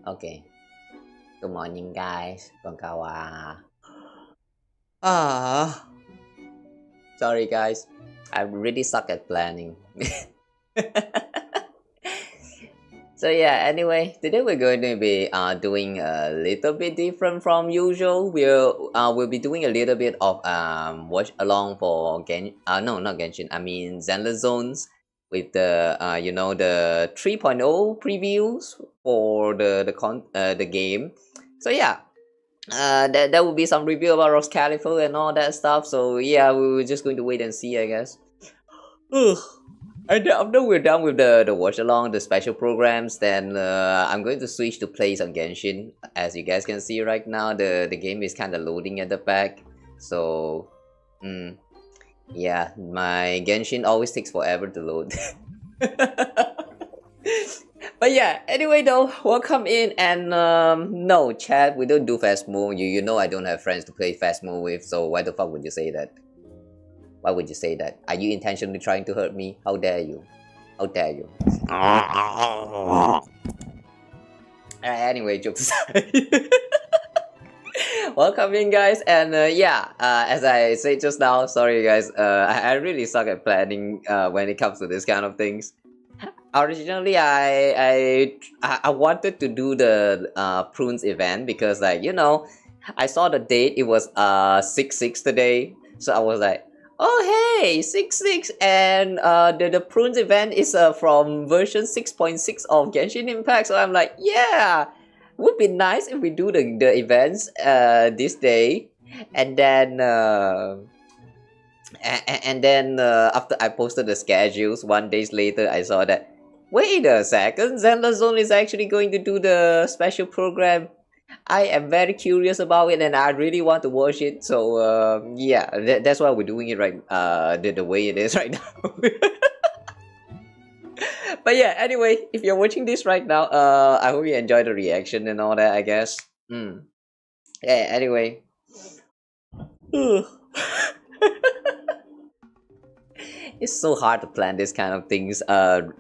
Okay. Good morning, guys. Con Kawa. Sorry, guys. I really suck at planning. So yeah, anyway, today we're going to be doing a little bit different from usual. We'll be doing a little bit of watch along for no, not Genshin. I mean Zenless Zones with the the 3.0 previews for the game. So yeah, there will be some review about Rose Califer and all that stuff. So yeah, we were just going to wait and see, I guess. Ugh. And then after we're done with the watch along, the special programs, then I'm going to switch to play some Genshin. As you guys can see right now, the game is kind of loading at the back. So, yeah, my Genshin always takes forever to load. But yeah, anyway though, welcome in, and no, chat, we don't do fast move. You know I don't have friends to play fast move with, so why the fuck would you say that? Why would you say that? Are you intentionally trying to hurt me? How dare you? How dare you? Anyway, jokes aside. Welcome in, guys, and yeah, as I said just now, sorry guys, I really suck at planning when it comes to this kind of things. Originally, I wanted to do the Prunes event because, like, you know, I saw the date, it was 6/6 today, so I was like, oh hey, 6/6, and the Prunes event is from version 6.6 of Genshin Impact, so I'm like, yeah, would be nice if we do the events this day. And then after I posted the schedules 1 day later, I saw that, wait a second, Zenless Zone is actually going to do the special program. I am very curious about it and I really want to watch it. So yeah, that's why we're doing it right the way it is right now. But yeah, anyway, if you're watching this right now, I hope you enjoy the reaction and all that, I guess. Yeah, anyway. It's so hard to plan this kind of things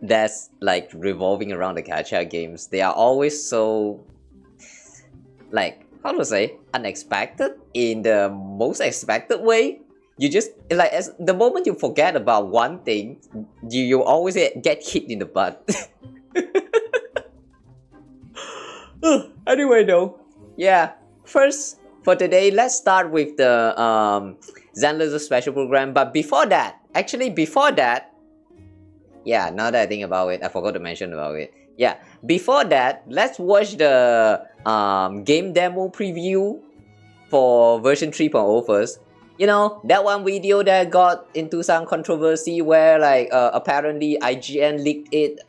that's like revolving around the gacha games. They are always so, like, how to say, unexpected in the most expected way. You just, like, as the moment you forget about one thing, you always get hit in the butt. Anyway though, yeah, first for today, let's start with the Zenless special program. But before that, yeah, now that I think about it, I forgot to mention about it. Yeah, before that, let's watch the game demo preview for version 3.0 first. You know, that one video that got into some controversy where, like, apparently IGN leaked it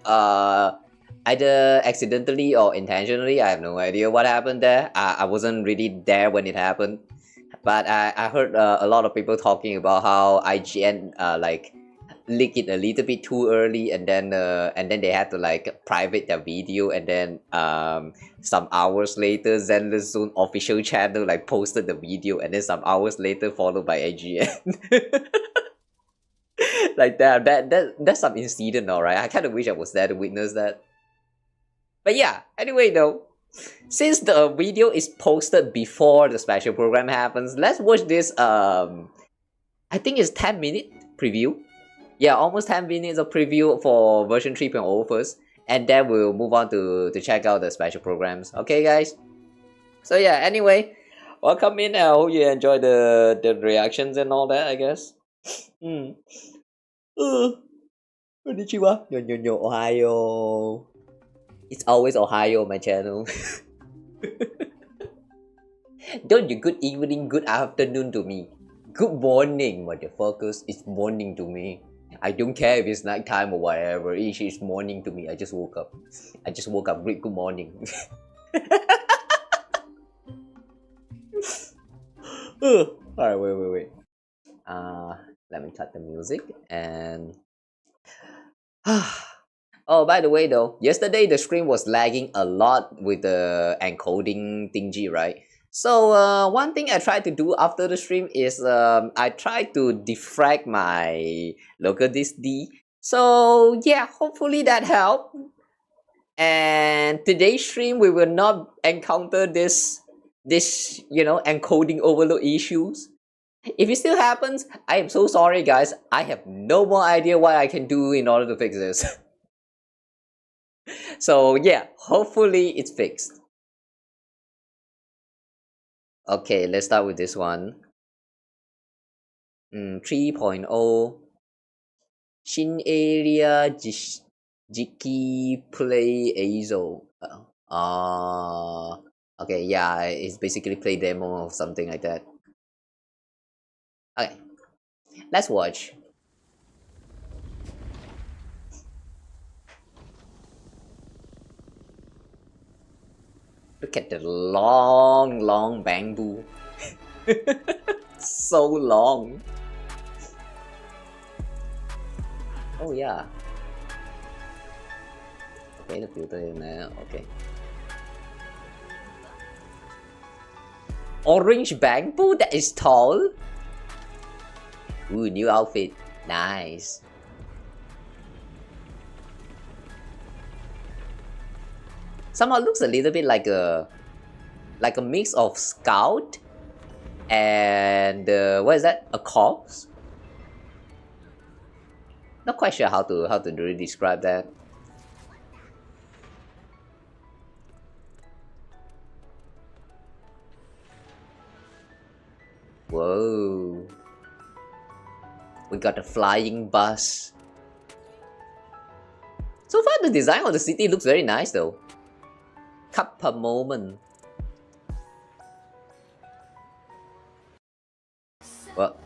either accidentally or intentionally. I have no idea what happened there. I wasn't really there when it happened, but I heard a lot of people talking about how IGN like leak it a little bit too early, and then they had to like private their video, and then some hours later Zenless Zone official channel like posted the video, and then some hours later followed by IGN. Like that's some incident, alright. I kind of wish I was there to witness that. But yeah, anyway though, since the video is posted before the special program happens, let's watch this I think it's 10-minute preview. Yeah, almost 10 minutes of preview for version 3.0 first, and then we'll move on to check out the special programs. Okay, guys? So yeah, anyway, welcome in. I hope you enjoy the reactions and all that, I guess. Konnichiwa. Yo, Ohio. It's always Ohio, my channel. Don't you good evening, good afternoon to me. Good morning, motherfuckers. It's morning to me. I don't care if it's nighttime or whatever. It's morning to me. I just woke up. Great, good morning. Alright, wait. Let me cut the music and. Oh, by the way though, yesterday the screen was lagging a lot with the encoding thingy, right? So one thing I tried to do after the stream is I tried to defrag my local disk D. So yeah, hopefully that helped. And today's stream we will not encounter this encoding overload issues. If it still happens, I am so sorry guys. I have no more idea what I can do in order to fix this. So yeah, hopefully it's fixed. Okay, let's start with this one. 3.0 Shin area Jiki play Azo. Okay, yeah, it's basically play demo or something like that. Okay, let's watch. Look at the long bamboo. So long. Oh yeah. Okay, the filter in there. Okay. Orange bamboo that is tall. Ooh, new outfit. Nice. Somehow looks a little bit like a mix of scout and what is that? A corpse? Not quite sure how to really describe that. Whoa. We got a flying bus. So far the design of the city looks very nice though. Kappa moment. Well,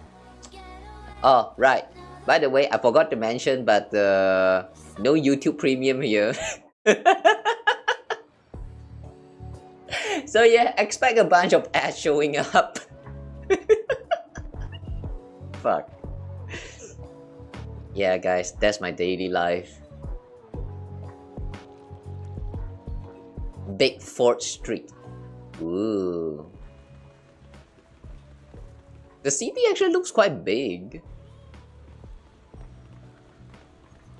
oh right. By the way, I forgot to mention, but no YouTube Premium here. So yeah, expect a bunch of ads showing up. Fuck. Yeah, guys, that's my daily life. Big Fort Street. Ooh. The city actually looks quite big.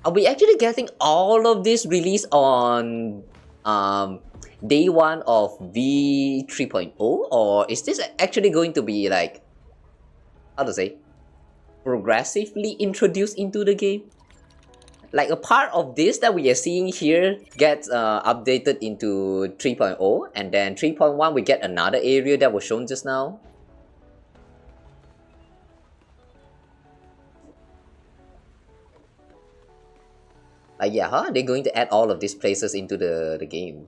Are we actually getting all of this released on day one of V3.0, or is this actually going to be like, how to say, progressively introduced into the game? Like a part of this that we are seeing here gets updated into 3.0, and then 3.1 we get another area that was shown just now. Yeah, how are they going to add all of these places into the game?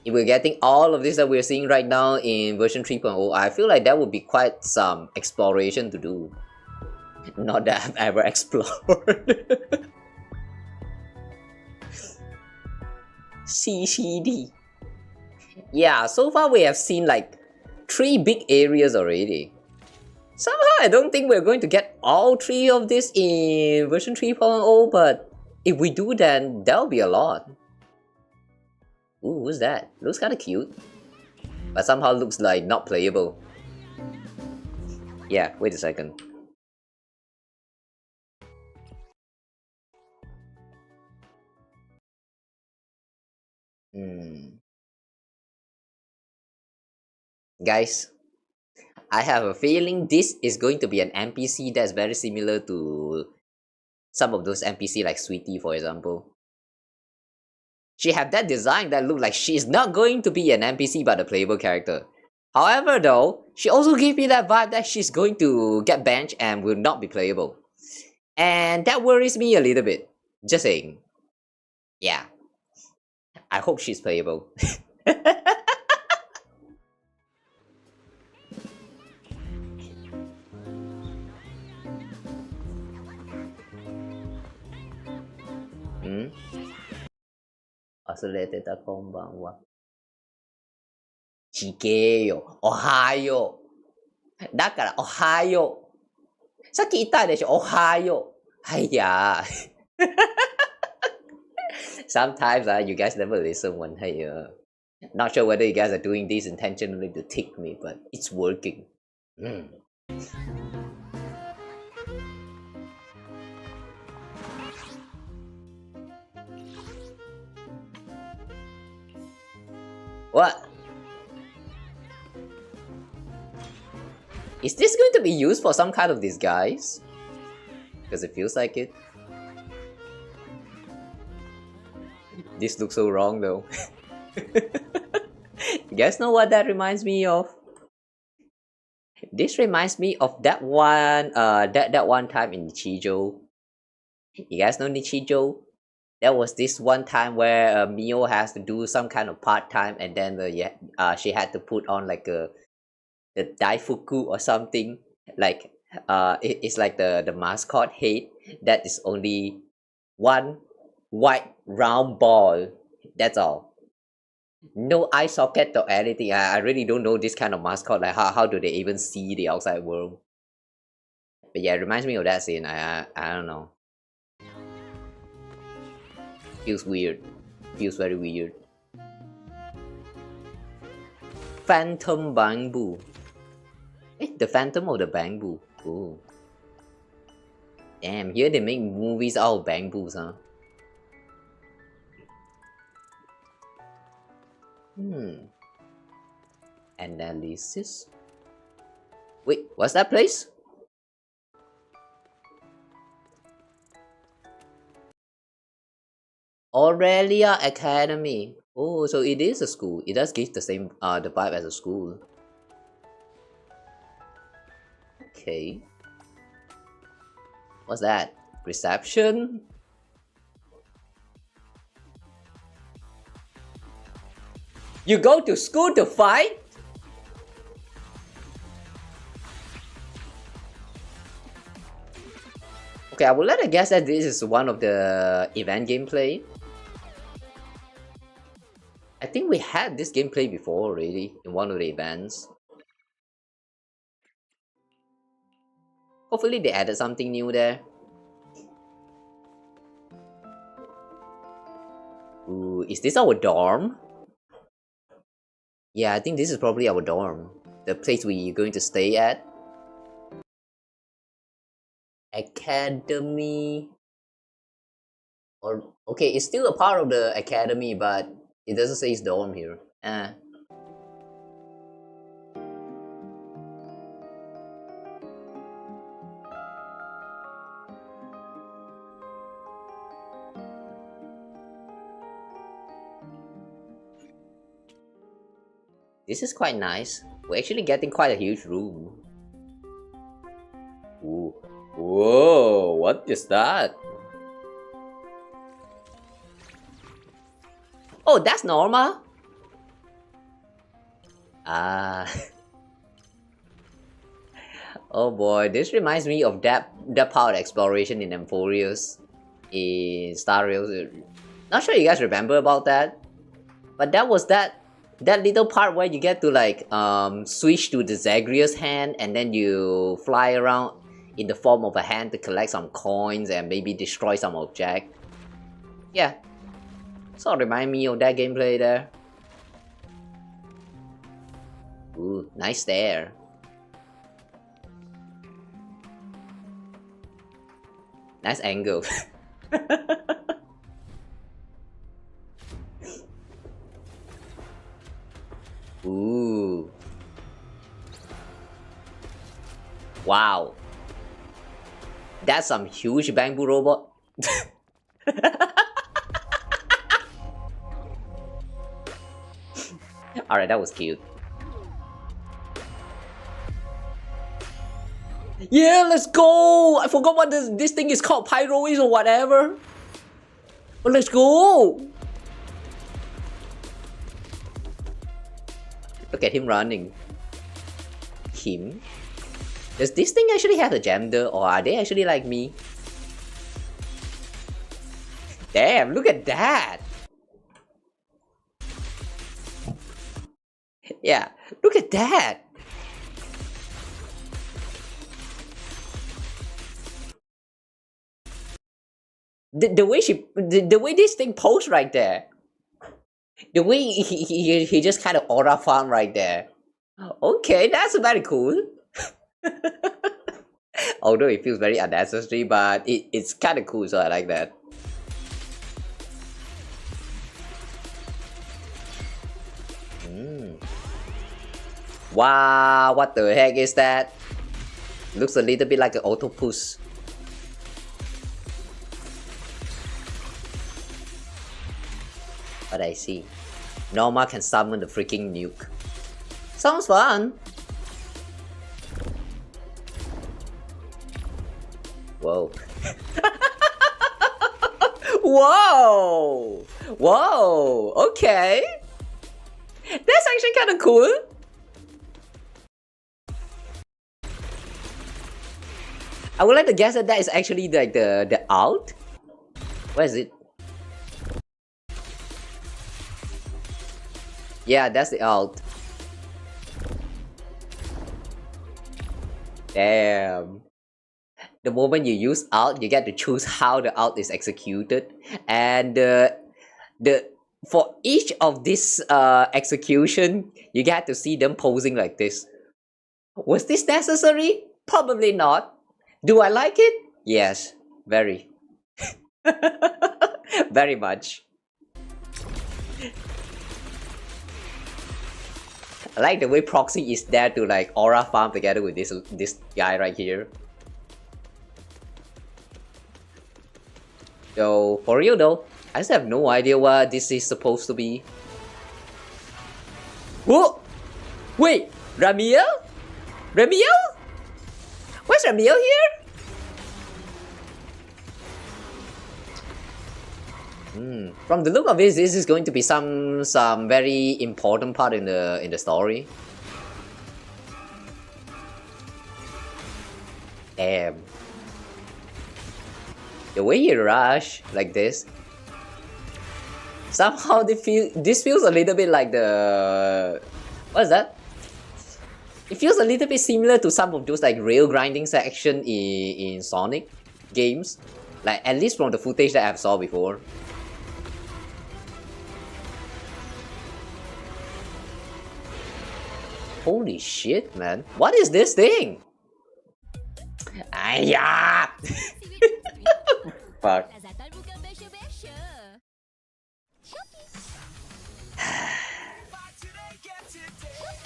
If we're getting all of this that we're seeing right now in version 3.0, I feel like that would be quite some exploration to do. Not that I've ever explored. CCD. Yeah, so far we have seen like 3 big areas already. Somehow I don't think we're going to get all 3 of this in version 3.0, but if we do, then that'll be a lot. Ooh, who's that? Looks kinda cute, but somehow looks like not playable. Yeah, wait a second. Guys, I have a feeling this is going to be an NPC that's very similar to some of those NPC like Sweetie, for example. She have that design that look like she's not going to be an NPC but a playable character. However though, she also gave me that vibe that she's going to get benched and will not be playable. And that worries me a little bit. Just saying. Yeah. I hope she's playable. Oscillated konbanwa. Chigeyo. Ohayo. だから、おはよう。さっき言ったでしょ、おはよう。はいや。Sometimes you guys never listen when not sure whether you guys are doing this intentionally to tick me, but it's working. What? Is this going to be used for some kind of disguise? Because it feels like it. This looks so wrong though. You guys know what that reminds me of? This reminds me of that one that one time in Nichijou. You guys know Nichijou? There was this one time where Mio has to do some kind of part-time, and then she had to put on like the daifuku or something. Like it's like the mascot head that is only one white round ball. That's all. No eye socket or anything. I really don't know this kind of mascot. Like how do they even see the outside world? But yeah, it reminds me of that scene. I don't know. Feels weird. Feels very weird. Phantom bamboo. The Phantom of the Bamboo. Ooh. Damn, here they make movies out of bamboos, huh? Analysis. Wait, what's that place? Aurelia Academy. Oh, so it is a school. It does give the same the vibe as a school. Okay. What's that? Reception? You go to school to fight? Okay, I would let it guess that this is one of the event gameplay. I think we had this gameplay before already in one of the events. Hopefully they added something new there. Ooh, is this our dorm? Yeah, I think this is probably our dorm. The place we're going to stay at. Academy. Or okay, it's still a part of the academy, but it doesn't say it's dorm here. This is quite nice. We're actually getting quite a huge room. Ooh. Whoa, what is that? Oh, that's normal. Oh boy, this reminds me of that part of exploration in Emphorius in Star Rail. Not sure you guys remember about that, but that was that little part where you get to like switch to the Zagreus hand, and then you fly around in the form of a hand to collect some coins and maybe destroy some object. Yeah, sort of remind me of that gameplay there. Ooh, nice there. Nice angle. Ooh. Wow. That's some huge bamboo robot. Alright, that was cute. Yeah, let's go! I forgot what this thing is called, Pyrois or whatever. But let's go! Look at him running. Him? Does this thing actually have a gender, or are they actually like me? Damn, look at that! Yeah, look at that! The way this thing posed right there. The way he just kind of aura farm right there. Okay, that's very cool. Although it feels very unnecessary, but it's kind of cool, so I like that. Wow, what the heck is that? Looks a little bit like an octopus. But I see. Norma can summon the freaking nuke. Sounds fun! Whoa. Whoa! Whoa! Okay! That's actually kind of cool! I would like to guess that that is actually like the alt? Where is it? Yeah, that's the alt. Damn. The moment you use alt, you get to choose how the alt is executed, and for each of this execution, you get to see them posing like this. Was this necessary? Probably not. Do I like it? Yes, very. Very much. I like the way Proxy is there to like aura farm together with this guy right here. So for real though, I just have no idea what this is supposed to be. Whoa! Wait, Ramiel? Ramiel? Where's Ramiel here? From the look of it, this is going to be some very important part in the story. Damn. The way you rush like this, somehow this feels a little bit like the... What is that? It feels a little bit similar to some of those like rail grinding section in Sonic games. Like at least from the footage that I've saw before. Holy shit, man. What is this thing? Ayah! Fuck.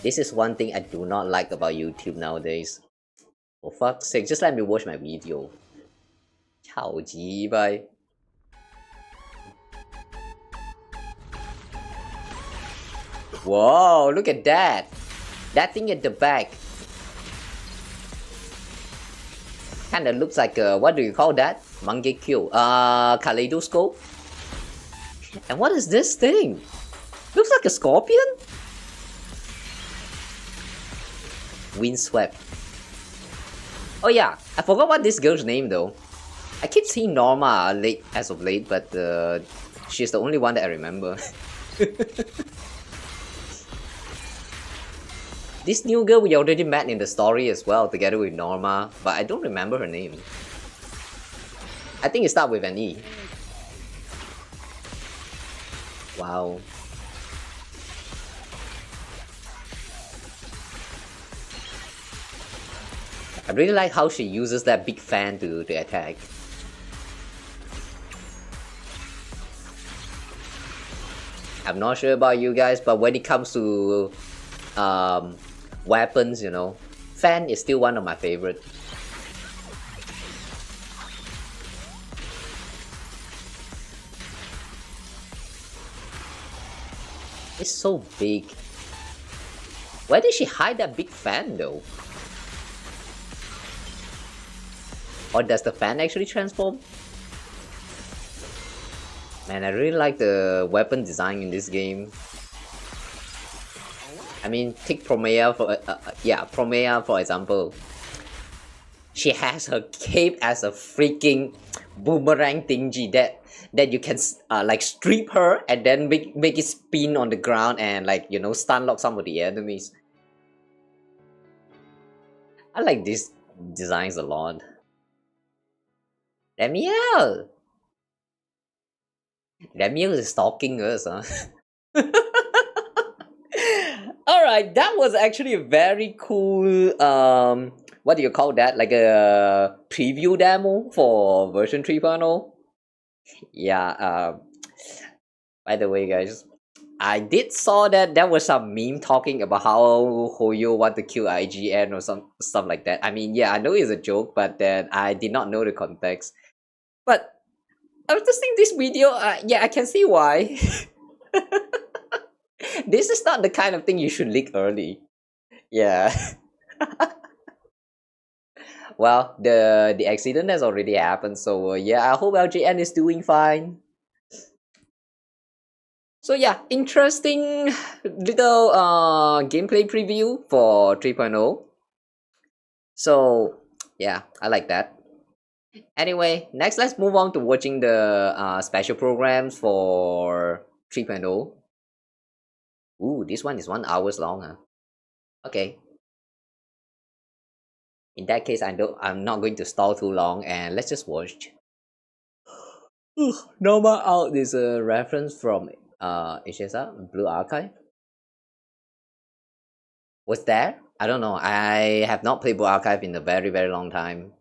This is one thing I do not like about YouTube nowadays. For fuck's sake, just let me watch my video. 超级掰. Whoa, look at that! That thing at the back kinda looks like a, what do you call that? Mangekyo. Kaleidoscope. And what is this thing? Looks like a scorpion? Windswept. Oh yeah, I forgot what this girl's name though. I keep seeing Norma as of late, but she's the only one that I remember. This new girl we already met in the story as well, together with Norma, but I don't remember her name. I think it starts with an E. Wow. I really like how she uses that big fan to attack. I'm not sure about you guys, but when it comes to weapons, you know, fan is still one of my favorite. It's so big. Where did she hide that big fan though? Or does the fan actually transform? Man, I really like the weapon design in this game. I mean, take Promea for Promea for example. She has her cape as a freaking boomerang thingy that you can like strip her and then make it spin on the ground and like, you know, stun lock some of the enemies. I like these designs a lot. Ramiel! Ramiel is stalking us, huh? Alright, that was actually a very cool, what do you call that? Like a preview demo for version 3.0. Yeah, by the way guys, I did saw that there was some meme talking about how Hoyo want to kill IGN or some stuff like that. I mean, yeah, I know it's a joke, but then I did not know the context. But I was just seeing this video. Yeah, I can see why. This is not the kind of thing you should leak early. Yeah. Well, the accident has already happened, so yeah, I hope LJN is doing fine. So yeah, interesting little gameplay preview for 3.0. So yeah, I like that. Anyway, next let's move on to watching the special programs for 3.0. Ooh, this one is 1 hour long, huh? Okay. In that case, I'm not going to stall too long, and let's just watch. Normal out is a reference from HSR Blue Archive. Was there? I don't know. I have not played Blue Archive in a very long time.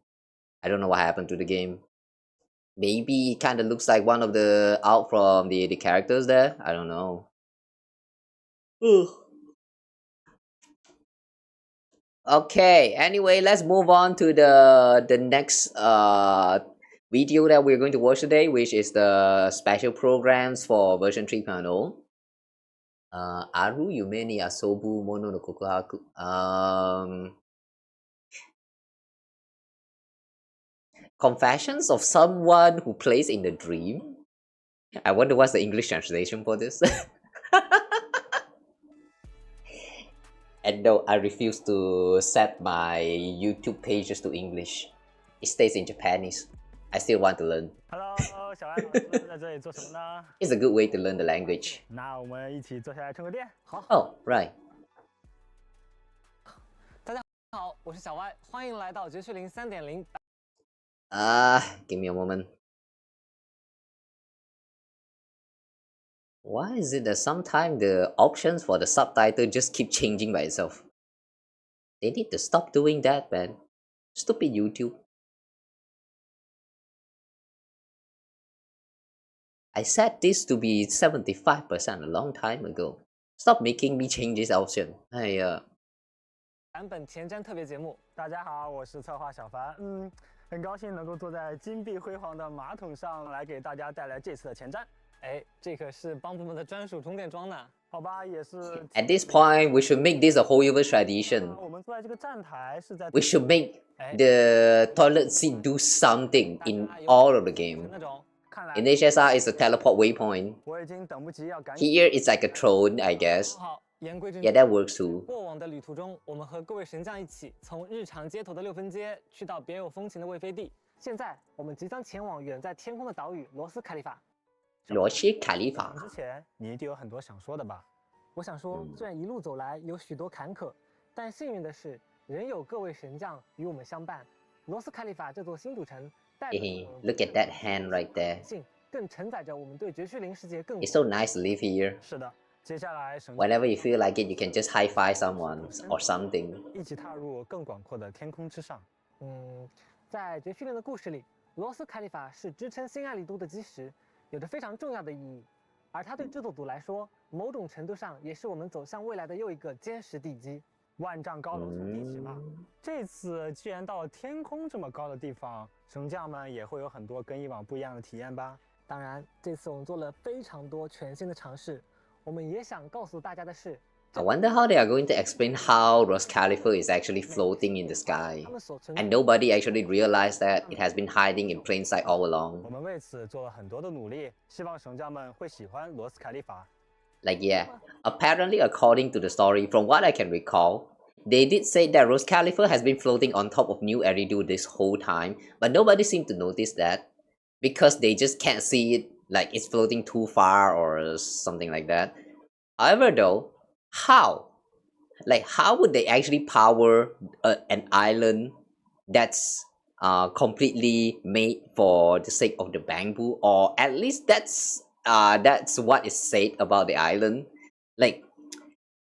I don't know what happened to the game. Maybe it kind of looks like one of the out from the characters there. I don't know. Okay. Anyway, let's move on to the next video that we're going to watch today, which is the special programs for version 3.0. Aru Yume ni Asobu Mono no Kokuhaku. Confessions of someone who plays in the dream. I wonder what's the English translation for this. And no, I refuse to set my YouTube pages to English. It stays in Japanese. I still want to learn. Hello， 小安老师在这里做什么呢？ It's a good way to learn the language. 那我们一起坐下来充个电。好。Oh, right. 大家好，我是小歪，欢迎来到绝区零3.0。Give me a moment. Why is it that sometimes the options for the subtitle just keep changing by itself? They need to stop doing that, man. Stupid YouTube. I set this to be 75% a long time ago. Stop making me change this option. 哎呀。版本前瞻特别节目，大家好，我是策划小凡。很高兴能够坐在金碧辉煌的马桶上来给大家带来这次的前瞻。哎，这可是帮主们的专属充电桩呢。好吧，也是。At this point, we should make this a Hoyover tradition. 我们坐在这个站台是在。We should make the toilet seat do something in all of the game. In HSR, it's a teleport waypoint. Here, it's like a throne, I guess. Yeah, that works too. 过往的旅途中，我们和各位神将一起，从日常街头的6分街去到别有风情的位飞地。现在，我们即将前往远在天空的岛屿罗斯卡利法。罗斯卡利法。之前你一定有很多想说的吧？我想说，虽然一路走来有许多坎坷，但幸运的是，仍有各位神将与我们相伴。罗斯卡利法这座新主城，代表 Look at that hand right there. 更承载着我们对绝区零世界更。It's so nice to live here. 是的。 接下来 Whenever you feel like it, you can just high-five someone or something. 一起踏入更广阔的天空之上。在绝区零的故事里，罗斯卡利法是支撑新爱丽都的基石，有着非常重要的意义。而它对制作组来说，某种程度上也是我们走向未来的又一个坚实地基。万丈高楼从地起嘛。这次既然到了天空这么高的地方，神将们也会有很多跟以往不一样的体验吧。当然，这次我们做了非常多全新的尝试。 我们也想告诉大家的是 I wonder how they are going to explain how Ross Khalifa is actually floating in the sky. And nobody actually realized that it has been hiding in plain sight all along. 我们为此做了很多的努力，希望神将们会喜欢罗斯凯利法。Like yeah, apparently according to the story, from what I can recall, they did say that Ross Khalifa has been floating on top of New Eridu this whole time, but nobody seemed to notice that because they just can't see it. Like it's floating too far or something like that. However though, how? Like how would they actually power an island that's completely made for the sake of the bamboo? Or at least that's what is said about the island. Like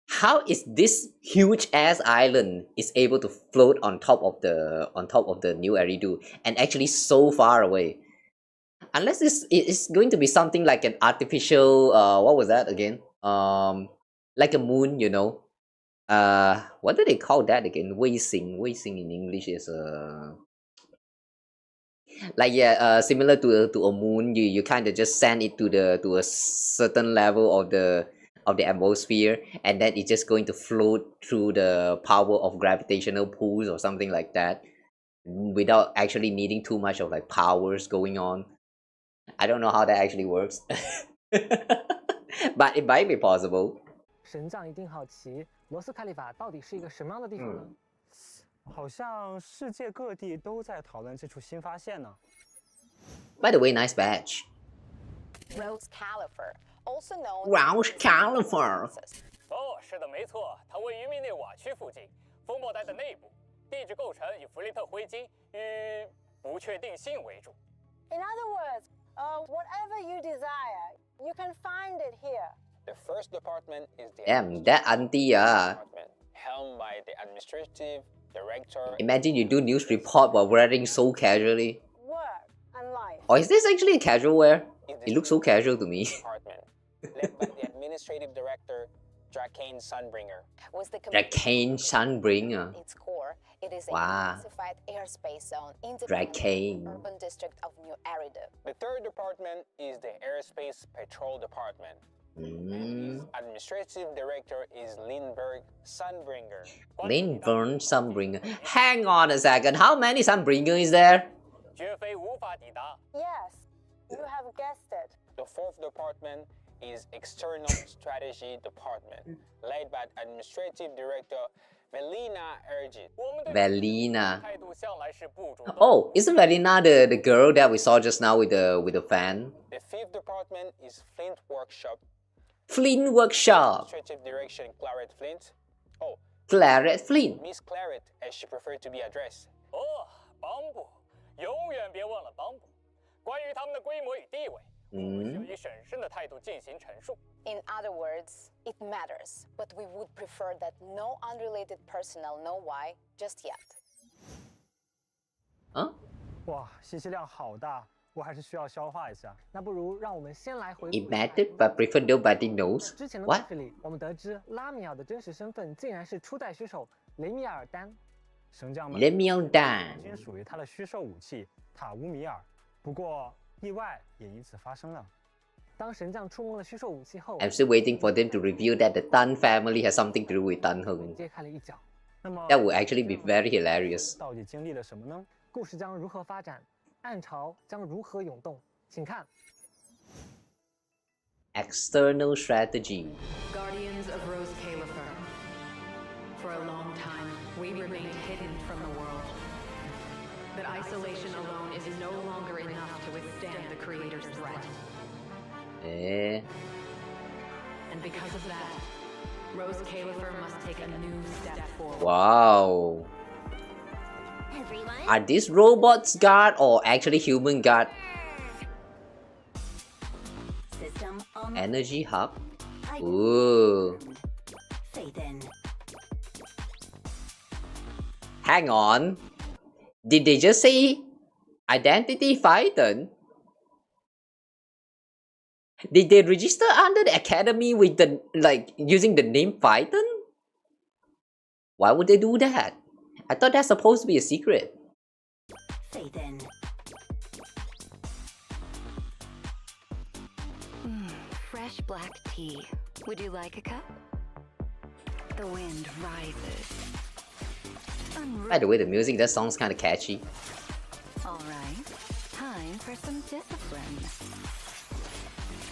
how is this huge ass island is able to float on top of the New Eridu and actually so far away? Unless it's going to be something like an artificial, what was that again? like a moon, you know. What do they call that again? Weising. Weising in English is like yeah, similar to a moon. You kind of just send it to a certain level of the atmosphere, and then it's just going to float through the power of gravitational pulls or something like that, without actually needing too much of like powers going on. I don't know how that actually works, but it might be possible. 神将一定好奇，罗斯凯利法到底是一个什么样的地方呢？好像世界各地都在讨论这处新发现呢。By the way, nice badge. Rose Califer, also known Rose Califer. 哦，是的，没错，它位于密内瓦区附近，风暴带的内部，地质构成以弗利特灰晶与不确定性为主。In other words, whatever you desire, you can find it here. The first department is the Damn, that auntie department, helmed by the administrative director. Imagine you do news report while wearing so casually. Work and life. Or is this actually casual wear? It looks so casual to me. Department, led by the administrative director, Drakane Sunbringer. Was the Drakane Sunbringer. its core, it is a Wow. classified airspace zone independent Drakane. of the urban district of New Eridu. The third department is the Airspace Patrol Department. Mm. Administrative director is Lindbergh Sunbringer. Lindburn Sunbringer. Hang on a second, how many Sunbringer is there? 绝非无法抵达。 Yes, you have guessed it. The fourth department is External Strategy Department, led by administrative director Melina Ergit. 我们对 Valina. 态度向来是不主动。 Oh, isn't Valina the girl that we saw just now with the fan? The fifth department is Flint Workshop, Flint Workshop. administrative direction Claret Flint. Oh, Claret Flint. Miss Claret, as she preferred to be addressed. 哦，帮部，永远别忘了帮部。关于他们的规模与地位，我们需要以审慎的态度进行陈述。 In other words, it matters, but we would prefer that no unrelated personnel know why just yet. Huh? 哇，信息量好大，我还是需要消化一下。那不如让我们先来回顾 It 一下 mattered, but prefer nobody knows. 之前的 What? 故事里，我们得知拉米尔的真实身份竟然是初代虚手雷米尔丹。神将们 Let me on down. 均属于他的虚兽武器塔乌米尔，不过意外也因此发生了。当神将触摸了虚兽武器后， I'm still waiting for them to reveal that the Tan family has something to do with Tan Heng. 揭开了一角。那么 That would actually be very hilarious. 到底经历了什么呢？故事将如何发展？暗潮将如何涌动？请看。 External strategy. Guardians of Rose Califer. For a long time, we remained hidden from the world. But isolation alone is no longer enough to withstand the Creator's threat. Eh. And because of that, Rose Califer must take a new step forward. Wow. Everyone, Are these robots guard or actually human guard? system on Energy hub. Ooh. Phaeton. Hang on. Did they just say identity Phaeton? Did they register under the academy with the using the name Phaeton? Why would they do that? I thought that's supposed to be a secret. Phaeton. Fresh black tea. Would you like a cup? The wind rises. By the way, the music that song's kind of catchy. All right. Time for some discipline.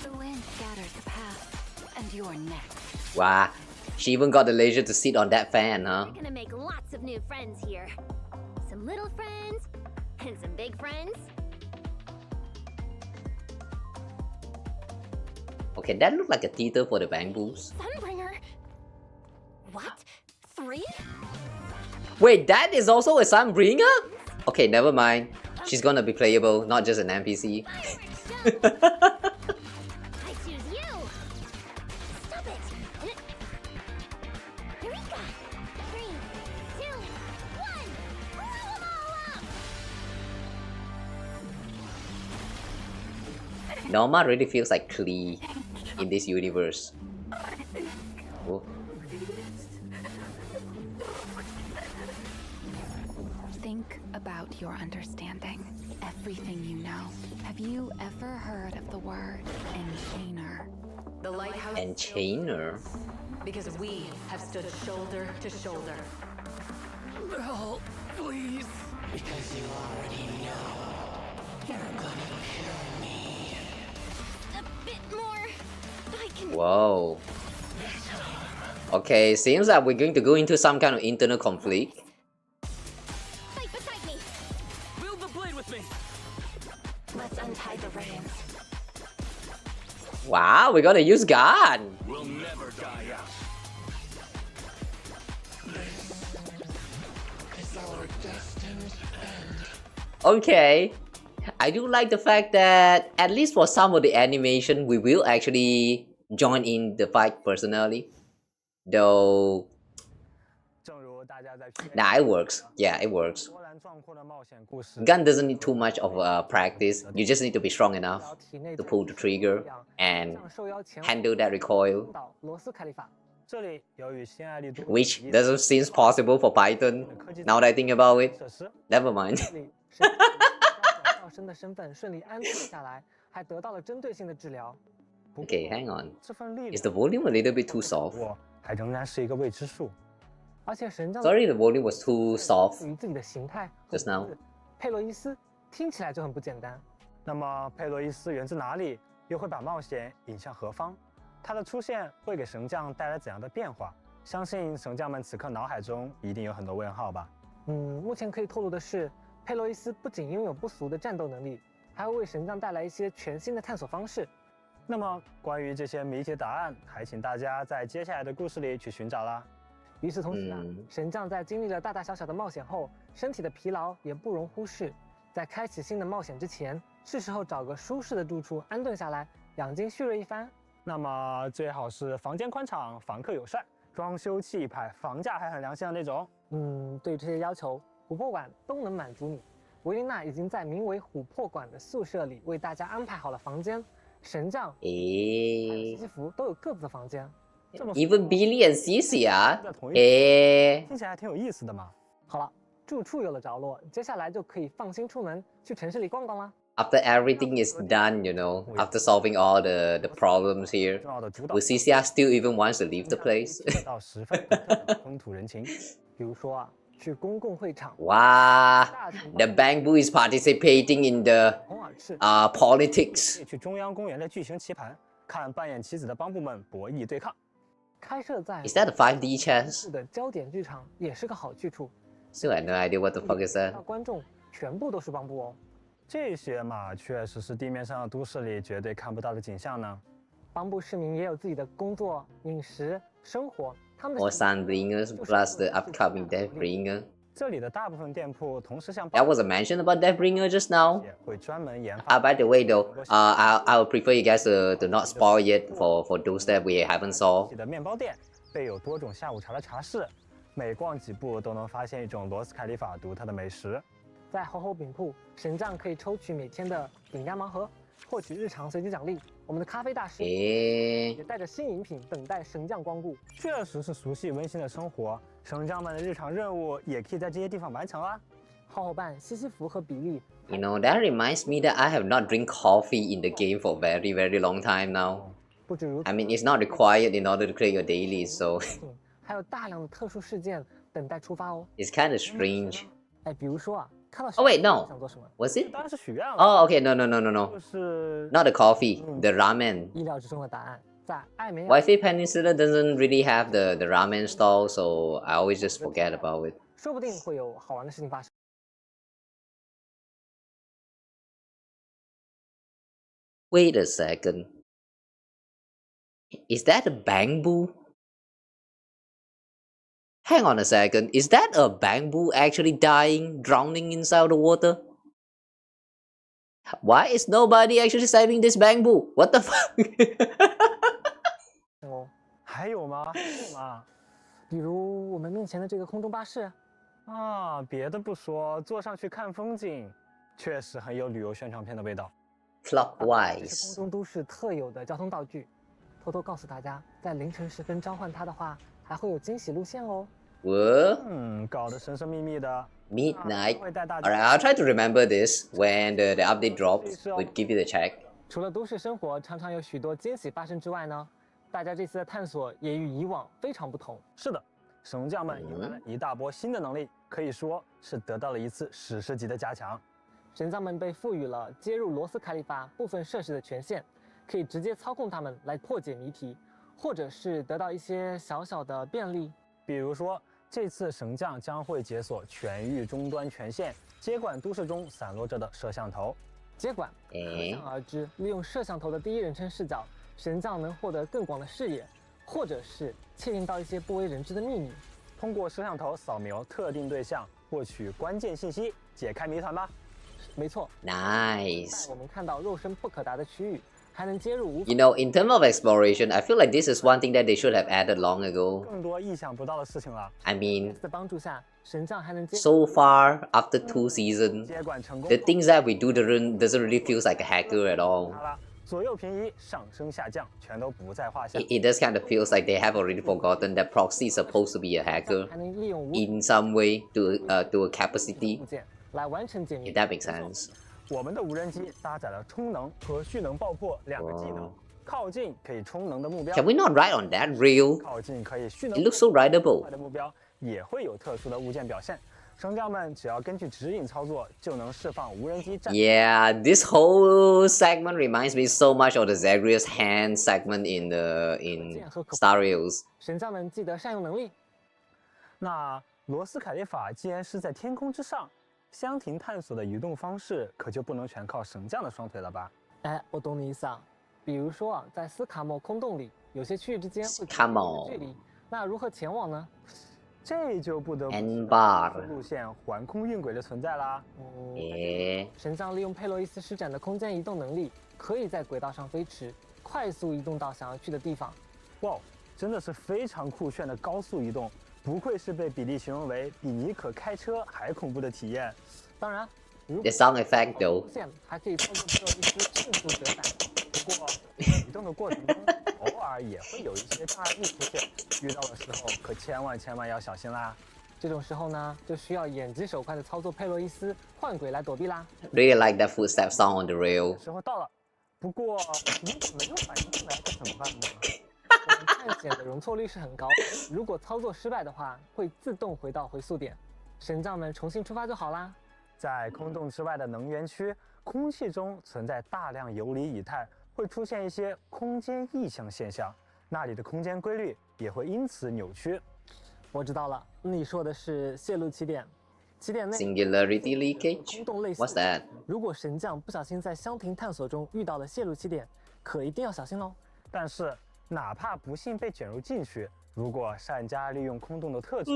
The wind scatters the path, and you're next. Wow, she even got the leisure to sit on that fan, huh? We're gonna make lots of new friends here. Some little friends and some big friends. Okay, that looked like a theater for the bamboos. Sunbringer. What? 3? Wait, that is also a Sunbringer? Okay, never mind. She's gonna be playable, not just an NPC. I choose you. Stop it. Here we go. 3, 2, 1. Blow 'em all up. Norma really feels like Klee in this universe. Whoa. Think about your understanding. Everything you know. Have you ever heard of the word enchainer? The lighthouse. Enchainer? Because we have stood shoulder to shoulder. No, please. Because you already know. You're gonna kill me. A bit more. I can. Whoa. Okay, seems like we're going to go into some kind of internal conflict. Fight beside me. Wield the blade with me. Let's untie the reins. Wow, we're gonna use gun. We'll never die out. This is our destined end. Okay. I do like the fact that at least for some of the animation, we will actually join in the fight personally. Though, nah, it works. Yeah, it works. Gun doesn't need too much of practice. You just need to be strong enough to pull the trigger and handle that recoil, which doesn't seem possible for Python. Now that I think about it, never mind. Okay, hang on. Is the volume a little bit too soft? Sorry, the volume was too soft just now. 佩洛伊斯听起来就很不简单。那么佩洛伊斯源自哪里？又会把冒险引向何方？它的出现会给神将带来怎样的变化？相信神将们此刻脑海中一定有很多问号吧。目前可以透露的是，佩洛伊斯不仅拥有不俗的战斗能力，还会为神将带来一些全新的探索方式。那么关于这些谜题答案，还请大家在接下来的故事里去寻找啦。与此同时呢，神将在经历了大大小小的冒险后，身体的疲劳也不容忽视。在开启新的冒险之前，是时候找个舒适的住处安顿下来，养精蓄锐一番。那么最好是房间宽敞、房客友善、装修气派、房价还很良心的那种。对于这些要求，琥珀馆都能满足你。维琳娜已经在名为琥珀馆的宿舍里为大家安排好了房间。神将、还有西西弗都有各自的房间。Even Billy and Cici 啊，听起来挺有意思的嘛。好了，住处有了着落，接下来就可以放心出门去城市里逛逛啦。After everything is done, you know, after solving all the problems here, will CCR still even wants to leave the place? 到十分独特的风土人情，比如说啊，去公共会场。哇 ，The Bamboo is participating in the politics. 去中央公园的巨型棋盘，看扮演棋子的帮部们博弈对抗。开设在 Is that a 5D chess? 的焦点剧场也是个好去处。Still had no idea what the fuck is that. 观众全部都是帮部哦。这些嘛，确实是地面上的都市里绝对看不到的景象呢。帮部市民也有自己的工作、饮食、生活，他们的 More Sunbringers plus the upcoming Deathbringer. 这里的大部分店铺同时向 That was a mention about Deathbringer just now. 会专门研发。By the way, though, I would prefer you guys to not spoil it for those that we haven't saw. 的面包店备有多种下午茶的茶室，每逛几步都能发现一种罗斯凯里法独特的美食。在猴猴饼铺，神将可以抽取每天的饼干盲盒，获取日常随机奖励。我们的咖啡大师也带着新饮品等待神将光顾。确实是熟悉温馨的生活，神将们的日常任务也可以在这些地方完成啊。好伙伴西西弗和比利 You know, that reminds me that I have not drink coffee in the game for a very, very long time now. 不止如此 I mean, it's not required in order to clear your dailies, so 还有大量的特殊事件等待触发哦。 it's kind of strange. 比如说啊，看到 Oh wait, no. 想做什么？ Was it? 当然是许愿了。Oh, okay, no. 就是 Not the coffee, the ramen. 意料之中的答案，在艾梅 Wi-Fi Peninsula doesn't really have the ramen stall, so I always just forget about it. 说不定会有好玩的事情发生。Wait a second. Is that a bamboo? Hang on a second. Is that a bamboo actually dying, drowning inside the water? Why is nobody actually saving this bamboo? What the fuck? 还有吗？比如我们面前的这个空中巴士啊，别的不说，坐上去看风景，确实很有旅游宣传片的味道。Clockwise. 空中都市特有的交通道具。偷偷告诉大家，在凌晨时分召唤它的话，还会有惊喜路线哦。What? 搞得神神秘秘的。Midnight. Alright, I'll try to remember this when the update drops. We'll give you the check. 除了都市生活常常有许多惊喜发生之外呢，大家这次的探索也与以往非常不同。是的，神将们迎来了一大波新的能力，可以说是得到了一次史诗级的加强。神将们被赋予了接入罗斯凯利法部分设施的权限，可以直接操控它们来破解谜题，或者是得到一些小小的便利。比如说，这次神将将会解锁全域终端权限，接管都市中散落着的摄像头。接管，可想而知，利用摄像头的第一人称视角，神将能获得更广的视野，或者是窃听到一些不为人知的秘密。通过摄像头扫描特定对象，获取关键信息，解开谜团吧。没错 Nice. 我们看到肉身不可达的区域，还能接入无。You know, in terms of exploration, I feel like this is one thing that they should have added long ago. 更多意想不到的事情了。I mean, 的帮助下，神将还能接。 so far after 2 seasons, the things that we do doesn't really feel like a hacker at all. 左右平移、上升下降，全都不在话下。It does kind of feels like they have already forgotten that proxy is supposed to be a hacker 还能利用 in some way to a capacity. 物件来完成解谜。 If that makes sense. 我们的无人机搭载了充能和蓄能爆破两个技能，靠近可以充能的目标。Can we not ride on that rail? 靠近可以蓄能。 It looks so rideable. 的目标也会有特殊的物件表现。神将们只要根据指引操作，就能释放无人机战。Yeah, this whole segment reminds me so much of the Zagreus hand segment in Star Rails. 神将们记得善用能力。那罗斯凯利法既然是在天空之上，箱庭探索的移动方式可就不能全靠神将的双腿了吧？哎，我懂你意思啊。比如说啊，在斯卡莫空洞里，有些区域之间会有距离，那如何前往呢？这就不得不路线环空运轨的存在啦。神将利用佩洛伊斯施展的空间移动能力，可以在轨道上飞驰，快速移动到想要去的地方。哇，真的是非常酷炫的高速移动，不愧是被比利形容为比尼可开车还恐怖的体验。当然， The sound effect though. 还可以操作佩洛伊斯迅速折返。不过移动的过程中，偶尔也会有一些障碍物出现，遇到的时候可千万要小心啦。这种时候呢，就需要眼疾手快的操作佩洛伊斯换轨来躲避啦。Really like that footstep sound on the rail. 时候到了，不过如果没有反应过来该怎么办呢？我们探险的容错率是很高的，如果操作失败的话，会自动回到回溯点，神将们重新出发就好啦。在空洞之外的能源区，空气中存在大量游离以太。会出现一些空间异象现象，那里的空间规律也会因此扭曲。我知道了，你说的是泄露起点，起点内 Singularity leakage. 空洞类似。 What's that? 如果神将不小心在箱庭探索中遇到了泄露起点，可一定要小心喽。但是哪怕不幸被卷入进去，如果善加利用空洞的特质，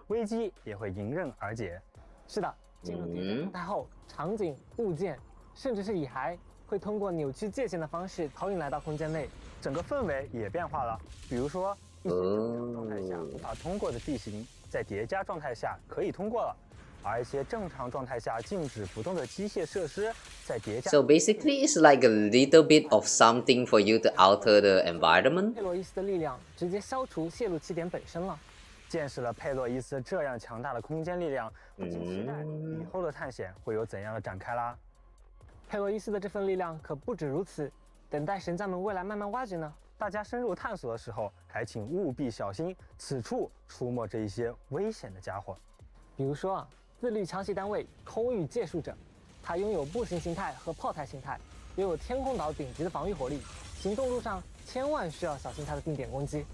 危机也会迎刃而解。是的，进入敌人状态后，场景、物件，甚至是蚁骸。会通过扭曲界限的方式投影来到空间内，整个氛围也变化了。比如说，一些正常状态下无法通过的地形，在叠加状态下可以通过了，而一些正常状态下静止不动的机械设施，在叠加。So basically, it's like a little bit of something for you to alter the environment. 佩洛伊斯的力量直接消除泄露起点本身了。见识了佩洛伊斯这样强大的空间力量，不禁期待以后的探险会有怎样的展开啦。佩洛伊斯的这份力量可不止如此，等待神将们未来慢慢挖掘呢。大家深入探索的时候，还请务必小心，此处出没着一些危险的家伙。比如说啊，自律强袭单位空域借术者，它拥有步行形态和炮台形态，拥有天空岛顶级的防御火力，行动路上千万需要小心它的定点攻击。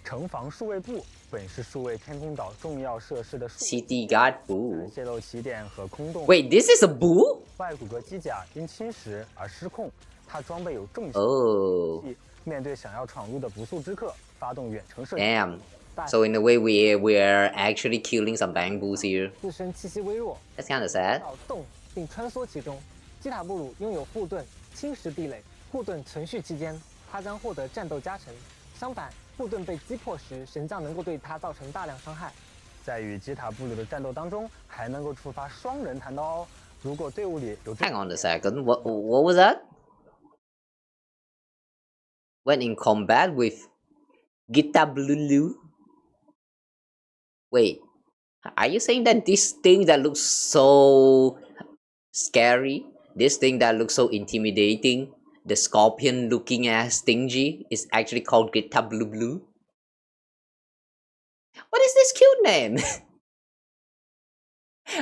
城防数位部本是数位天空岛重要设施的 City Guard Boo. 泄露起点和空洞。 Wait, this is a Boo? 外骨骼机甲因侵蚀而失控，它装备有重型，面对想要闯入的不速之客，发动远程射击。Damn. So in a way, we're actually killing some bamboos here. 自身气息微弱 That's kind of sad. 动并穿梭其中。基塔布鲁拥有护盾、侵蚀壁垒，护盾存续期间，它将获得战斗加成。相反，护盾被击破时，神将能够对它造成大量伤害。在与基塔布鲁的战斗当中，还能够触发双人弹刀哦。如果队伍里有 Hang on a second. What was that? when in combat with Gitablulu. Wait, are you saying that this thing that looks so scary, this thing that looks so intimidating, the scorpion looking as stingy, is actually called Gitablulu? What is this cute name?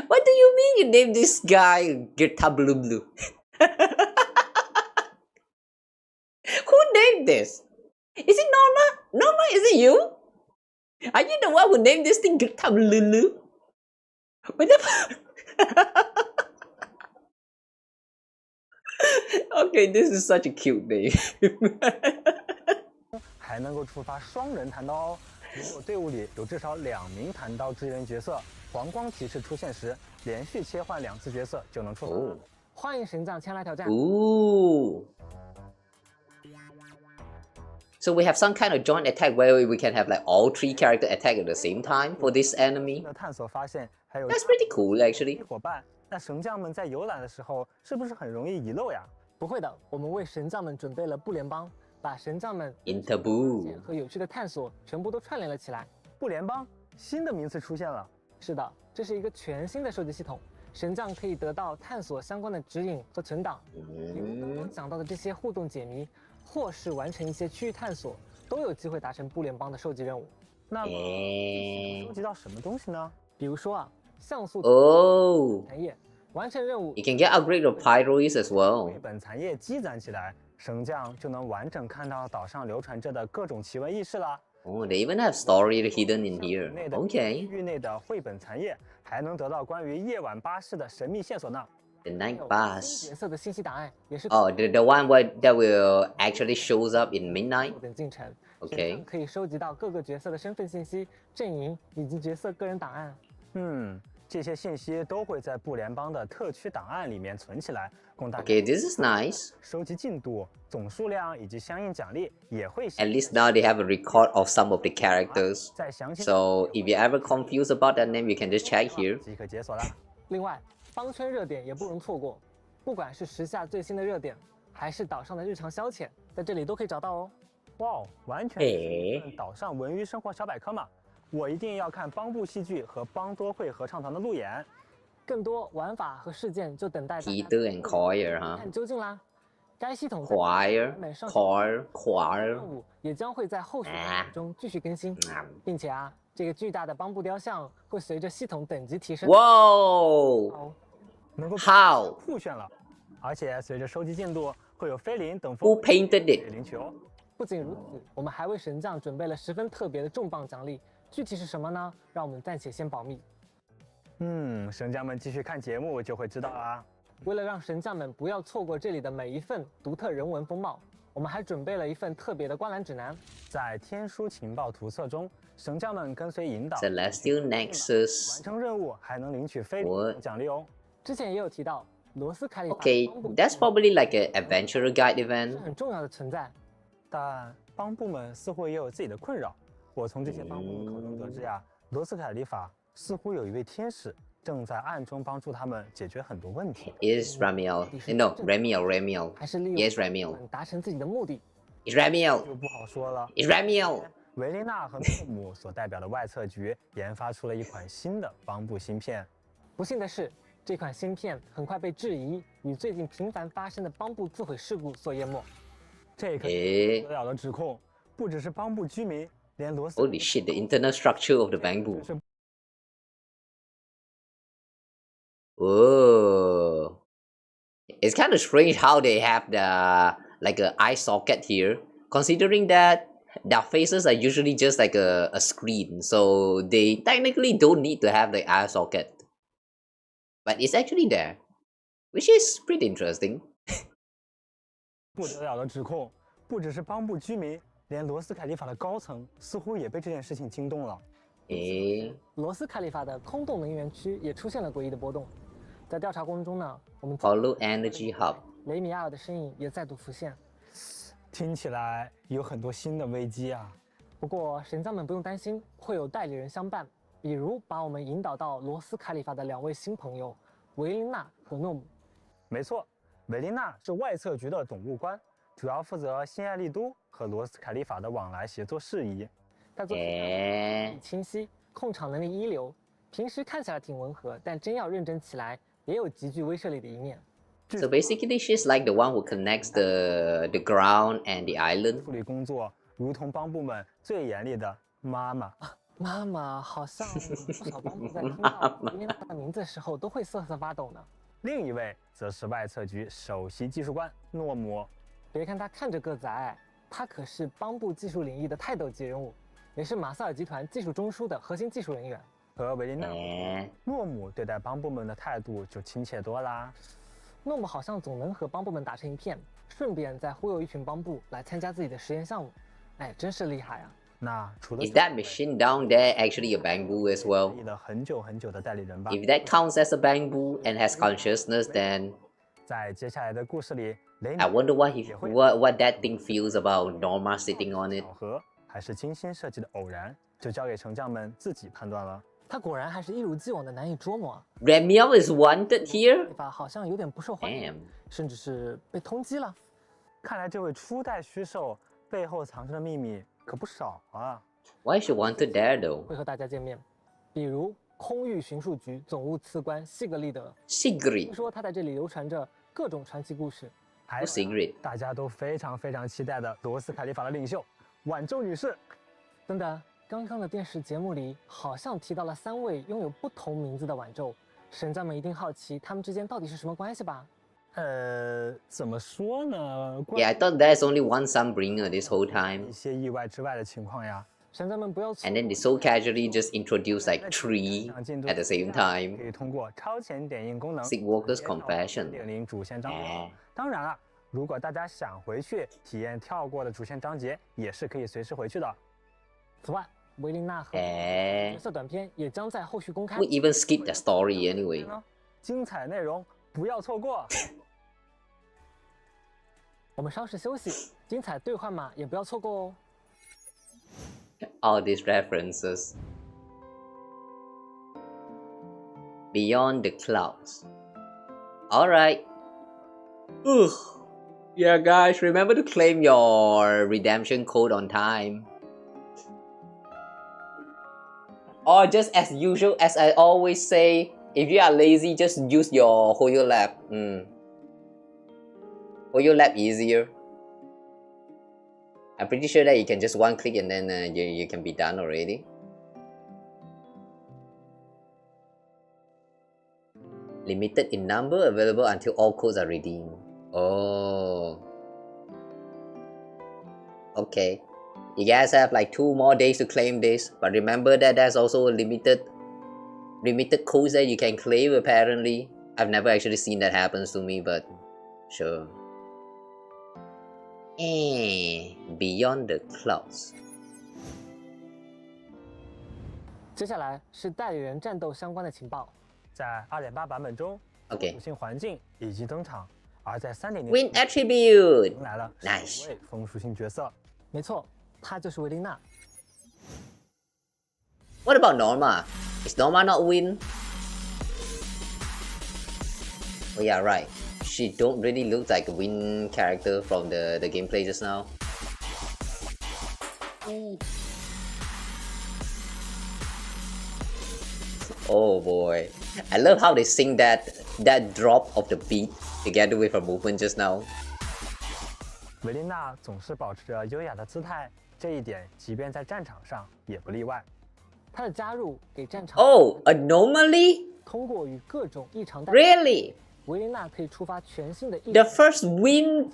What do you mean you named this guy Gitablulu? Who named this? Is it Norma? Norma, is it you? Are you the one who named this thing Gitablulu? What the Okay, this is such a cute name. 还能够触发双人弹刀哦。如果队伍里有至少2名弹刀支援角色，黄光提示出现时，连续切换2次角色就能触发。Oh. 欢迎神将前来挑战。 Ooh. So we have some kind of joint attack where we can have like all 3 characters attack at the same time for this enemy. 探索发现还有 That's pretty cool actually. 伙伴，那神将们在游览的时候是不是很容易遗漏呀？不会的，我们为神将们准备了布联邦，把神将们 Interbu 和有趣的探索全部都串联了起来。布联邦新的名词出现了。是的，这是一个全新的收集系统，神将可以得到探索相关的指引和存档。比如刚刚讲到的这些互动解谜，或是完成一些区域探索，都有机会达成布联邦的收集任务。那么收集到什么东西呢？比如说啊，像素残页，完成任务 You can get upgrade of pyros as well. 绘本残页积攒起来，神将就能完整看到岛上流传着的各种奇闻异事啦。Oh, they even have story hidden in here. Okay. 域内的绘本残页还能得到关于夜晚巴士的神秘线索呢。The night bus. 角色的信息档案也是 Oh, the one that will actually shows up in midnight. 等进程。 Okay. 可以收集到各个角色的身份信息、阵营以及角色个人档案。这些信息都会在布联邦的特区档案里面存起来，供大家 Okay, this is nice. 收集进度、总数量以及相应奖励也会。 At least now they have a record of some of the characters. 再详细 So if you're ever confused about that name, you can just check here. 即可解锁啦。另外，帮圈热点也不容错过，不管是时下最新的热点，还是岛上的日常消遣，在这里都可以找到哦。哇，完全是一份岛上文娱生活小百科嘛！我一定要看邦布戏剧和邦多会合唱团的路演。更多玩法和事件就等待 Peter and Choir, 看究竟啦。该系统 Choir, 任务也将会在后续中继续更新，并且啊，这个巨大的邦布雕像会随着系统等级提升。Whoa! 能够 How? 酷炫了！而且随着收集进度，会有菲林等 Who painted it? 领取哦。不仅如此，我们还为神将准备了十分特别的重磅奖励，具体是什么呢？让我们暂且先保密。神将们继续看节目就会知道啦。为了让神将们不要错过这里的每一份独特人文风貌，我们还准备了一份特别的观览指南。在天书情报图册中，神将们跟随引导 Celestial Nexus. 完成任务，还能领取菲林奖励哦。之前也有提到，罗斯凯里法 Okay, that's probably like an adventure guide 是 event. 很重要的存在。但帮部们似乎也有自己的困扰。我从这些帮部口中得知呀，罗斯凯里法似乎有一位天使正在暗中帮助他们解决很多问题。Is Ramiel? No, Ramiel. 还是利用 Yes, Ramiel. 达成自己的目的。 It's Ramiel. 就不好说了。 It's Ramiel. 维琳娜和诺姆所代表的外测局研发出了一款新的帮部芯片。不幸的是，这款芯片很快被质疑与最近频繁发生的帮部自毁事故所淹没。这个不得了的指控，不只是帮部居民，连罗斯 Holy shit, the internal structure of the bamboo. Whoa. It's kind of strange how they have the like a eye socket here, considering that their faces are usually just like a screen, so they technically don't need to have the eye socket. But it's actually there, which is pretty interesting. 不得了的指控，不只是帮部居民，连罗斯凯利法的高层似乎也被这件事情惊动了。罗斯凯利法的空洞能源区也出现了诡异的波动。在调查过程中呢，我们 Hollow Energy Hub 雷米亚尔的身影也再度浮现。听起来有很多新的危机啊！不过神将们不用担心，会有代理人相伴，比如把我们引导到罗斯凯利法的2位新朋友维琳娜和诺姆。没错。维琳娜是外测局的总务官，主要负责新爱丽都和罗斯凯利法的往来协作事宜。他做事清晰，控场能力一流，平时看起来挺温和，但真要认真起来，也有极具威慑力的一面。So basically, she's like the one who connects the ground and the island. 处理工作如同帮部们最严厉的妈妈。妈妈好像不少帮部在听到维琳娜的名字的时候都会瑟瑟发抖呢。另一位则是外测局首席技术官诺姆。别看他看着个子矮，他可是帮部技术领域的泰斗级人物，也是马塞尔集团技术中枢的核心技术人员。和维琳娜，诺姆对待帮部们的态度就亲切多啦。诺姆好像总能和帮部们打成一片，顺便再忽悠一群帮部来参加自己的实验项目，哎，真是厉害啊！那除了 Is that machine down there actually a bamboo as well? 了很久很久的代理人吧。 If that counts as a bamboo and has consciousness, then 在接下来的故事里，雷米 I wonder what that thing feels about Norma sitting on it. 巧合还是精心设计的偶然，就交给成将们自己判断了。他果然还是一如既往的难以捉摸啊。Remiel is wanted here? 法好像有点不受欢迎，甚至是被通缉了。看来这位初代虚兽背后藏着的秘密可不少啊。Why is she wanted there though? 会和大家见面，比如空域巡署局总务次官西格利德。Sigrid 听说他在这里流传着各种传奇故事。还有 Sigrid 大家都非常期待的罗斯凯利法的领袖晚舟女士。等等，刚刚的电视节目里好像提到了3位拥有不同名字的晚舟，神将们一定好奇他们之间到底是什么关系吧？怎么说呢 Yeah, I thought there's only one Sunbringer this whole time. 一些意外之外的情况呀。神将们不要 And then they so casually just introduce like 3 at the same 可 time. 以通过超前点映功能 Seedwalker's Confession. 0.0主线章节。当然了，如果大家想回去体验跳过的主线章节，也是可以随时回去的。此外，维琳娜和角色短片也将在后续公开。 We even skip the story anyway. 精彩内容不要错过。我们稍事休息，精彩兑换码也不要错过哦。All these references. Beyond the clouds. Alright. Yeah, guys, remember to claim your redemption code on time. Or just as usual, as I always say, if you are lazy, just use your Hoyo Lab. Hoyo Lab easier. I'm pretty sure that you can just one click and then you can be done already. Limited in number, available until all codes are redeemed. Oh. Okay. You guys have like 2 more days to claim this, but remember that there's also a limited codes that you can claim apparently. I've never actually seen that happens to me, but sure. Beyond the clouds. 接下来是代理人战斗相关的情报。在 2.8 版本中，属性环境已经登场，而在 3.0 Win attribute 迎来了，Nice 位风属性角色。没错，她就是维琳娜。What about Norma? Is Norma not win? Oh yeah, right. She don't really look like a win character from the gameplay just now. Oh boy. I love how they sing that drop of the beat together with her movement just now. 维琳娜总是保持着优雅的姿态，这一点即便在战场上也不例外。她的加入给战场 Oh, anomaly? 通过与各种异常 Really? 维琳娜可以触发全新的 The first win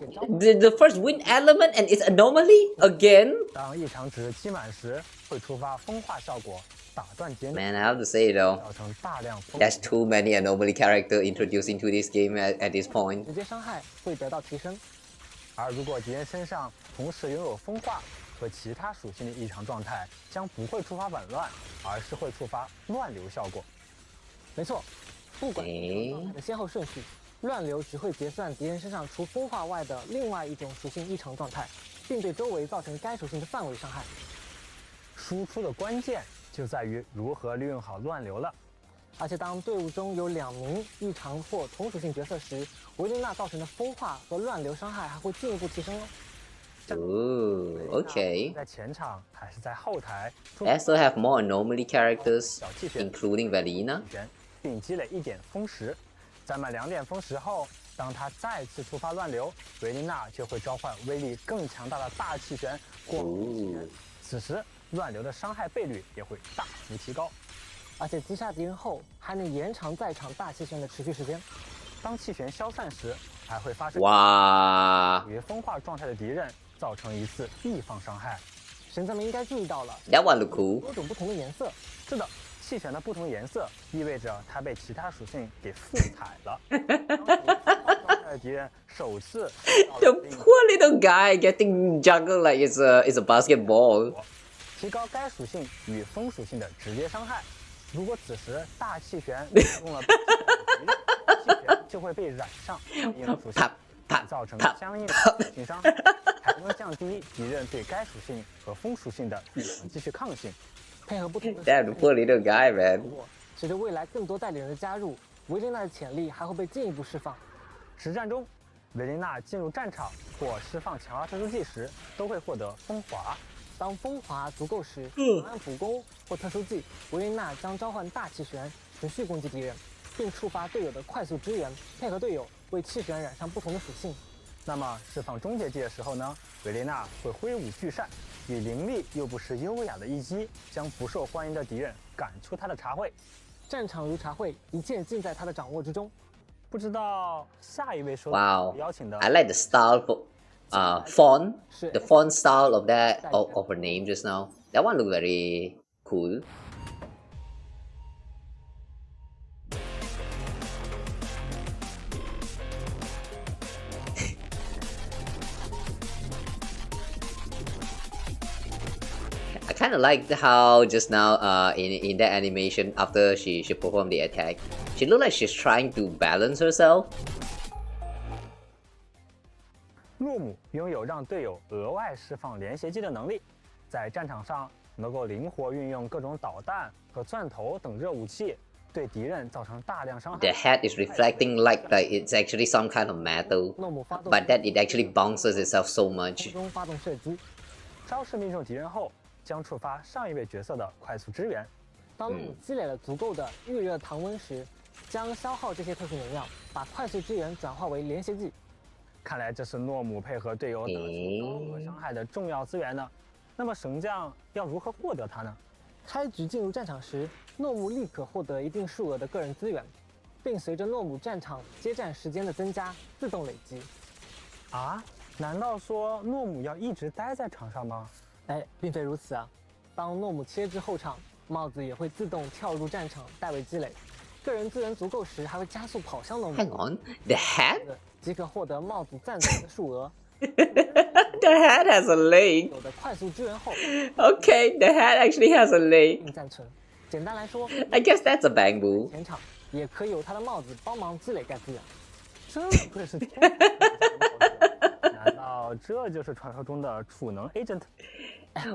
element and its anomaly again? 当异常值积满时，会触发风化效果，打断节奏。 Man, I have to say though, 造成大量风 there's too many anomaly character introduced into this game at this point. 直接伤害会得到提升。而如果敌人身上同时拥有风化和其他属性的异常状态，将不会触发紊乱，而是会触发乱流效果。没错，不管状态的先后顺序，乱流只会结算敌人身上除风化外的另外一种属性异常状态，并对周围造成该属性的范围伤害。输出的关键就在于如何利用好乱流了。而且当队伍中有2名异常或同属性角色时，维琳娜造成的风化和乱流伤害还会进一步提升哦。Ooh, okay. 在前场还是在后台 Also have more anomaly characters, including Valina. 并积累1点风石，攒满2点风石后，当他再次触发乱流，维琳娜就会召唤威力更强大的大气旋过气旋。此时乱流的伤害倍率也会大幅提高，而且击杀敌人后还能延长在场大气旋的持续时间。当气旋消散时，还会发生哇！处于风化状态的敌人造成1次地方伤害。神咱们应该注意到了 That one look cool. 多种不同的颜色。是的，气旋的不同颜色意味着它被其他属性给复彩了。敌人首次 The poor little guy getting juggled like it's a basketball. 提高该属性与风属性的直接伤害。如果此时大气旋用了气旋就会被染上应属性，造成相应的属性伤害，还能降低敌人对该属性和风属性的继续抗性。配合不同的 That poor little guy, man. 随着未来更多代理人的加入，维琳娜的潜力还会被进一步释放。实战中，维琳娜进入战场或释放强化特殊技时，都会获得风华。当风华足够时，按普攻或特殊技，维琳娜将召唤大气旋，持续攻击敌人，并触发队友的快速支援，配合队友为气旋染上不同的属性。那么释放终结技的时候呢，维琳娜会挥舞巨扇，以凌厉又不失优雅的一击，将不受欢迎的敌人赶出她的茶会。战场如茶会，一切尽在她的掌握之中。不知道下一位说 Wow, 邀请的 I like the style for font, the font style of that of her name just now. That one looked very cool. I kind of liked how just now in that animation after she performed the attack, she looked like she's trying to balance herself. 诺姆拥有让队友额外释放连携技的能力，在战场上能够灵活运用各种导弹和钻头等热武器，对敌人造成大量伤害。The head is reflecting like it's actually some kind of metal, but that it actually bounces itself so much. 中发动射击，招式命中敌人后，将触发上一位角色的快速支援。当你积累了足够的预热糖温时，将消耗这些特殊能量，把快速支援转化为连携技。看来这是诺姆配合队友打出高额伤害的重要资源呢。那么神将要如何获得它呢？开局进入战场时，诺姆立刻获得一定数额的个人资源，并随着诺姆战场接战时间的增加自动累积。啊？难道说诺姆要一直待在场上吗？哎，并非如此啊。当诺姆切至后场，帽子也会自动跳入战场代为积累。个人资源足够时，还会加速跑向诺姆。Hang on, the head? 即可获得帽子暂存的数额。The head has a leg. 有的快速支援后 Okay, the head actually has a leg. 暂存。简单来说 I guess that's a bamboo. 前场也可以由他的帽子帮忙积累该资源。真不愧是天才！难道这就是传说中的储能 agent？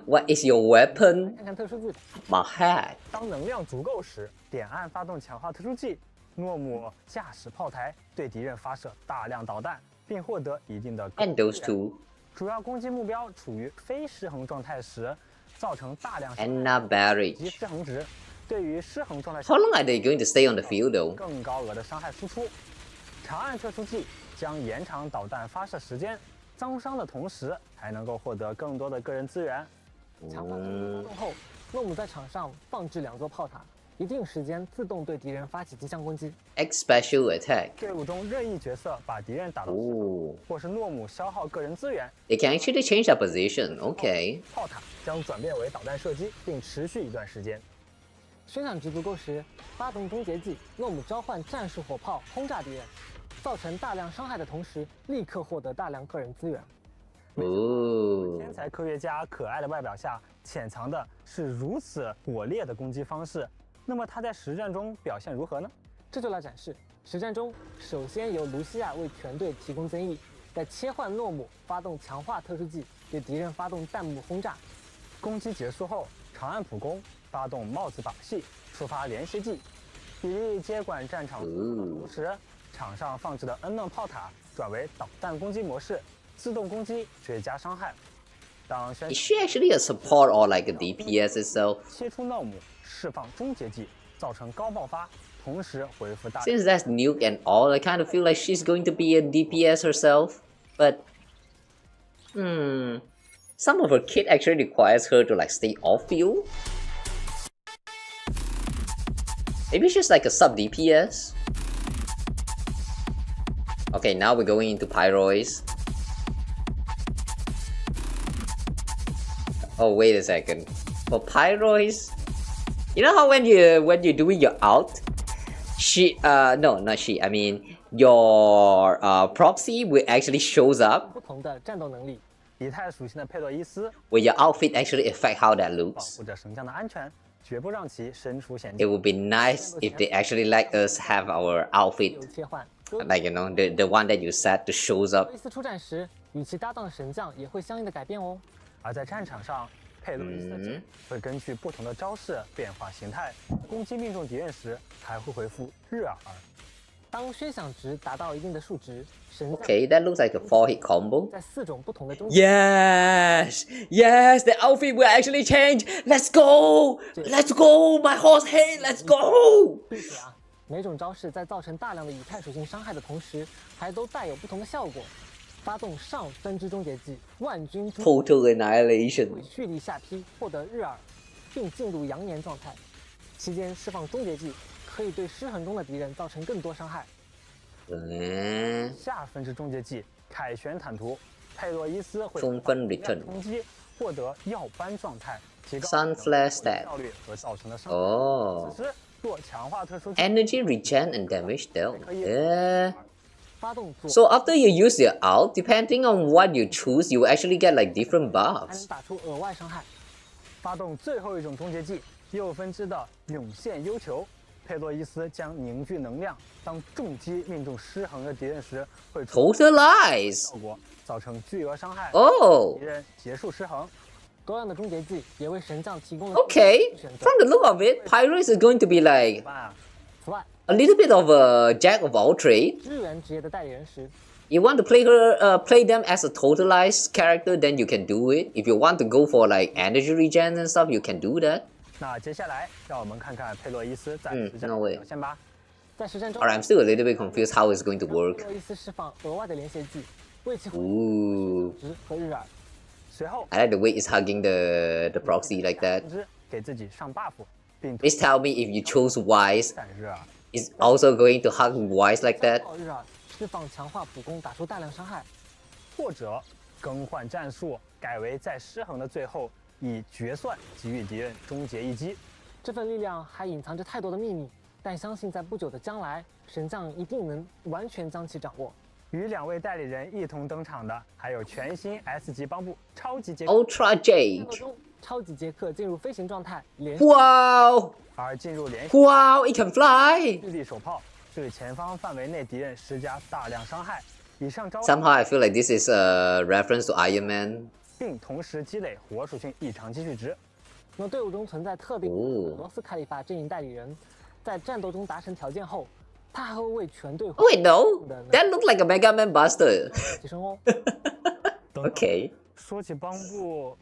What is your weapon? 看看特殊技。My head. 当能量足够时，点按发动强化特殊技。诺姆驾驶炮台对敌人发射大量导弹，并获得一定的 And those two. 主要攻击目标处于非失衡状态时，造成大量 Anna barrage. 及失衡值。对于失衡状态 How long are they going to stay on the field though? 更高额的伤害输出。长按特殊技将延长导弹发射时间，增伤的同时还能够获得更多的个人资源。强化特殊发动后，诺姆在场上放置2座炮塔。一定时间自动对敌人发起机枪攻击。X special attack. 队伍中任意角色把敌人打到或是诺姆消耗个人资源。They can actually change their position. Okay. 炮塔将转变为导弹射击，并持续一段时间。宣传值足够时，发动终结技，诺姆召唤战术火炮轰炸敌人，造成大量伤害的同时，立刻获得大量个人资源。天才科学家可爱的外表下，潜藏的是如此火烈的攻击方式。那么他在实战中表现如何呢？这就来展示。实战中，首先由卢西亚为全队提供增益，再切换诺姆发动强化特殊技，对敌人发动弹幕轰炸。攻击结束后，长按普攻，发动帽子把戏，触发连携技。比例接管战场同时，场上放置的 N 弄炮塔转为导弹攻击模式，自动攻击追加伤害。当宣 Is she actually a support or like a DPS itself? 切出闹母，释放终结技，造成高爆发，同时回复大。Since that's nuke and all, I kind of feel like she's going to be a DPS herself. But some of her kit actually requires her to like stay off field. Maybe she's like a sub DPS. Okay, now we're going into Pyroids. Oh, wait a second. For Pyroids, you know how when you're doing your ult, no, not she. I mean your proxy will actually shows up. 不同的战斗能力。以太属性的佩洛伊斯 Will your outfit actually affect how that 保 looks? 护着神将的安全，绝不让其身处险 It 境。 would be nice if they actually let us have our outfit, 有切换。 like you know, the one that you set to shows 佩 up. 洛伊斯出战时，与其搭档的神将也会相应的改变哦。而在战场上，佩洛伊斯的剑会根据不同的招式变化形态，攻击命中敌人时还会回复日耳。当宣响值达到一定的数值，神将 Okay, that looks like a 4-hit combo. 在4种不同的中 Yes, yes, the outfit will actually change. Let's go, let's go, my horse head, let's go. 并且每种招式在造成大量的以太属性伤害的同时，还都带有不同的效果。发动上分支终结技万军诛， Total annihilation. 会蓄力下劈，获得日耳，并进入阳年状态。期间释放终结技，可以对失衡中的敌人造成更多伤害。下分支终结技凯旋坦途，佩洛伊斯会中分 return 冲击，获得耀斑状态，提高 Sunflare stat 效率和造成的伤害。 Oh, 此时若强化特殊 energy regen and damage dealt. Yeah. 发动左 So after you use your ult, depending on what you choose, you will actually get like different 还能 buffs. 打出额外伤害。发动最后一种终结技右分支的涌现幽球，佩洛伊斯将凝聚能量，当重击命中失衡的敌人时，会出 Totalize. 效果，造成巨额伤害， Oh, 敌人结束失衡。多样的终结技也为神将提供了 okay. 选择。 From the look of it, Pyro is going to be like 此外， a little bit of a jack of all trades. 支援职业的代理人时， You want to play play them as a totalized character, then you can do it. If you want to go for like energy regen and stuff, you can do that. 那接下来让我们看看佩洛伊斯在实战 no 中 way 表现吧。在实战中， Alright, I'm still a little bit confused how it's going to 佩 work. 洛伊斯释放额外的连携技，为其回 Ooh, 值和日耳。随后 I like the way it's hugging the proxy like that. 给自己上 buff，并 Please tell me if you chose wise, 闪日耳。 it's also going to hug wise like that. 爆日耳释放强化普攻，打出大量伤害。或者更换战术，改为在失衡的最后以决算给予敌人终结一击。这份力量还隐藏着太多的秘密，但相信在不久的将来，神将一定能完全将其掌握。与2位代理人一同登场的，还有全新 S 级帮部超级杰克。 Ultra 战斗 Jade. 中，超级杰克进入飞行状态，连 Wow, 而进入连续 wow, it can fly. 蓄力手炮，对前方范围内敌人施加大量伤害。以上招 Somehow I feel like this is a reference to Iron Man. 并同时积累火属性异常积蓄值。那么队伍中存在特定哦罗斯凯里法阵营代理人，在战斗中达成条件后，他还会为全队 Oh wait, no, that looked like a Mega Man Buster. 提升哦。 Okay. 说起帮部，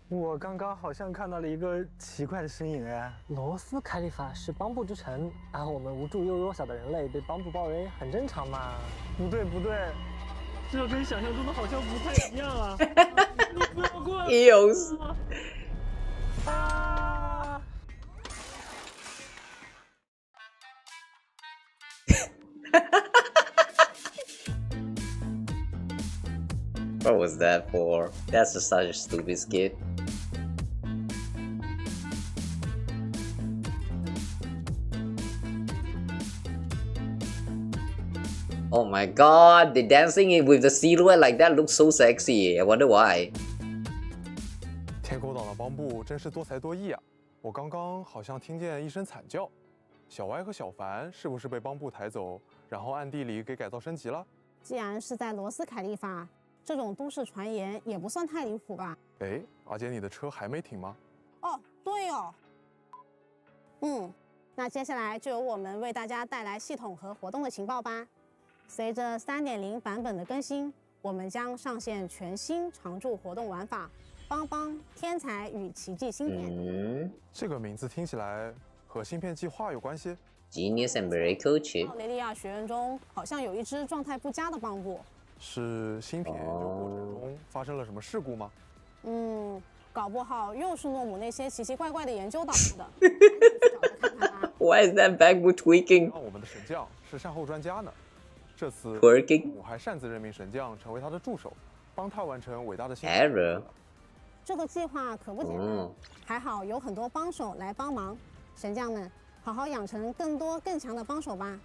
我刚刚好像看到了一个奇怪的身影哎。罗斯凯里法是帮部之城，而我们无助又弱小的人类被帮部包围，很正常嘛。不对不对，这跟想象中的好像不太一样啊！你不要过来 Eels. 啊！ What was that for? That's just such a stupid skit. Oh my god, the dancing with the silhouette like that looks so sexy. I wonder why. 天狗党的帮部真是多才多艺啊！我刚刚好像听见一声惨叫，小歪和小凡是不是被帮部抬走，然后暗地里给改造升级了？既然是在罗斯凯利法，这种都市传言也不算太离谱吧？哎，阿杰，你的车还没停吗？哦，对哦。那接下来就由我们为大家带来系统和活动的情报吧。随着3.0版本的更新，我们将上线全新常驻活动玩法“邦邦天才与奇迹芯片”。这个名字听起来和芯片计划有关系。Genius and Miracle 奥 Chip。雷利亚学院中好像有一只状态不佳的邦布。是芯片研究过程中发生了什么事故吗？搞不好又是诺姆那些奇奇怪怪的研究导致的。Why is that backboot tweaking？ 我们的神将是善后专家呢。这次 Twerking？ 我还擅自任命神将成为他的助手，帮他完成伟大的心愿。Error。这个计划可不简单，还好有很多帮手来帮忙。神将们，好好养成更多更强的帮手吧。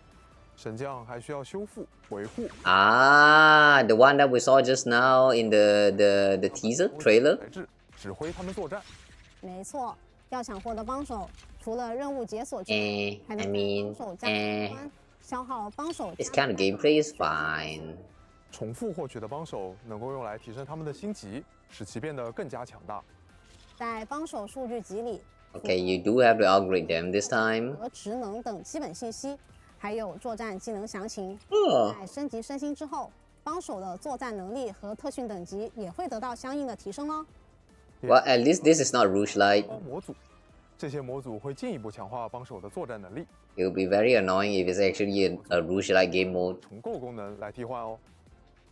神将还需要修复维护。The one that we saw just now in the teaser trailer。指挥他们作战。没错，要想获得帮手，除了任务解锁之外，还能帮手加关，消耗帮手。This kind of gameplay is fine。重复获取的帮手能够用来提升他们的星级，使其变得更加强大。在帮手数据集里 ，Okay, you do have to upgrade them this time。和职能等基本信息，还有作战技能详情。在升级升星之后，帮手的作战能力和特训等级也会得到相应的提升哦。Well, at least this is not Rouge-like。模组，这些模组会进一步强化帮手的作战能力。It will be very annoying if it's actually a Rouge-like game mode。重构功能来替换哦。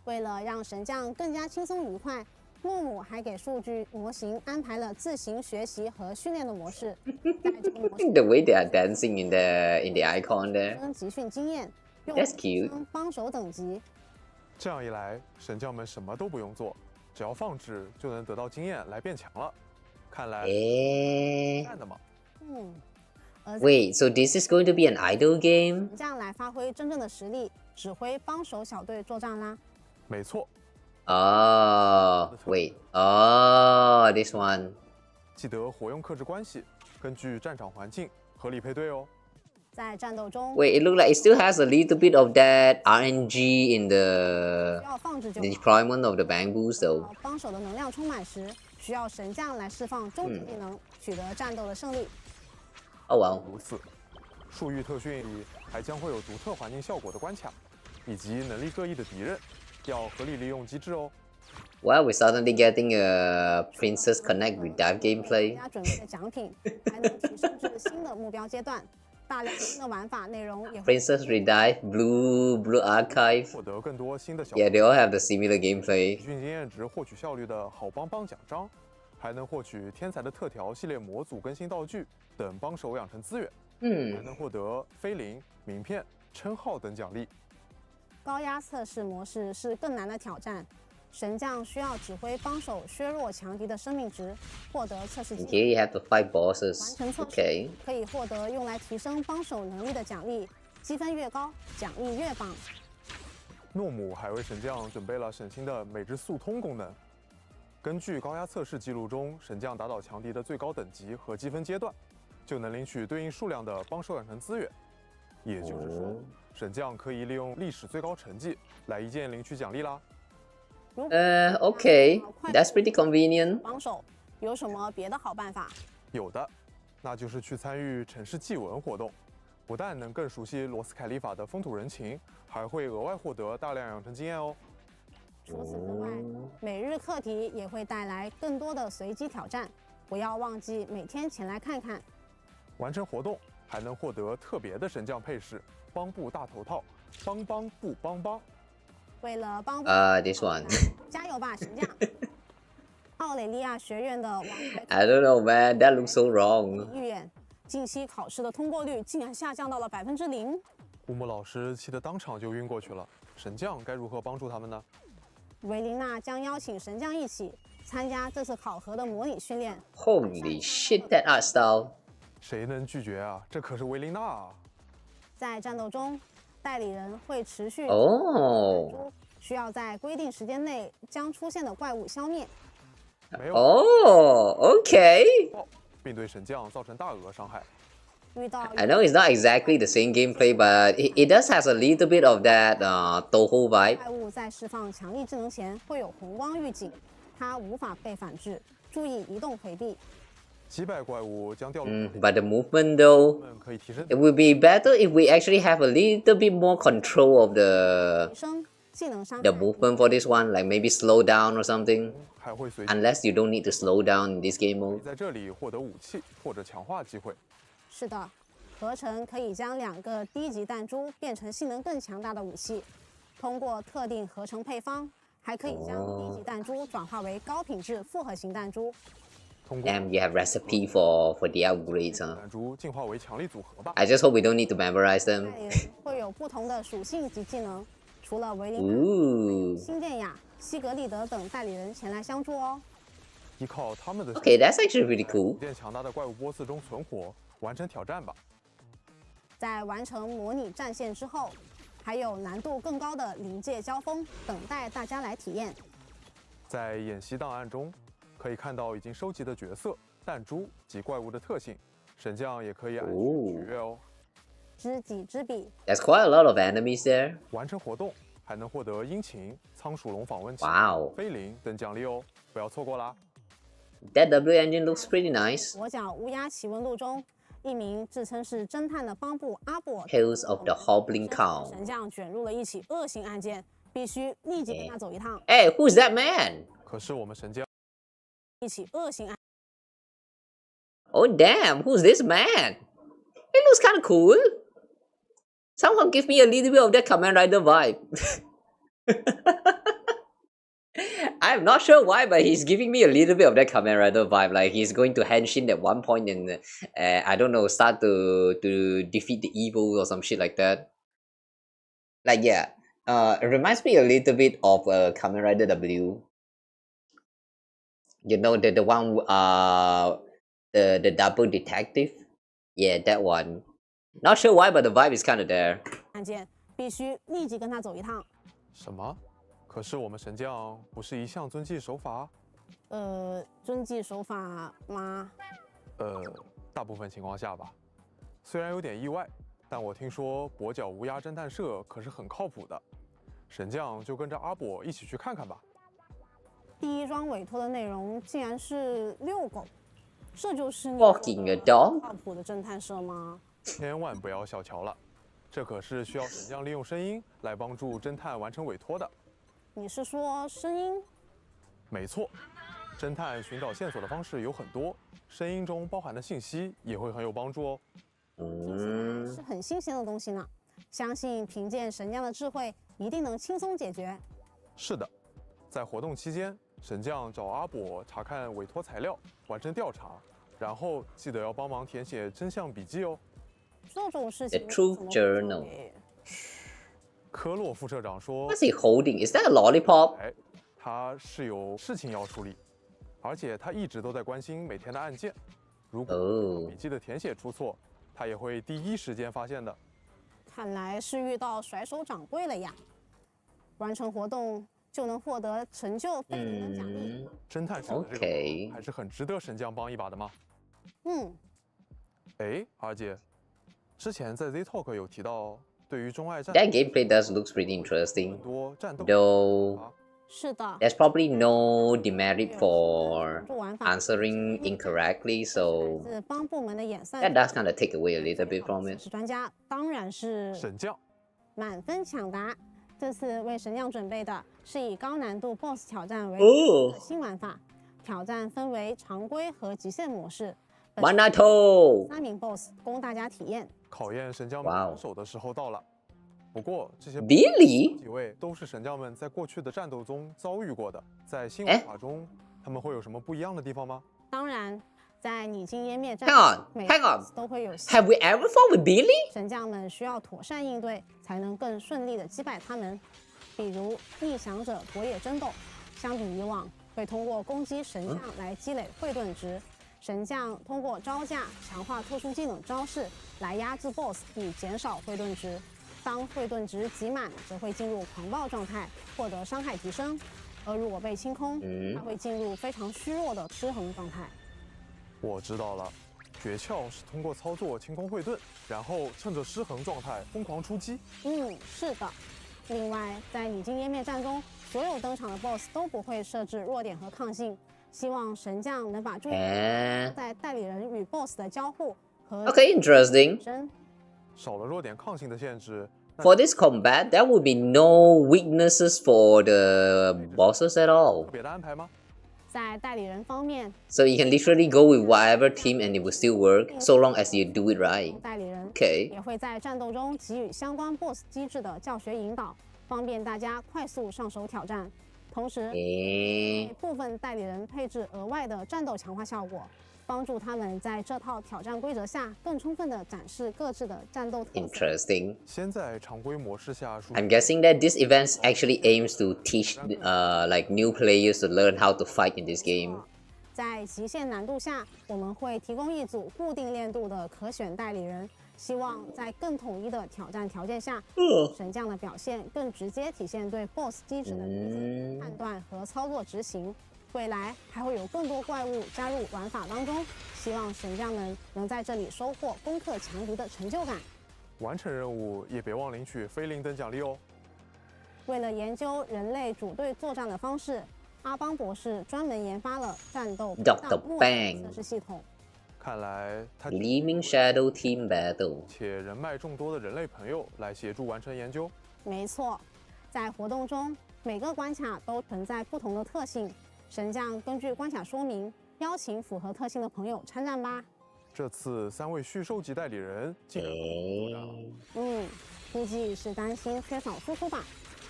为了让神将更加轻松愉快，诺姆还给数据模型安排了自行学习和训练的模式。The way they are dancing in the icon there。集训经验，用 That's cute。帮手等级。这样一来，神将们什么都不用做。只要放置就能得到经验来变强了，看来干的嘛。Wait, so this is going to be an idle game？ 这样来发挥真正的实力，指挥帮手小队作战啦。没错。Wait, this one。记得活用克制关系，根据战场环境合理配对哦。在战斗中 ，Wait, it looks like it still has a little bit of that RNG in the deployment of the bamboos though。帮手的能量充满时，需要神将来释放终极技能，取得战斗的胜利。如此，数域特训里还将会有独特环境效果的关卡，以及能力各异的敌人，要合理利用机制哦。Well, we're suddenly getting a Princess Connect with that gameplay。大家准备的奖品还能提升至新的目标阶段。大量新的玩法内容也会 Princess Redive, Blue Archive。获得更多新的小。Yeah, they all have the similar gameplay。集训经验值获取效率的好帮帮奖章，还能获取天才的特调系列模组更新道具等帮手养成资源。还能获得菲林、名片、称号等奖励。高压测试模式是更难的挑战。神将需要指挥帮手削弱强敌的生命值，获得测试机会。Here you have to fight bosses。完成测试可以获得用来提升帮手能力的奖励，积分越高，奖励越棒。诺姆还为神将准备了省心的每日速通功能。根据高压测试记录中，神将打倒强敌的最高等级和积分阶段，就能领取对应数量的帮手养成资源。也就是说，神将可以利用历史最高成绩来一键领取奖励啦。Okay, that's pretty convenient。帮手有什么别的好办法？有的，那就是去参与城市祭文活动，不但能更熟悉罗斯凯利法的风土人情，还会额外获得大量养成经验哦。除此之外，每日课题也会带来更多的随机挑战，不要忘记每天前来看看。完成活动还能获得特别的神将配饰——帮布大头套，帮帮不帮帮。为了帮this one。加油吧，神将！奥雷利亚学院的王牌 I don't know, man. That looks so wrong。预言近期考试的通过率竟然下降到了0%。乌木老师气得当场就晕过去了。神将该如何帮助他们呢？维琳娜将邀请神将一起参加这次考核的模拟训练。Holy shit, that art style！ 谁能拒绝啊？这可是维琳娜啊！在战斗中，代理人会持续需要在规定时间内将出现的怪物消灭。OK。并对神将造成大额伤害。I know it's not exactly the same gameplay, but it does has a little bit of that Toho vibe。怪物在释放强力技能前会有红光预警，它无法被反制，注意移动回避。击败怪物将掉落。But the movement though, 们可以提升。 it would be better if we actually have a little bit more control of 提升技能伤害。 the movement for this one, like maybe slow down or something. 还会随 Unless you don't need to slow down in this game mode. 在这里获得武器或者强化机会。是的，合成可以将2个低级弹珠变成性能更强大的武器。通过特定合成配方，还可以将低级弹珠转化为高品质复合型弹珠。 Damn, you have recipe for the upgrades, huh? 弹珠进化为强力组合吧。 I just hope we don't need to memorize them. 代理人会有不同的属性及技能，除了维林，Ooh. 辛电雅、西格利德等代理人前来相助哦。依靠他们的 Okay, that's actually pretty cool. 在强大的怪物boss中存活，完成挑战吧。在完成模拟战线之后，还有难度更高的临界交锋等待大家来体验。在演习档案中，可以看到已经收集的角色、弹珠及怪物的特性，神将也可以按取悦哦。知己知彼。 There's quite a lot of enemies there. 完成活动还能获得殷勤、仓鼠龙访问器、Wow. 菲林等奖励哦，不要错过啦。 That W engine looks pretty nice. 我角乌鸦奇闻录中，一名自称是侦探的帮部阿布 Tales of the Hobbling Cow. 神将卷入了一起恶性案件，必须立即跟他走一趟。Hey, who's that man? 可是我们神将一起恶性案。 Oh damn, who's this man? It looks kind of cool. Somehow give me a little bit of that Kamen Rider vibe. I'm not sure why, but he's giving me a little bit of that Kamen Rider vibe. Like he's going to Henshin at one point and I don't know, start to defeat the evil or some shit like that. Like yeah, it reminds me a little bit of Kamen Rider W. You know the one the double detective. Yeah, that one. Not sure why, but the vibe is kind of there. 案件必须立即跟他走一趟。什么？可是我们神将不是一向遵纪守法？遵纪守法吗？大部分情况下吧。虽然有点意外，但我听说跛脚乌鸦侦探社可是很靠谱的。神将就跟着阿跛一起去看看吧。第一桩委托的内容竟然是遛狗，这就是你 Walking a dog? 靠谱的侦探社吗？千万不要小瞧了，这可是需要神将利用声音来帮助侦探完成委托的。你是说声音？没错，侦探寻找线索的方式有很多，声音中包含的信息也会很有帮助哦。是很新鲜的东西呢，相信凭借神将的智慧，一定能轻松解决。是的，在活动期间，神将找阿跛查看委托材料，完成调查，然后记得要帮忙填写真相笔记哦。这种事情 The Truth Journal. 科洛副社长说 What's he holding? Is that a lollipop? 哎，他是有事情要处理，而且他一直都在关心每天的案件。如果笔记的填写出错，他也会第一时间发现的。看来是遇到甩手掌柜了呀！完成活动就能获得成就非常的奖励。侦探社的这个还是很值得神将帮一把的嘛。哎，二姐，之前在 Z Talk 有提到，对于中爱战 That gameplay does looks pretty interesting. 多战斗 Though 是的 there's probably no demerit for answering incorrectly, so 是帮部门的演算 that does kind of take away a little bit from it. 是专家，当然是神将满分抢答。这次为神将准备的是以高难度 BOSS 挑战为的新玩法，挑战分为常规和极限模式。Manato 3名 BOSS 供大家体验。考验神将们防守的时候到了。不过这些 Billy 几位都是神将们在过去的战斗中遭遇过的，在新玩法中，他们会有什么不一样的地方吗？当然，在你经湮灭战 Hang on 都会有 Have we ever fought with Billy? 神将们需要妥善应对，才能更顺利的击败他们。比如逆想者博野争斗，相比以往，会通过攻击神将来积累慧盾值。神将通过招架、强化特殊技能招式来压制 BOSS， 以减少慧盾值。当慧盾值集满，则会进入狂暴状态，获得伤害提升。而如果被清空，它会进入非常虚弱的失衡状态。我知道了，诀窍是通过操作清空慧盾，然后趁着失衡状态疯狂出击。是的。另外，在拟境页面战中，所有登场的 BOSS 都不会设置弱点和抗性，希望神将能把注意力在代理人与 BOSS 的交互和 Okay, interesting. 少了弱点抗性的限制。 For this combat, there will be no weaknesses for the bosses at all. 特别的安排吗？在代理人方面 So you can literally go with whatever team and it will still work, so long as you do it right. 代理人 Okay. 也会在战斗中给予相关 BOSS 机制的教学引导，方便大家快速上手挑战。同时，给部分代理人配置额外的战斗强化效果，帮助他们在这套挑战规则下更充分地展示各自的战斗特色。 Interesting. 先在常规模式下， I'm guessing that this event actually aims to teach like new players to learn how to fight in this game. 在极限难度下，我们会提供一组固定练度的可选代理人，希望在更统一的挑战条件下，神将的表现更直接体现对 BOSS 机制的理解、判断和操作执行。未来还会有更多怪物加入玩法当中，希望神将们能在这里收获攻克强敌的成就感。完成任务也别忘领取非零等奖励哦。为了研究人类组队作战的方式，阿邦博士专门研发了战斗 Dr. Bang 测试系统。看来他 Gleaming Shadow Team Battle. 且人脉众多的人类朋友来协助完成研究。没错，在活动中，每个关卡都存在不同的特性。神将根据关卡说明，邀请符合特性的朋友参战吧。这次3位续收级代理人竟然估计是担心缺少输出吧。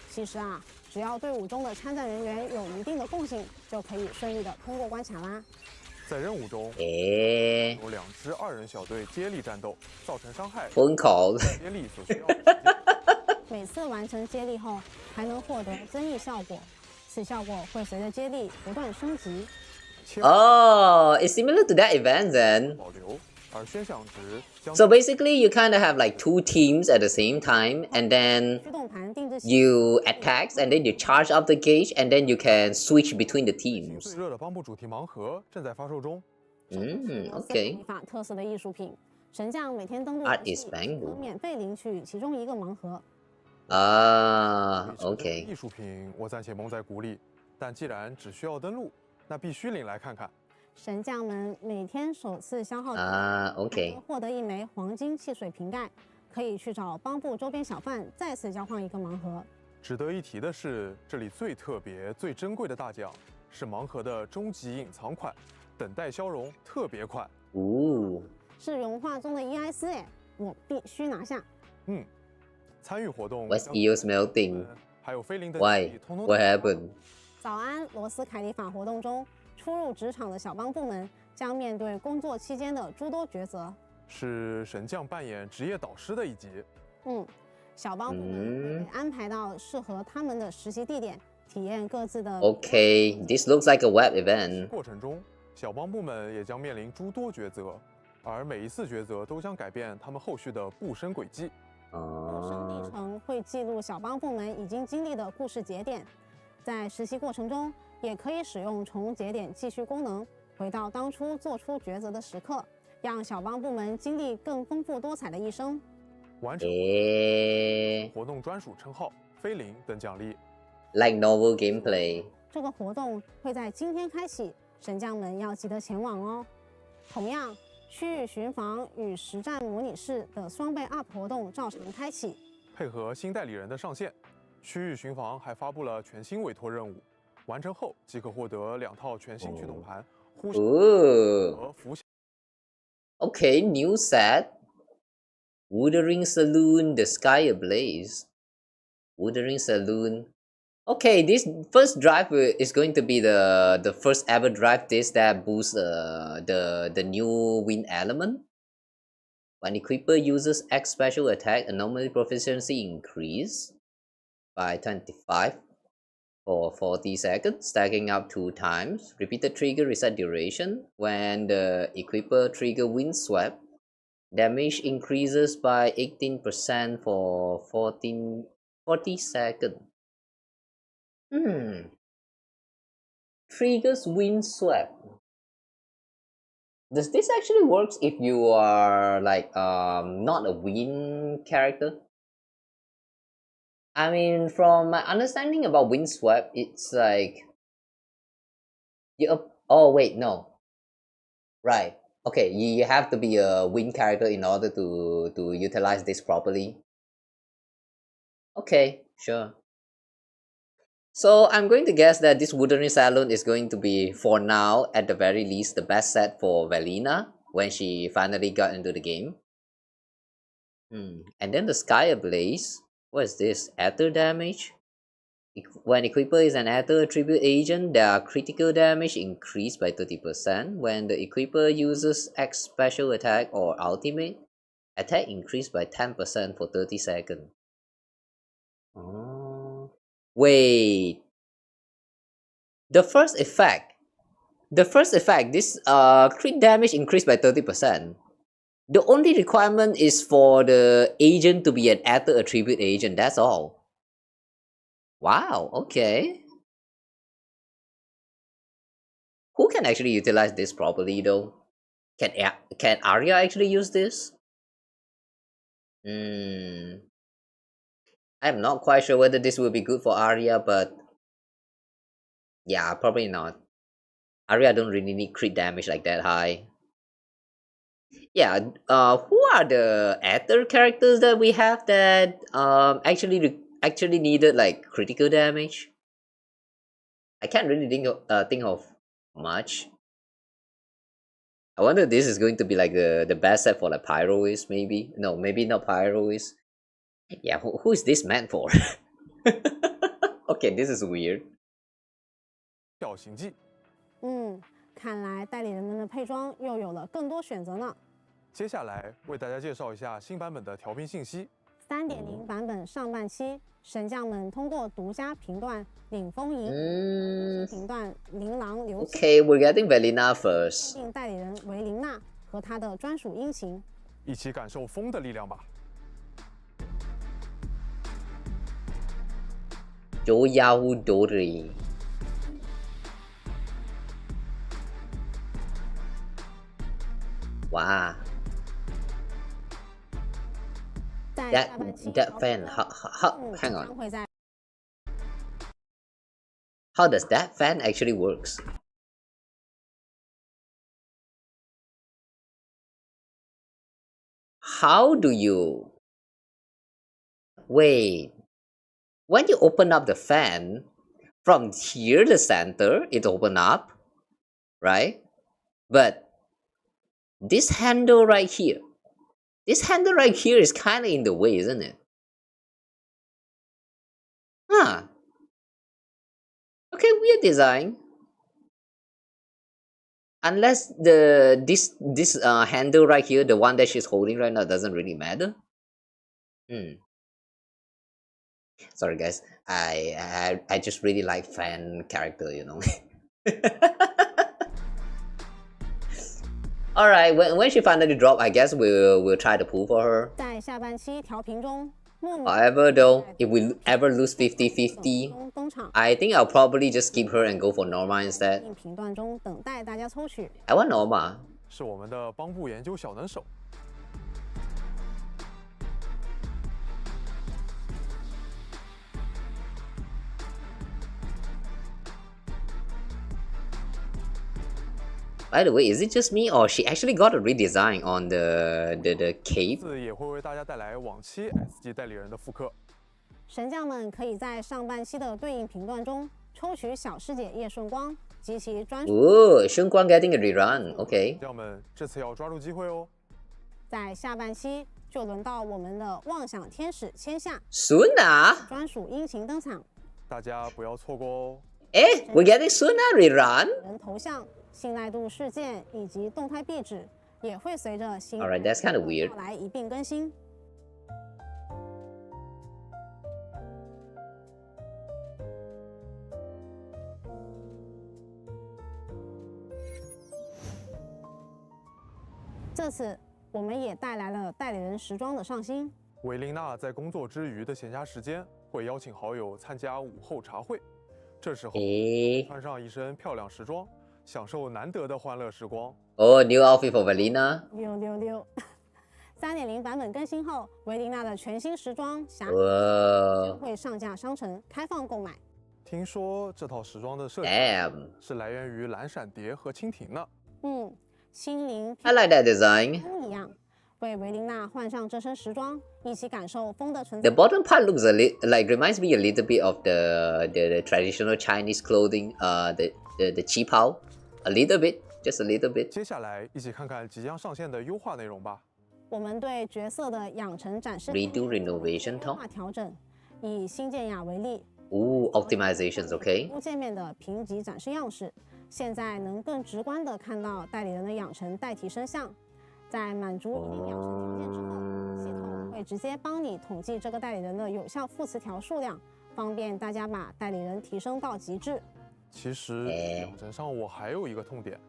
其实啊，只要队伍中的参战人员有一定的共性，就可以顺利的通过关卡啦。在任务中，有2支2人小队接力战斗，造成伤害。Phone call. 接力所需要的时间。每次完成接力后，还能获得增益效果。此效果会随着接力不断升级。Oh, it's similar to that event then. 保留，而宣享值将 So basically, you kind of have like 2 teams at the same time, and then 驱动盘定制 you attack, and then you charge up the gauge, and then you can switch between the 最 teams. 热的帮部主题盲盒正在发售中。Okay. 法特色的艺术品，神将每天登录 Art 游 is 戏 bamboo. 能免费领取其中一个盲盒。Okay. 艺术品我暂且蒙在鼓里，但既然只需要登录，那必须领来看看。神将们每天首次消耗OK. 获得1枚黄金汽水瓶盖，可以去找帮部周边小贩再次交换一个盲盒。值得一提的是，这里最特别、最珍贵的大奖是盲盒的终极隐藏款，等待消融特别款。是融化中的伊埃斯哎，我必须拿下。参与活动 What's EOS melting? 还有非零等 Why? 通通 What happened? 早安，罗斯凯里法活动中，初入职场的小帮部们将面对工作期间的诸多抉择。是神将扮演职业导师的一集。小帮部们会被安排到适合他们的实习地点，体验各自的。Okay, this looks like a web event. 过程中，小帮部们也将面临诸多抉择，而每一次抉择都将改变他们后续的步生轨迹。步生历程会记录小帮部们已经经历的故事节点，在实习过程中也可以使用重节点继续功能，回到当初做出抉择的时刻，让小帮部们经历更丰富多彩的一生。完成活动专属称号、非零等奖励。Like novel gameplay. 这个活动会在今天开启，神将们要记得前往哦。同样，区域巡防与实战模拟室的双倍 UP 活动照常开启。配合新代理人的上线，区域巡防还发布了全新委托任务，完成后即可获得2套全新驱动盘，呼声和浮响。Okay, new set. Wuthering Saloon, the Sky Ablaze. Wuthering Saloon. Okay, this first drive is going to be the first ever drive disc that boosts the new wind element. When equiper uses X special attack, anomaly proficiency increase by 25 for 40 seconds, stacking up 2 times. Repeated trigger reset duration. When the equiper trigger wind swept, damage increases by 18% for 40 seconds. Triggers wind swept. Does this actually works if you are like not a wind character? I mean, from my understanding about Windswept, it's like oh wait, no. Right. Okay, you have to be a wind character in order to utilize this properly. Okay, sure. So I'm going to guess that this Wooden Salon is going to be, for now, at the very least, the best set for Velina when she finally got into the game. And then the Sky Ablaze. What is this? Ether damage? When Equiper is an Ether attribute agent, their critical damage increased by 30%. When the Equiper uses X special attack or ultimate, attack increased by 10% for 30 seconds. Oh. Wait. The first effect, this crit damage increased by 30%. The only requirement is for the agent to be an Ether attribute agent, that's all. Wow, okay. Who can actually utilize this properly though? Can Arya actually use this? I'm not quite sure whether this will be good for Arya, but yeah, probably not. Arya don't really need crit damage like that high. Yeah, who are the Ether characters that we have that actually needed like critical damage? I can't really think of much. I wonder if this is going to be like the best set for like Pyroist, maybe. No, maybe not Pyroist. Yeah, who is this meant for? Okay, this is weird. 表行记。看来代理人们的配装又有了更多选择呢。接下来为大家介绍一下新版本的调频信息。3.0版本上半期，神将们通过独家频段领风吟频段琳琅流行。Okay, we're getting Velina first. 定代理人为琳娜和她的专属音琴，一起感受风的力量吧。Joyahudori. Wow. That fan, hang on. How does that fan actually works? How do you... Wait. When you open up the fan, from here, the center, it open up, right? But this handle right here, is kind of in the way, isn't it? Huh. Okay, weird design. Unless this handle right here, the one that she's holding right now, doesn't really matter. Sorry guys, I just really like fan character, you know. Alright, when she finally drop, I guess we'll try to pull for her. 在下半期调频中， However though, if we ever lose 50-50, I think I'll probably just skip her and go for Norma instead. 频段中等待大家抽取。 I want Norma. 是我们的帮部研究小能手。By the way, is it just me or she actually got a redesign on the cape? 这次也会为大家带来往期 S 级代理人的复刻。神将们可以在上半期的对应频段中抽取小师姐叶顺光及其专属。Ooh, 顺光 getting a rerun. Okay. 神将们这次要抓住机会哦。在下半期就轮到我们的妄想天使千夏 Suna 专属音琴登场，大家不要错过哦。we're getting Suna rerun. 人头像、信赖度事件以及动态壁纸也会随着新 Alright, that's kind of weird. 到来一并更新。这次我们也带来了代理人时装的上新。维琳娜在工作之余的闲暇时间，会邀请好友参加午后茶会。这时候穿上一身漂亮时装，享受难得的欢乐时光。Oh, new outfit for Velina. 溜溜溜！ 3.0版本更新后，维琳娜的全新时装侠将会上架商城，开放购买。听说这套时装的设计是来源于蓝闪蝶和蜻蜓呢。心灵 I like that design. 一样，为维琳娜换上这身时装，一起感受风的存在。The bottom part looks like reminds me a little bit of the traditional Chinese clothing, the qipao, a little bit, just a little bit. 接下来一起看看即将上线的优化内容吧。我们对角色的养成展示 Redo renovation 优化调整，以新建雅为例。Optimizations, okay. 界面的评级展示样式，现在能更直观地看到代理人的养成代替声像。在满足一定养成条件之后，系统会直接帮你统计这个代理人的有效副词条数量，方便大家把代理人提升到极致。其实养成上我还有一个痛点，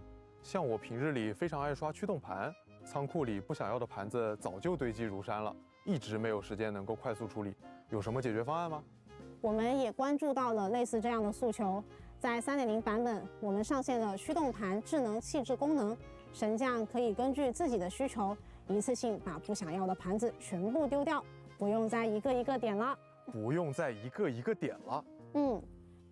像我平日里非常爱刷驱动盘，仓库里不想要的盘子早就堆积如山了，一直没有时间能够快速处理，有什么解决方案吗？我们也关注到了类似这样的诉求，在3.0版本，我们上线了驱动盘智能弃置功能，神将可以根据自己的需求，一次性把不想要的盘子全部丢掉，不用再一个一个点了。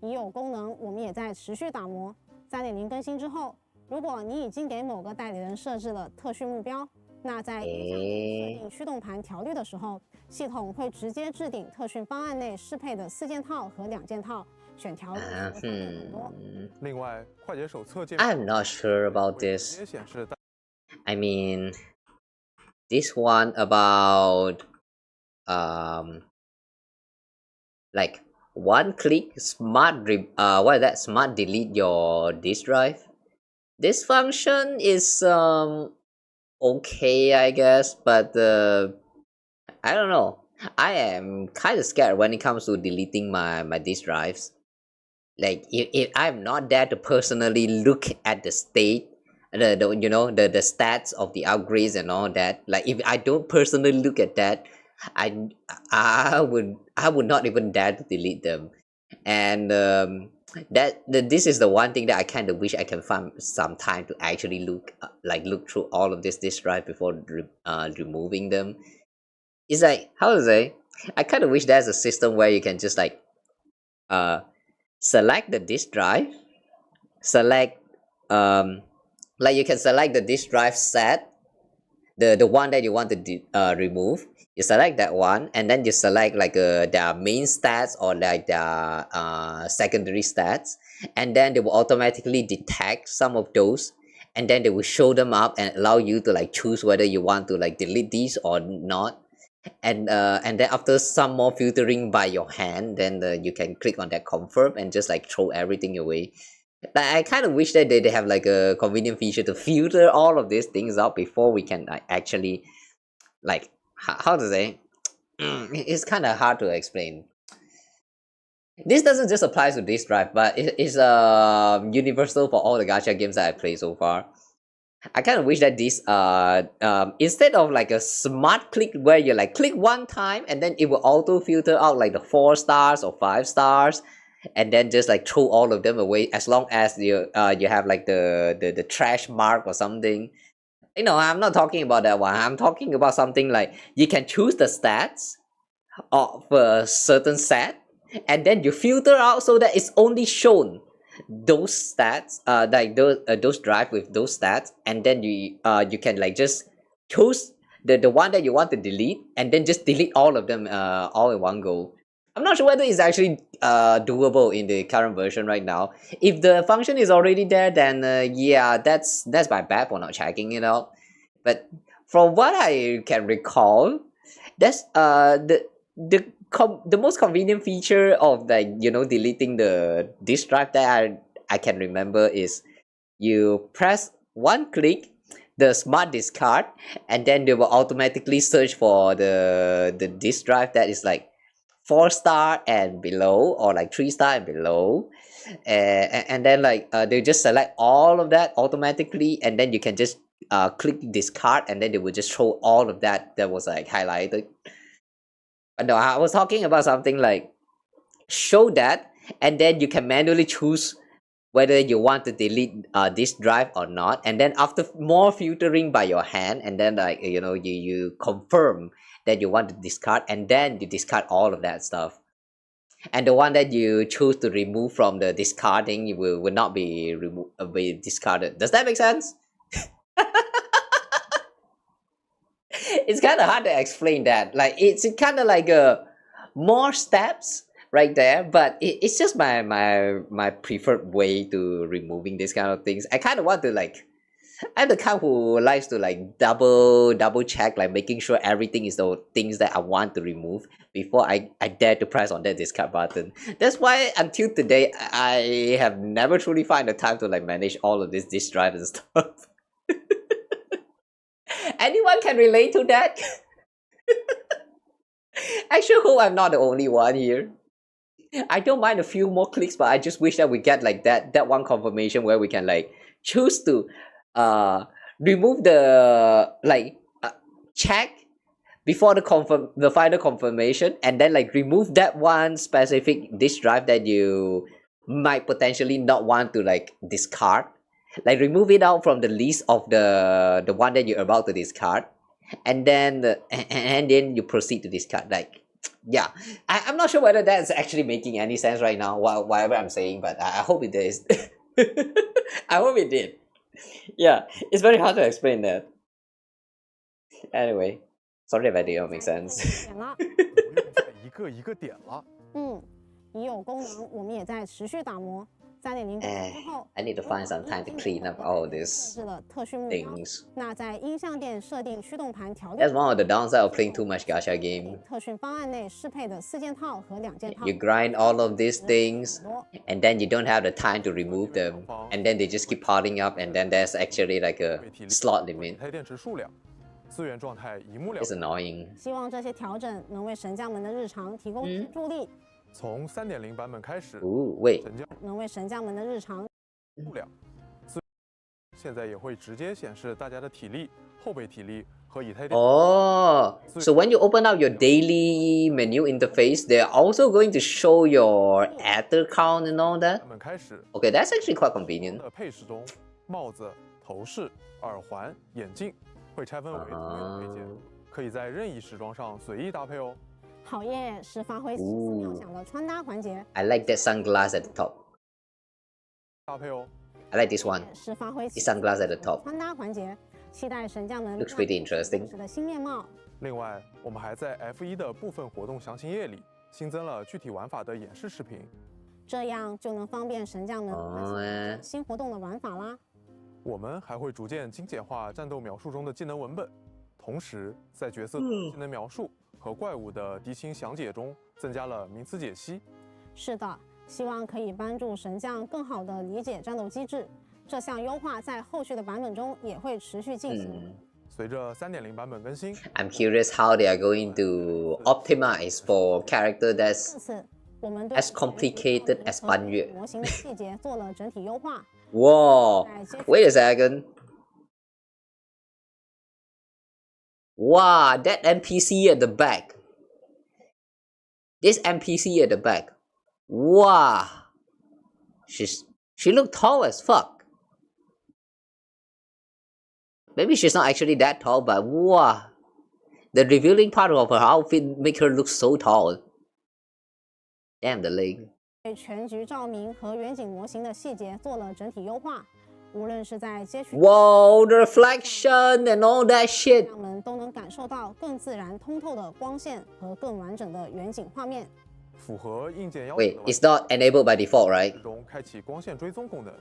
已有功能我们也在持续打磨。3.0更新之后，如果你已经给某个代理人设置了特训目标，那在设定驱动盘条率的时候，系统会直接置顶特训方案内适配的4件套和2件套，选条率很多。另外，快捷手册界面 I'm not sure about this. I mean, this one about like one click smart what is that? Smart delete your disk drive. This function is okay, I guess, but I don't know. I am kind of scared when it comes to deleting my disk drives. Like if I'm not there to personally look at the state, the stats of the upgrades and all that. Like if I don't personally look at that, I would not even dare to delete them. And this is the one thing that I kind of wish I can find some time to actually look through all of this disk drive before removing them. It's like, how to say, I kind of wish there's a system where you can just like select the disk drive, select like you can select the disk drive set, the one that you want to remove. You select that one, and then you select like their main stats or like their secondary stats, and then they will automatically detect some of those, and then they will show them up and allow you to like choose whether you want to like delete these or not. And then after some more filtering by your hand, then you can click on that confirm and just like throw everything away. Like, I kind of wish that they have like a convenient feature to filter all of these things out before we can like actually like how to say. It's kind of hard to explain. This doesn't just apply to this drive, but it's universal for all the gacha games that I play so far. I kind of wish that this instead of like a smart click where you like click one time and then it will auto filter out like the 4 stars or 5 stars, and then just like throw all of them away as long as you have like the trash mark or something. You know, I'm not talking about that one. I'm talking about something like you can choose the stats of a certain set, and then you filter out so that it's only shown those stats, like those drive with those stats, and then you can like just choose the one that you want to delete, and then just delete all of them all in one go. I'm not sure whether it's actually doable in the current version right now. If the function is already there, then yeah, that's my bad for not checking it out. But from what I can recall, that's the most convenient feature of like deleting the disk drive that I can remember is you press one click the smart discard, and then they will automatically search for the disk drive that is like 4-star and below, or like 3-star and below, and then like they just select all of that automatically, and then you can just click discard, and then they will just throw all of that was like highlighted. No, I was talking about something like show that, and then you can manually choose whether you want to delete this drive or not, and then after more filtering by your hand, and then like you confirm that you want to discard, and then you discard all of that stuff, and the one that you choose to remove from the discarding will not be be discarded. Does that make sense? It's kind of hard to explain that. Like it's kind of like more steps right there, but it's just my preferred way to removing these kind of things. I kind of want to like, I'm the kind who likes to like double check, like making sure everything is the things that I want to remove before I dare to press on that discard button. That's why until today I have never truly find the time to like manage all of this disk drive and stuff. Anyone can relate to that? I sure hope I'm not the only one here. I don't mind a few more clicks, but I just wish that we get like that one confirmation where we can like choose to remove the check before the final confirmation, and then like remove that one specific disk drive that you might potentially not want to like discard. Like remove it out from the list of the one that you're about to discard, and then you proceed to discard. Like, yeah, I'm not sure whether that's actually making any sense right now, whatever I'm saying, but I hope it is. I hope it did. Yeah, it's very hard to explain that. Anyway, sorry if I didn't make sense. 一个一个点了。已有功能，我们也在持续打磨。3.0之后 I need to find some time to clean up all these 设置了特训目标。 things. 那在音像店设定驱动盘调 That's one of the downside of playing too much gacha game. 特训方案内适配的4件套和2件套。 You grind all of these things, and then you don't have the time to remove them, and then they just keep piling up, and then there's actually like a slot limit. 台电池数量、资源状态一目了 It's 然。 annoying. 希望这些调整能为神将们的日常提供助力。从3.0版本开始， Ooh, wait. 神将能为神将们的日常。 数量、现在也会直接显示大家的体力、后备体力和以太电。 Oh, so when you open up your daily menu interface, they're also going to show your ether count and all that. 版本开始 Okay, that's actually quite convenient. 的配饰中，帽子、头饰、耳环、眼镜会拆分为同样的配件，可以在任意时装上随意搭配哦。 好耶，是发挥奇思妙想的穿搭环节。 I like that sunglass at the top. 搭配哦。 I like this one. 是发挥 This sunglass at the top. 穿搭环节，期待神将们 Looks pretty interesting. 的新面貌。另外，我们还在 F1的部分活动详情页里新增了具体玩法的演示视频，这样就能方便神将们新活动的玩法啦。我们还会逐渐精简化战斗描述中的技能文本，同时在角色的技能描述和怪物的敌情详解中增加了名词解析。是的，希望可以帮助神将更好地理解战斗机制。这项优化在后续的版本中也会持续进行。随着3.0版本更新 I'm curious how they are going to optimize for character that's 这次我们对 as complicated as 半月。模型的细节做了整体优化。 Whoa! Wait a second. Wow, that NPC at the back. This NPC at the back. Wow. She looked tall as fuck. Maybe she's not actually that tall, but wow. The revealing part of her outfit make her look so tall. Damn the leg. 对全局照明和远景模型的细节做了整体优化，无论是在街区 Whoa, the reflection and all that shit. 让们都能感受到更自然通透的光线和更完整的远景画面。符合硬件要求 Wait, 的 it's not enabled by default, right? 中开启光线追踪功能，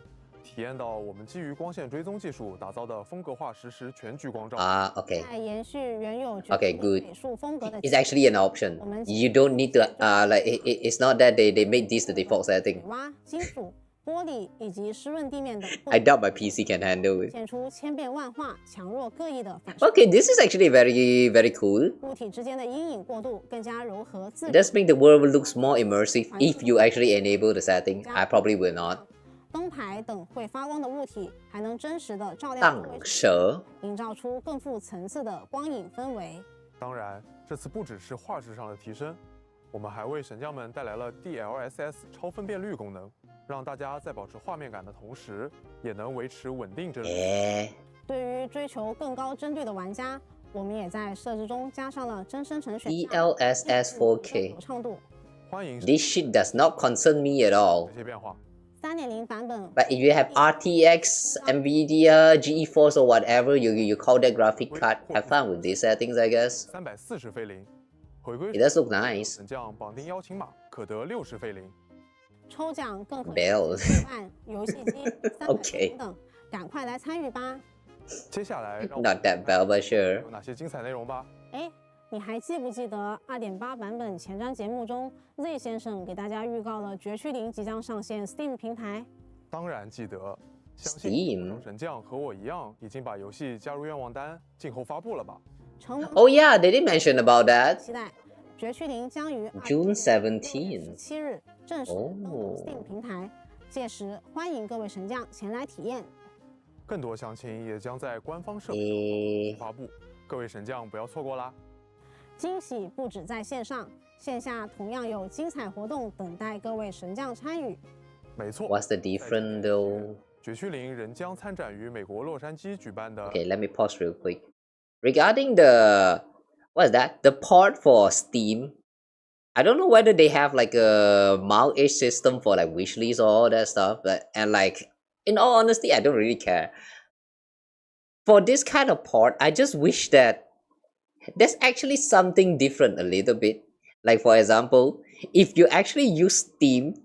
体验到我们基于光线追踪技术打造的风格化实时全局光照。Okay. 在延续原有 Okay, good. 美术风格的 It's actually an option. You don't need to like it's not that they made this the default setting. 挖、金属、玻璃以及湿润地面等， I doubt my PC can handle it. 显出千变万化、强弱各异的反射。 Okay, this is actually very cool. 物体之间的阴影过渡更加柔和自 It 然。 does make the world looks more immersive if you actually enable the setting. I probably will not. 灯牌等会发光的物体还能真实的照亮荡蛇，营造出更富层次的光影氛围。当然，这次不只是画质上的提升，我们还为神将们带来了 DLSS 超分辨率功能。让大家在保持画面感的同时，也能维持稳定帧率。对于追求更高帧率的玩家，我们也在设置中加上了真生成选项 DLSS 4K 流畅度。欢迎 This shit does not concern me at all. 这些变化。3.0版本 But if you have RTX, NVIDIA, GeForce or whatever you call that graphic card, have fun with these settings, I guess. 340菲林，回归 It does look nice. 神将绑定邀请码可得60菲林。抽奖更可 Bells. 游戏机300等，赶快来参与吧！接下来 Not that bad, but sure. 有哪些精彩内容吧？哎，你还记不记得2.8版本前瞻节目中 Z 先生给大家预告了《绝区0》即将上线 Steam 平台？当然记得。相信 Steam 神将和我一样，已经把游戏加入愿望单，静候发布了吧？ Oh yeah, they did mention about that. 期待《绝区0》将于 June 17. 7日正式登陆 Steam 平台，届时欢迎各位神将前来体验。更多详情也将在官方社区发布，各位神将不要错过啦！惊喜不止在线上，线下同样有精彩活动等待各位神将参与。没错。 What's the difference though? 绝区0仍将参展于美国洛杉矶举办的。Okay, let me pause real quick. Regarding the what is that? The port for Steam. I don't know whether they have like a mild age system for like wishlist or all that stuff, but and like in all honesty, I don't really care. For this kind of port, I just wish that there's actually something different a little bit. Like for example, if you actually use Steam,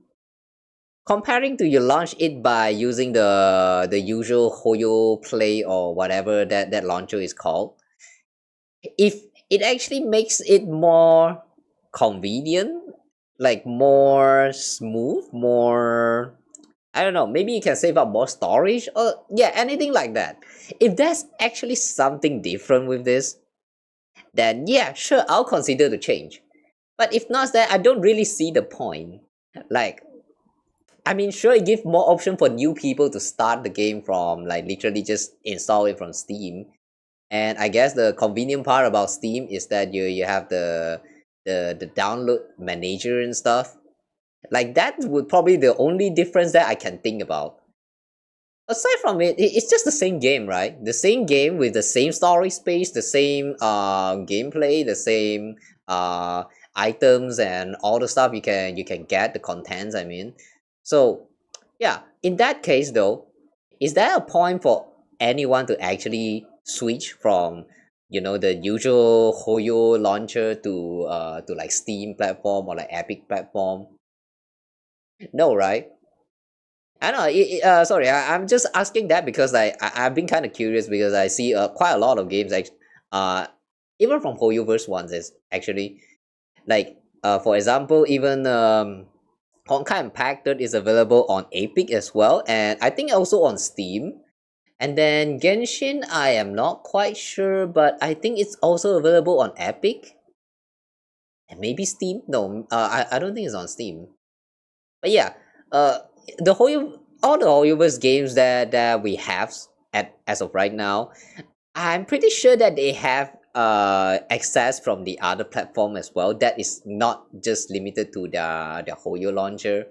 comparing to you launch it by using the usual Hoyo Play or whatever that launcher is called, if it actually makes it more convenient, like more smooth, more, I don't know, maybe you can save up more storage or yeah, anything like that. If there's actually something different with this, then yeah, sure, I'll consider the change. But if not that, I don't really see the point. Like, I mean, sure, it gives more option for new people to start the game from like literally just install it from Steam. And I guess the convenient part about Steam is that you have the download manager and stuff. Like that would probably the only difference that I can think about. Aside from it, it's just the same game, right? The same game with the same story space, the same gameplay, the same items and all the stuff you can get, the contents, I mean. So yeah, in that case though, is there a point for anyone to actually switch from, you know, the usual Hoyo launcher to like Steam platform or like Epic platform? No, right? I know. Sorry, I'm just asking that because I've been kind of curious because I see quite a lot of games even from Hoyoverse ones is actually like for example even Honkai Impacted is available on Epic as well, and I think also on Steam. And then Genshin, I am not quite sure, but I think it's also available on Epic. And maybe Steam? No, I don't think it's on Steam. But yeah, all the Hoyoverse games that we have as of right now, I'm pretty sure that they have access from the other platform as well. That is not just limited to the Hoyo launcher.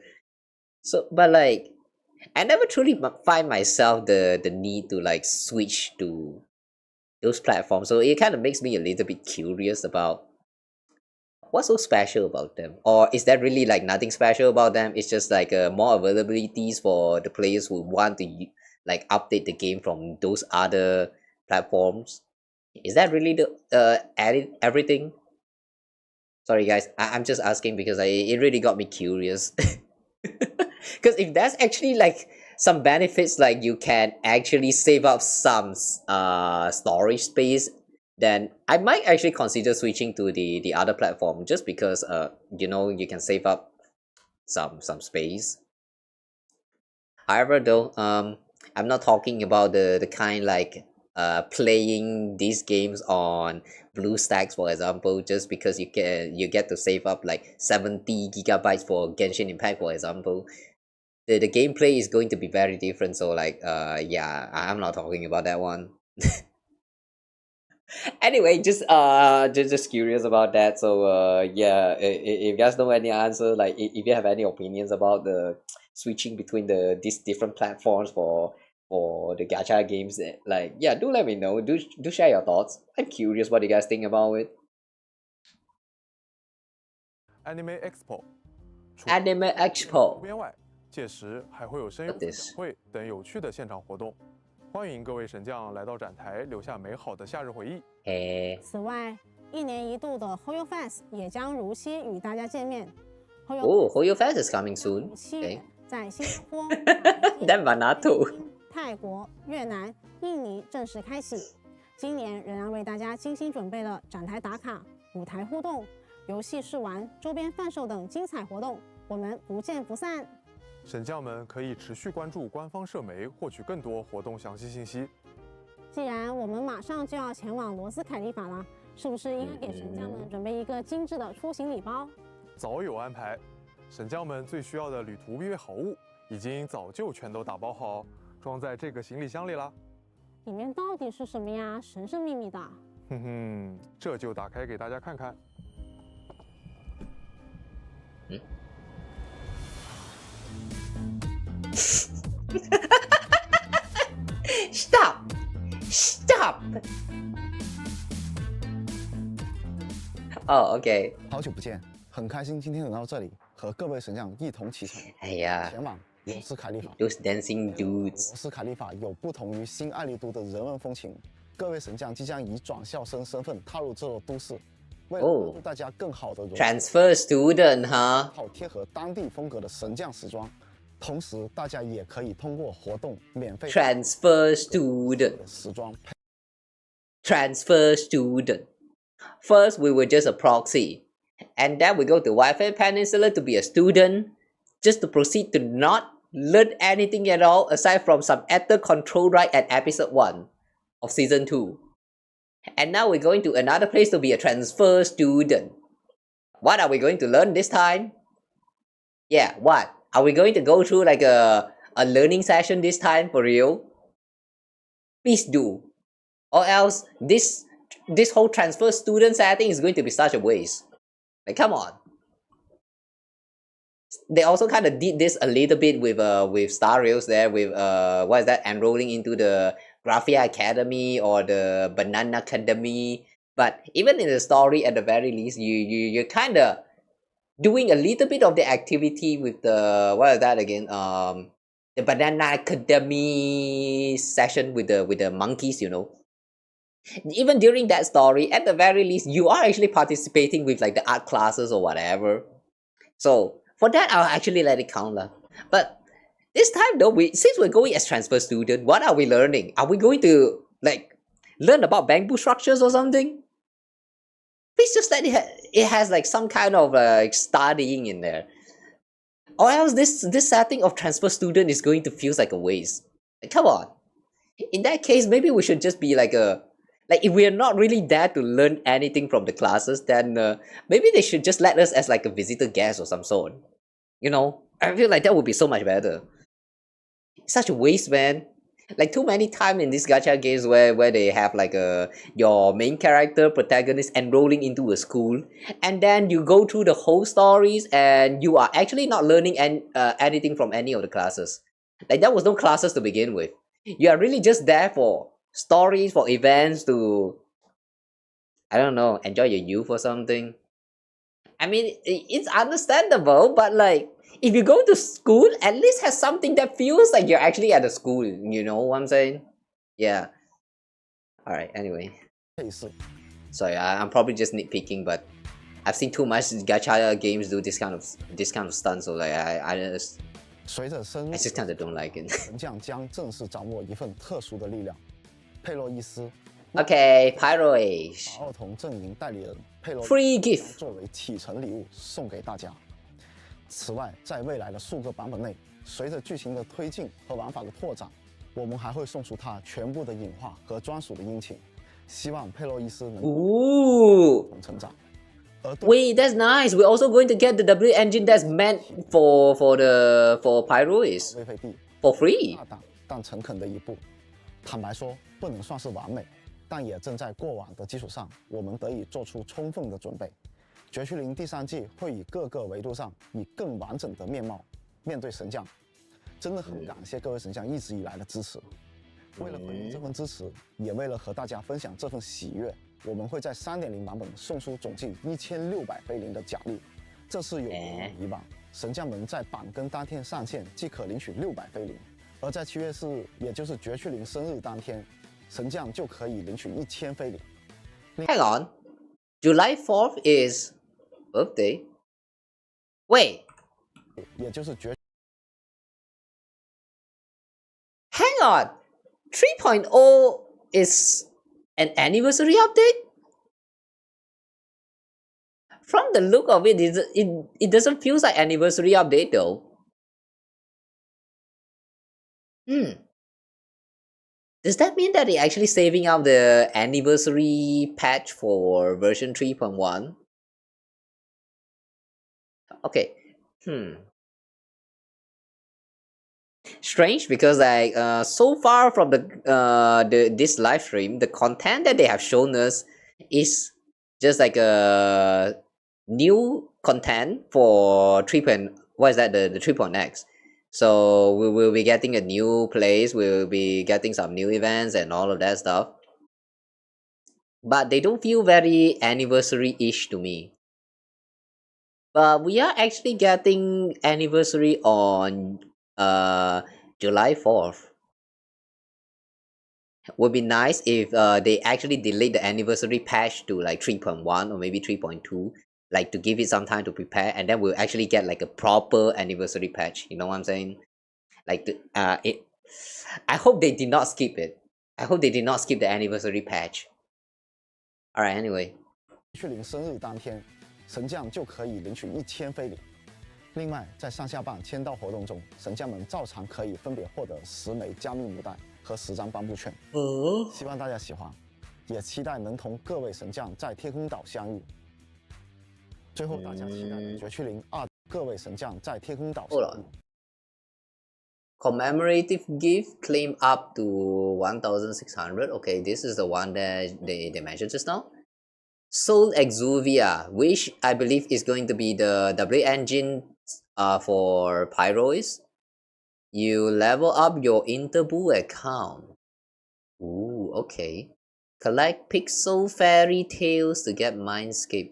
So, but like, I never truly find myself the need to like switch to those platforms. So it kind of makes me a little bit curious about what's so special about them, or is that really like nothing special about them? It's just like more availabilities for the players who want to like update the game from those other platforms. Is that really the added everything? Sorry guys, I'm just asking because it really got me curious. Because if that's actually like some benefits, like you can actually save up some storage space, then I might actually consider switching to the other platform just because you know, you can save up some space. However though, I'm not talking about the kind like playing these games on BlueStacks, for example, just because you get to save up like 70 gigabytes for Genshin Impact, for example. The gameplay is going to be very different, so like yeah, I'm not talking about that one. Anyway, just curious about that. So yeah, if you guys know any answer, like if you have any opinions about the switching between these different platforms for the gacha games. Like, yeah, do let me know. Do share your thoughts. I'm curious what you guys think about it. Anime Expo。 Anime Expo 边外，届时还会有声优分享会等有趣的现场活动，欢迎各位神将来到展台，留下美好的夏日回忆。此外，1年1度的 Hoyo Fest 也将如期与大家见面。Hoyo Fest is coming soon. 7月在新加坡、That Manato 泰国、越南、印尼正式开启。今年仍然为大家精心准备了展台打卡、舞台互动、游戏试玩、周边贩售等精彩活动，我们不见不散。神将们可以持续关注官方社媒，获取更多活动详细信息。既然我们马上就要前往罗斯凯利法了，是不是应该给神将们准备一个精致的出行礼包？早有安排，神将们最需要的旅途必备好物已经早就全都打包好，装在这个行李箱里啦。里面到底是什么呀？神神秘秘的。哼哼，这就打开给大家看看。Stop! Stop! Oh, okay. 好久不见，很开心今天能到这里，和各位神将一同启程。哎呀，前往罗斯凯利法。Those dancing dudes. 罗斯凯利法有不同于新爱丽都的人文风情，各位神将即将以转校生身份踏入这座都市，为了帮助大家更好的融入 Transfer student, huh? 好贴合当地风格的神将时装。同时，大家也可以通过活动免费 Transfer student 时装。Transfer student. First, we were just a proxy, and then we go to Wi-Fi Peninsula to be a student, just to proceed to not learn anything at all aside from some ether control right at episode 1 of season 2. And now we're going to another place to be a transfer student. What are we going to learn this time? Yeah, what? Are we going to go through like a learning session this time for real? Please do. Or else this whole transfer student setting is going to be such a waste. Like, come on. They also kind of did this a little bit with Star Rails there, with what is that, enrolling into the Graphia Academy or the Banana Academy. But even in the story, at the very least, you're kind of doing a little bit of the activity with the, what is that again, the Banana Academy session with the monkeys, you know. Even during that story, at the very least, you are actually participating with like the art classes or whatever. So for that, I'll actually let it count lah. But this time though, since we're going as transfer student, what are we learning? Are we going to like learn about bamboo structures or something? Please just let it has like some kind of like studying in there. Or else this setting of transfer student is going to feel like a waste. Like, come on. In that case, maybe we should just be like if we are not really there to learn anything from the classes, then maybe they should just let us as like a visitor guest or some sort. You know, I feel like that would be so much better. Such a waste, man. Like too many times in these gacha games where they have like your main character protagonist enrolling into a school, and then you go through the whole stories and you are actually not learning anything from any of the classes. Like there was no classes to begin with. You are really just there for stories, for events, to, I don't know, enjoy your youth or something. I mean, it's understandable, but like, if you go to school, at least have something that feels like you're actually at a school, you know what I'm saying? Yeah. Alright, anyway. Sorry, I'm probably just nitpicking, but I've seen too much gacha games do this kind of stunts, so like I just kind of don't like it. 神将将正式掌握一份特殊的力量，佩洛伊斯。Okay, Pyro Age. 把奥童阵营代理人佩洛 Free gift 作为启程礼物送给大家。此外，在未来的数个版本内，随着剧情的推进和玩法的拓展，我们还会送出它全部的隐化和专属的殷勤。希望佩洛伊斯能成长。Wait, that's nice. We're also going to get the W engine that's meant for Pyrois for free. 大胆但诚恳的一步，坦白说，不能算是完美，但也正在过往的基础上，我们得以做出充分的准备。绝区零第3季会以各个维度上以更完整的面貌面对神将，真的很感谢各位神将一直以来的支持。为了回应这份支持，也为了和大家分享这份喜悦，我们会在 3.0 版本送出总计1600菲林的奖励。这次有以往，神将们在版更当天上线即可领取600菲林，而在7月4日，也就是绝区零生日当天，神将就可以领取1000菲林。Hang on, July 4th is birthday. Wait. 也就是绝。Hang on, 3.0 is an anniversary update? From the look of it, it doesn't feel like anniversary update though. Does that mean that they're actually saving up the anniversary patch for version 3.1? Okay. Strange, because like so far from this live stream, the content that they have shown us is just like a new content for the 3.x. So we will be getting a new place, we'll be getting some new events and all of that stuff. But they don't feel very anniversary-ish to me. But we are actually getting anniversary on July 4th. Would be nice if they actually delete the anniversary patch to like 3.1 or maybe 3.2, like to give it some time to prepare, and then we'll actually get like a proper anniversary patch. You know what I'm saying? Like I hope they did not skip it. I hope they did not skip the anniversary patch. Alright, anyway. 去领生日当天，神将就可以领取1000菲林。另外，在上下棒签到活动中，神将们照常可以分别获得10枚加密母带和10张颁布券。希望大家喜欢，也期待能同各位神将在天空岛相遇。最后，大家期待绝区零2各位神将在天空岛相遇。Commemorative gift claim up to 1,600. Okay, this is the one that they mentioned just now. Soul Exuvia, which I believe is going to be the W engine for Pyrois. You level up your Interboo account. Ooh, okay. Collect Pixel Fairy Tales to get Mindscape.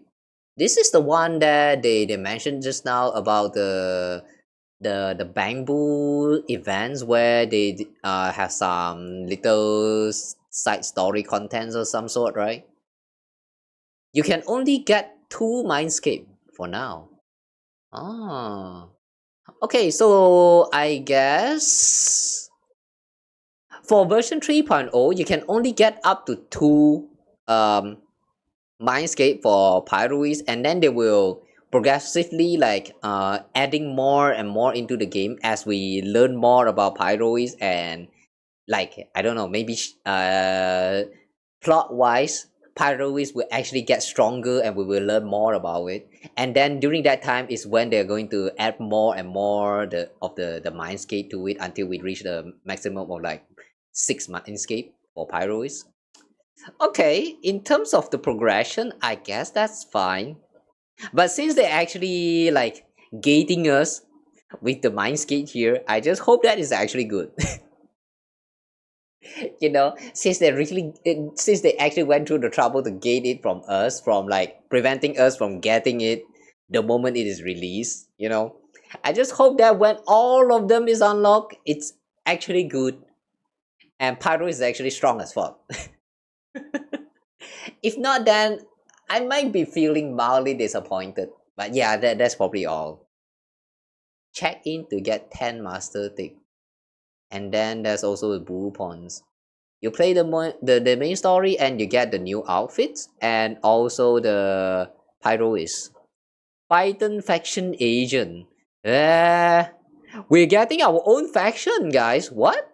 This is the one that they mentioned just now about the bamboo events where they have some little side story contents or some sort, right? You can only get 2 Mindscape for now. Okay, so I guess for version 3.0 you can only get up to 2 Mindscape for Pyrois, and then they will progressively like adding more and more into the game as we learn more about Pyrois, and like I don't know, maybe plot wise Pyrois will actually get stronger and we will learn more about it, and then during that time is when they're going to add more and more of the Mindscape to it until we reach the maximum of like 6 Mindscape for Pyrois. Okay, in terms of the progression, I guess that's fine. But since they're actually like gating us with the Mindscape here, I just hope that is actually good. You know, since they actually went through the trouble to gate it from us, from like preventing us from getting it the moment it is released, you know, I just hope that when all of them is unlocked, it's actually good and Pyro is actually strong as fuck. If not, then I might be feeling mildly disappointed. But yeah, that's probably all. Check in to get 10 master tick. And then there's also the blue pawns. You play the main story and you get the new outfits and also the Pyrois. Python faction agent. We're getting our own faction, guys. What?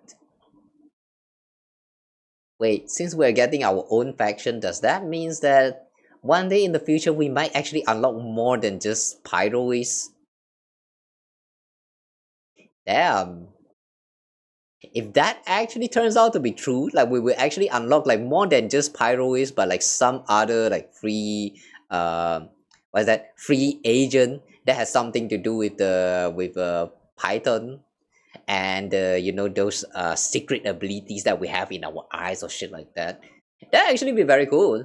Wait, since we're getting our own faction, does that mean that one day in the future we might actually unlock more than just Pyrois? Damn. If that actually turns out to be true, like we will actually unlock like more than just Pyrois, but like some other like free free agent that has something to do with Python, and you know, those secret abilities that we have in our eyes or shit like that. That actually be very cool.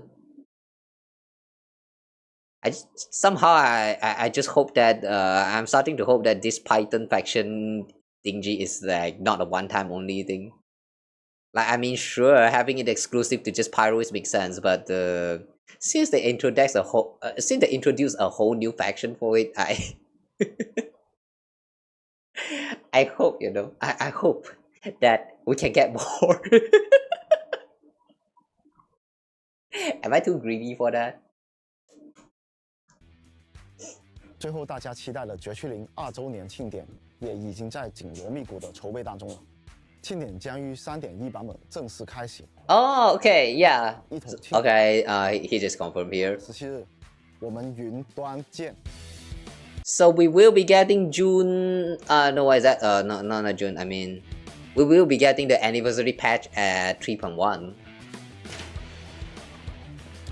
I just hope that I'm starting to hope that this Python faction thingy is like not a one-time only thing. Like, I mean, sure, having it exclusive to just Pyros makes sense, but since they introduced a whole new faction for it, I hope, you know, I hope that we can get more. Am I too greedy for that? 最后，大家期待的绝区零2周年庆典也已经在紧锣密鼓的筹备当中了。庆典将于3.1版本正式开启。Oh, okay, yeah. Okay, he just confirmed here. 17日，我们云端见。So we will be getting June. No, what is that? No, not June. I mean, we will be getting the anniversary patch at 3.1.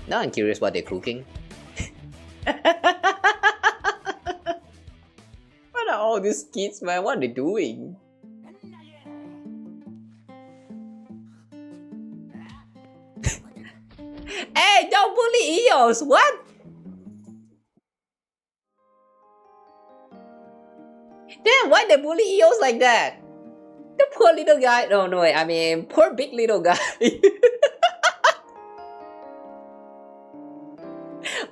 Now I'm curious what they're cooking. What are all these kids, man? What are they doing? Hey, don't bully Eos! What? Damn, why they bully Eos like that? The poor little guy. No, no, I mean, poor big little guy.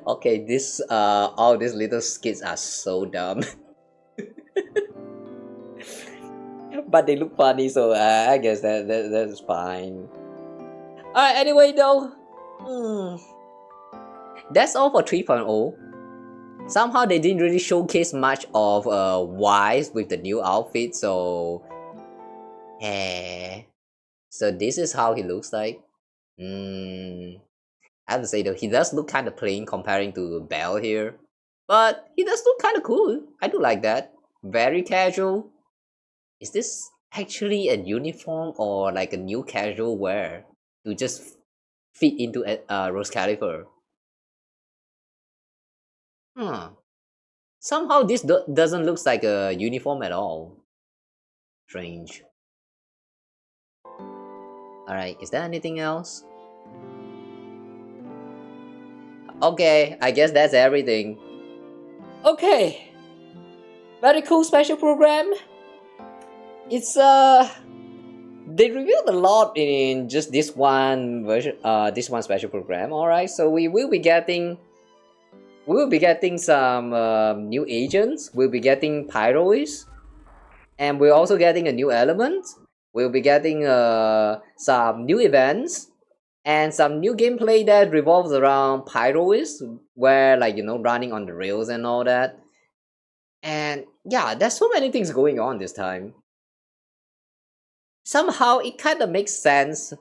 Okay, this all these little skits are so dumb. But they look funny, so I guess that's fine. Alright, anyway though, that's all for 3.0. Somehow they didn't really showcase much of Wise with the new outfit, so so this is how he looks like. I have to say though, he does look kind of plain comparing to Belle here, but he does look kind of cool. I do like that. Very casual. Is this actually a uniform or like a new casual wear to just fit into a Rose Califer? Somehow this doesn't look like a uniform at all. Strange. Alright, is there anything else? Okay, I guess that's everything. Okay. Very cool special program. It's they revealed a lot in just this one version, this one special program. Alright, so we will be getting some new agents. We'll be getting Pyrois, and we're also getting a new element. We'll be getting some new events and some new gameplay that revolves around Pyrois, where, like, you know, running on the rails and all that. And yeah, there's so many things going on this time. Somehow it kind of makes sense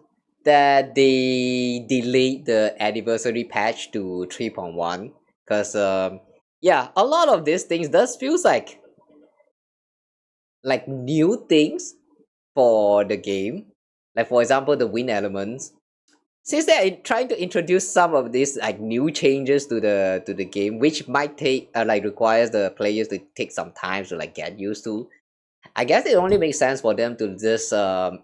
that they delayed the anniversary patch to 3.1, because yeah, a lot of these things does feels like new things for the game. Like, for example, the wind elements. Since they're trying to introduce some of these like new changes to the game, which might take requires the players to take some time to like get used to, I guess it only makes sense for them to just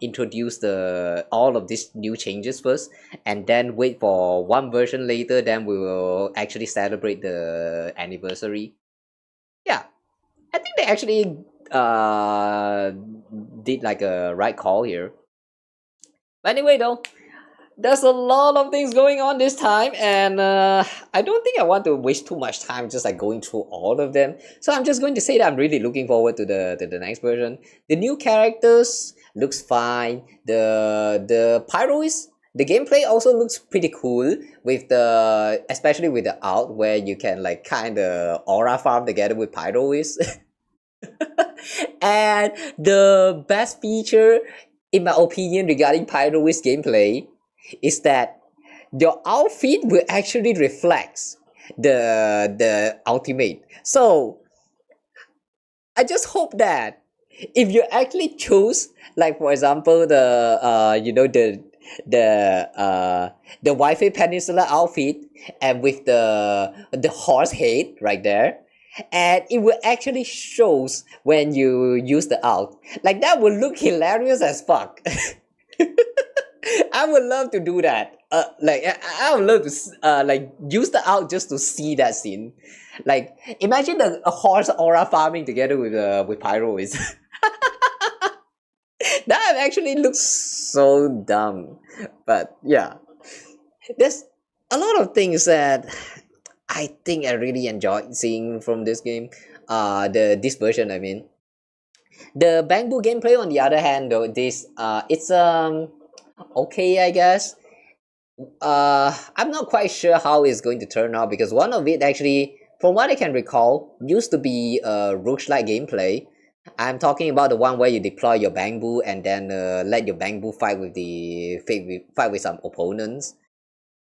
introduce all of these new changes first, and then wait for one version later. Then we will actually celebrate the anniversary. Yeah, I think they actually did like a right call here. But anyway, though, there's a lot of things going on this time, and I don't think I want to waste too much time just like going through all of them. So I'm just going to say that I'm really looking forward to the next version. The new characters looks fine. The Pyrois, the gameplay also looks pretty cool, with especially with the art where you can like kind of aura farm together with Pyrois. And the best feature, in my opinion, regarding Pyrois gameplay is that your outfit will actually reflect the ultimate. So I just hope that if you actually choose, like, for example, the you know, the Wi-Fi Peninsula outfit, and with the horse head right there, and it will actually shows when you use the alt. Like that would look hilarious as fuck. I would love to do that. Like I would love to like use the alt just to see that scene. Like imagine a horse aura farming together with pyro is. That actually looks so dumb, but yeah, there's a lot of things that I think I really enjoyed seeing from this game. This version, I mean. The bamboo gameplay, on the other hand, though, it's okay, I guess. I'm not quite sure how it's going to turn out because one of it actually, from what I can recall, used to be a roguelike gameplay. I'm talking about the one where you deploy your bamboo and then let your bamboo fight with some opponents.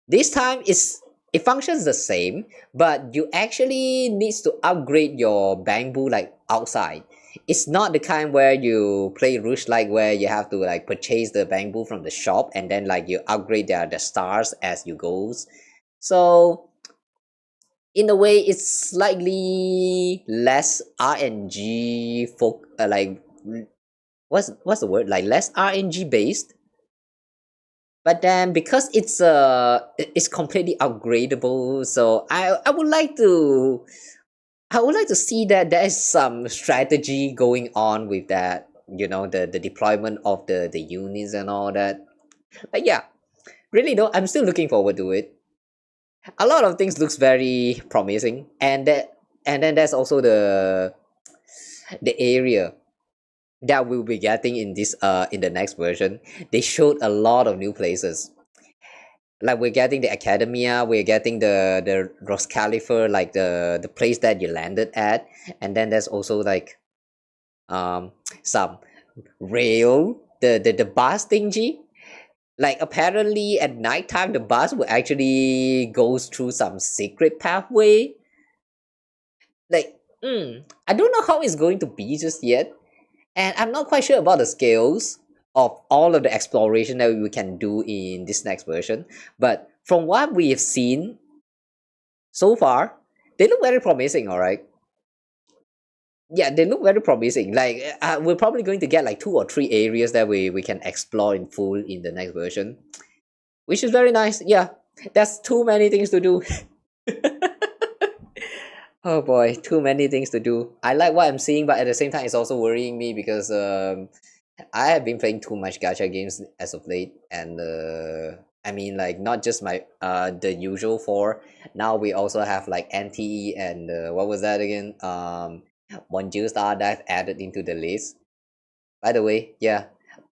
This time it functions the same, but you actually needs to upgrade your bamboo like outside. It's not the kind where you play roguelike where you have to like purchase the bamboo from the shop and then like you upgrade the stars as you goes. So in a way, it's slightly less RNG like what's the word, like less RNG based. But then because it's completely upgradable, so I would like to see that there is some strategy going on with that, you know, the deployment of the units and all that. But yeah, really though, I'm still looking forward to it. A lot of things looks very promising, and then there's also the area that we'll be getting in this in the next version. They showed a lot of new places. Like we're getting the academia, we're getting the Roscalifer, like the place that you landed at, and then there's also like some rail, the bus thingy. Like apparently at nighttime the bus will actually goes through some secret pathway. Like I don't know how it's going to be just yet, and I'm not quite sure about the scales of all of the exploration that we can do in this next version. But from what we have seen so far, they look very promising. All right. Yeah, they look very promising. Like we're probably going to get like 2 or 3 areas that we can explore in full in the next version, which is very nice. Yeah, that's too many things to do. Oh boy, too many things to do. I like what I'm seeing, but at the same time it's also worrying me because I have been playing too much gacha games as of late, and I mean like not just my the usual 4. Now we also have like NTE and what was that again, Monju Star Dive added into the list. By the way, yeah,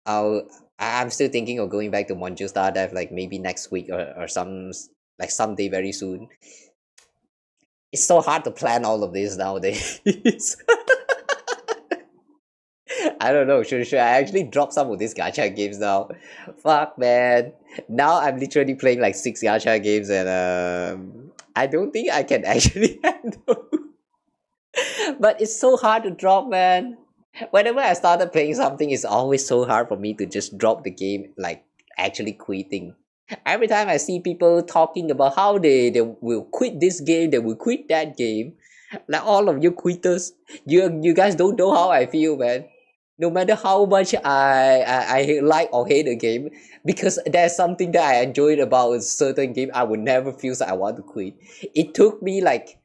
I'm still thinking of going back to Monju Star Dive like maybe next week or someday very soon. It's so hard to plan all of this nowadays. I don't know, should I actually drop some of these gacha games now? Fuck man. Now I'm literally playing like 6 gacha games and I don't think I can actually handle. But it's so hard to drop, man. Whenever I started playing something, it's always so hard for me to just drop the game, like actually quitting. Every time I see people talking about how they will quit this game, they will quit that game. Like all of you quitters, you guys don't know how I feel, man. No matter how much I like or hate a game, because there's something that I enjoyed about a certain game, I would never feel that I want to quit. It took me like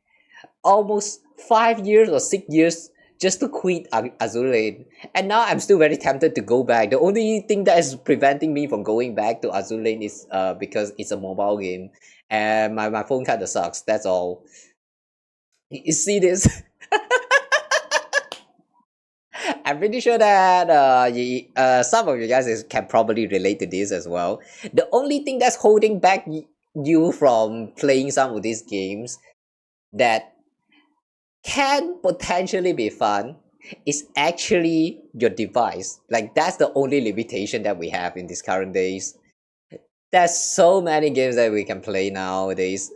almost 5 years or 6 years just to quit Azur Lane, and now I'm still very tempted to go back. The only thing that is preventing me from going back to Azur Lane is because it's a mobile game and my phone kind of sucks. That's all. You see this? I'm pretty sure that some of you guys can probably relate to this as well. The only thing that's holding back you from playing some of these games that can potentially be fun is actually your device. Like that's the only limitation that we have in these current days. There's so many games that we can play nowadays,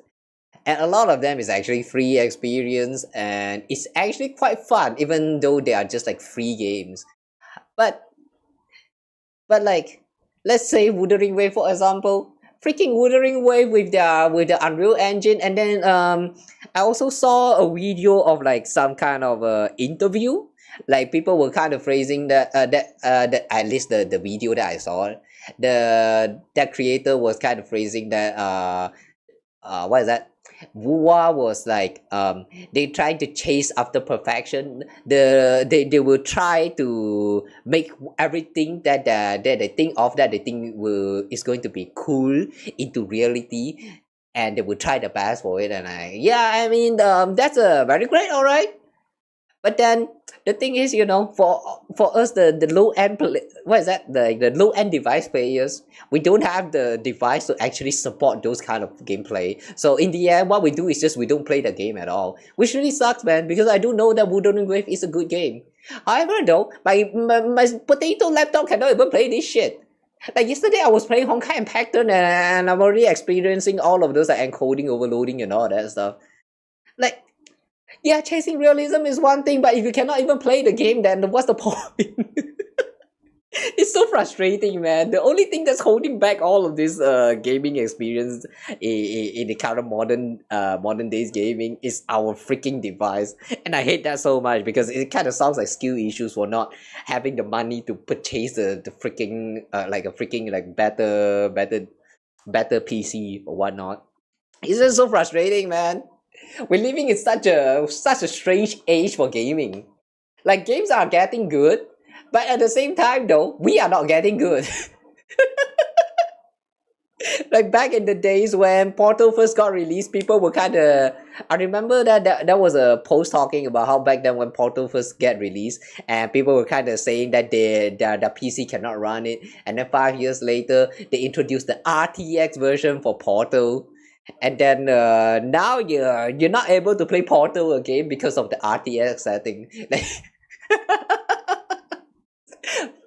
and a lot of them is actually free experience, and it's actually quite fun even though they are just like free games. But like let's say Wuthering Waves, for example. freaking Wuthering Wave with the Unreal Engine, and then I also saw a video of like some kind of interview. Like people were kind of phrasing that that at least the video that I saw, that creator was kind of phrasing that what is that? Wuwa was like they trying to chase after perfection. They will try to make everything that they think of, that they think is going to be cool, into reality, and they will try the best for it. And I mean that's a very great, all right. But then the thing is, you know, for us the low end what is that, the low end device players, we don't have the device to actually support those kind of gameplay. So in the end, what we do is just we don't play the game at all, which really sucks, man, because I do know that Wuthering Wave is a good game. However, though, my potato laptop cannot even play this shit. Like yesterday I was playing Honkai Impact and I'm already experiencing all of those like encoding, overloading and all that stuff. Like, yeah, chasing realism is one thing, but if you cannot even play the game, then what's the point? It's so frustrating, man. The only thing that's holding back all of this gaming experience in the current modern days gaming is our freaking device. And I hate that so much because it kind of sounds like skill issues for not having the money to purchase the freaking like a freaking like better PC or whatnot. It's just so frustrating, man. We're living in such a strange age for gaming. Like, games are getting good, but at the same time though, we are not getting good. Like back in the days when Portal first got released, people were kind of, I remember that was a post talking about how back then when Portal first get released, and people were kind of saying that their PC cannot run it, and then 5 years later they introduced the RTX version for Portal. And then now you're not able to play Portal again because of the RTX setting. Like,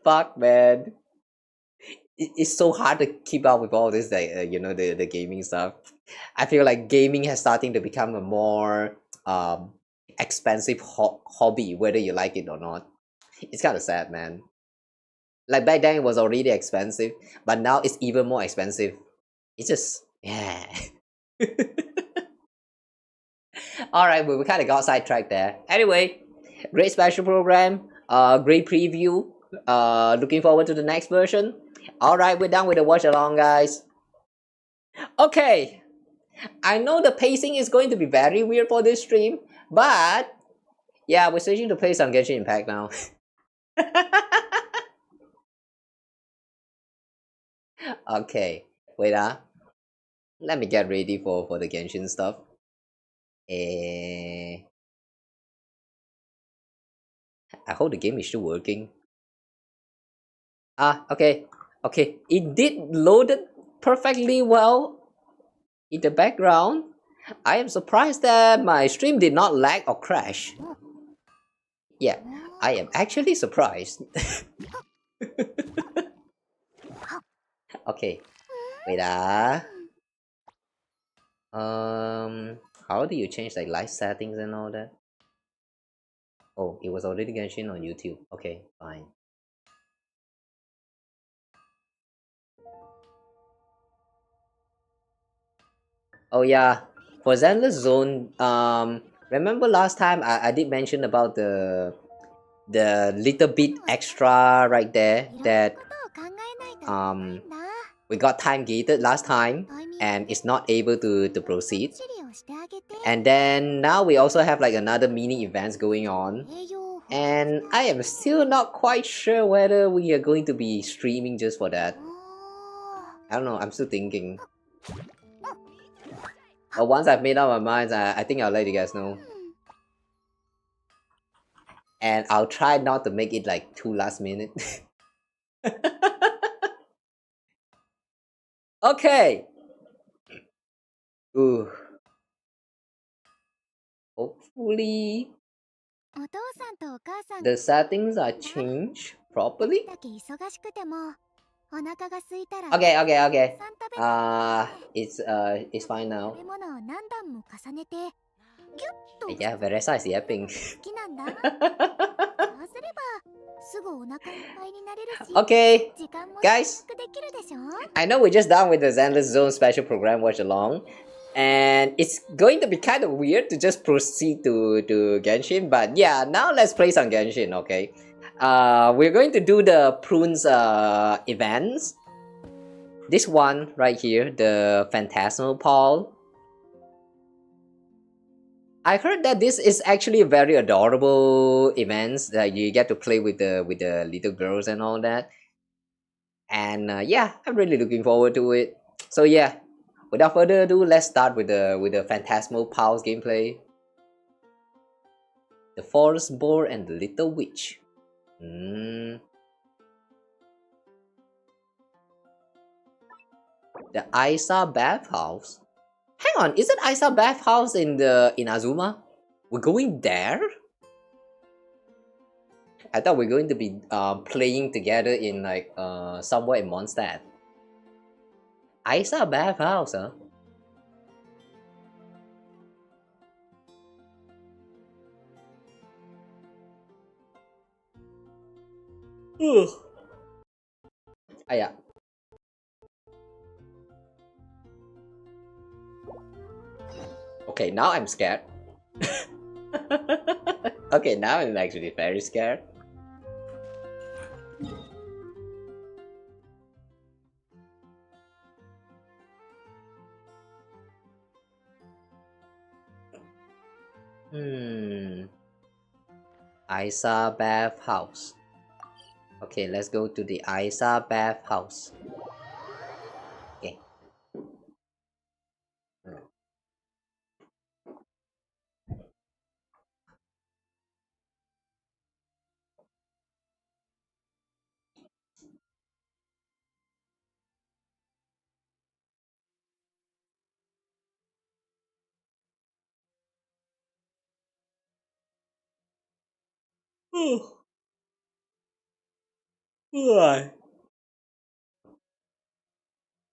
fuck, man. It's so hard to keep up with all this, like you know, the gaming stuff. I feel like gaming has starting to become a more expensive hobby, whether you like it or not. It's kind of sad, man. Like back then it was already expensive, but now it's even more expensive. It's just, yeah. Alright, we kind of got sidetracked there. Anyway, great special program, great preview, looking forward to the next version. Alright, we're done with the watch along, guys. Okay, I know the pacing is going to be very weird for this stream, but yeah, we're switching to play some Genshin Impact now. Okay, wait let me get ready for the Genshin stuff. I hope the game is still working. Okay. It did load it perfectly well in the background. I am surprised that my stream did not lag or crash. Yeah, I am actually surprised. Okay, wait how do you change like live settings and all that? Oh, it was already Genshin on YouTube. Okay, fine. Oh yeah, for Zenless Zone, remember last time I did mention about the little bit extra right there that we got time gated last time and it's not able to proceed. And then now we also have like another mini events going on, and I am still not quite sure whether we are going to be streaming just for that. I don't know, I'm still thinking. But once I've made up my mind, I think I'll let you guys know. And I'll try not to make it like too last minute. Okay. Ooh. Hopefully the settings are changed properly. Okay. It's fine now. Yeah, Veresa is yapping. Okay, guys, I know we're just done with the ZZZ Zone Special Program watch along, and it's going to be kind of weird to just proceed to Genshin, but yeah, now let's play some Genshin, okay? We're going to do the Prune's events. This one right here, the Phantasmal Pals. I heard that this is actually a very adorable event that you get to play with the little girls and all that. And yeah, I'm really looking forward to it. So yeah, without further ado, let's start with the Phantasmal Pals gameplay. The Forest Boar and the Little Witch. The Isa Bathhouse. Hang on, isn't Isa Bathhouse in Azuma? We're going there? I thought we're going to be playing together in like somewhere in Mondstadt. Isa Bathhouse, huh? Ugh. Ah, yeah. Okay, now I'm scared. Okay, now I'm actually very scared. Isa Bathhouse. Okay, let's go to the Isa Bathhouse. Okay.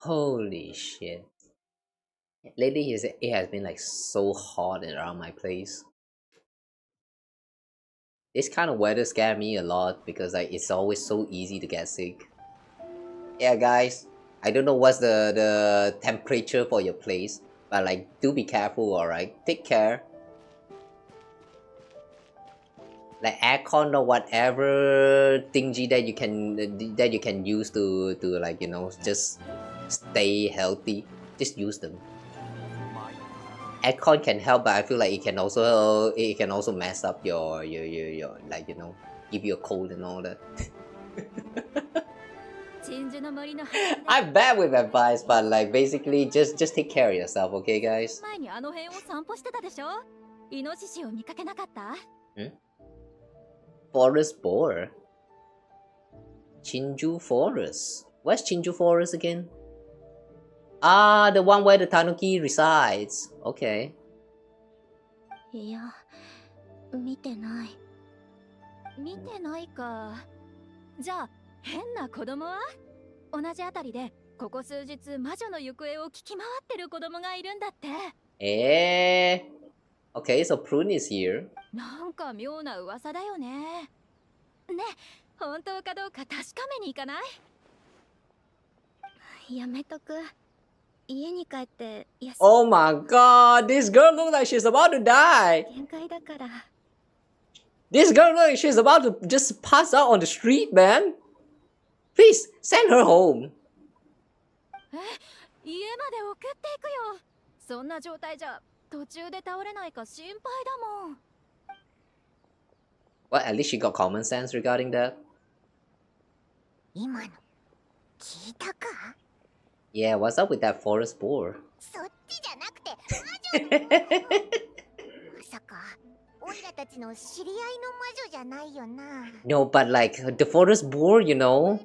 Holy shit. Lately it has been like so hot around my place. This kind of weather scares me a lot because like it's always so easy to get sick. Yeah guys, I don't know what's the temperature for your place, but like do be careful, alright? Take care. Like aircon or whatever thingy that you can use to like, you know, just stay healthy, just use them. Aircon can help, but I feel like it can also mess up your like, you know, give you a cold and all that. I'm bad with advice, but like basically just take care of yourself, okay guys? Forest Boar. Chinju Forest. Where's Chinju Forest again? Ah, the one where the Tanuki resides. Okay. Yeah, 見てない。見てないか。じゃあ変な子供は？同じあたりでここ数日魔女の行方を聞き回ってる子供がいるんだって。Okay, so Prune is here. なんか妙な噂だよね。ね、本当かどうか確かめに行かない？やめとく。家に帰って休む。Oh my god, this girl looks like she's about to die. 限界だから。This girl looks like she's about to just pass out on the street, man. Please send her home. 家まで送っていくよ。そんな状態じゃ途中で倒れないか心配だもん。Well, at least she got common sense regarding that. 今の聞いたか？ Yeah, what's up with that forest boar? そっちじゃなくて魔女。まさかオイラたちの知り合いの魔女じゃないよな。No, but like the forest boar, you know.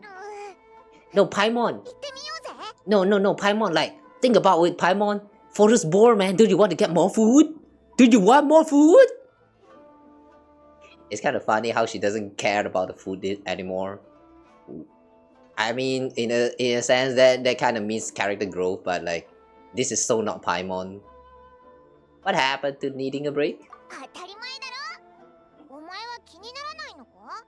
No, Paimon. 行ってみようぜ。No, Paimon. Like think about it, Paimon. Forest boar, man. Do you want to get more food? Do you want more food? It's kind of funny how she doesn't care about the food anymore. I mean, in a sense that kind of means character growth, but like this is so not Paimon. What happened to needing a break? 当たり前だろ。お前は気にならないのか？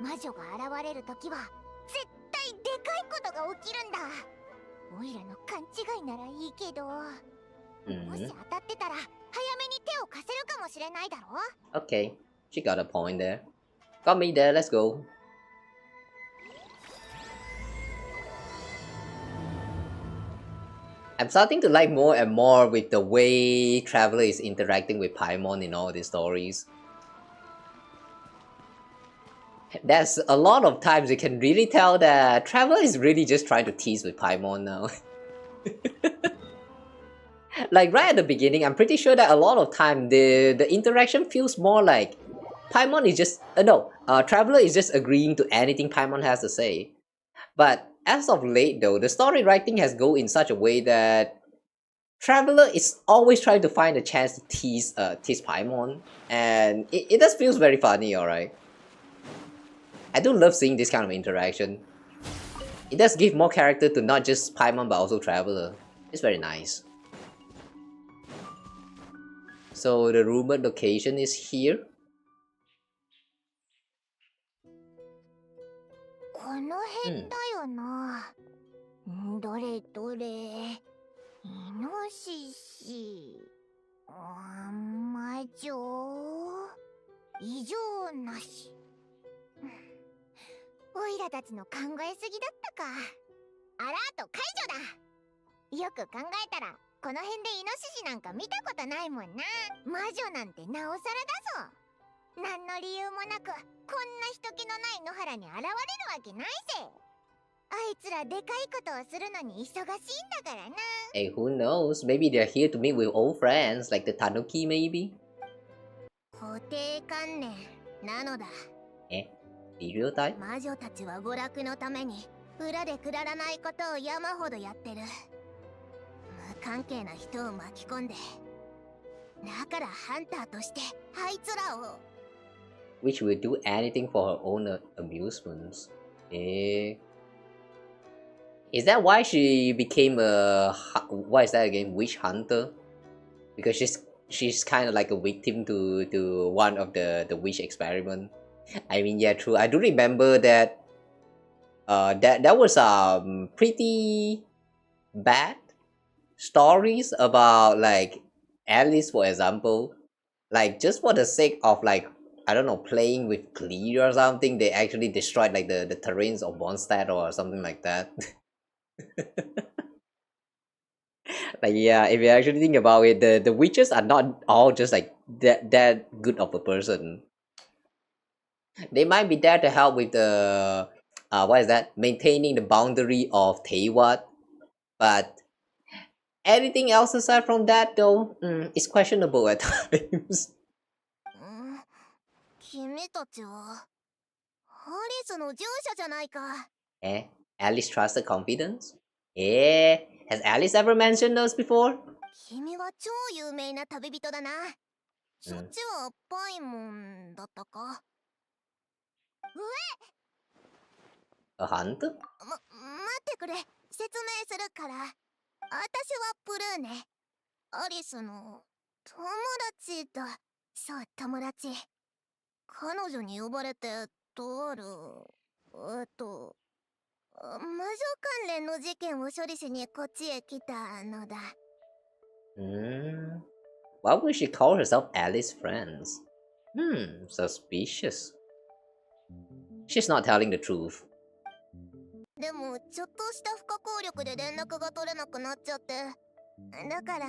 魔女が現れるときは絶対でかいことが起きるんだ。オイラの勘違いならいいけど、もし当たってたら早めに手を貸せるかもしれないだろ。 Okay, she got a point there. Got me there, let's go. I'm starting to like more and more with the way Traveler is interacting with Paimon in all these stories. There's a lot of times you can really tell that Traveler is really just trying to tease with Paimon now. Like right at the beginning, I'm pretty sure that a lot of time the interaction feels more like Paimon is just Traveler is just agreeing to anything Paimon has to say. But as of late though, the story writing has gone in such a way that Traveler is always trying to find a chance to tease Paimon, and it just feels very funny, alright. I do love seeing this kind of interaction. It does give more character to not just Paimon but also Traveler. It's very nice. So the rumored location is here. この辺だよな。どれどれ。イノシシ。魔女。異常なし。オイラたちの考えすぎだったか。アラート解除だ。よく考えたらこの辺でイノシシなんか見たことないもんな。魔女なんてなおさらだぞ。何の理由もなくこんな人気のない野原に現れるわけないぜ。あいつらでかいことをするのに忙しいんだからな。 Hey, who knows? Maybe they're here to meet with old friends like the Tanuki, maybe? 固定観念なのだ。リアルタイプ？魔女たちは娯楽のために裏でくだらないことを山ほどやってる。無関係な人を巻き込んで。だからハンターとしてあいつらを。Which will do anything for her own amusements. Is that why she became a what is that again? Witch hunter? Because she's kind of like a victim to one of the witch experiment. I mean, yeah, true. I do remember that that was pretty bad stories about like Alice, for example, like just for the sake of like I don't know, playing with Glee or something, they actually destroyed like the terrains of Mondstadt or something like that. Like yeah, if you actually think about it, the witches are not all just like that good of a person. They might be there to help with the what is that? Maintaining the boundary of Teiwat, but anything else aside from that though, is questionable at times. 君たちはアリスの従者じゃないか。Alice trusted confidence? Has Alice ever mentioned those before? 君は超有名な旅人だな。そっちはパイモンだったか。A hunter? 待ってくれ。説明するから。私はプルーネ。アリスの友達だ。そう、友達。彼女に呼ばれてとある魔女関連の事件を処理しにこっちへ来たのだ。Why would she call herself Alice's friends? Suspicious. She's not telling the truth. でもちょっとした不可抗力で連絡が取れなくなっちゃって。だから。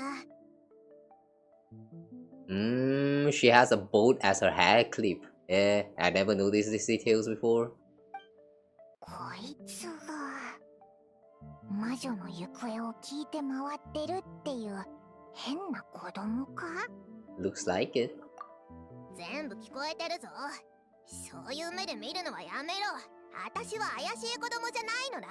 She has a boat as her hair clip. I never noticed these details before. こいつが魔女の行方を聞いて回ってるっていう変な子供か？ Looks like it. 全部聞こえてるぞ。そういう目で見るのはやめろ。私は怪しい子供じゃないのだ。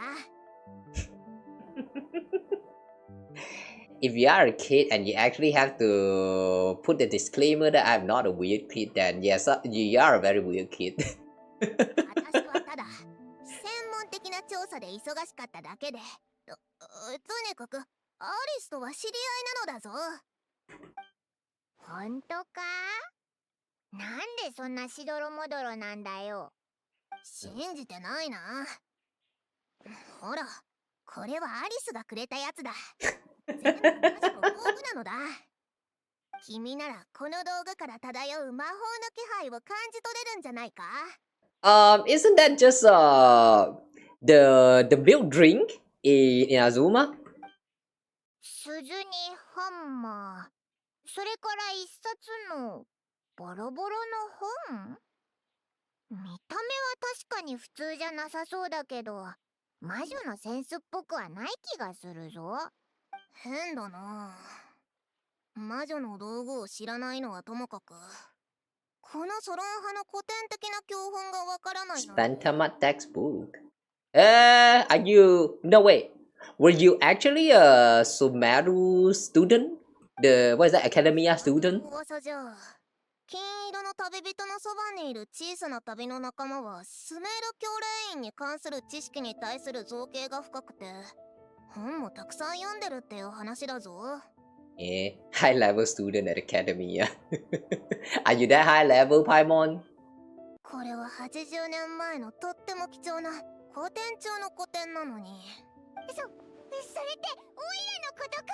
If you are a kid and you actually have to put the disclaimer that I'm not a weird kid, then yes, you are a very weird kid. 私はただ専門的な調査で忙しかっただけで、とにかくアリスとは知り合いなのだぞ。本当か？なんでそんなしどろもどろなんだよ。信じてないな。ほら、これはアリスがくれたやつだ。全部魔女の道具なのだ。君ならこの道具から漂う魔法の気配を感じ取れるんじゃないか？ Isn't that just the milk drink in Azuma? 鈴にハンマー、それから一冊のボロボロの本？見た目は確かに普通じゃなさそうだけど、魔女のセンスっぽくはない気がするぞ。変だな。魔女の道具を知らないのはともかく、このソロン派の古典的な教本がわからないな。Phantasmal textbook. Are you? No wait. Were you actually a Sumeru student? What is that? Academia student? 噂じゃ。金色の旅人のそばにいる小さな旅の仲間はスメール教霊院に関する知識に対する造形が深くて、本もたくさん読んでるっていう話だぞ。High level student at academia. Are you that high level, Paimon? これは80年前のとっても貴重な古典中の古典なのに。それってオイラのことか？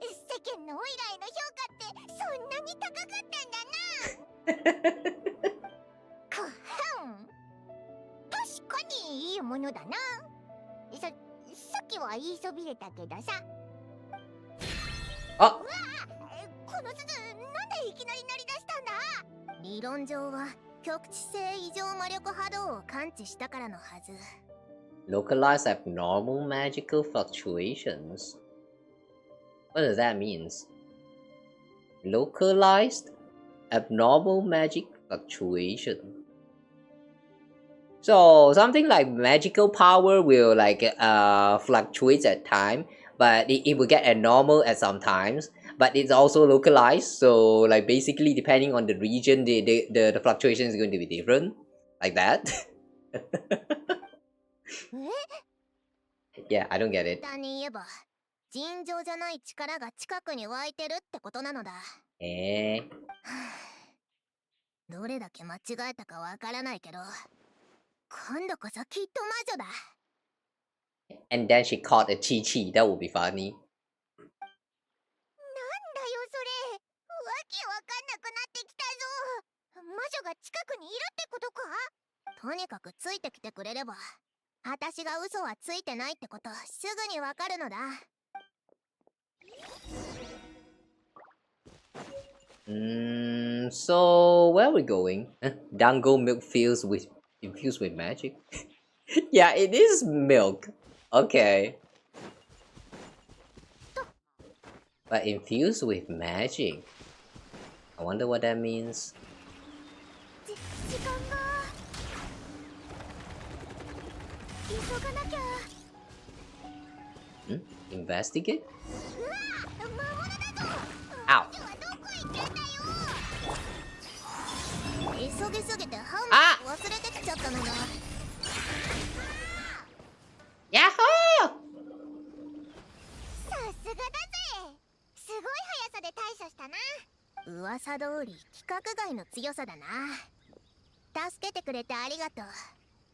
世間のオイラへの評価ってそんなに高かったんだな。くはん。確かにいいものだな。さっきは言いそびれたけどさ。あ、うわこの鈴なんでいきなり鳴り出したんだ？理論上は局地性異常魔力波動を感知したからのはず。Localized abnormal magical fluctuations. What does that mean? Localized abnormal magic fluctuation. So something like magical power will like fluctuate at time, but it will get abnormal at some times. But it's also localized, so like basically depending on the region, the fluctuation is going to be different, like that. Yeah, I don't get it. 簡単に言えば、尋常じゃない力が近くに湧いてるってことなのだ。どれだけ間違えたかわからないけど、今度こそきっと魔女だ。And then she caught a Chi-Chi. That would be funny. なんだよそれ。わけわかんなくなってきたぞ。魔女が近くにいるってことか？とにかくついてきてくれれば、私が嘘はついてないってことすぐにわかるのだ。So where are we going? Dango milk infused with magic. Yeah, it is milk. Okay. But infused with magic. I wonder what that means. 時間が。急がなきゃ。Investigate? うわ、魔物だぞ。 Ow. 急ぎすぎてハンマー忘れてきちゃったのだ。ヤッホー！さすがだぜ。すごい速さで対処したな。噂通り規格外の強さだな。助けてくれてありがとう。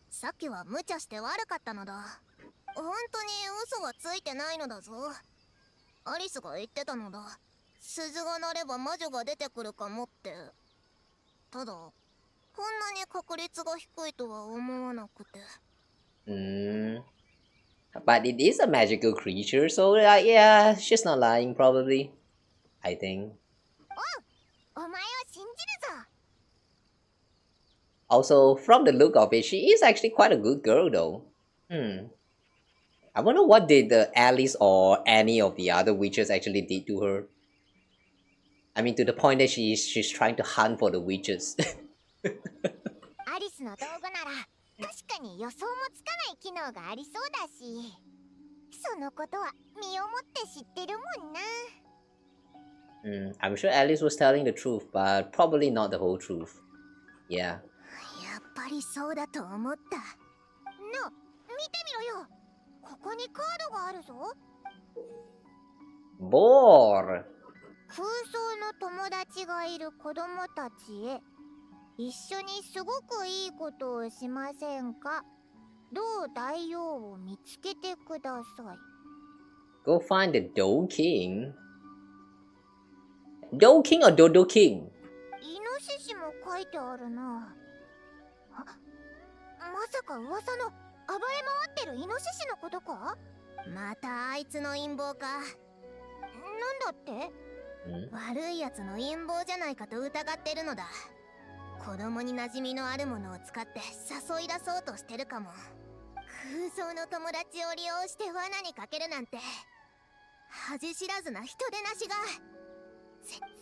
さっきは無茶して悪かったのだ。本当に嘘はついてないのだぞ。アリスが言ってたのだ。鈴が鳴れば魔女が出てくるかもって。ただ、こんなに確率が低いとは思わなくて。But it is a magical creature, so yeah, she's not lying probably. I think. お前を信じるぞ。 Also, from the look of it, she is actually quite a good girl though. I wonder what did Alice or any of the other witches actually did to her. I mean, to the point that she's trying to hunt for the witches. アリスの道具なら確かに予想もつかない機能がありそうだし、そのことは身をもって知ってるもんな。I'm sure Alice was telling the truth, but probably not the whole truth. Yeah. やっぱりそうだと思った。な、見てみろよ。ここにカードがあるぞ。Bore. 空想の友達がいる子供たちへ。一緒にすごくいいことをしませんか？どう大王を見つけてください。 Go find the Doe King. Doe King or Dodo King? イノシシも書いてあるな。まさか噂の暴れ回ってるイノシシのことか？またあいつの陰謀か。なんだって？悪いやつの陰謀じゃないかと疑ってるのだ。子供に馴染みのあるものを使って誘い出そうとしてるかも。空想の友達を利用して罠にかけるなんて恥知らずな人でなしが。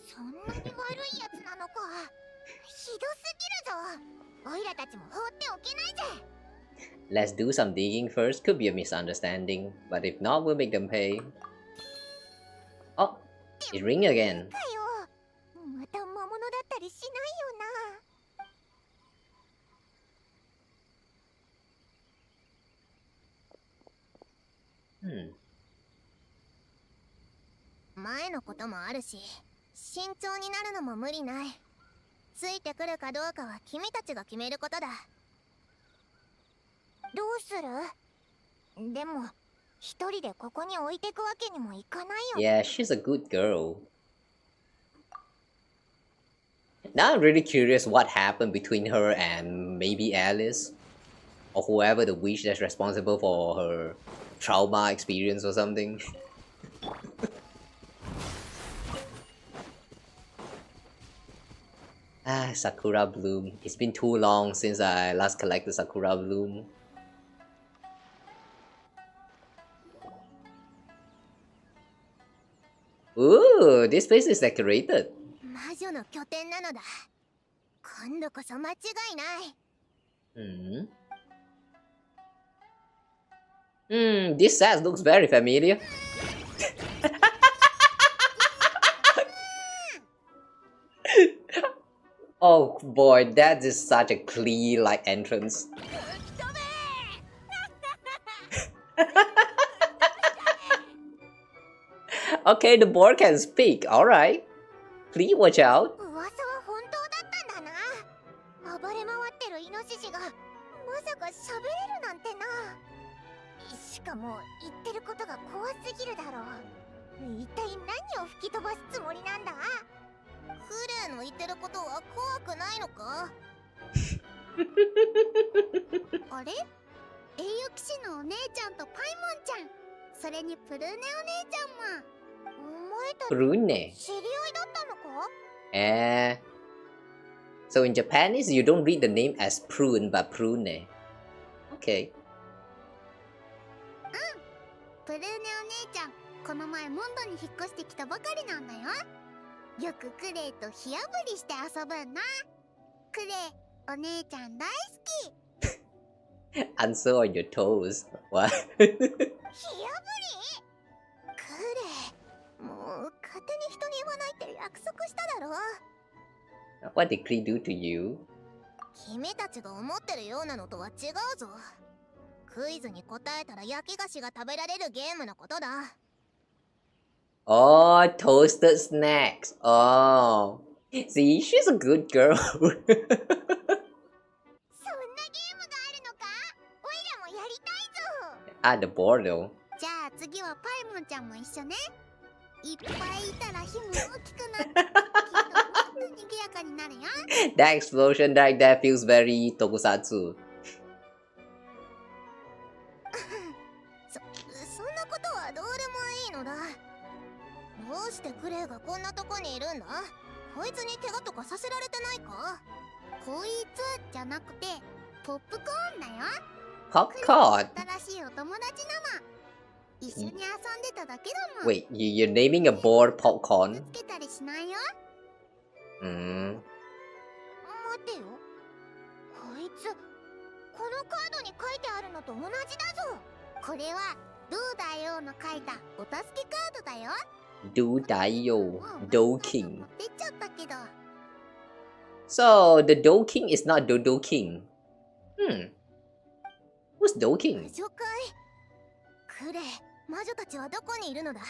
そんなに悪いやつなのか。ひどすぎるぞ。オイラたちも放っておけないぜ。 Let's do some digging first. Could be a misunderstanding, but if not, we'll make them pay. Oh, it ring again. また魔物だったりしないよな。前のこともあるし、慎重になるのも無理ない。ついてくるかどうかは君たちが決めることだ。どうする？でも一人でここに置いてくわけにもいかないよ。Yeah, she's a good girl. Now I'm really curious what happened between her and maybe Alice, or whoever the witch that's responsible for her trauma experience or something. Ah, Sakura Bloom. It's been too long since I last collected Sakura Bloom. Ooh, this place is decorated. 魔女の拠点なのだ。今度こそ間違いない。This set looks very familiar. Oh boy, that is such a Klee-like entrance. Okay, the board can speak. Alright. Please watch out. 噂は本当だったんだな。暴れ回ってるイノシシがまさか喋れるなんてな。しかも言ってることが怖すぎるだろう。一体何を吹き飛ばすつもりなんだ？クレイの言ってることは怖くないのか？あれ？栄誉騎士のお姉ちゃんとパイモンちゃん、それにプルーネお姉ちゃんも。お前たち Prune. 知り合いだったのか？ So in Japanese, you don't read the name as Prune, but Prune. Okay. プルーネお姉ちゃん、この前モンドに引っ越してきたばかりなんだよ。よくクレイと火あぶりして遊ぶんな。クレイ、お姉ちゃん大好き。Answer on your toes. What? 火あぶり？クレイ、もう勝手に人に言わないって約束しただろ。What did Klee do to you? 君たちが思ってるようなのとは違うぞ。クイズに答えたら焼き菓子が食べられるゲームのことだ。Oh, toasted snacks. Oh. See, she's a good girl. そんなゲームがあるのか？おいらもやりたいぞ。At the board though. じゃあ次はパイモンちゃんも一緒ね。いっぱいいたら火も大きくなってきっともっと賑やかになるよ。That explosion like that feels very tokusatsu. そんなことはどうでもいいのだ。どうしてクレイがこんなとこにいるんだ？こいつに怪我とかさせられてないか？こいつじゃなくてポップコーンだよ。Popcorn? 新しいお友達なの。一緒に遊んでただけだもん。Wait, you're naming a board popcorn? つけたりしないよ。待てよ。こいつ、このカードに書いてあるのと同じだぞ。これはドゥ大王の書いたお助けカードだよ。Do Daio, Do King. 出ちゃったけど。So the Do King is not Dodo King. Who's Do King? 了解。クレイ、魔女たちはどこにいるのだ？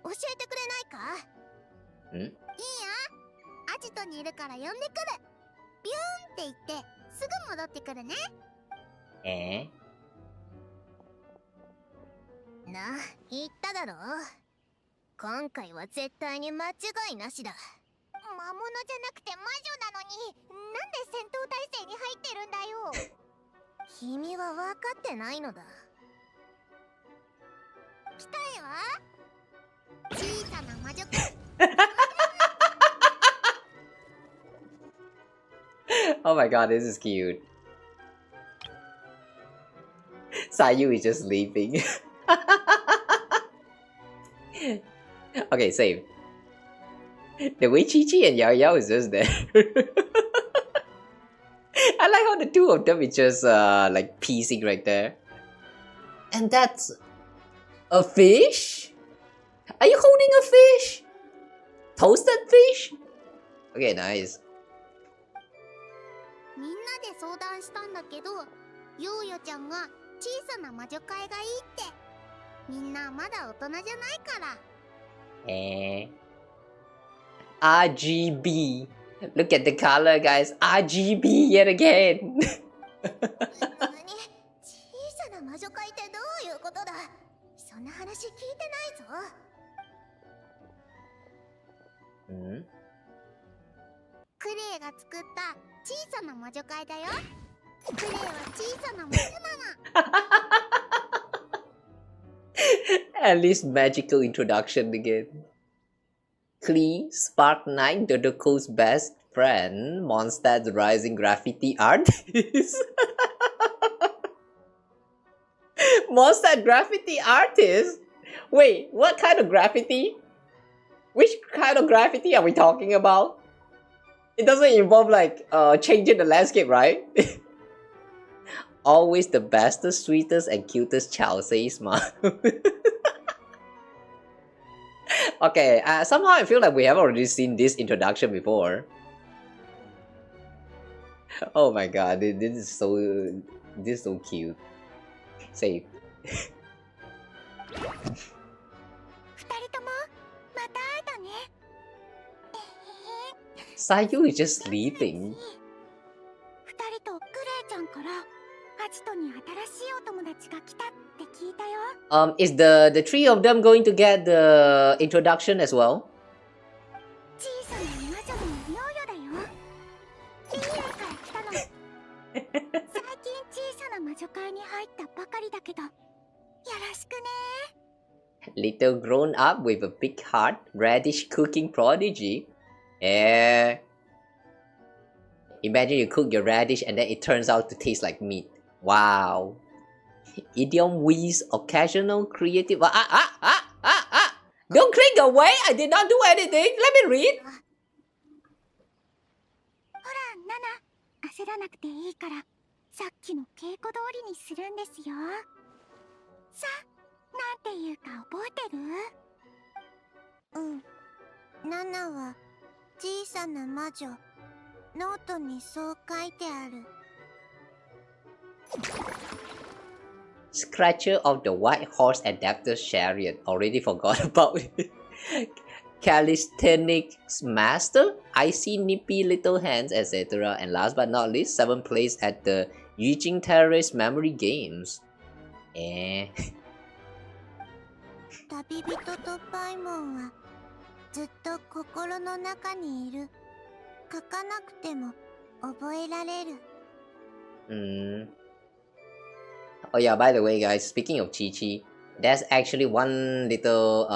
教えてくれないか？いいよ。アジトにいるから呼んでくる。ビューンって言ってすぐ戻ってくるね。なあ、言っただろ。今回は絶対に間違いなしだ。魔物じゃなくて魔女なのに、なんで戦闘態勢に入ってるんだよ。君は分かってないのだ。来たよ、小さな魔女か。Oh my god, this is cute. Sayu is just sleeping. Okay, save. The way Chi-Chi and Yao Yao is just there. I like how the two of them is just like piecing right there. And that's a fish? Are you holding a fish? Toasted fish? Okay, nice. みんなで相談したんだけど、ヨーヨちゃんが小さな魔女会がいいって。みんなまだ大人じゃないから。RGB. Look at the color, guys. RGB yet again. 小さな魔女会ってどういうことだ。そんな話聞いてないぞ。クレイが作った小さな魔女会だよ。クレイは小さな魔女なの。At least magical introduction again. Klee, Spark Knight, Dodoko's best friend, Mondstadt's rising graffiti artist. Mondstadt graffiti artist? Wait, what kind of graffiti? Which kind of graffiti are we talking about? It doesn't involve like changing the landscape, right? Always the bestest, sweetest, and cutest child, says Ma. Okay, somehow I feel like we have already seen this introduction before. Oh my god, this is so cute. Save. Sayu is just sleeping. Is the three of them going to get the introduction as well? Little grown up with a big heart, radish cooking prodigy. Yeah. Imagine you cook your radish and then it turns out to taste like meat. Wow. Idiom Wee's occasional creative. Don't click away! I did not do anything! Let me read! ほら、ナナ、焦らなくていいから、さっきの稽古通りにするんですよ。さ、なんていうか覚えてる？ナナは小さな魔女。ノートにそう書いてある。Scratcher of the White Horse Adapter's Chariot. Already forgot about it. Calisthenics Master, Icy Nippy Little Hands, etc. And last but not least, 7th place at the Yijing Terrorist Memory Games. 旅人とパイモンはずっと心の中にいる。書かなくても覚えられる。Oh yeah, by the way guys, speaking of Chi-Chi, there's actually one little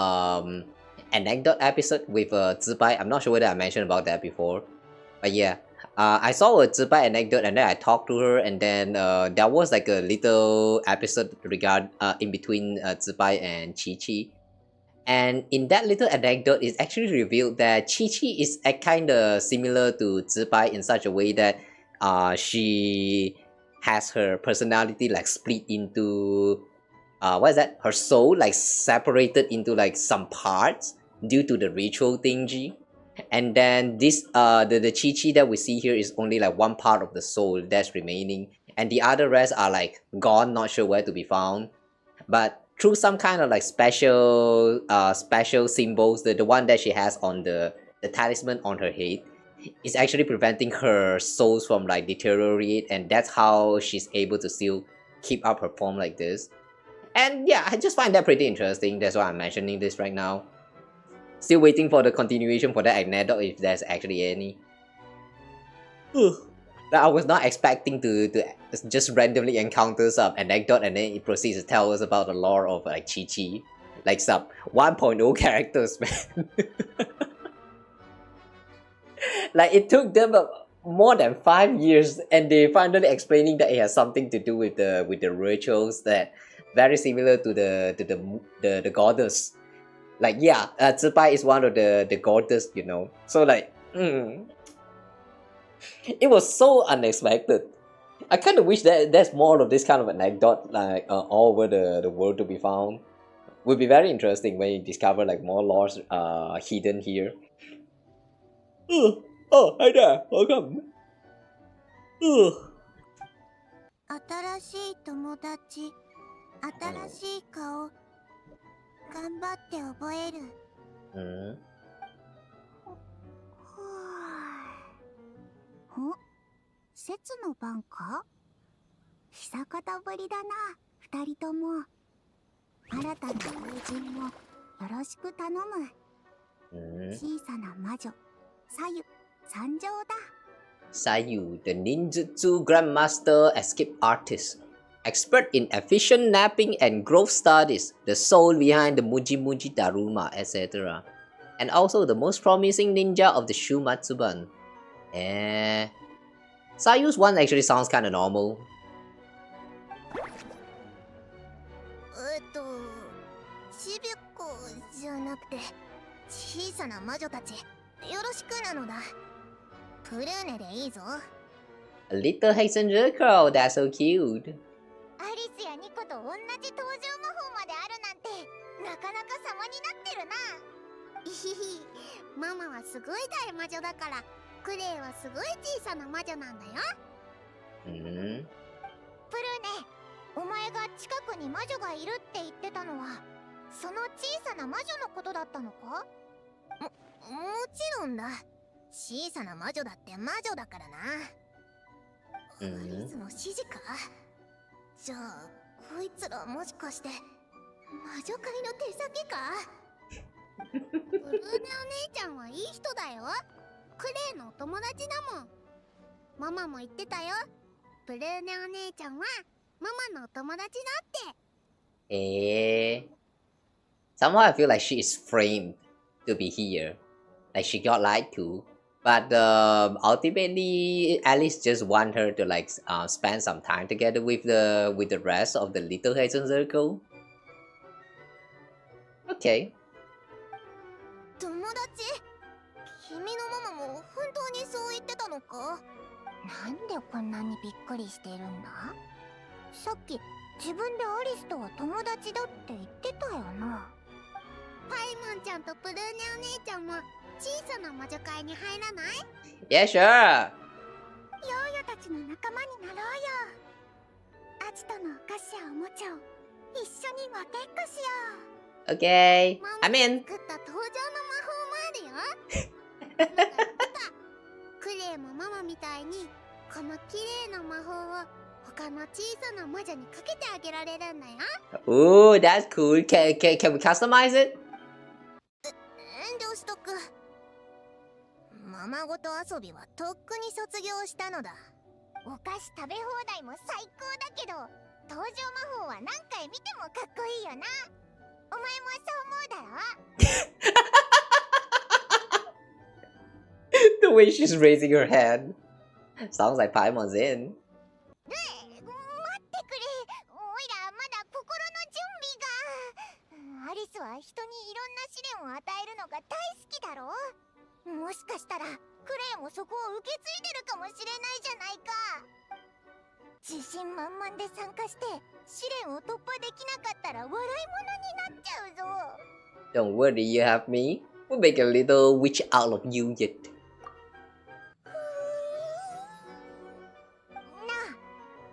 anecdote episode with Zibai. I'm not sure whether I mentioned about that before. But yeah, I saw a Zibai anecdote and then I talked to her, and then there was like a little episode in between Zibai and Chi-Chi. And in that little anecdote, it's actually revealed that Chi-Chi is kind of similar to Zibai in such a way that she has her personality like split into what is that? Her soul like separated into like some parts due to the ritual thingy. And then this the Chi-Chi that we see here is only like one part of the soul that's remaining, and the other rest are like gone, not sure where to be found. But through some kind of like special symbols, the one that she has on the talisman on her head, is actually preventing her souls from like deteriorate, and that's how she's able to still keep up her form like this. And yeah, I just find that pretty interesting. That's why I'm mentioning this right now. Still waiting for the continuation for that anecdote, if there's actually any. That I was not expecting to just randomly encounter some anecdote and then it proceeds to tell us about the lore of like Chi-Chi. Like some 1.0 characters, man. Like it took them more than 5 years and they finally explaining that it has something to do with the rituals that very similar to the goddess. Like yeah, Zibai is one of the goddess, you know. So like it was so unexpected. I kind of wish that there's more of this kind of anecdote like all over the world to be found. Would be very interesting when you discover like more lores hidden here. Oh, hi there, welcome. 新しい友達、新しい顔、頑張って覚える。節の番か？久方ぶりだな、二人とも。新たな友人もよろしく頼む。小さな魔女、さゆ参上だ。Sayu, the ninjutsu grandmaster escape artist, expert in efficient napping and growth studies, the soul behind the Muji Muji Daruma, etc. And also the most promising ninja of the Shumatsuban. Sayu's one actually sounds kinda normal. ちびっこじゃなくて小さな魔女たちよろしくなのだ。プルーネでいいぞ。A little Hexanger girl, that's so cute. アリスやニコと同じ登場魔法まであるなんてなかなか様になってるな。いひひ、ママはすごい大魔女だからクレイはすごい小さな魔女なんだよ。プルーネ、お前が近くに魔女がいるって言ってたのはその小さな魔女のことだったのか？もちろんだ。小さな魔女だって魔女だからな。アリスの指示か？じゃあこいつらもしかして魔女界の手先か？ブルーネお姉ちゃんはいい人だよ。クレイのお友達だもん。ママも言ってたよ。ブルーネお姉ちゃんはママのお友達だって。Somehow I feel like she is framed to be here. Like she got lied to. But ultimately, Alice just want her to like spend some time together with the rest of the little Hazen circle. Okay. 友達？君のママも本当にそう言ってたのか？なんでこんなにびっくりしてるんだ？さっき自分でアリスとは友達だって言ってたよな。パイモンちゃんとプルーネお姉ちゃんも小さな魔女界に入らない？ Yeah, sure. ヨーヨたちの仲間になろうよ。アジトのお菓子やおもちゃを一緒に分けっこしよう。Okay, I'm in. 作った登場の魔法もあるよ。クレイもママみたいにこの綺麗な魔法を他の小さな魔女にかけてあげられるんだよ。Ooh, that's cool. Can we customize it? 遠慮しとく。ママごと遊びはとっくに卒業したのだ。お菓子食べ放題も最高だけど登場魔法は何回見てもかっこいいよな。お前もそう思うだろ？ The way she's raising her hand sounds like Paimon's in. 待ってくれ。おいらまだ心の準備が。アリスは人にいろんな試練を与えるのが大好きだろ。もしかしたらクレイもそこを受け継いでるかもしれないじゃないか。自信満々で参加して試練を突破できなかったら笑い物になっちゃうぞ。 Don't worry, you have me. We'll make a little witch out of you yet. なあ、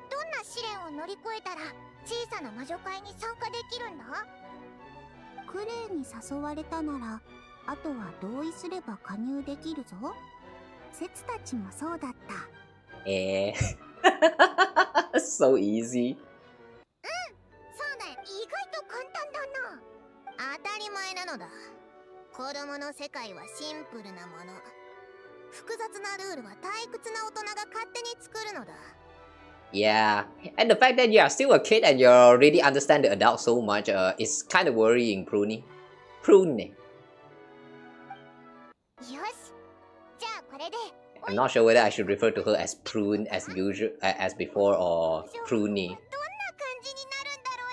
どんな試練を乗り越えたら小さな魔女会に参加できるんだ？クレイに誘われたならあとは同意すれば加入できるぞ。節たちもそうだった。So easy. そうだよ、意外と簡単だな。当たり前なのだ。子供の世界はシンプルなもの。複雑なルールは退屈な大人が勝手に作るのだ。Yeah, and the fact that you are still a kid and you already understand the adult so much, it's kind of worrying, Prune. Prune. よし、じゃあこれで。I'm not sure whether I should refer to her as Prune as usual, as before, or Prune. どんな感じになるんだろ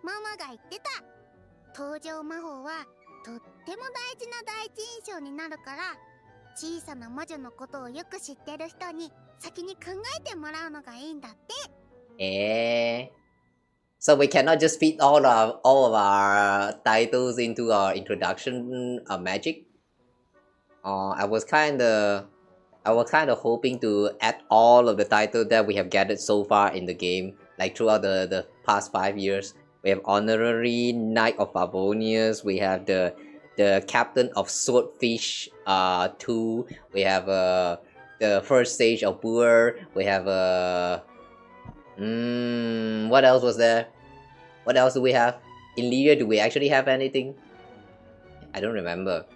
うな。ママが言ってた。登場魔法はとっても大事な第一印象になるから、小さな魔女のことをよく知ってる人に先に考えてもらうのがいいんだって。So we cannot just fit all of our titles into our introduction magic. I was kind of hoping to add all of the titles that we have gathered so far in the game, like throughout the past 5 years. We have Honorary Knight of Favonius. We have the Captain of Swordfish 2. We have the first stage of Boer. We have what else was there? What else do we have? In Lyria, do we actually have anything? I don't remember.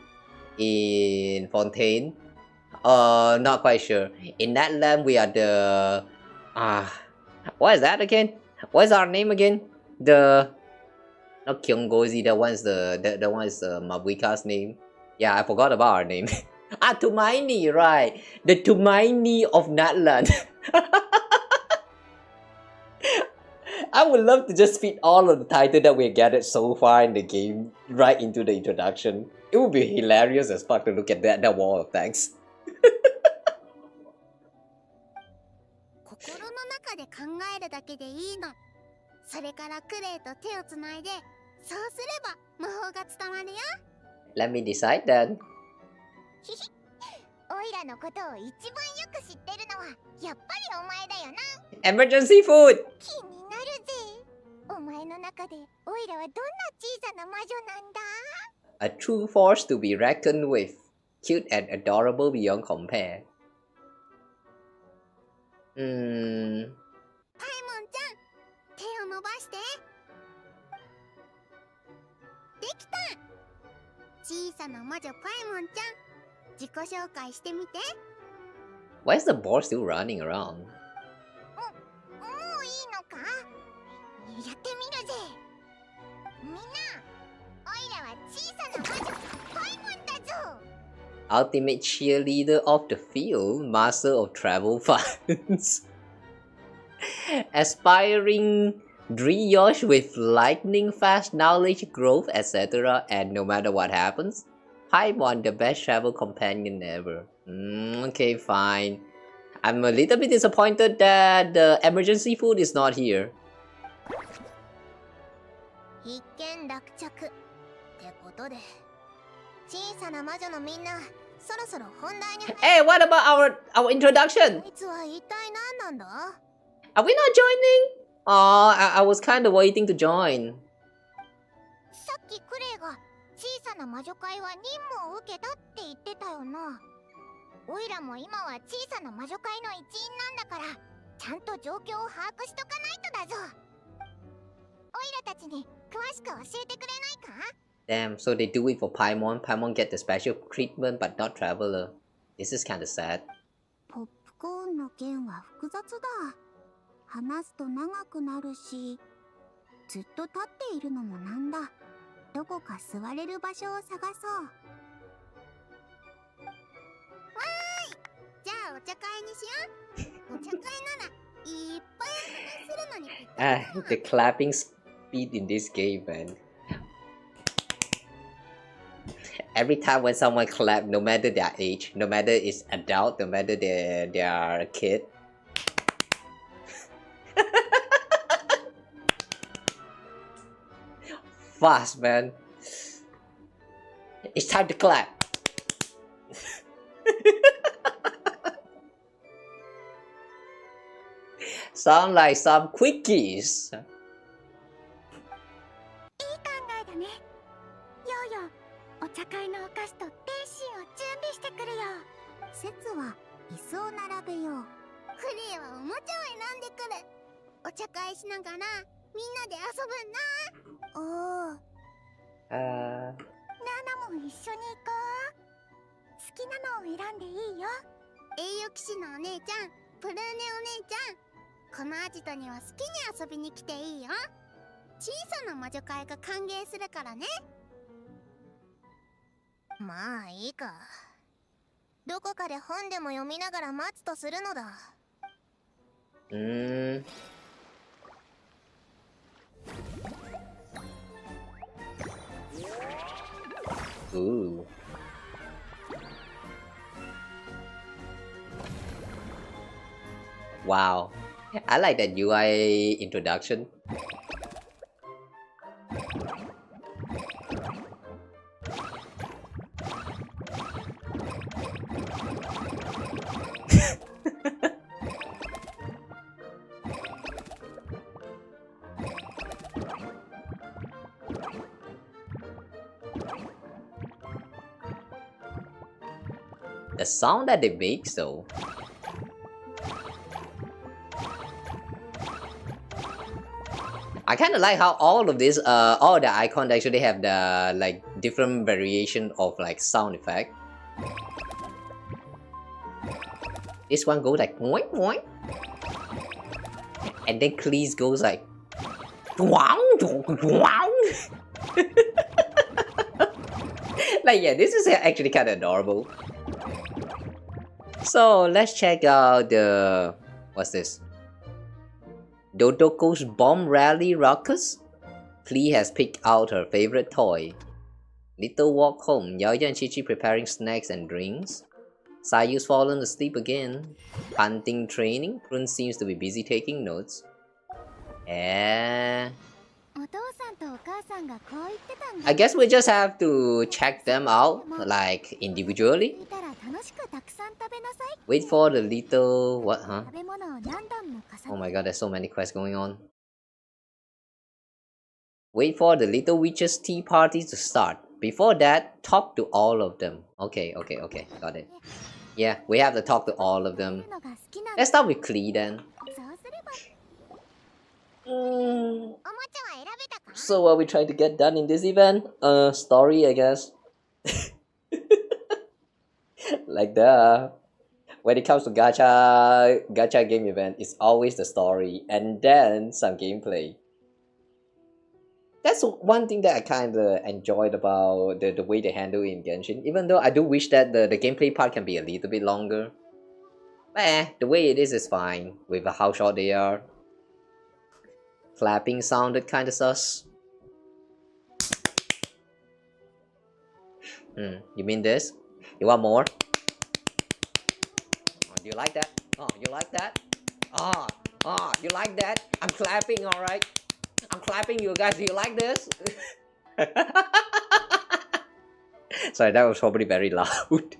In Fontaine? Not quite sure. In Natland, we are the... what is that again? What is our name again? The... Not Kyongozi, that one is Mabuika's name. Yeah, I forgot about our name. Tumaini, right. The Tumaini of Natland. I would love to just fit all of the titles that we gathered so far in the game right into the introduction. It would be hilarious as fuck to look at that wall of thanks. 心の中で考えるだけでいいの。それからクレイと手をつないで、そうすれば魔法が伝わるよ。Let me decide then. オイラのことを一番よく知ってるのはやっぱりお前だよな。Emergency food! 気になるぜ。お前の中でオイラはどんな小さな魔女なんだ？ A true force to be reckoned with. Cute and adorable beyond compare. パイモンちゃん、手を伸ばして。できた。小さな魔女パイモンちゃん、自己紹介してみて。Why is the ball still running around? もういいのか？やってみるぜ。みんな、オイラは小さな魔女パイモンだぞ。Ultimate cheerleader of the field, master of travel funds. Aspiring brioche with lightning fast knowledge growth, etc. And no matter what happens, Paimon the best travel companion ever. Okay, fine. I'm a little bit disappointed that the emergency food is not here. 一件落着ってことで、小さな魔女のみんな、そろそろ本題に入る。Hey, what about our introduction? こいつは一体何なんだ？ Are we not joining? I was kind of waiting to join. さっきクレイが小さな魔女会は任務を受けたって言ってたよな。オイラも今は小さな魔女会の一員なんだから、ちゃんと状況を把握しとかないとだぞ。オイラたちに詳しく教えてくれないか？ Damn, so they do it for Paimon. Paimon get the special treatment but not Traveler. This is kind of sad. ポップコーンの件は複雑だ。話すと長くなるし、ずっと立っているのもなんだ。どこか座れる場所を探そう。わーい、じゃあお茶会にしよう。お茶会ならいっぱい話するのにぴったり。The clapping speed in this game, man. Every time when someone clap, no matter their age, no matter it's adult, no matter they are a kid. Fast, man. It's time to clap. Sound like some quickies. いい考えだね。ヨーヨー、お茶会のお菓子と天使ンを準備してくるよ。節は椅子を並べよう。クレイはおもちゃを選んでくる。お茶会しながらみんなで遊ぶんだ。おー。ナナも一緒に行こう。好きなのを選んでいいよ。栄誉騎士のお姉ちゃん、プルーネお姉ちゃん、このアジトには好きに遊びに来ていいよ。小さな魔女会が歓迎するからね。まあいいか。どこかで本でも読みながら待つとするのだ。Ooh. Wow. I like that UI introduction. The sound that they make, though. I kind of like how all of this, all the icons actually have the like different variation of like sound effect. This one goes like boing boing, and then Cleese goes like wow wow. Like yeah, this is actually kind of adorable. So let's check out the what's this? Dodoko's Bomb Rally Rockets. Klee has picked out her favorite toy. Little walk home. Yaoya and Chi-Chi preparing snacks and drinks. Sayu's fallen asleep again. Hunting training. Prune seems to be busy taking notes. I guess we just have to check them out like individually. Wait for the little what, huh? Oh my god, there's so many quests going on. Wait for the little witch's tea party to start. Before that, talk to all of them. Okay, got it. Yeah, we have to talk to all of them. Let's start with Klee then. So what are we trying to get done in this event? Story, I guess. Like that. When it comes to gacha game event, it's always the story and then some gameplay. That's one thing that I kind of enjoyed about the way they handle it in Genshin. Even though I do wish that the gameplay part can be a little bit longer. But the way it is fine with how short they are. Clapping sounded kinda sus. You mean this? You want more? Oh, do you like that? Oh, you like that? You like that? I'm clapping, alright? I'm clapping, you guys. Do you like this? Sorry, that was probably very loud.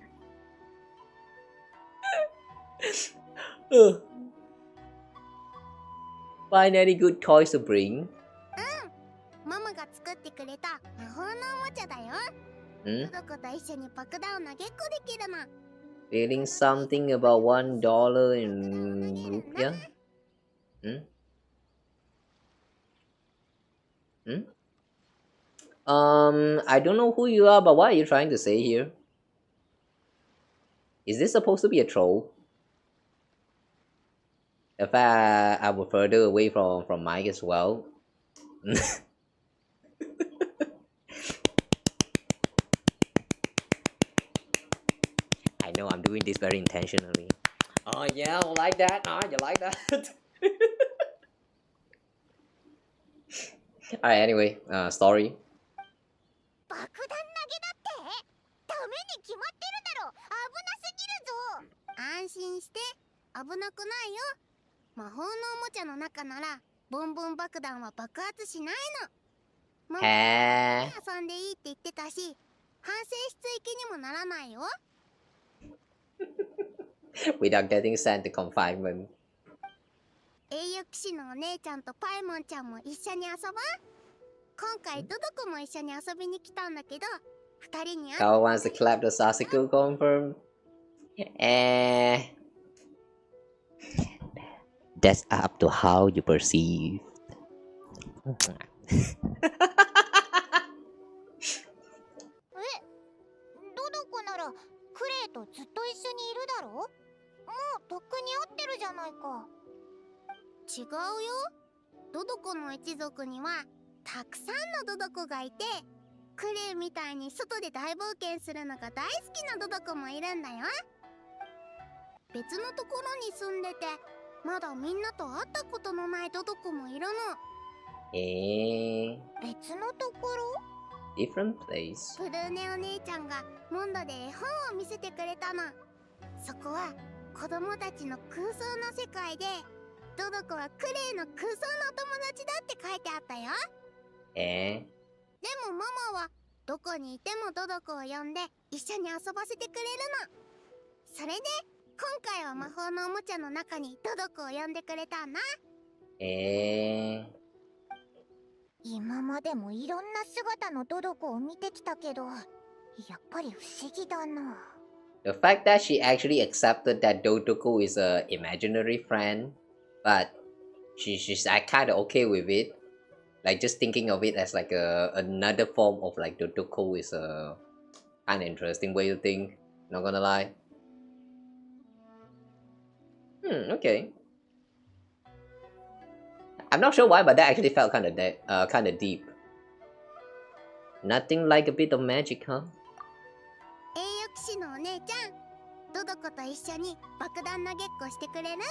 Find any good toys to bring? Feeling something about $1 in rupiah? I don't know who you are, but what are you trying to say here? Is this supposed to be a troll? In fact, I would further away from Mike as well. I know I'm doing this very intentionally. Oh yeah, I like that. You like that? Alright, anyway, story. Without getting sent to confinement. 栄誉騎士のお姉ちゃんとパイモンちゃんも一緒に遊ぼう。今回ドドコも一緒に遊びに来たんだけど、二人に Kawa wants to clap the Sasuke confirm. That's up to how you perceive. ドドコならクレイとずっと一緒にいるだろ？もうとっくに会ってるじゃないか。違うよ。ドドコの一族にはたくさんのドドコがいて、クレイみたいに外で大冒険するのが大好きなドドコもいるんだよ。別のところに住んでて、まだみんなと会ったことのないドドコもいるの。別のところ？ Different place. プルーネお姉ちゃんがモンドで絵本を見せてくれたの。そこは子供たちの空想の世界で、ドドコはクレイの空想の友達だって書いてあったよ。でもママはどこにいてもドドコを呼んで一緒に遊ばせてくれるの。それで今回は魔法のおもちゃの中にドドコを呼んでくれたんだ。今までもいろんな姿のドドコを見てきたけど、やっぱり不思議だな。The fact that she actually accepted that Dodoko is a imaginary friend, but she's kind of okay with it. Like just thinking of it as like another form of like Dodoko is a kind of interesting way to think. Not gonna lie. Okay. I'm not sure why, but that actually felt kind of deep. Nothing like a bit of magic, huh? 栄誉騎士のお姉ちゃん、ドドコと一緒に爆弾投げっこしてくれる？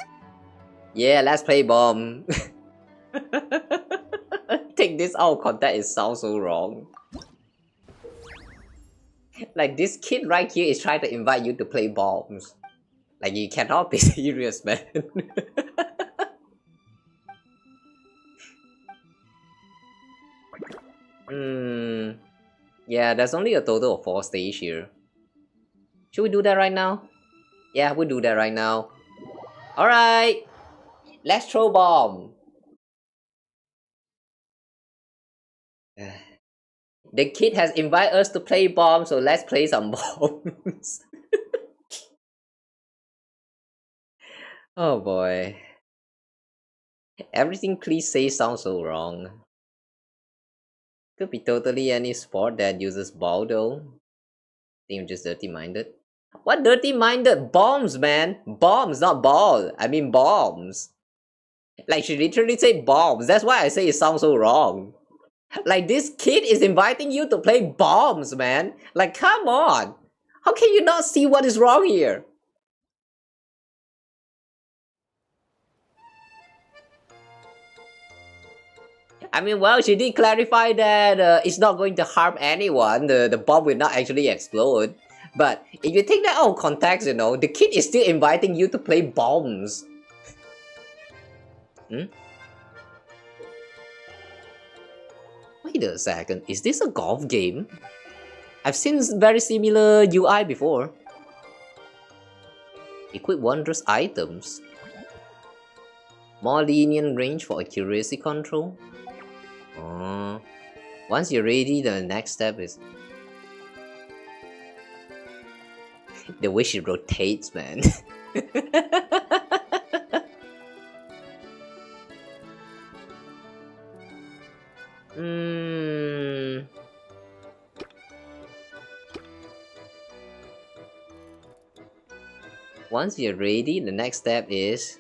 Yeah, let's play bomb. Take this out of context, it sounds so wrong. Like this kid right here is trying to invite you to play bombs. Like you cannot be serious, man. Yeah, there's only a total of 4 stages here. Should we do that right now? Yeah, we'll do that right now. Alright! Let's throw bomb! The kid has invited us to play bombs, so let's play some bombs. Oh boy. Everything cliche sounds so wrong. Could be totally any sport that uses ball though. I think I'm just dirty-minded. What dirty-minded? Bombs, man! Bombs, not ball. I mean bombs. Like she literally said bombs. That's why I say it sounds so wrong. Like this kid is inviting you to play bombs, man. Like come on. How can you not see what is wrong here? I mean, well, she did clarify that it's not going to harm anyone. The bomb will not actually explode. But if you take that out of context, you know, the kid is still inviting you to play bombs. Wait a second, is this a golf game? I've seen very similar UI before. Equip wondrous items. More lenient range for accuracy control. Once you're ready, the next step is... The way she rotates, man. Once you're ready, the next step is...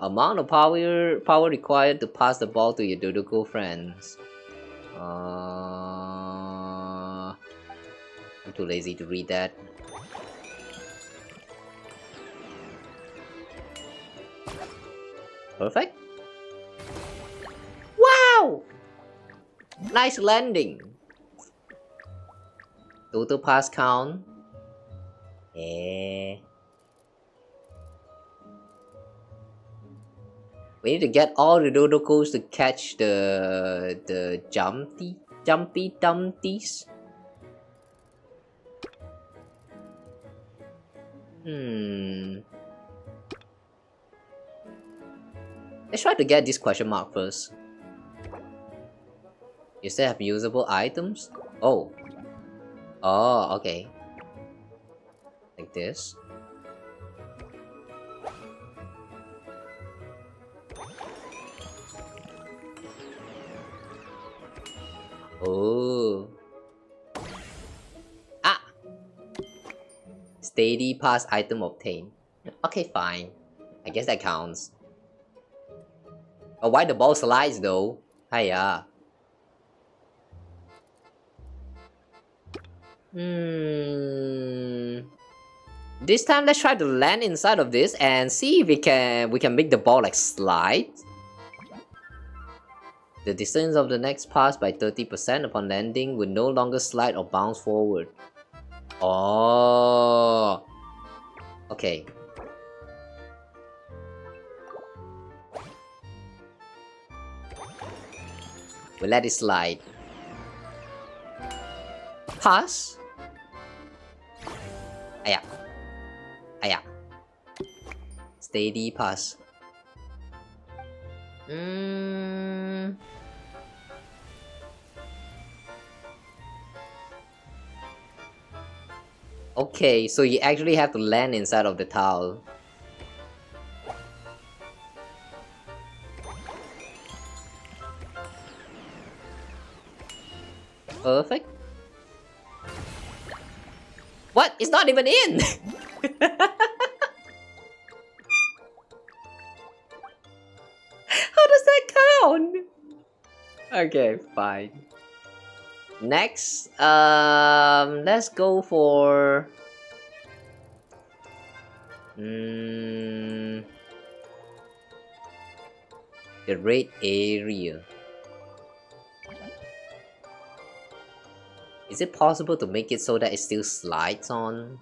amount of power required to pass the ball to your Dodoko friends. I'm too lazy to read that. Perfect. Wow! Nice landing. Total pass count. We need to get all the Dodokos to catch the jumpy dumpties. Let's try to get this question mark first. You still have usable items? Oh. Oh, okay. Like this. Oh. Ah! Steady pass item obtained. Okay, fine. I guess that counts. Oh, why the ball slides though? Hiya. This time let's try to land inside of this and see if we can make the ball like slide. The distance of the next pass by 30% upon landing will no longer slide or bounce forward. Oh. Okay. We'll let it slide. Pass. Aya. Aya. Steady pass. Okay, so you actually have to land inside of the towel. Perfect. What? It's not even in! How does that count? Okay, fine. Next, let's go for... the red area. Is it possible to make it so that it still slides on?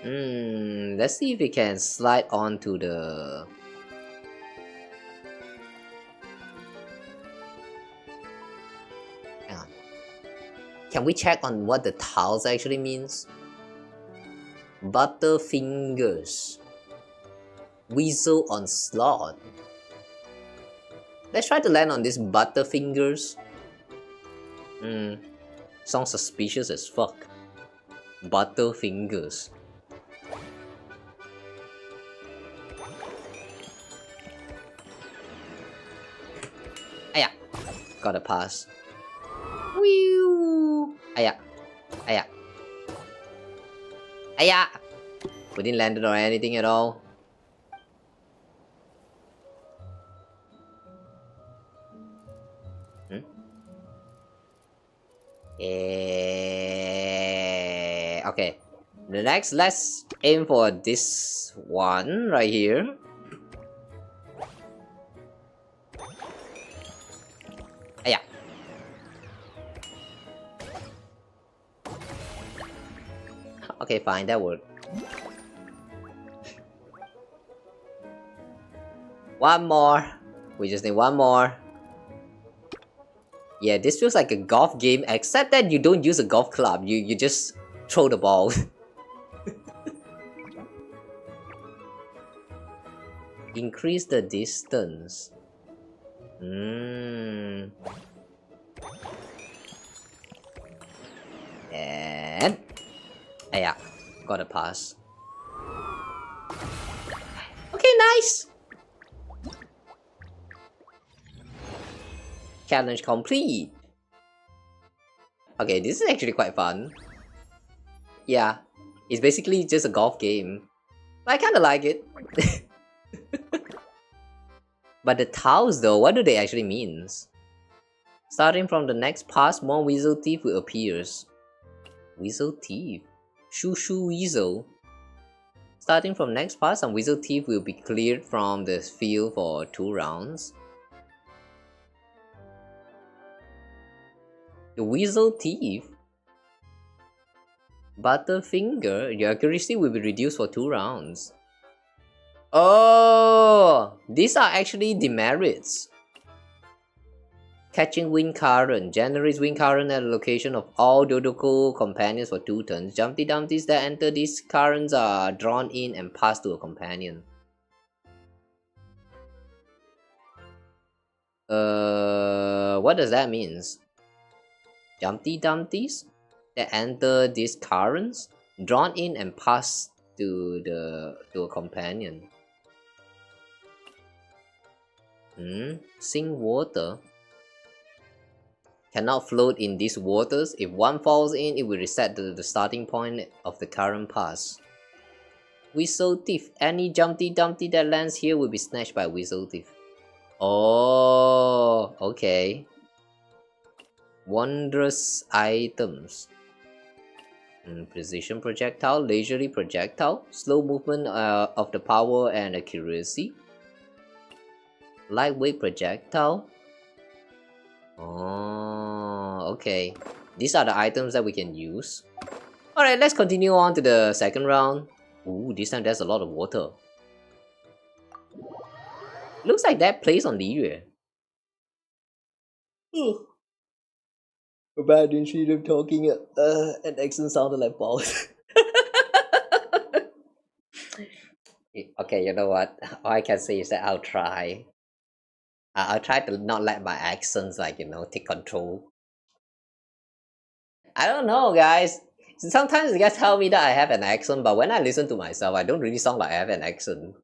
Let's see if we can slide onto the... Hang on. Can we check on what the tiles actually means? Butterfingers. Weasel onslaught. Let's try to land on these butterfingers. Sounds suspicious as fuck. Butterfingers. Aya. Gotta pass. Whew. Aya. Aya. Aya. We didn't land it or anything at all. Okay. The next, let's aim for this one right here. Yeah. Okay, fine, that worked. One more. We just need one more. Yeah, this feels like a golf game, except that you don't use a golf club. You just throw the ball. Increase the distance. And yeah, got a pass. Okay, nice. Challenge complete. Okay, this is actually quite fun. Yeah, it's basically just a golf game. I kinda like it. But the tiles though, what do they actually mean? Starting from the next pass, more weasel teeth will appear. Weasel teeth? Shoo shoo weasel. Starting from next pass, some weasel teeth will be cleared from the field for 2 rounds. The weasel teeth. Butterfinger, your accuracy will be reduced for 2 rounds. Oh, these are actually demerits. Catching wind current generates wind current at the location of all Dodoko companions for 2 turns. Jumpy Dumpties that enter these currents are drawn in and passed to a companion. What does that mean? Dumpty Dumpties that enter these currents, drawn in and passed to a companion. Sink water. Cannot float in these waters. If one falls in, it will reset to the starting point of the current pass. Whistle Thief. Any Jumpty Dumpty that lands here will be snatched by Whistle Thief. Oh, okay. Wondrous items. Precision projectile, leisurely projectile, slow movement of the power and accuracy. Lightweight projectile. Oh, okay. These are the items that we can use. Alright, let's continue on to the second round. Ooh, this time there's a lot of water. Looks like that plays on Li Yue. But I didn't see them talking. An accent sounded like balls. Okay, you know what? All I can say is that I'll try. I'll try to not let my accents, like, you know, take control. I don't know, guys. Sometimes you guys tell me that I have an accent, but when I listen to myself, I don't really sound like I have an accent.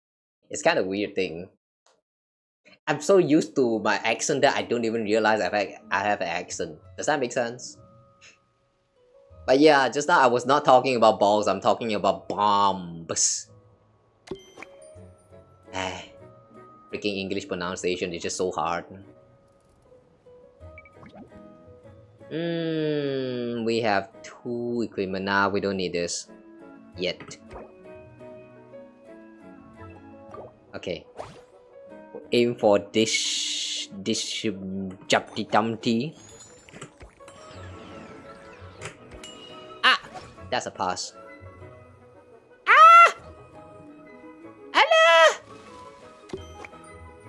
It's kind of weird thing. I'm so used to my accent that I don't even realize I have an accent. Does that make sense? But yeah, just now I was not talking about balls, I'm talking about bombs. Freaking English pronunciation is just so hard. We have 2 equipment now. We don't need this yet. Okay. Aim for this Jumpty Dumpty. Ah! That's a pass. Ah! Allah!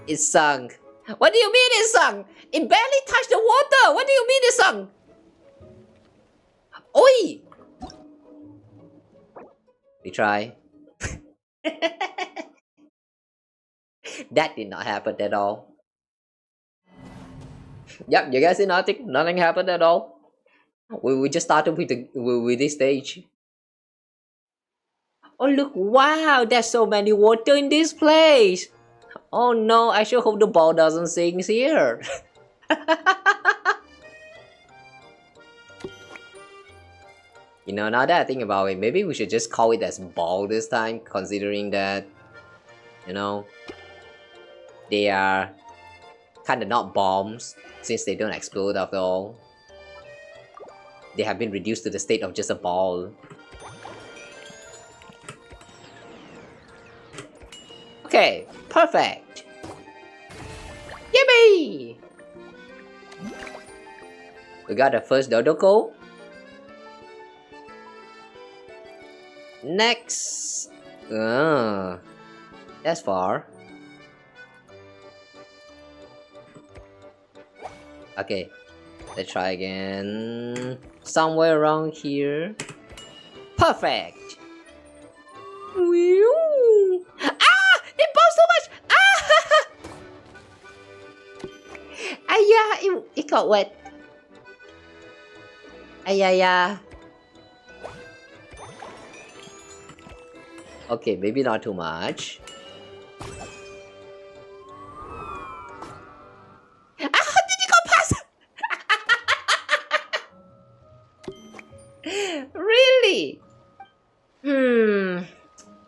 It sunk. What do you mean it sunk? It barely touched the water. What do you mean it sunk? Oi! We try. That did not happen at all. Yep, you guys see nothing? Nothing happened at all. We just started with this stage. Oh look! Wow, there's so many water in this place. Oh no! I sure hope the ball doesn't sink here. You know, now that I think about it, maybe we should just call it as ball this time, considering that, you know, they are kind of not bombs, since they don't explode after all. They have been reduced to the state of just a ball. Okay, perfect! Yippee! We got the first Dodoko. Next! That's far. Okay, let's try again. Somewhere around here. Perfect! Whew. Ah! It bounced so much! Ah! Yeah, it got wet. Yeah. Okay, maybe not too much. How did you go past? Really?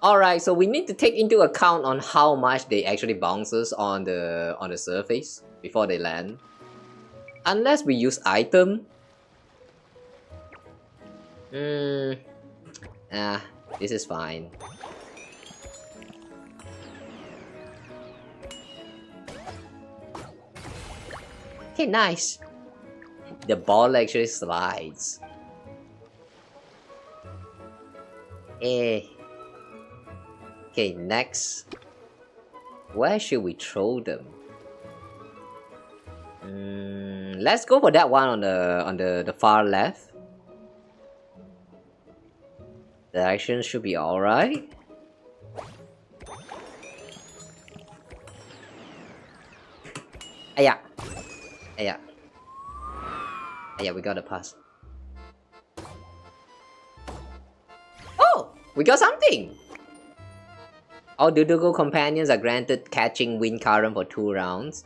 Alright, so we need to take into account on how much they actually bounces on the surface before they land. Unless we use item. This is fine. Okay, nice. The ball actually slides. Okay, next. Where should we throw them? Let's go for that one on the far left. The action should be alright. Aya. Aya. Aya, we got a pass. Oh! We got something! All Dudugo companions are granted catching wind current for 2 rounds.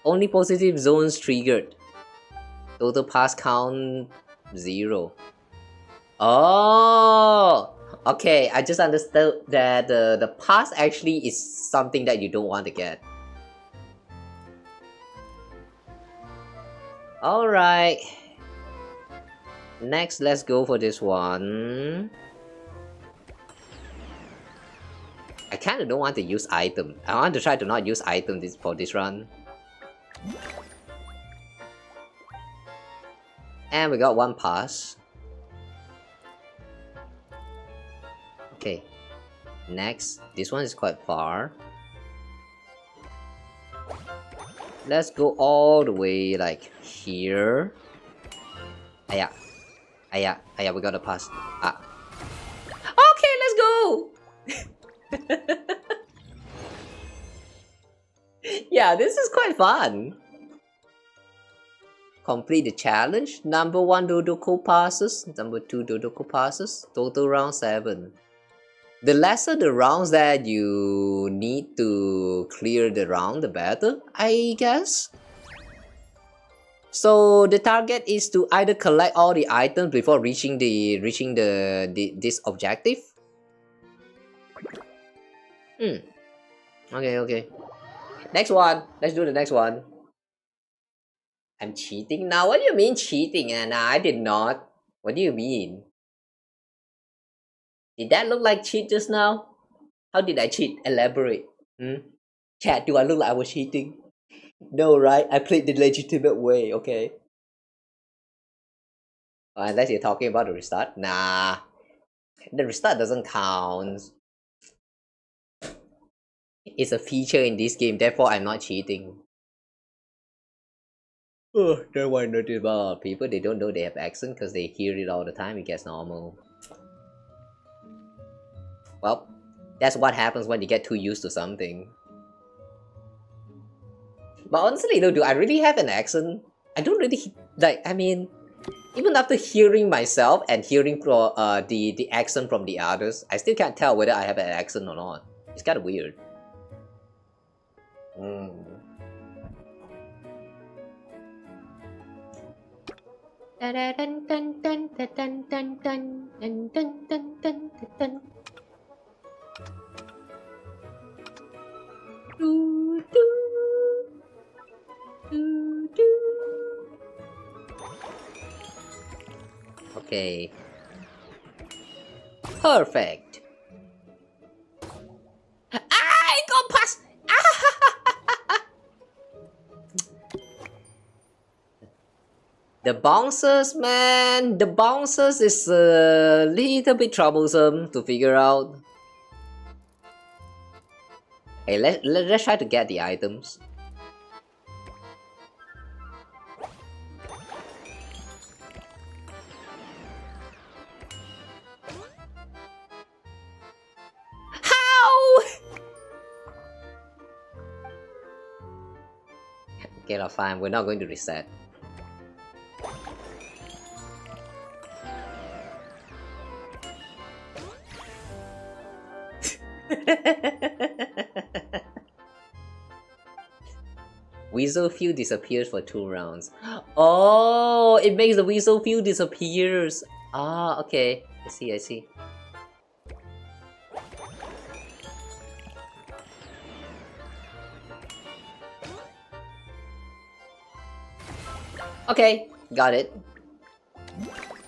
Only positive zones triggered. Total pass count 0. Oh! Okay, I just understood that the pass actually is something that you don't want to get. Alright. Next, let's go for this one. I kinda don't want to use item. I want to try to not use item for this run. And we got 1 pass. Okay. Next, this one is quite far. Let's go all the way like here. Aya. Aya. Aya, we got a pass. Ah. Okay, let's go! Yeah, this is quite fun. Complete the challenge. Number 1 Dodoko passes. Number 2 Dodoko passes. Total round 7. The lesser the rounds that you need to clear the round, the better, I guess. So the target is to either collect all the items before reaching this objective. Okay. Next one. Let's do the next one. I'm cheating now? What do you mean cheating, Anna? I did not. What do you mean? Did that look like cheat just now? How did I cheat? Elaborate. Chat, do I look like I was cheating? No, right? I played the legitimate way, okay? Unless you're talking about the restart. Nah. The restart doesn't count. It's a feature in this game, therefore I'm not cheating. Oh, that's why I notice about people, they don't know they have accent because they hear it all the time, it gets normal. Well, that's what happens when you get too used to something. But honestly though, do I really have an accent? I don't really, like, I mean, even after hearing myself and hearing the accent from the others, I still can't tell whether I have an accent or not. It's kind of weird. Okay. Perfect. I got past. The bouncers, man. The bouncers is a little bit troublesome to figure out. Hey, let's try to get the items. Okay, that's fine. We're not going to reset. Weasel Field disappears for 2 rounds. Oh, it makes the Weasel Field disappears. Ah, okay. I see. Okay, got it.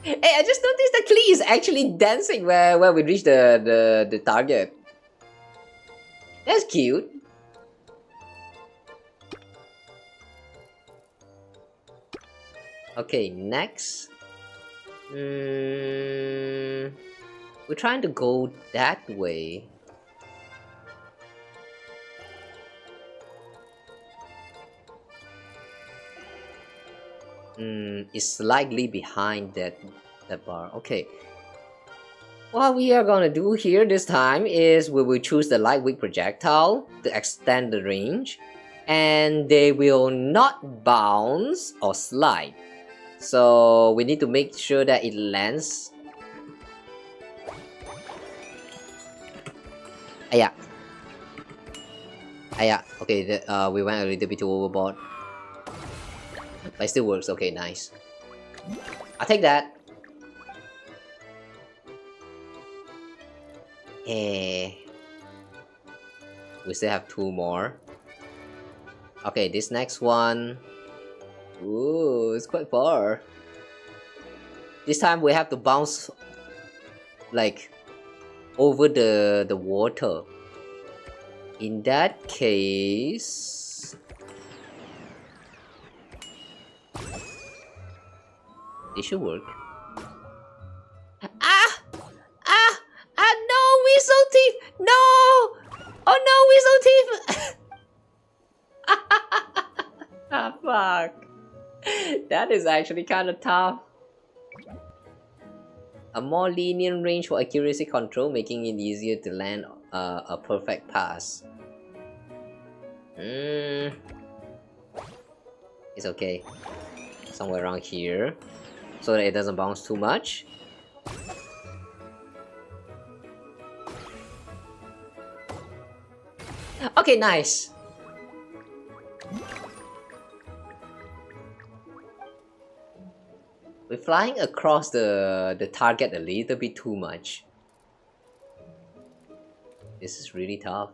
Hey, I just noticed the Klee is actually dancing where we reach the target. That's cute. Okay, next. We're trying to go that way. It's slightly behind that bar. Okay. What we are gonna do here this time is we will choose the Lightweight projectile to extend the range. and they will not bounce or slide. So we need to make sure that it lands. Yeah. Okay, we went a little bit overboard. But it still works. Okay, nice. I'll take that. We still have 2 more. Okay, this next one. Ooh, it's quite far. This time we have to bounce like over the water. In that case, it should work. No, Weasel Teeth! No! Oh no, Weasel Teeth! Ah, fuck. That is actually kind of tough. A more lenient range for accuracy control, making it easier to land a perfect pass. It's okay. Somewhere around here, so that it doesn't bounce too much. Okay, nice. We're flying across the target a little bit too much. This is really tough.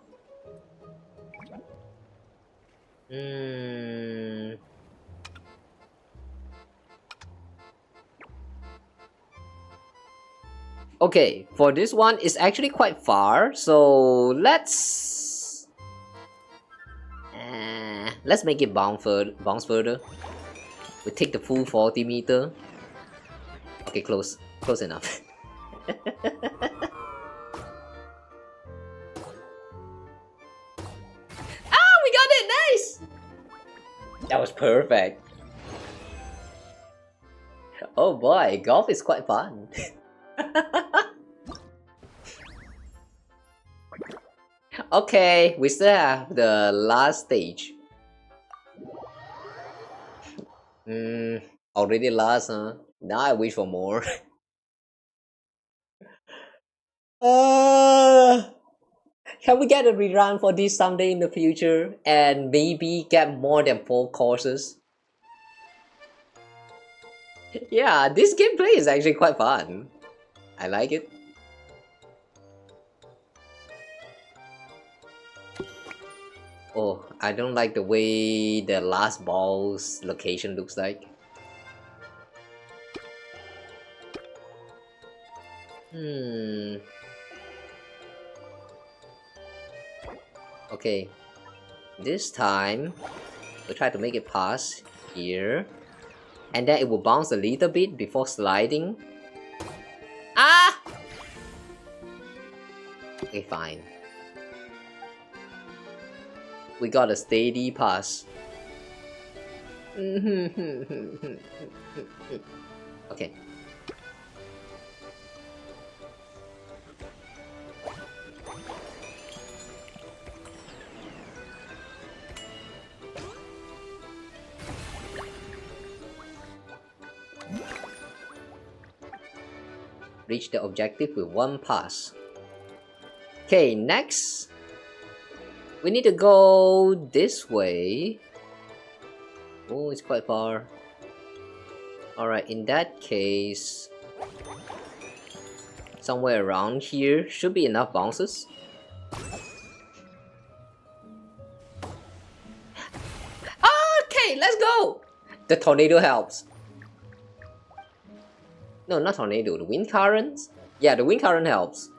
Okay, for this one, it's actually quite far, so let's make it bounce further. We take the full 40 meter. Okay, close enough. We got it! Nice! That was perfect. Oh boy, golf is quite fun. Okay, we still have the last stage. Already last, huh? Now I wish for more. Can we get a rerun for this someday in the future and maybe get more than 4 courses? Yeah, this gameplay is actually quite fun. I like it. Oh, I don't like the way the last ball's location looks like. Okay, this time we'll try to make it pass here, and then it will bounce a little bit before sliding. Ah! Okay, fine. We got a steady pass. Okay. Reach the objective with 1 pass. Okay, next we need to go this way. Oh, it's quite far. Alright, in that case, somewhere around here should be enough bounces. Okay, let's go! The tornado helps. No, not tornado, the wind currents? Yeah, the wind current helps.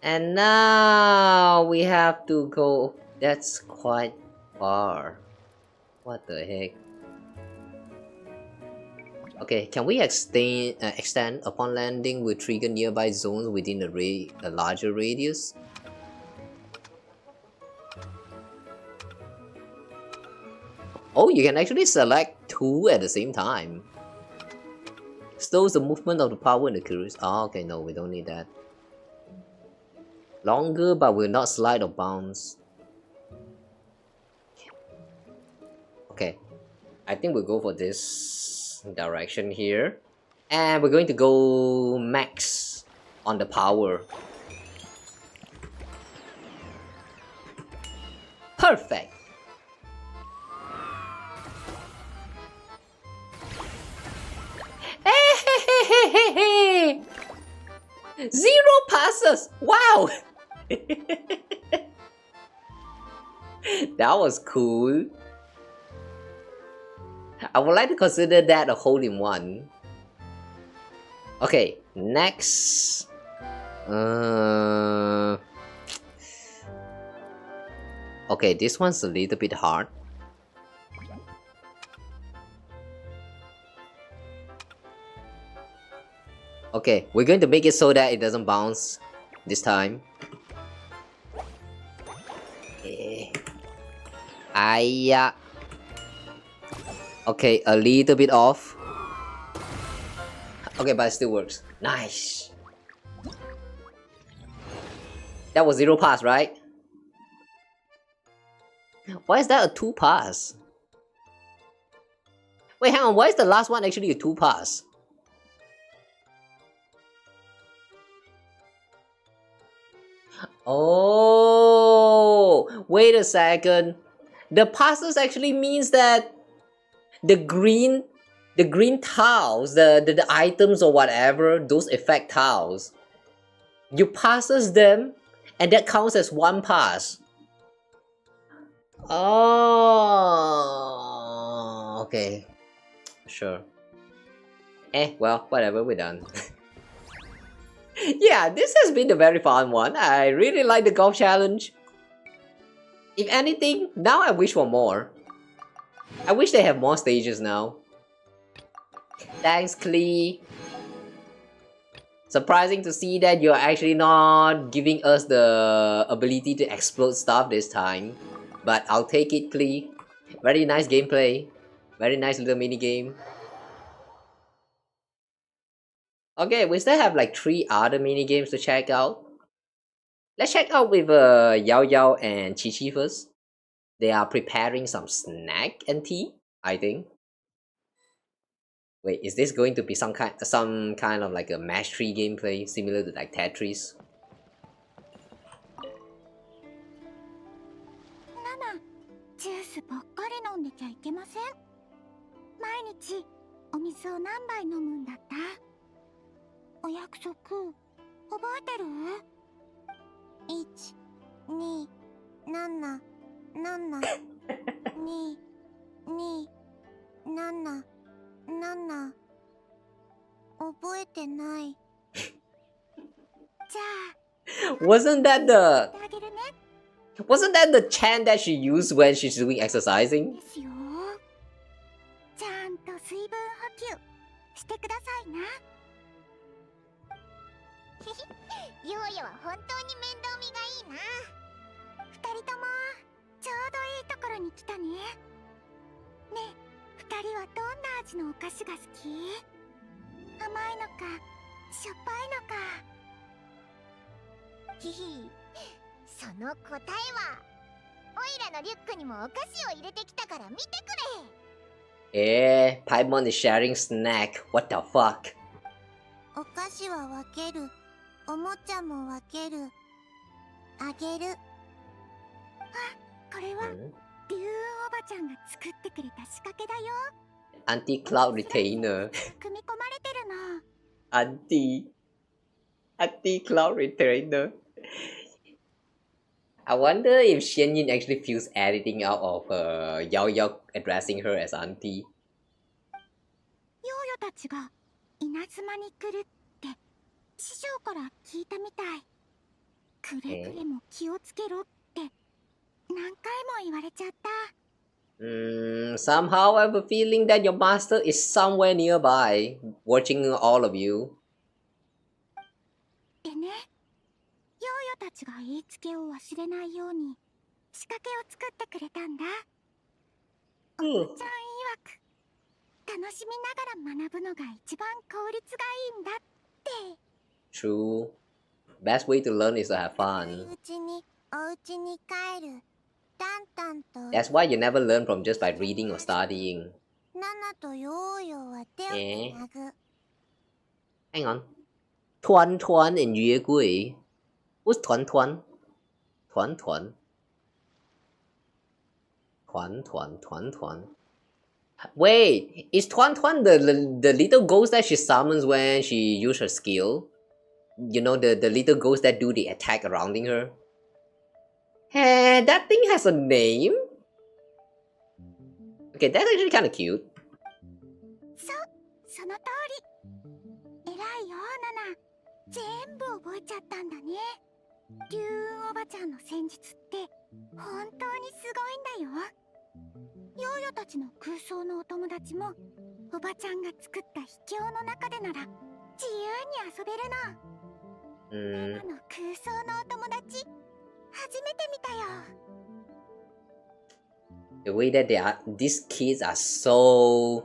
And now we have to go. That's quite far. What the heck? Okay, can we extend upon landing will trigger nearby zones within a larger radius? Oh, you can actually select 2 at the same time. Slows the movement of the power in the cruise. Oh, okay, no, we don't need that. Longer but will not slide or bounce. Okay, I think we'll go for this direction here. And we're going to go max on the power. Perfect. Hey. 0 passes. Wow. That was cool. I would like to consider that a hole-in-one. Okay, next. Okay, this one's a little bit hard. Okay, we're going to make it so that it doesn't bounce this time. Okay, a little bit off. Okay, but it still works. Nice. That was 0 pass, right? Why is that a 2 pass? Wait, hang on. Why is the last one actually a 2 pass? Oh, wait a second. The passes actually means that the green tiles, the items or whatever, those effect tiles, you passes them and that counts as 1 pass. Oh, okay, sure. Well, whatever, we're done. Yeah, this has been a very fun one. I really like the golf challenge. If anything, now I wish for more. I wish they have more stages now. Thanks, Klee. Surprising to see that you're actually not giving us the ability to explode stuff this time. But I'll take it, Klee. Very nice gameplay. Very nice little mini game. Okay, we still have like 3 other mini games to check out. Let's check out with Yao Yao and Chi Chi first. They are preparing some snack and tea, I think. Wait, is this going to be some kind of like a mastery gameplay similar to like Tetris? Nana, ジュースばっかり飲んでちゃいけません。毎日お水を何杯飲むんだった？お約束覚えてる？1、2、7、7、2、2、7、7覚えてない。じゃあ Wasn't that the chant that she used when she's doing exercising? ですよ。ちゃんと水分補給してくださいな。ヨーヨは本当に面倒見がいいな。2人ともちょうどいいところに来たね。ねえ、2人はどんな味のお菓子が好き？甘いのかしょっぱいのか。ヒヒ、その答えはオイラのリュックにもお菓子を入れてきたから見てくれ。Paimon is sharing snack. What the fuck? お菓子は分ける。おもちゃも分ける。あげる。あ、これは竜雲おばちゃんが作ってくれた仕掛けだよ。Anti-cloud retainer. 組み込まれてるの。Anti-cloud retainer. I wonder if Xianyin actually feels anything out of Yao Yao addressing her as auntie. ヨーヨたちが稲妻に来るって師匠から聞いたみたい。くれぐれも気をつけろって何回も言われちゃった。Somehow I have a feeling that your master is somewhere nearby, watching all of you. でね、ヨーヨたちが言いつけを忘れないように仕掛けを作ってくれたんだ。おばちゃん曰く、楽しみながら学ぶのが一番効率がいいんだって。True. Best way to learn is to have fun. おうちに帰る。That's why you never learn from just by reading or studying. ナナとヨーヨーは手をつなぐ。Hang on. Tuan Tuan and Yue Gui. Who's Tuan Tuan? Tuan Tuan. Tuan Tuan Tuan Tuan. Wait, is Tuan Tuan the little ghost that she summons when she uses her skill? You know, the little ghost that do the attack surrounding her? Hey, that thing has a name? Okay, that's actually kind of cute. その通り。偉いよ、ナナ。全部覚えちゃったんだね。竜雲おばちゃんの戦術って本当にすごいんだよ。ヨーヨたちの空想のお友達もおばちゃんが作った秘境の中でなら自由に遊べるの。ナナの空想のお友達初めて見たよ。The way that these kids are so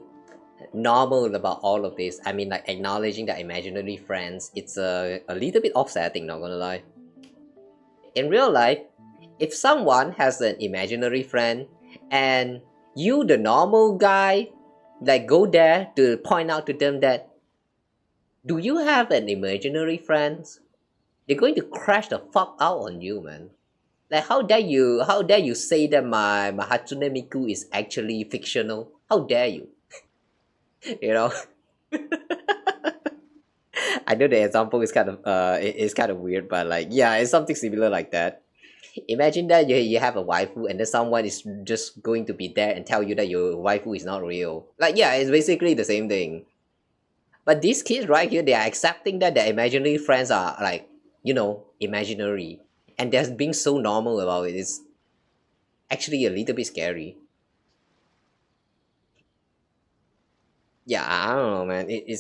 normal about all of this. I mean, like acknowledging their imaginary friends. It's a little bit offsetting, not gonna lie. In real life, if someone has an imaginary friend and you, the normal guy, like go there to point out to them that, do you have an imaginary friend? They're going to crash the fuck out on you, man. Like how dare you say that my Hatsune Miku is actually fictional? How dare you? You know? I know the example is kind of weird, but like yeah, it's something similar like that. Imagine that you have a waifu and then someone is just going to be there and tell you that your waifu is not real. Like yeah, it's basically the same thing. But these kids right here, they are accepting that their imaginary friends are like, you know, imaginary. And they're being so normal about it. It's actually a little bit scary. Yeah, I don't know, man. It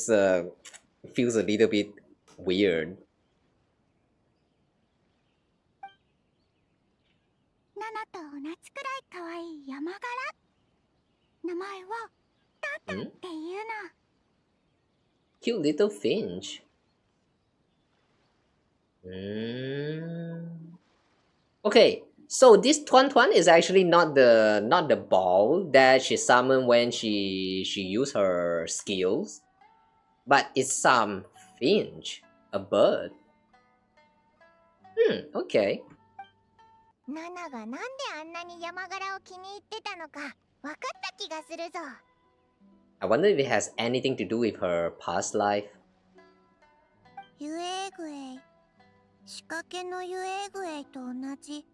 feels a little bit weird. ナナと同じくらい可愛い山柄。名前はタンタンっていうの。Cute little finch. Okay, so this Tuan Tuan is actually not the ball that she summoned when she used her skills, but it's some finch, a bird. Okay. ナナがなんであんなに山柄を気に入ってたのか分かった気がするぞ。I wonder if it has anything to do with her past life. ユエーグエイ。仕掛けのユエーグエイと同じ。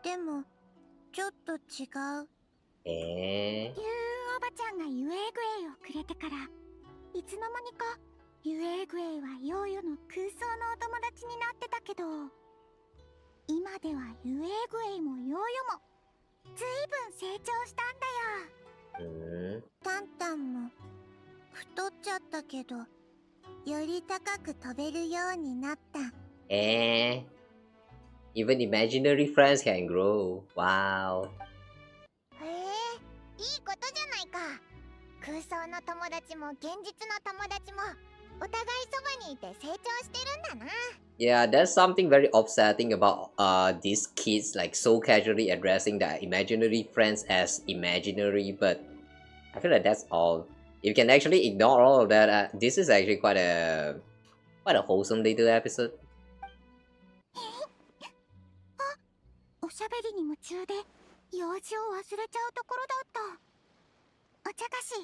でも、ちょっと違う。竜おばちゃんがユエーグエイをくれてから、いつの間にかユエーグエイはヨーヨの空想のお友達になってたけど、今ではユエーグエイもヨーヨもずいぶん成長したんだよ。タンタンも太っちゃったけど、より高く飛べるようになった。Even imaginary friends can grow. Wow. へえ、いいことじゃないか。空想の友達も現実の友達もお互いそばにいて成長してるんだな。Yeah, there's something very upsetting about these kids like so casually addressing their imaginary friends as imaginary, but I feel like that's all. If you can actually ignore all of that, this is actually quite a wholesome little episode. おしゃべりに夢中で用事を忘れちゃうところだった。お茶菓子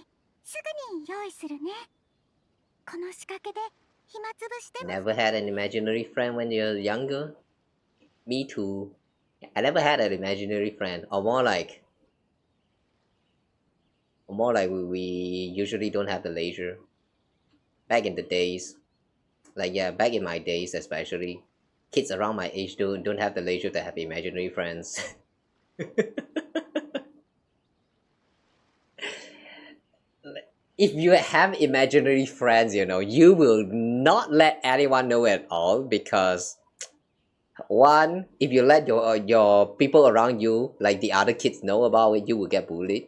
すぐに用意するね。この仕掛けで暇つぶしても。 Never had an imaginary friend when you're younger? Me too. I never had an imaginary friend, or more like we usually don't have the leisure. Back in the days, like yeah, back in my days especially, kids around my age don't have the leisure to have imaginary friends. If you have imaginary friends, you know, you will not let anyone know at all, because one, if you let your people around you, like the other kids, know about it, you will get bullied.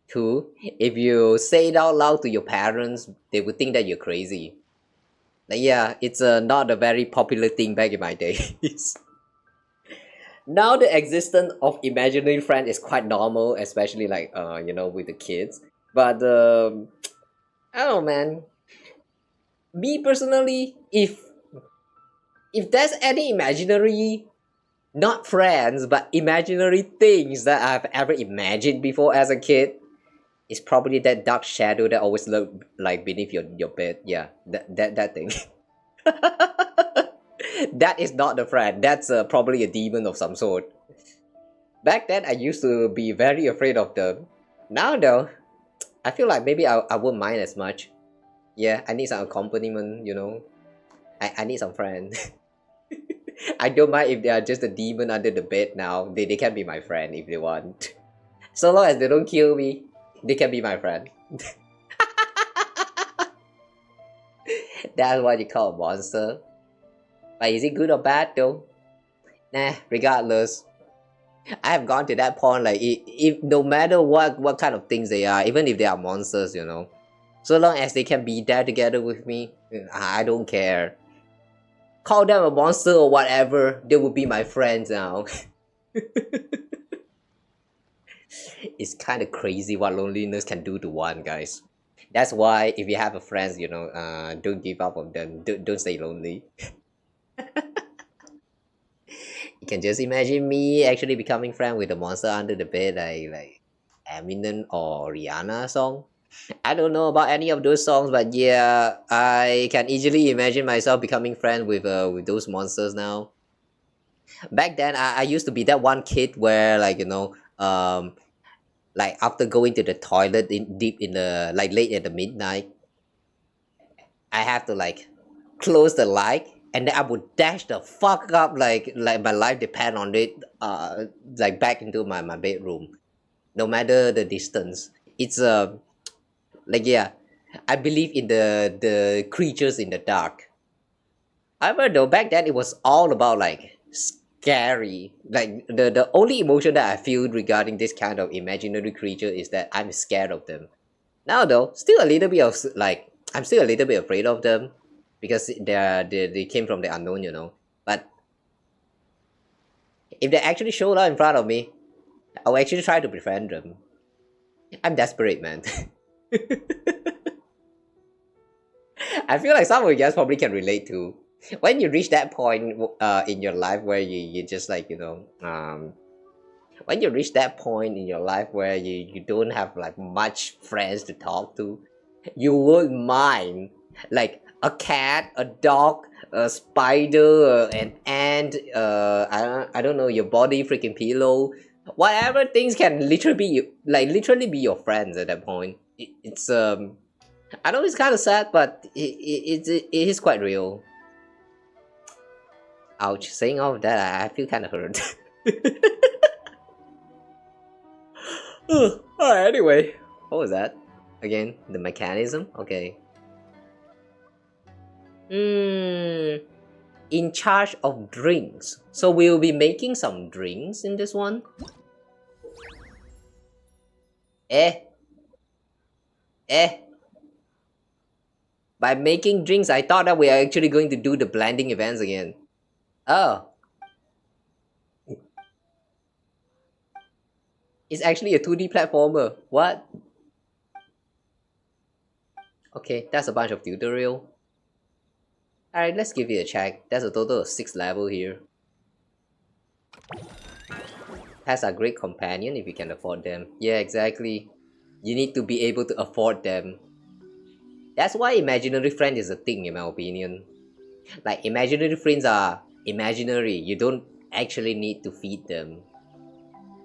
Two, if you say it out loud to your parents, they would think that you're crazy. Like yeah, it's not a very popular thing back in my days. Now the existence of imaginary friend is quite normal, especially like you know, with the kids. But I don't know, man. Me personally, if there's any imaginary, not friends, but imaginary things that I've ever imagined before as a kid, it's probably that dark shadow that always lurk like beneath your bed. Yeah, that thing. That is not a friend. That's probably a demon of some sort. Back then, I used to be very afraid of them. Now though, I feel like maybe I wouldn't mind as much. Yeah, I need some accompaniment, you know. I need some friends. I don't mind if they are just a demon under the bed now. They can be my friend if they want. So long as they don't kill me, they can be my friend. That's what you call a monster. But is it good or bad though? Nah, regardless. I have gone to that point, like if no matter what kind of things they are, even if they are monsters, you know, so long as they can be there together with me, I don't care. Call them a monster or whatever, they will be my friends now. It's kind of crazy what loneliness can do to one, guys. That's why if you have a friend, you know, don't give up on them. Don't stay lonely. You can just imagine me actually becoming friends with the monster under the bed, like Eminem or Rihanna song. I don't know about any of those songs, but yeah, I can easily imagine myself becoming friends with those monsters now. Back then, I used to be that one kid where, like, you know, like after going to the toilet deep in the like late at the midnight, I have to like close the light and then I would dash the fuck up like my life depend on it, like back into my bedroom, no matter the distance. It's like, yeah, I believe in the creatures in the dark. However, though, back then it was all about like scary. Like the only emotion that I feel regarding this kind of imaginary creature is that I'm scared of them. Now though, still a little bit of like I'm still a little bit afraid of them because they came from the unknown, you know. But if they actually showed up in front of me, I'll actually try to befriend them. I'm desperate, man. I feel like some of you guys probably can relate to when you reach that point in your life where you just like, you know, when you reach that point in your life where you don't have like much friends to talk to, you wouldn't mind like a cat, a dog, a spider, an ant, I don't know, your body freaking pillow, whatever things can literally be your friends at that point. It's I know it's kind of sad, but it is quite real. Ouch, saying all of that, I feel kind of hurt. Alright, anyway, what was that? Again, the mechanism? Okay. In charge of drinks. So we'll be making some drinks in this one. By making drinks, I thought that we are actually going to do the blending events again. Oh. It's actually a 2D platformer. What? Okay, that's a bunch of tutorial. Alright, let's give it a check. There's a total of 6 levels here. Pets are great companion if you can afford them. Yeah, exactly. You need to be able to afford them. That's why imaginary friend is a thing, in my opinion. Like, imaginary friends are imaginary. You don't actually need to feed them.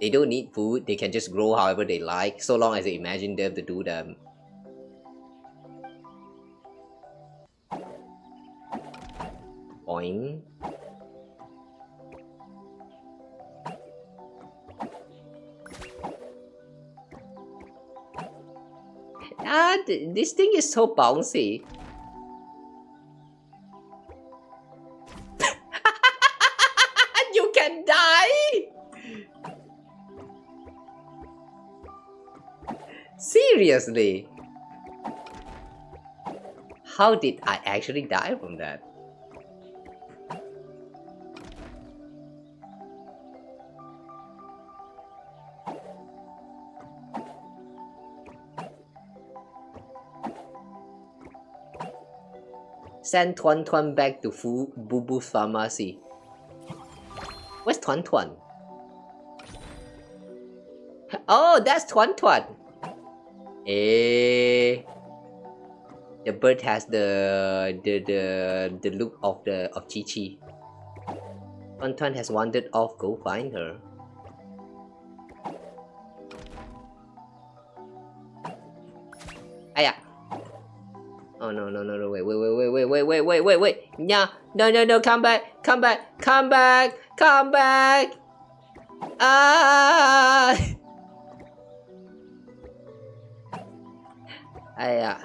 They don't need food. They can just grow however they like, so long as you imagine them to do them. Boing. This thing is so bouncy. You can die? Seriously? How did I actually die from that? Send Tuan Tuan back to Boo Boo's pharmacy. Where's Tuan Tuan? Oh, that's Tuan Tuan. The bird has the look of Chi Chi. Tuan Tuan has wandered off. Go find her. Aya. Oh no, wait. No, come back. Ah. Aya.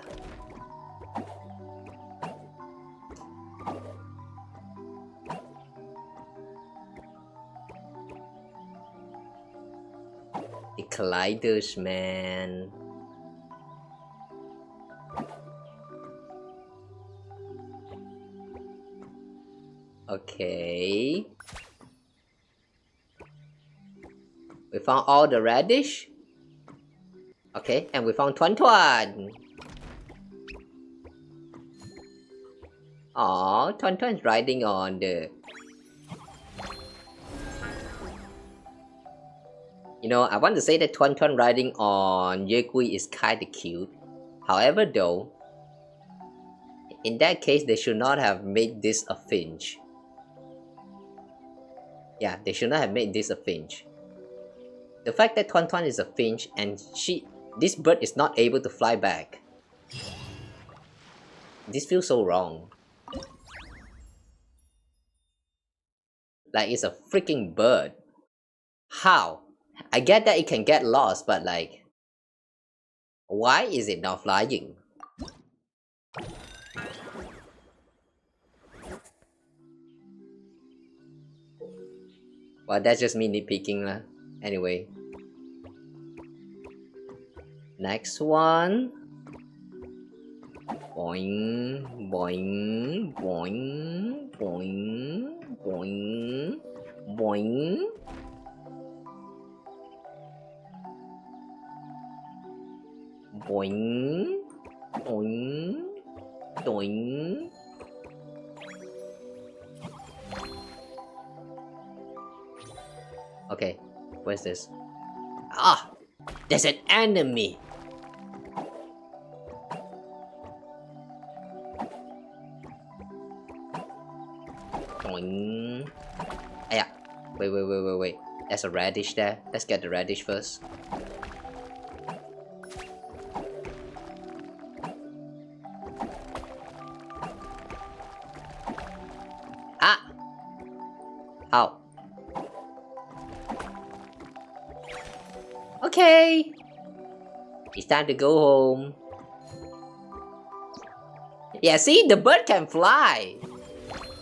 The colliders, man. Okay. We found all the radish. Okay, and we found Tuan Tuan. Aww, Tuan Tuan's riding on the... You know, I want to say that Tuan Tuan riding on Yegui is kinda cute. However though, in that case, they should not have made this a finch. Yeah, they should not have made this a finch. The fact that Tuan Tuan is a finch and this bird is not able to fly back. This feels so wrong. Like, it's a freaking bird. How? I get that it can get lost, but like, why is it not flying? Well, that's just me nitpicking lah. Anyway. Next one. Boing, boing, boing, boing, boing, boing. Boing, boing, boing. Okay, where's this? Ah! There's an enemy! Boing. Yeah. Wait. There's a radish there. Let's get the radish first. Ah! How? Okay! It's time to go home. Yeah, see? The bird can fly!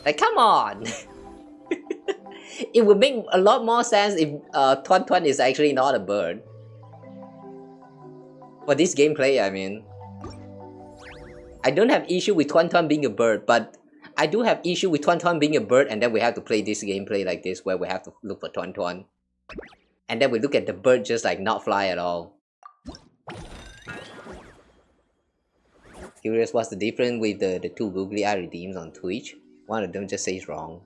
Like, come on! It would make a lot more sense if Tuan Tuan is actually not a bird. For this gameplay, I mean. I don't have issue with Tuan Tuan being a bird, but I do have issue with Tuan Tuan being a bird and then we have to play this gameplay like this where we have to look for Tuan Tuan. And then we look at the bird just like not fly at all. Curious what's the difference with the two googly eye redeems on Twitch? One of them just says wrong.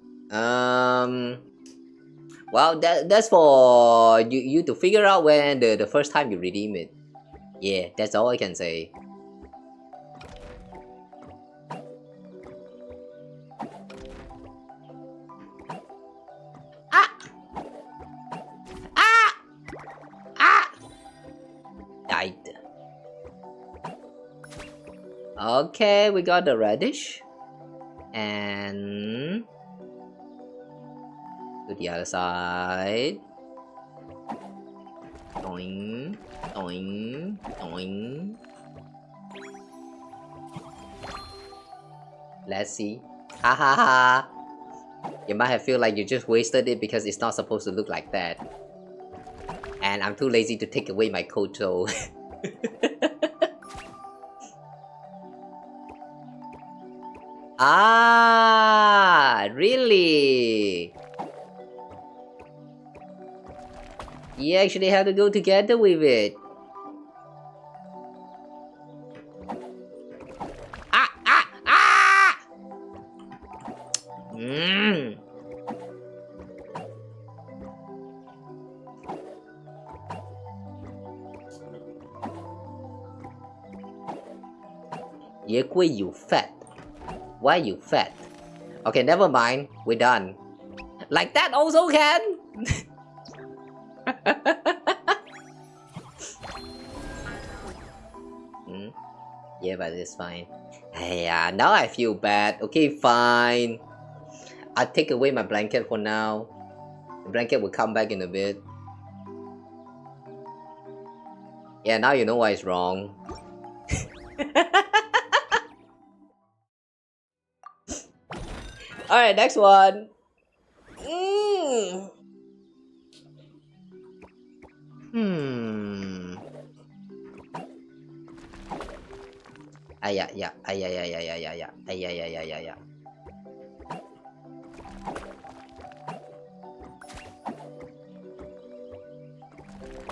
Well, that's for you to figure out when the first time you redeem it. Yeah, that's all I can say. Died. Okay, we got the radish. And to the other side. Doing, doing, doing. Let's see. Ha ha ha. You might have feel like you just wasted it because it's not supposed to look like that. And I'm too lazy to take away my code, so... Ah, really? You actually have to go together with it. Yekui, you fat. Why you fat? Okay, never mind. We're done. Like that also can? Yeah, but it's fine. Yeah, now I feel bad. Okay, fine. I'll take away my blanket for now. The blanket will come back in a bit. Yeah, now you know why it's wrong. Alright, next one. Yeah.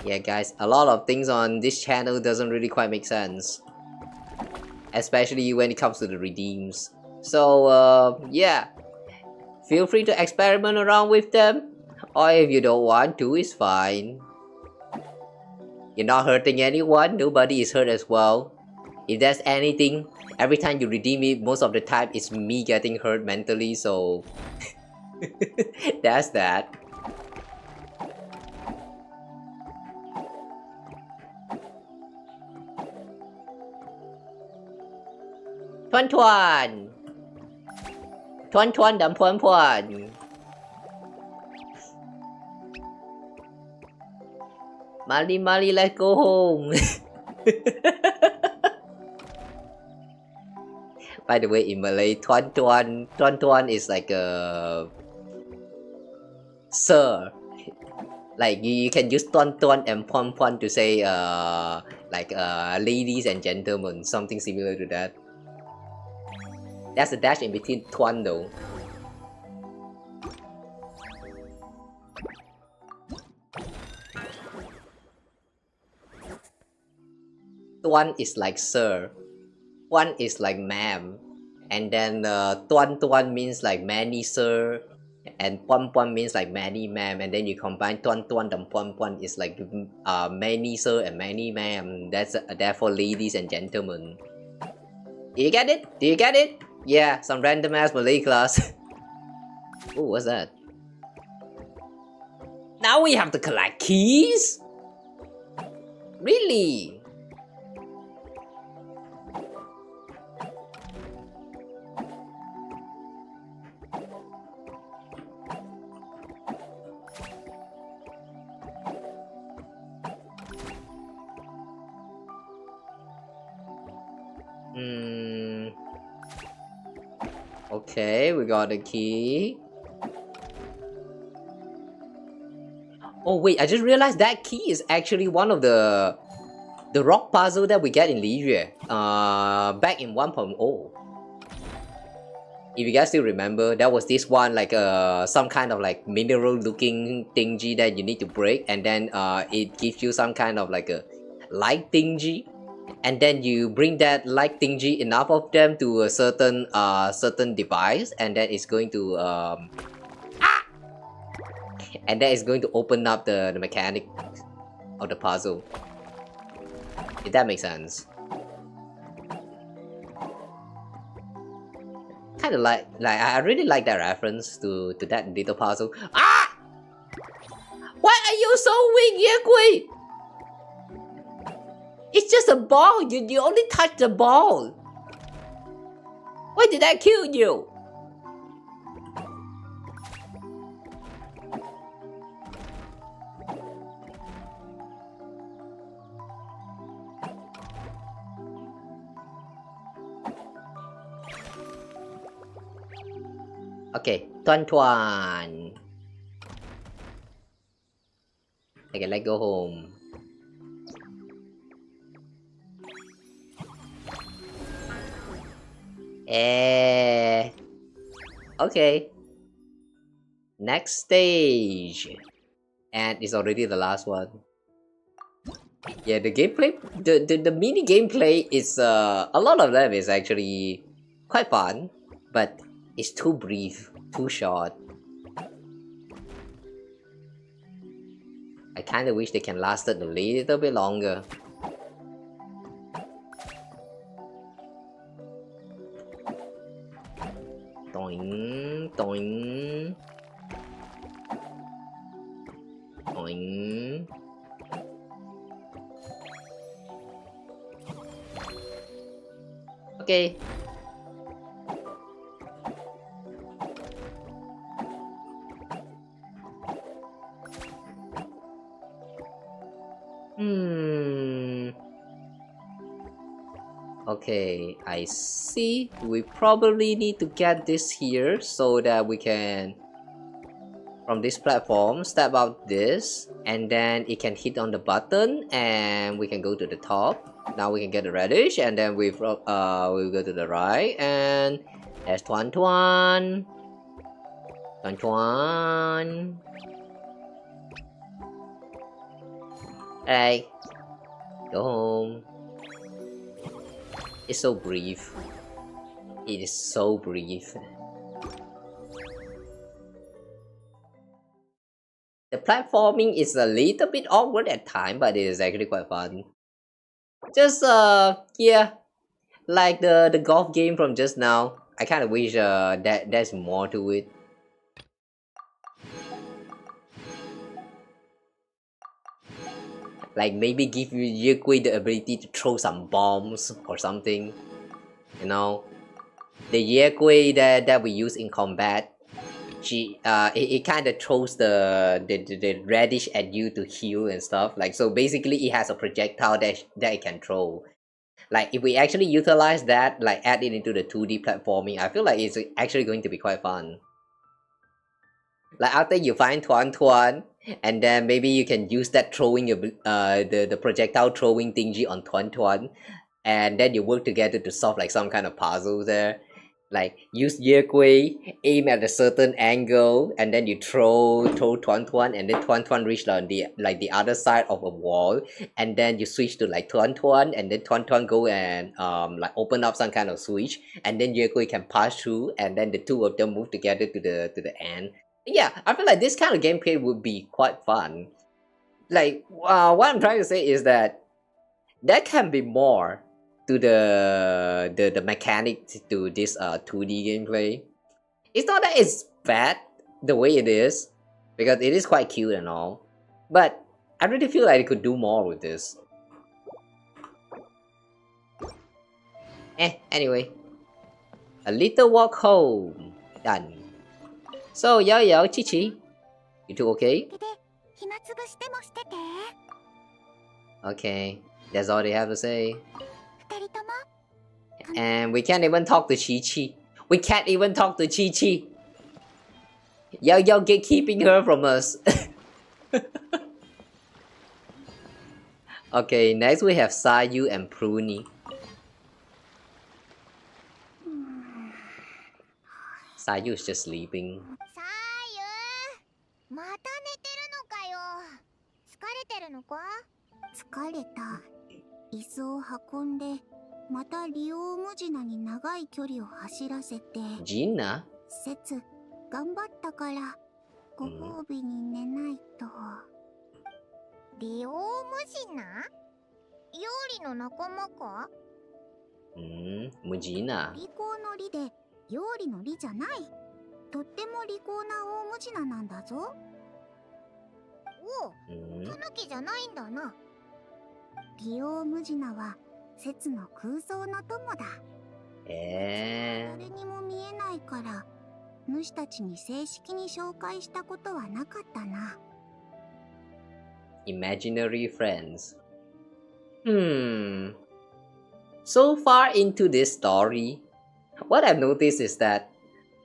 Yeah, guys, a lot of things on this channel doesn't really quite make sense. Especially when it comes to the redeems. So, yeah. Feel free to experiment around with them. Or if you don't want to, it's fine. You're not hurting anyone, nobody is hurt as well. If there's anything, every time you redeem it, most of the time it's me getting hurt mentally, so... that's that. Tuan Tuan dan puan-puan. Mali, let's go home. By the way, in Malay, tuan is like a sir. Like you can use tuan and puan to say like ladies and gentlemen, something similar to that. That's a dash in between tuan though. Tuan is like sir. Puan is like ma'am. And then tuan means like many sir. And puan means like many ma'am. And then you combine tuan and puan is like many sir and many ma'am. That's therefore ladies and gentlemen. Do you get it? Do you get it? Yeah, some random ass Malay class. Oh, what's that? Now we have to collect keys? Really? Okay, we got the key. Oh wait, I just realized that key is actually one of the rock puzzle that we get in Liyue, back in 1.0. If you guys still remember, there was this one like some kind of like mineral looking thingy that you need to break, and then it gives you some kind of like a light thingy. And then you bring that light thingy, enough of them, to a certain device, and then it's going to and that is going to open up the mechanic of the puzzle. If that makes sense. Kind of like I really like that reference to that little puzzle. Ah! Why are you so weak, Yekui? It's just a ball. You only touch the ball. Why did I kill you? Okay, Tuan. Okay, let's go home. Okay. Next stage. And it's already the last one. Yeah, the gameplay, the mini gameplay is a lot of them is actually quite fun, but it's too brief, too short. I kinda wish they can last it a little bit longer. Doing, doing, doing. Okay. Okay, I see. We probably need to get this here so that we can, from this platform, step out this, and then it can hit on the button, and we can go to the top. Now we can get the radish, and then we'll go to the right, and there's Tuan Tuan. Tuan Tuan. Hey, go home. It's so brief. It is so brief. The platforming is a little bit awkward at times, but it is actually quite fun. Just yeah, like the golf game from just now. I kind of wish that there's more to it. Like maybe give Yukui the ability to throw some bombs or something. You know, the Yukui that we use in combat, it kind of throws the radish at you to heal and stuff. Like, so basically it has a projectile that it can throw. Like if we actually utilize that, like add it into the 2D platforming, I feel like it's actually going to be quite fun. Like after you find Tuan Tuan, and then maybe you can use that throwing the projectile throwing thingy on Tuan Tuan, and then you work together to solve like some kind of puzzle there. Like use Yekui, aim at a certain angle, and then you throw Tuan Tuan, and then Tuan Tuan reach on the other side of a wall, and then you switch to like Tuan Tuan, and then Tuan Tuan go and like open up some kind of switch, and then Yekui can pass through, and then the two of them move together to the end. Yeah, I feel like this kind of gameplay would be quite fun. Like, what I'm trying to say is that there can be more to the mechanics to this 2D gameplay. It's not that it's bad the way it is, because it is quite cute and all, but I really feel like it could do more with this. Anyway, a little walk home done. So, Yo, Chichi, you two okay? Okay, that's all they have to say. And we can't even talk to Chi-Chi. We can't even talk to Chi-Chi. Yo, gatekeeping her from us. Okay, next we have Sayu and Prune. Sayu is just sleeping. また寝てるのかよ。疲れてるのか？疲れた。椅子を運んで、またリオムジナに長い距離を走らせて。ジナ？節、頑張ったから、ご褒美に寝ないと。リオムジナ？料理の仲間か？ムジナ。利口の利で、料理の利じゃない。とっても利口な大ムジナなんだぞ。おお、タヌキじゃないんだな。リオムジナは節の空想の友だ。誰にも見えないから、主たちに正式に紹介したことはなかったな。Imaginary friends. So far into this story, what I've noticed is that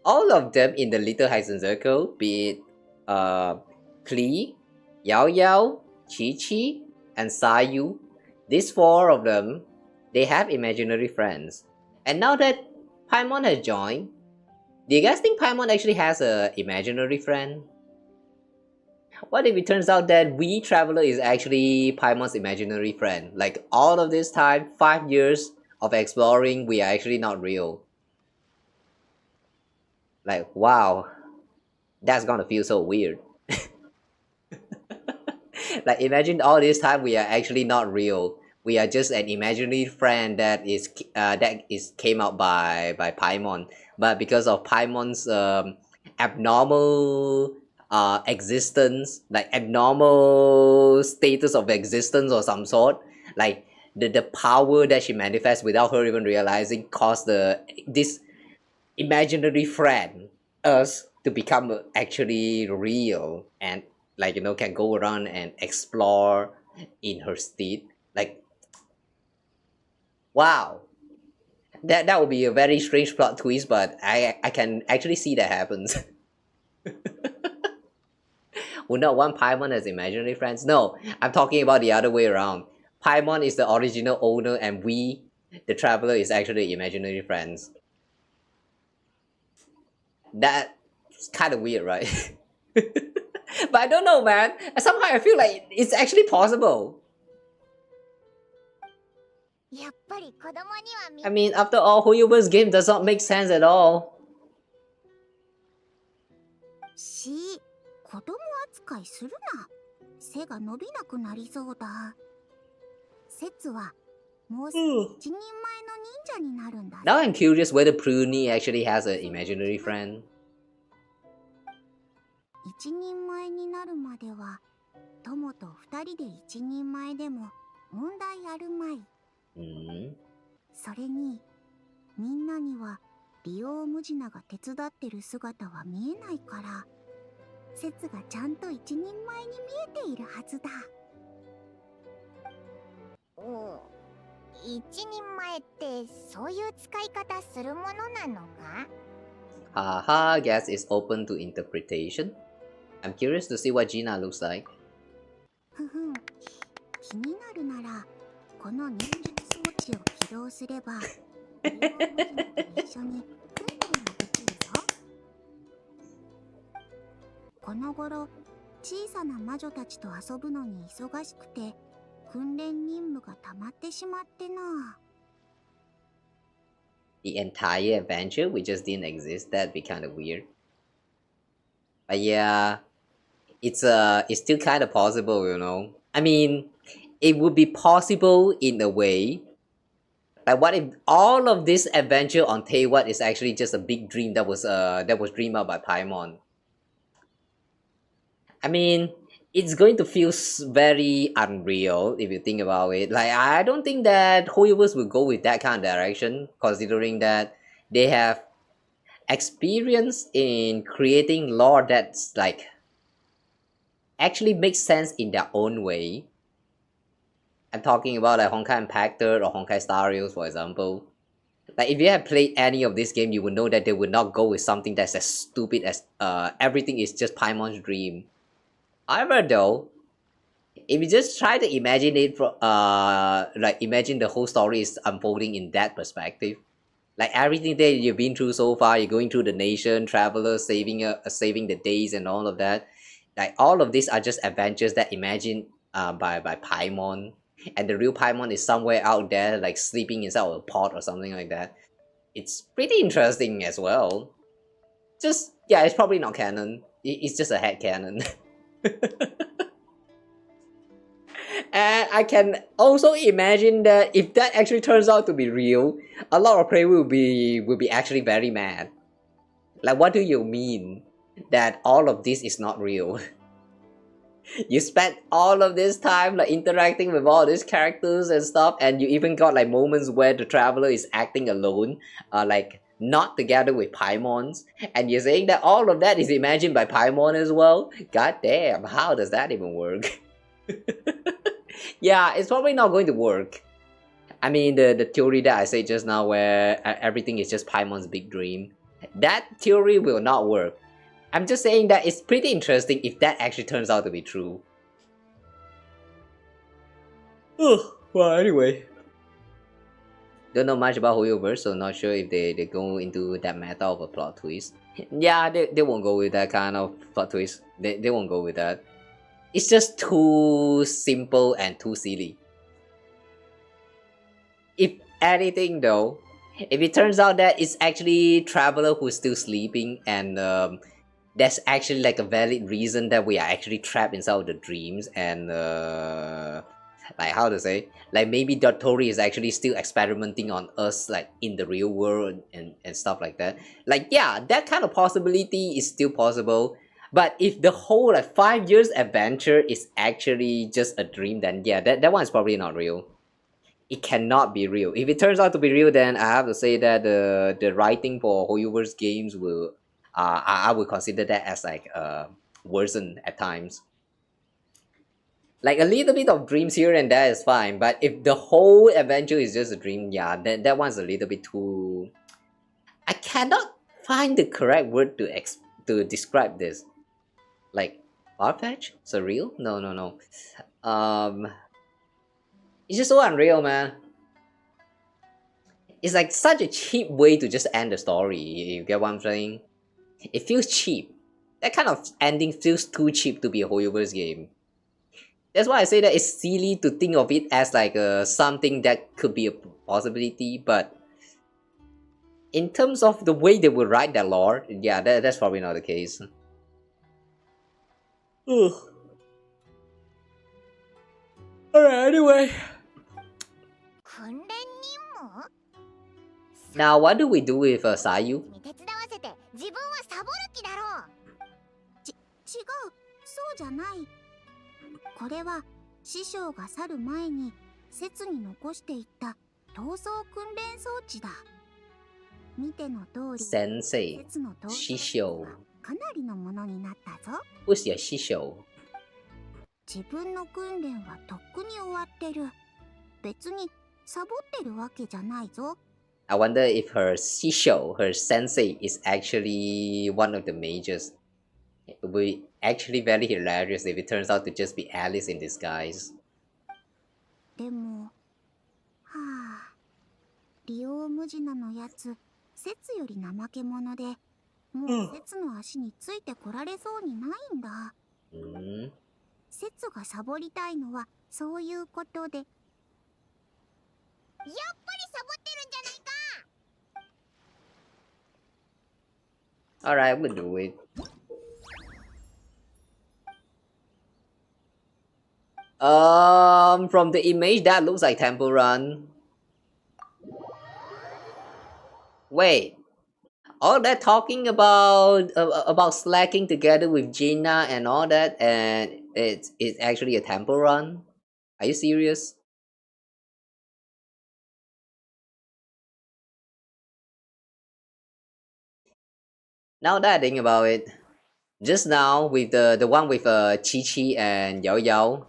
all of them in the Little Horizon Circle, be it Klee, Yao, Chi-Chi, and Sayu, these four of them, they have imaginary friends. And now that Paimon has joined, do you guys think Paimon actually has an imaginary friend? What if it turns out that We Traveler is actually Paimon's imaginary friend? Like all of this time, 5 years of exploring, we are actually not real. Like, wow, that's gonna feel so weird. Like, imagine all this time we are actually not real, we are just an imaginary friend that is came out by Paimon, but because of Paimon's abnormal existence, like abnormal status of existence or some sort, like the power that she manifests without her even realizing caused this imaginary friend, us, to become actually real, and like, you know, can go around and explore in her stead. Like, wow, that would be a very strange plot twist, but I can actually see that happens. Would not want Paimon as imaginary friends? No, I'm talking about the other way around. Paimon is the original owner and we, the traveler, is actually imaginary friends. That's kind of weird, right? But I don't know, man. Somehow I feel like it's actually possible. I mean, after all, Hoyover's game does not make sense at all. 子供扱いするな。背が伸びなくなりそうだ。節はもうすぐ一人前の忍者になるんだ。Now I'm curious whether Prune actually has an imaginary friend. 一人前になるまでは、友と二人で一人前でも問題あるまい。それに、みんなには利用無地なが手伝ってる姿は見えないから、節がちゃんと一人前に見えているはずだ。一人前ってそういう使い方するものなのか? Haha, guess it's open to interpretation. I'm curious to see what Gina looks like. ふふん、気になるなら、この忍術装置を起動すれば、利用無地と一緒に訓練ができるぞ。この頃、小さな魔女たちと遊ぶのに忙しくて、訓練任務が溜まってしまってな。The entire adventure, we just didn't exist. That'd be kind of weird. But yeah, it's still kind of possible, you know. I mean, it would be possible in a way. Like, what if all of this adventure on Teyvat is actually just a big dream that was dreamed up by Paimon? I mean, it's going to feel very unreal if you think about it. Like, I don't think that Hoyoverse will go with that kind of direction, considering that they have experience in creating lore that's like actually makes sense in their own way. I'm talking about like Honkai Impactor or Honkai Star Rails, for example. Like, if you have played any of this game, you would know that they would not go with something that's as stupid as everything is just Paimon's dream. However, though, if you just try to imagine it from like imagine the whole story is unfolding in that perspective, like everything that you've been through so far, you're going through the nation, traveler, saving the days and all of that. Like, all of these are just adventures that imagined by Paimon, and the real Paimon is somewhere out there, like sleeping inside of a pot or something like that. It's pretty interesting as well. Just, yeah, it's probably not canon. It's just a headcanon. And I can also imagine that if that actually turns out to be real, a lot of players will be actually very mad. Like, what do you mean that all of this is not real? You spent all of this time like interacting with all these characters and stuff, and you even got like moments where the traveler is acting alone, like not together with Paimons, and you're saying that all of that is imagined by Paimon as well? God damn, how does that even work? Yeah, it's probably not going to work. I mean, the theory that I said just now where everything is just Paimon's big dream, that theory will not work. I'm just saying that it's pretty interesting if that actually turns out to be true. Well, anyway. Don't know much about Hoyoverse, so not sure if they go into that meta of a plot twist. Yeah, they won't go with that kind of plot twist. They won't go with that. It's just too simple and too silly. If anything though, if it turns out that it's actually Traveler who's still sleeping, and that's actually like a valid reason that we are actually trapped inside of the dreams, and like how to say, like maybe Dottori is actually still experimenting on us like in the real world and stuff like that. Like yeah, that kind of possibility is still possible. But if the whole like 5 years adventure is actually just a dream, then yeah, that one is probably not real. It cannot be real. If it turns out to be real, then I have to say that the writing for Hoyoverse games will I would consider that as like worsen at times. Like a little bit of dreams here and there is fine, but if the whole adventure is just a dream, yeah, then that one's a little bit too. I cannot find the correct word to describe this. Like far-fetched, surreal? No. It's just so unreal, man. It's like such a cheap way to just end the story. You get what I'm saying? It feels cheap. That kind of ending feels too cheap to be a Hoyoverse game. That's why I say that it's silly to think of it as like something that could be a possibility, but in terms of the way they would write that lore, yeah, that's probably not the case. Ugh. Alright, anyway. Now, what do we do with Sayu? 違う、そうじゃない。これは師匠が去る前に説に残していった闘争訓練装置だ。見ての通り、Sensei, 説の闘争師匠。かなりのものになったぞ。Who's your 師匠？自分の訓練はとっくに終わってる。別にサボってるわけじゃないぞ。I wonder if her 師匠, her sensei, is actually one of the mages. It would be actually very hilarious if it turns out to just be Alice in disguise. でも、はあ、利用無地なのやつ、節より怠け者で、もう節の足についてこられそうにないんだ。節がサボりたいのはそういうことで。やっぱりサボってるんじゃないか。Alright, we'll do it. From the image, that looks like Temple Run. Wait, all that talking about slacking together with Gina and all that, and it's actually a Temple Run? Are you serious? Now that I think about it, just now with the one with Chi Chi and Yao Yao.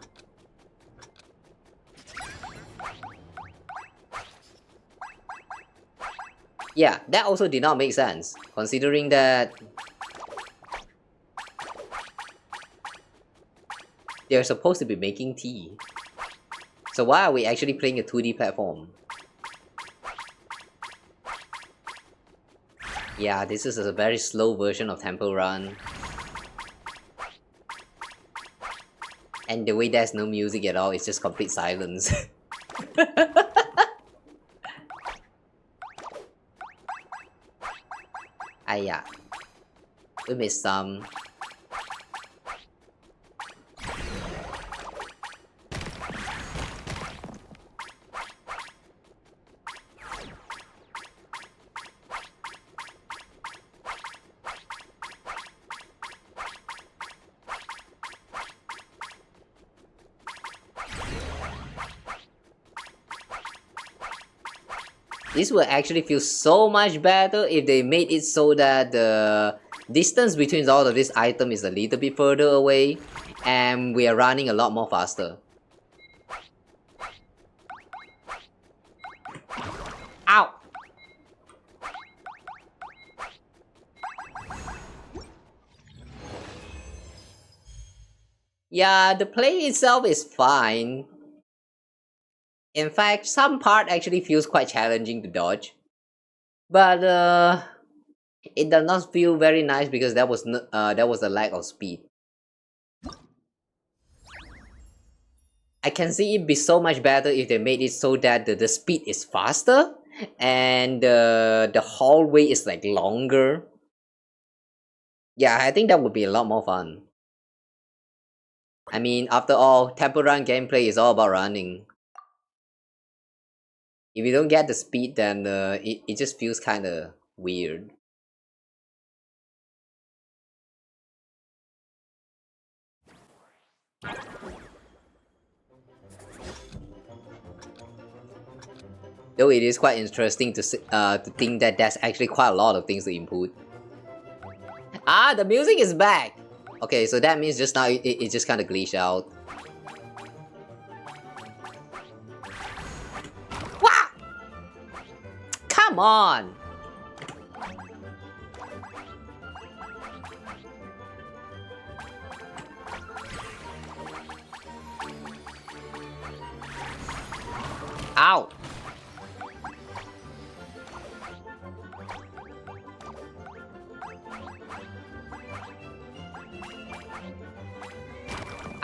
Yeah, that also did not make sense, considering that they're supposed to be making tea. So why are we actually playing a 2D platform? Yeah, this is a very slow version of Temple Run. And the way there's no music at all, it's just complete silence. Yeah, we missed some. This will actually feel so much better if they made it so that the distance between all of these items is a little bit further away and we are running a lot more faster. Ow! Yeah, the play itself is fine. In fact, some part actually feels quite challenging to dodge. But it does not feel very nice because there was a lack of speed. I can see it be so much better if they made it so that the speed is faster and the hallway is like longer. Yeah, I think that would be a lot more fun. I mean, after all, temple run gameplay is all about running. If you don't get the speed, then it just feels kind of weird. Though it is quite interesting to think that there's actually quite a lot of things to input. Ah, the music is back! Okay, so that means just now it just kind of glitched out. Wah! Come on! Ow!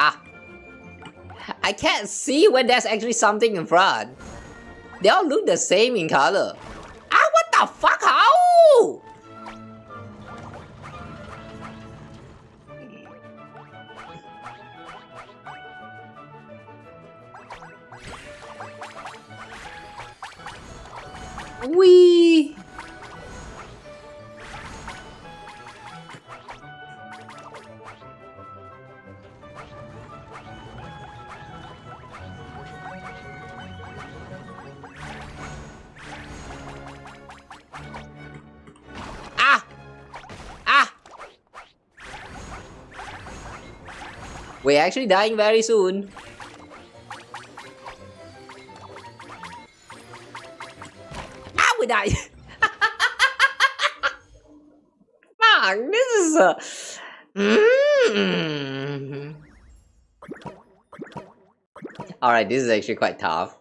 Ah! I can't see when there's actually something in front. They all look the same in color. Ah, what the fuck? How? Wee. Ah! Ah! We're actually dying very soon. We die. Fuck, this is Alright, this is actually quite tough.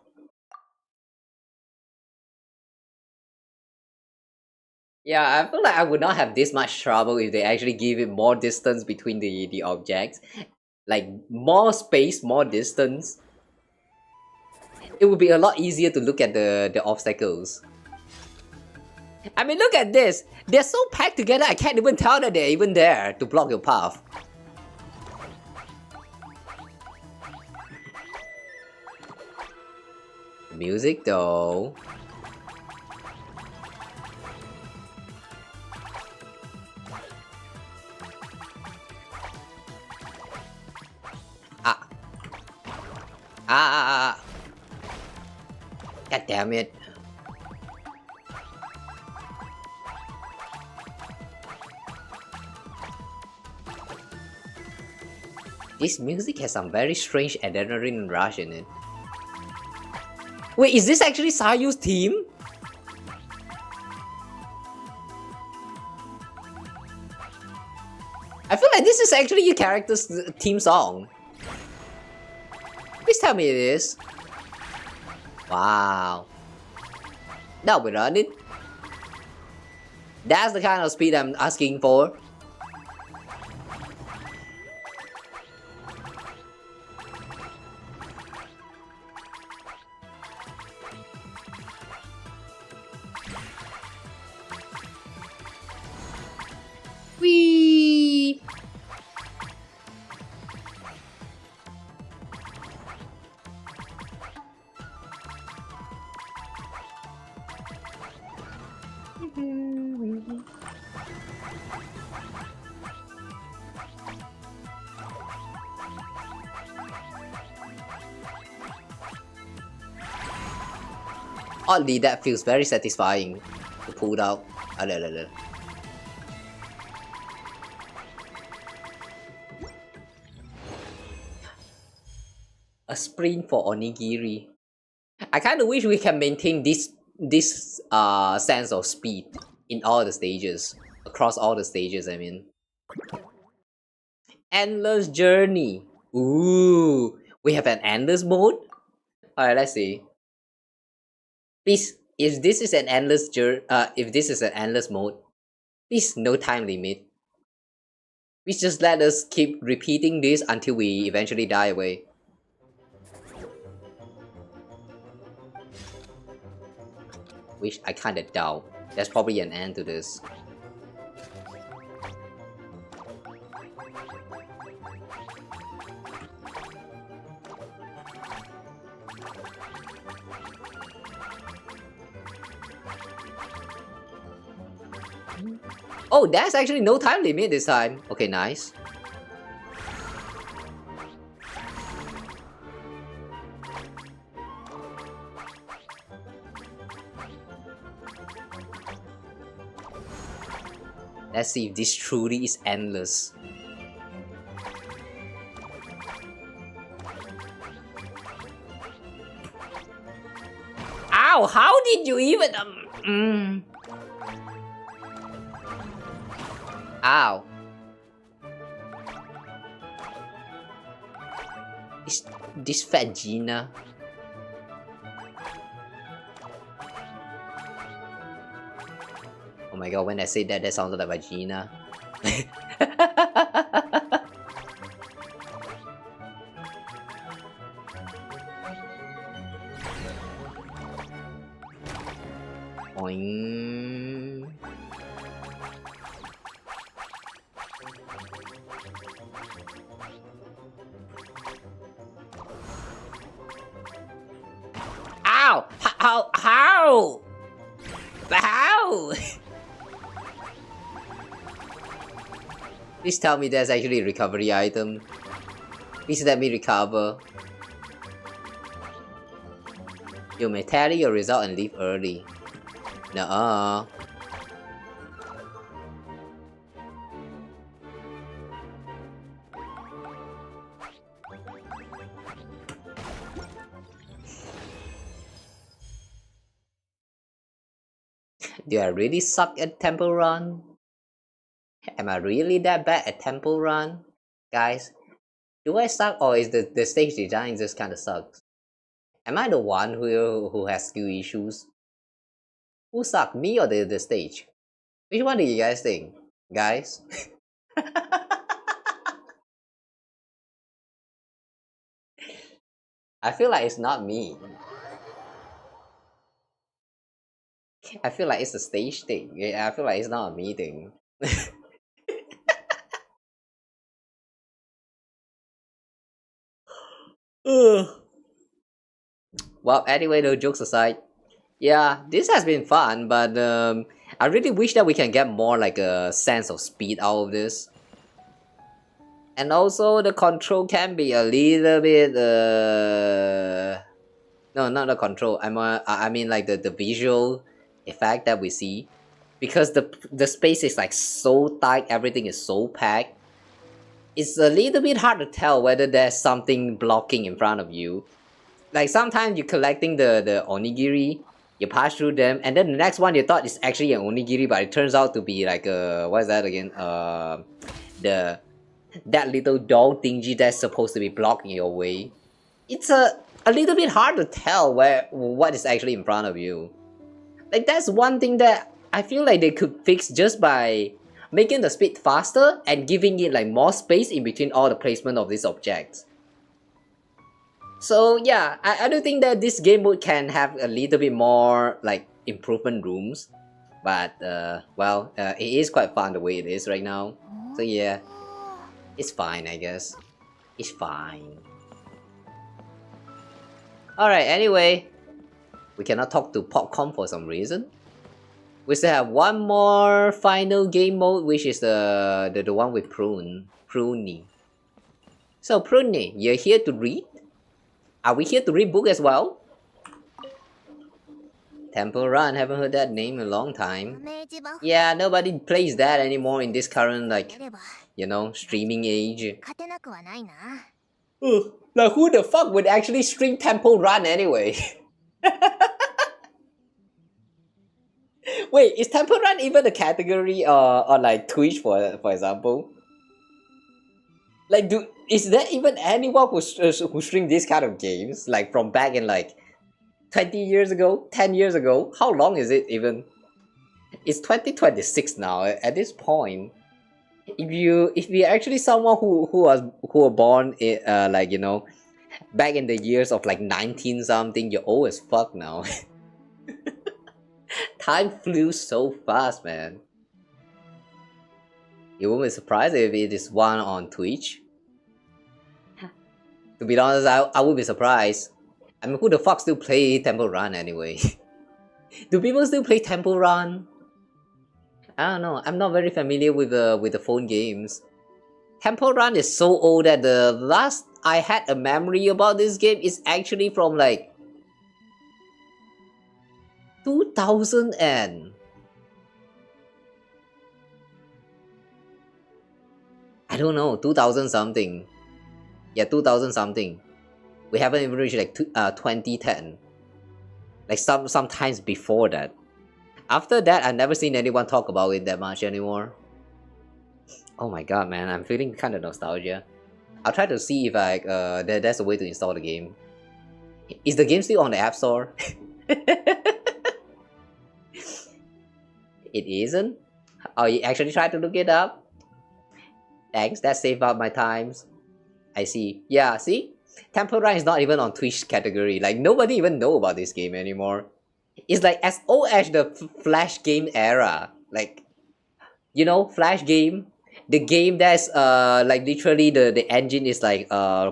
Yeah, I feel like I would not have this much trouble if they actually give it more distance between the objects. Like, more space, more distance. It would be a lot easier to look at the obstacles. I mean, look at this. They're so packed together, I can't even tell that they're even there to block your path. Music though. Ah. Ah. God damn it. This music has some very strange adrenaline rush in it. Wait, is this actually Sayu's team? I feel like this is actually your character's team song. Please tell me it is. Wow. Now we're running. That's the kind of speed I'm asking for. Whee! Oddly, that feels very satisfying to pull out. A sprint for onigiri. I kind of wish we can maintain this sense of speed in all the stages, across all the stages. I mean, endless journey. Ooh, we have an endless mode. All right, let's see. Please, if this is an endless mode, please no time limit. Please just let us keep repeating this until we eventually die away. Which I kinda doubt. There's probably an end to this. Oh, that's actually no time limit this time. Okay, nice. Let's see if this truly is endless. Ow, how did you even... Ow. Is this vagina? Oh my god, when I say that, that sounds like vagina. Boing. Ow! How? How? How? Please tell me there's actually a recovery item. Please let me recover. You may tally your result and leave early. Nuh-uh. Do I really suck at Temple Run? Am I really that bad at Temple Run? Guys, do I suck or is the stage design just kinda sucks? Am I the one who has skill issues? Who suck, me or the stage? Which one do you guys think? Guys? I feel like it's not me. I feel like it's a stage thing. I feel like it's not a me thing. Well, anyway, no jokes aside. Yeah, this has been fun, but I really wish that we can get more like a sense of speed out of this. And also the control can be a little bit no, not the control. I mean like the visual effect that we see, because the space is like so tight, everything is so packed. It's a little bit hard to tell whether there's something blocking in front of you. Like sometimes you're collecting the onigiri, you pass through them, and then the next one you thought is actually an onigiri, but it turns out to be like a, what is that again? That little doll thingy that's supposed to be blocking your way. It's a little bit hard to tell what is actually in front of you. Like that's one thing that I feel like they could fix just by making the speed faster and giving it like more space in between all the placement of these objects. So yeah, I do think that this game mode can have a little bit more like improvement rooms, but well, it is quite fun the way it is right now. So yeah, it's fine, I guess. It's fine. Alright, anyway, we cannot talk to Popcorn for some reason. We still have one more final game mode, which is the one with Prune. So Prune, you're here to read? Are we here to read book as well? Temple Run, haven't heard that name in a long time. Yeah, nobody plays that anymore in this current, like, you know, streaming age. Ugh, like who the fuck would actually stream Temple Run anyway? Wait, is Temple Run even a category on like Twitch for example? Like, is there even anyone who stream this kind of games? Like from back in like 20 years ago, 10 years ago? How long is it even? It's 2026 now. At this point, if you're actually someone who were born in, like, you know, back in the years of like 19 something, you're old as fuck now. Time flew so fast, man. You won't be surprised if it is one on Twitch. To be honest, I would be surprised. I mean, who the fuck still play Temple Run anyway? Do people still play Temple Run? I don't know. I'm not very familiar with the phone games. Temple Run is so old that the last I had a memory about this game is actually from like 2000 and I don't know, 2000 something. Yeah, 2000 something. We haven't even reached like 2010. Like sometimes before that. After that, I've never seen anyone talk about it that much anymore. Oh my god, man, I'm feeling kind of nostalgia. I'll try to see if there's a way to install the game. Is the game still on the App Store? It isn't? Oh, you actually tried to look it up? Thanks, that saved up my times. I see. Yeah, see? Temple Run is not even on Twitch category. Like, nobody even know about this game anymore. It's like as old as the Flash game era. Like, you know, Flash game. The game that's like literally the engine is like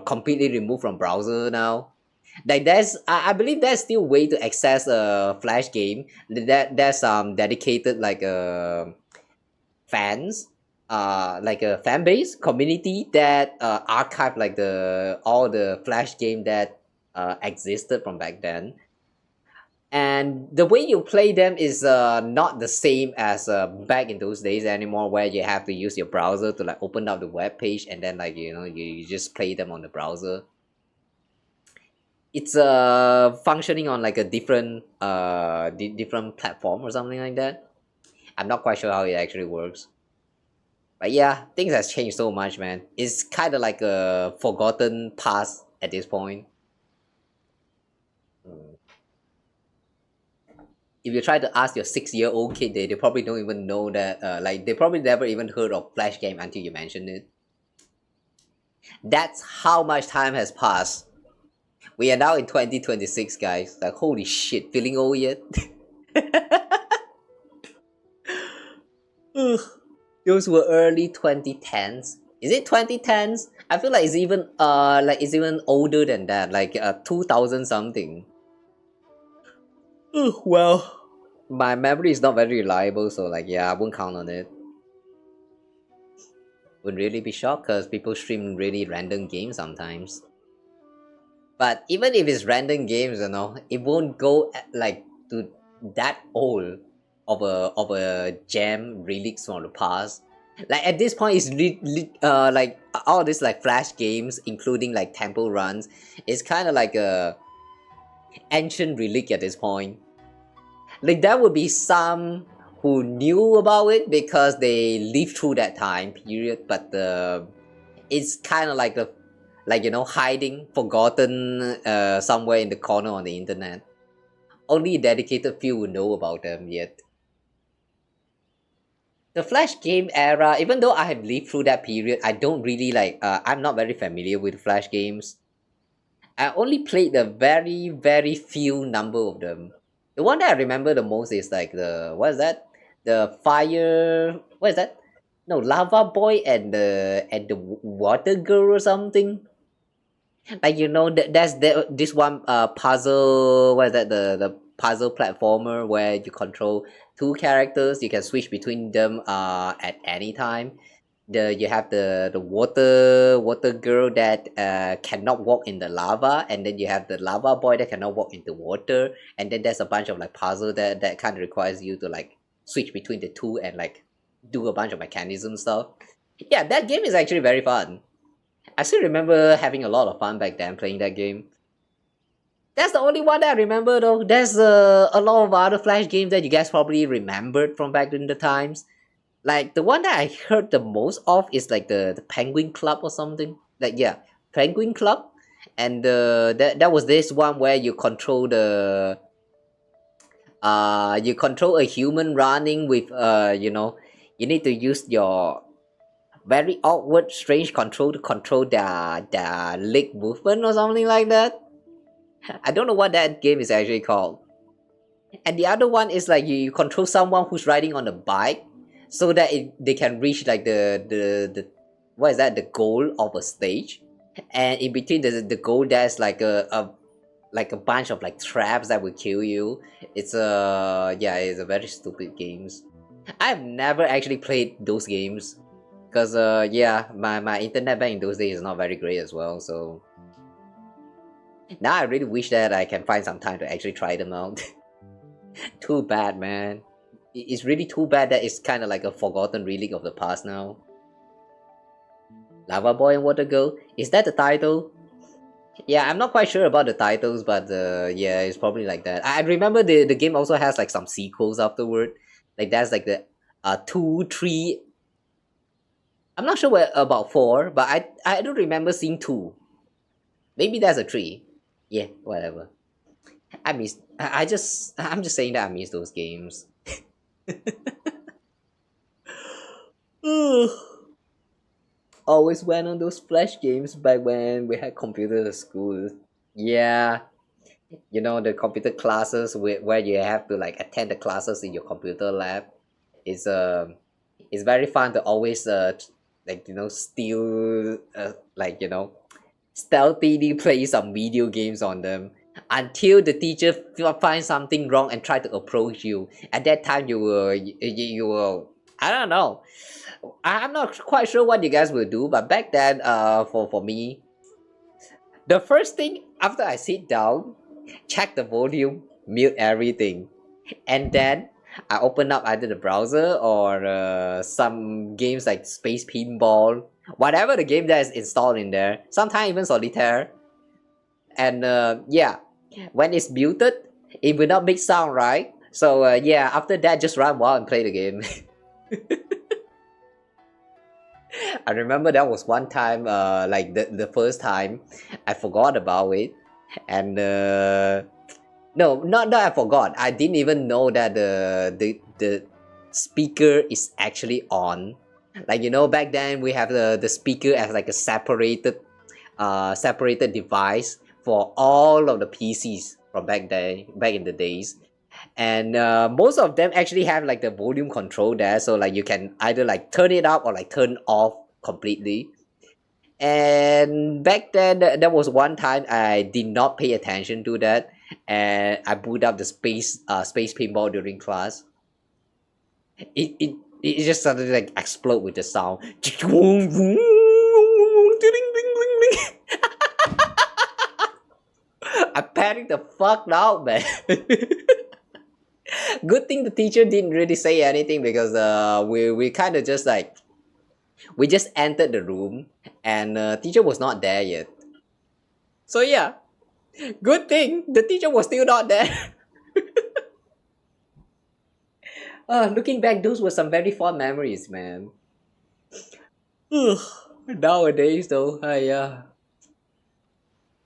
completely removed from browser now. Like I believe there's still way to access a Flash game. There's dedicated like fans, like a fan base community that archive like all the Flash game that existed from back then. And the way you play them is not the same as back in those days anymore, where you have to use your browser to like open up the web page and then like you just play them on the browser. It's functioning on like a different different platform or something like that. I'm not quite sure how it actually works. But yeah, things has changed so much, man. It's kind of like a forgotten past at this point. If you try to ask your 6-year-old kid, they probably don't even know that, like, they probably never even heard of Flash game until you mention it. That's how much time has passed. We are now in 2026, guys. Like, holy shit, feeling old yet? Those were early 2010s. Is it 2010s? I feel like it's even older than that, like 2000 something. Well, my memory is not very reliable, so like yeah, I won't count on it. Would really be shocked because people stream really random games sometimes. But even if it's random games, you know, it won't go like to that old of a gem relics from the past. Like at this point, it's like all this like Flash games, including like Temple Runs, it's kind of like a ancient relic at this point. Like there would be some who knew about it because they lived through that time period, but it's kind of like hiding, forgotten somewhere in the corner on the internet. Only a dedicated few will know about them yet. The Flash game era, even though I have lived through that period, I don't really like, I'm not very familiar with Flash games. I only played a very, very few number of them. The one that I remember the most is like what is that? The fire, what is that? No, Lava Boy and the Water Girl or something. Like, you know, there's this one puzzle, what is that? The puzzle platformer where you control two characters. You can switch between them at any time. You have the water girl that cannot walk in the lava, and then you have the lava boy that cannot walk into water, and then there's a bunch of like puzzle that kind of requires you to like switch between the two and like do a bunch of mechanism stuff. Yeah, that game is actually very fun. I still remember having a lot of fun back then playing that game. That's the only one that I remember though. There's a lot of other Flash games that you guys probably remembered from back in the times. Like the one that I heard the most of is like the Penguin Club or something. Like yeah, Penguin Club, and that was this one where you control you control a human running with you know, you need to use your very awkward, strange control to control their leg movement or something like that. I don't know what that game is actually called. And the other one is like you control someone who's riding on a bike, so that they can reach like the what is that, the goal of a stage, and in between the goal there's like a bunch of like traps that will kill you. It's a very stupid games. I've never actually played those games. Because, yeah, my internet back in those days is not very great as well, so... Now I really wish that I can find some time to actually try them out. Too bad, man. It's really too bad that it's kind of like a forgotten relic of the past now. Lava Boy and Water Girl? Is that the title? Yeah, I'm not quite sure about the titles, but yeah, it's probably like that. I remember the game also has like some sequels afterward. Like that's like the 2, 3. I'm not sure about 4, but I don't remember seeing 2. Maybe that's a 3. Yeah, whatever. I'm just saying that I miss those games. Always went on those flash games back when we had computers at school. Yeah, you know, the computer classes where you have to like attend the classes in your computer lab. It's very fun to always like, you know, steal like, you know, stealthily play some video games on them until the teacher finds something wrong and try to approach you. At that time you will, I don't know, I'm not quite sure what you guys will do, but back then for me, the first thing after I sit down, check the volume, mute everything, and then I open up either the browser or some games like Space Pinball, whatever the game that is installed in there, sometimes even Solitaire. And yeah, when it's muted, it will not make sound, right? So yeah, after that, just run wild and play the game. I remember that was one time, like the first time, I forgot about it, and no, not that I forgot. I didn't even know that the speaker is actually on. Like, you know, back then we have the speaker as like a separated device for all of the PCs from back in the days. And most of them actually have like the volume control there, so like you can either like turn it up or like turn off completely. And back then there was one time I did not pay attention to that, and I boot up the space pinball during class. It just suddenly like explode with the sound. I panicked the fuck out, man. Good thing the teacher didn't really say anything, because we kind of just like, we just entered the room and teacher was not there yet. So yeah, good thing the teacher was still not there. Looking back, those were some very fond memories, man. Nowadays though,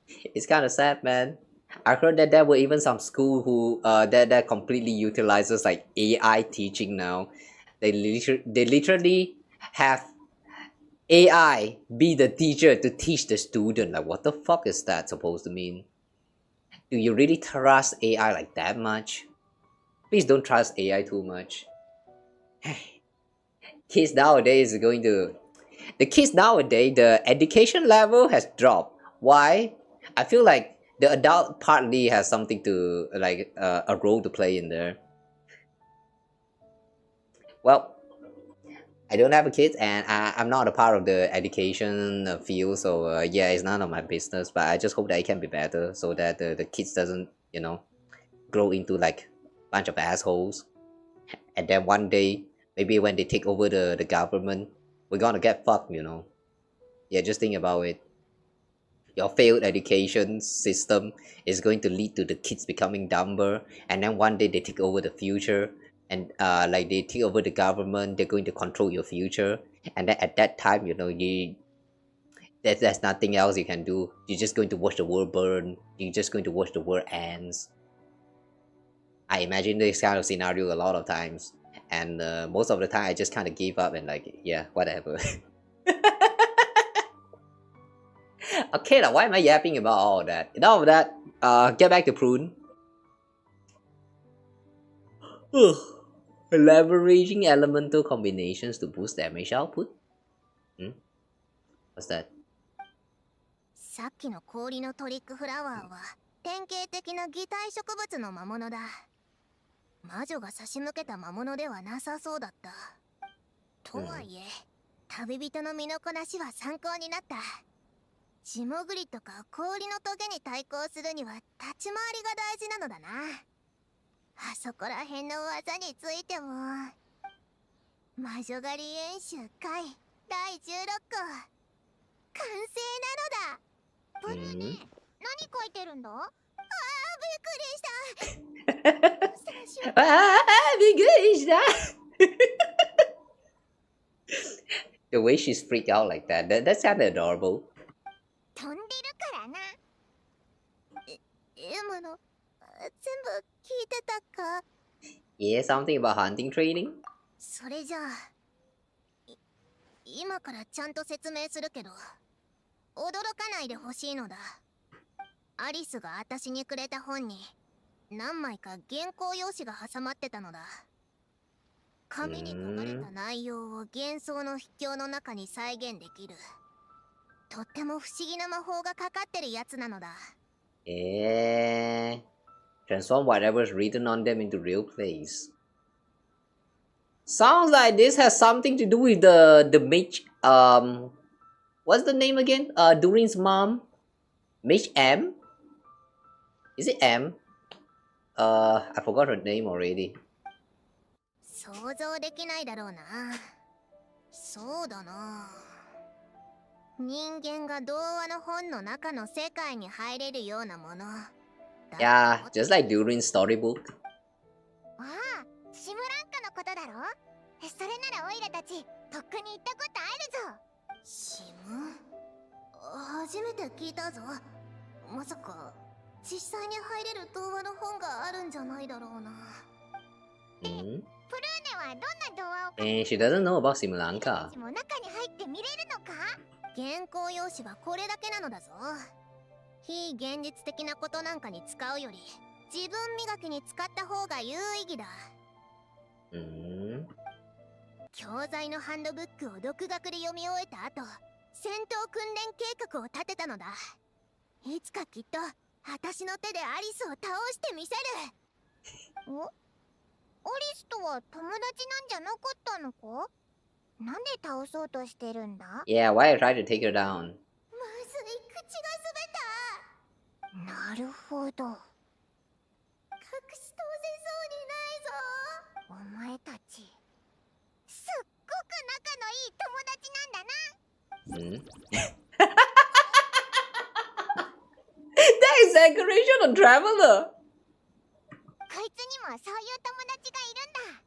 it's kind of sad, man. I heard that there were even some school who that completely utilizes like AI teaching now. They literally have AI be the teacher to teach the student. Like, what the fuck is that supposed to mean? Do you really trust AI like that much? Please don't trust AI too much. Kids nowadays the education level has dropped. Why? I feel like the adult partly has something to like a role to play in there. Well, I don't have a kid, and I'm not a part of the education field, so yeah, it's none of my business. But I just hope that it can be better, so that the kids doesn't, you know, grow into like a bunch of assholes, and then one day, maybe when they take over the government, we're gonna get fucked, you know. Yeah, just think about it. Your failed education system is going to lead to the kids becoming dumber, and then one day they take over the future, and like they take over the government, they're going to control your future, and then at that time, you know, there's nothing else you can do. You're just going to watch the world burn. You're just going to watch the world ends. I imagine this kind of scenario a lot of times, and most of the time I just kind of gave up and like, yeah, whatever. Okay, now why am I yapping about all of that? Enough of that. Get back to Prune. Leveraging elemental combinations to boost damage output. What's that? さっきの氷のトリックフラワーは典型的な擬態植物の魔物だ。魔女が差し向けた魔物ではなさそうだった。とはいえ、旅人の身のこなしは参考になった。霜降りとか氷のトゲに対抗するには立ち回りが大事なのだな。あそこら辺の技についても。魔女狩り演習会第16個完成なのだ。プルーネ、何書いてるんだ？ああ、びっくりした。ああ、びっくりした。The way she's freaked out like that sounded adorable. 飛んでるからな。今の全部聞いてたか？ Yeah, something about hunting training? それじゃあ、今からちゃんと説明するけど、驚かないでほしいのだ。アリスが私にくれた本に何枚か原稿用紙が挟まってたのだ。紙に書かれた内容を幻想の筆境の中に再現できる。とっても不思議な魔法がかかってるやつなのだ。Transform whatever's written on them into real place. Sounds like this has something to do with the mage. What's the name again? Durin's mom. Mage M. Is it M? I forgot her name already. 想像できないだろうな。そうだな。人間が童話の本の中の世界に入れるようなもの。Yeah, just like Durin's storybook. ああ、シムランカのことだろ？それならオイラたちとっくに行ったことあるぞ。シム？初めて聞いたぞ。まさか実際に入れる童話の本があるんじゃないだろうな。プルーネはどんな童話をShe doesn't know about Simulanka. も中に入って見れるのか？原稿用紙はこれだけなのだぞ。非現実的なことなんかに使うより自分磨きに使った方が有意義だ。教材のハンドブックを独学で読み終えた後、戦闘訓練計画を立てたのだ。いつかきっと私の手でアリスを倒してみせる。お？アリスとは友達なんじゃなかったのか？なんで倒そうとしてるんだ？ Yeah, why I tried to take her down? まずい、口が滑った。なるほど。隠し通せそうにないぞ。お前たち、すっごく仲のいい友達なんだな。That is exaggeration on Traveler. こいつにもそういう友達がいるんだ。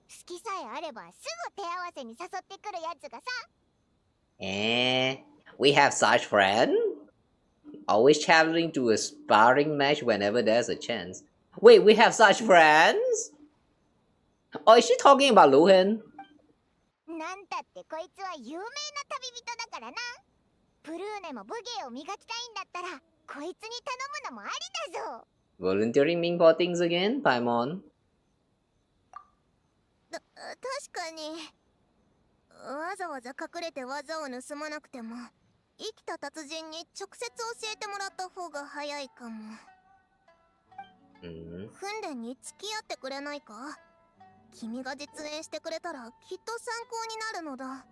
好きさえあればすぐ手合わせに誘ってくるやつがさ。We have such friend? Always traveling to a sparring match whenever there's a chance. Wait, we have such friends? Oh, is she talking about Luhen? なんたってこいつは有名な旅人だからな。プルーネも武芸を磨きたいんだったらこいつに頼むのもありだぞ。Volunteering Ming for things again, Paimon? 確かにわざわざ隠れて技を盗まなくても生きた達人に直接教えてもらった方が早いかも。訓練に付き合ってくれないか？君が実演してくれたらきっと参考になるのだ。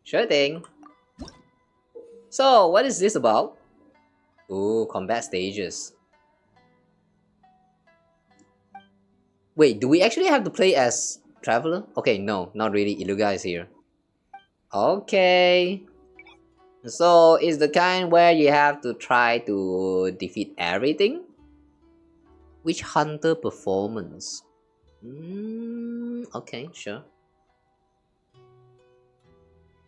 Sure thing. So, what is this about? Ooh, combat stages. Wait, do we actually have to play as Traveler? Okay, no, not really. Iluga is here. Okay. So, it's the kind where you have to try to defeat everything? Which hunter performance? Okay, sure.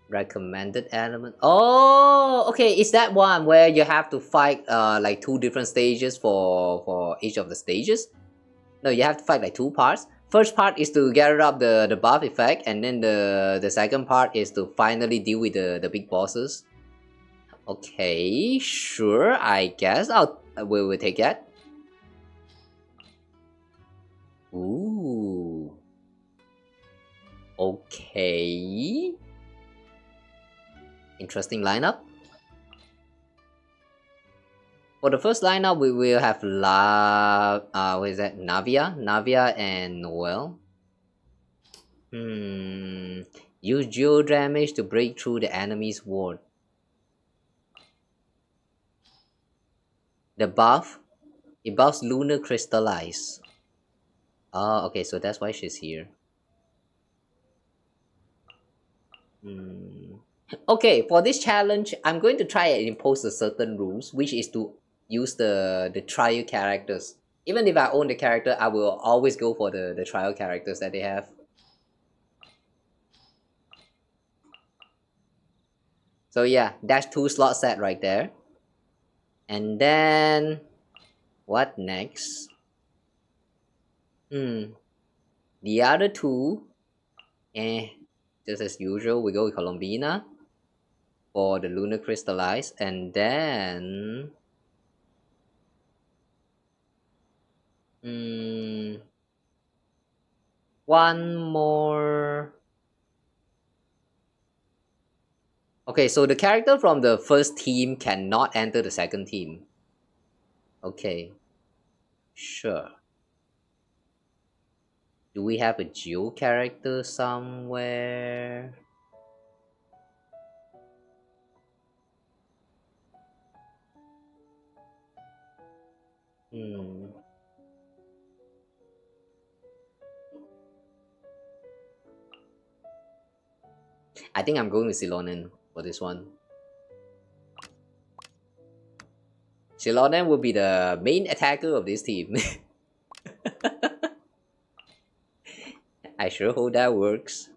Recommended element. Oh, okay. Is that one where you have to fight like 2 different stages for each of the stages? No, you have to fight like 2 parts. First part is to gather up the buff effect, and then the second part is to finally deal with the big bosses. Okay, sure. I guess we'll take that. Ooh. Okay. Interesting lineup. For the first lineup, we will have what is that? Navia and Noel. Use geo damage to break through the enemy's ward. The buff, it buffs Lunar Crystallize. Oh, okay, so that's why she's here. Okay, for this challenge, I'm going to try and impose a certain rules, which is to use the trial characters. Even if I own the character, I will always go for the trial characters that they have. So yeah, that's 2 slot set right there. And then what next? The other 2, just as usual, we go with Colombina for the Lunar Crystallize, and then one more. Okay, so the character from the first team cannot enter the second team. Okay, sure. Do we have a Geo character somewhere? I think I'm going with Silonen for this one. Silonen will be the main attacker of this team. I sure hope that works.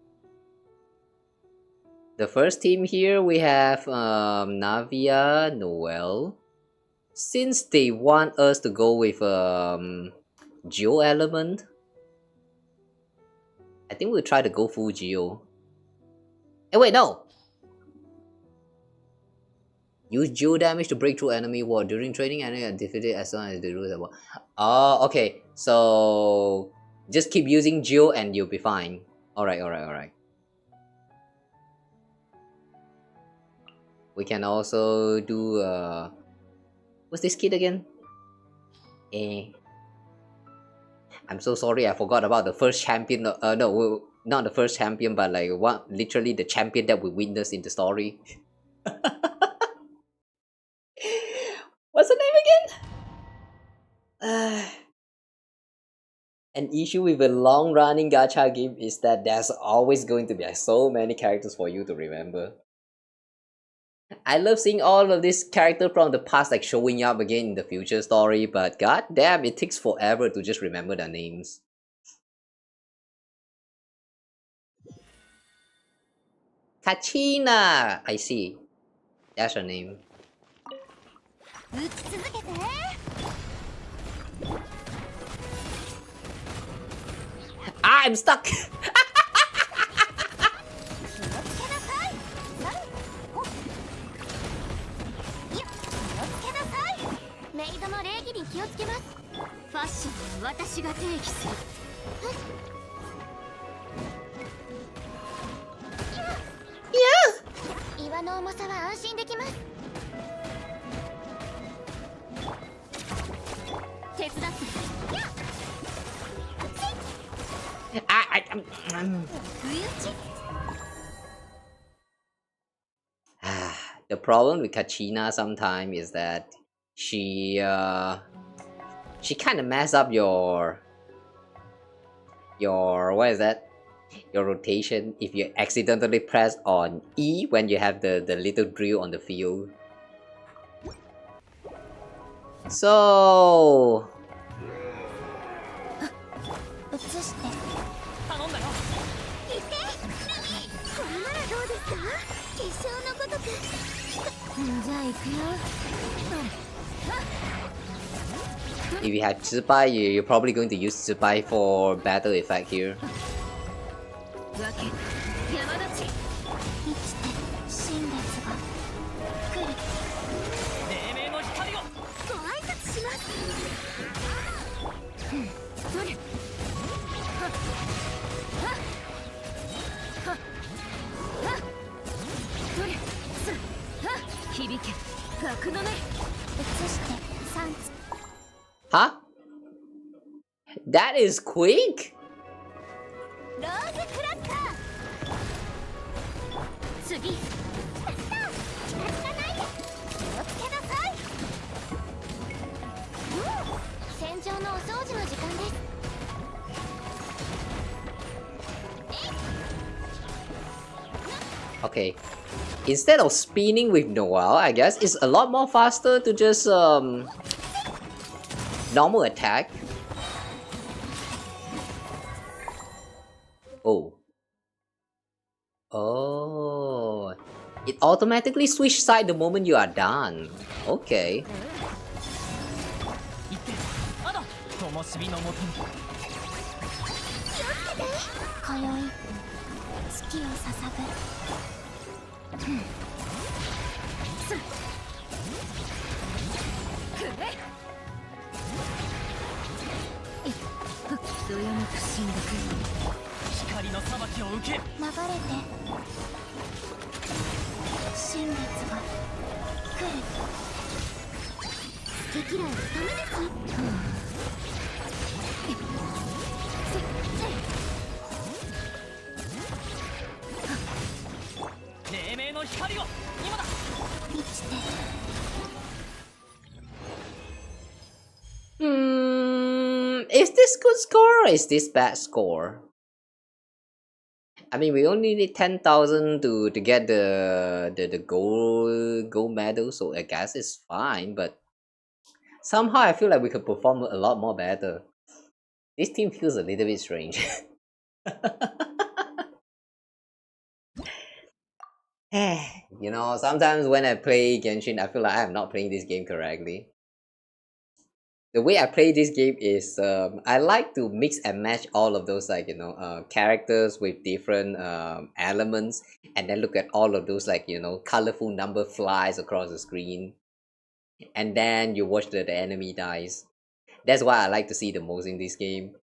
The first team here, we have Navia, Noel. Since they want us to go with Geo element, I think we'll try to go full Geo. Hey, wait, no! Use Geo damage to break through enemy ward. During training, enemy are defeated as long as the rules are won. Oh, okay. So just keep using Geo and you'll be fine. Alright. We can also do what's this kid again? I'm so sorry, I forgot about the first champion. No, not the first champion, but like what? Literally the champion that we witnessed in the story. What's her name again? An issue with a long-running gacha game is that there's always going to be so many characters for you to remember. I love seeing all of these characters from the past like showing up again in the future story, but god damn, it takes forever to just remember their names. Kachina! I see. That's her name. I'm stuck! The problem with Kachina sometimes is that she kind of mess up your what is that? Your rotation if you accidentally press on E when you have the little drill on the field. So if you have Zibai, you're probably going to use Zibai for battle effect here. Huh? That is quick? ローズクラッカー次やった気がつかないで気をつけなさい戦場のお掃除の時間です Okay. Instead of spinning with Noel, I guess it's a lot more faster to just normal attack. Oh. Oh. It automatically switch side the moment you are done. Okay. 今宵月を捧ぐ どよめく神力光の裁きを受け流れて神列が来る好き嫌いはダメです、黎明の光を今だ満ちて Is this good score or is this bad score? I mean, we only need 10,000 to get the gold medal, so I guess it's fine. But somehow I feel like we could perform a lot more better. This team feels a little bit strange. You know, sometimes when I play Genshin, I feel like I'm not playing this game correctly. The way I play this game is I like to mix and match all of those, like, you know, characters with different elements, and then look at all of those, like, you know, colorful number flies across the screen, and then you watch the enemy dies. That's what I like to see the most in this game.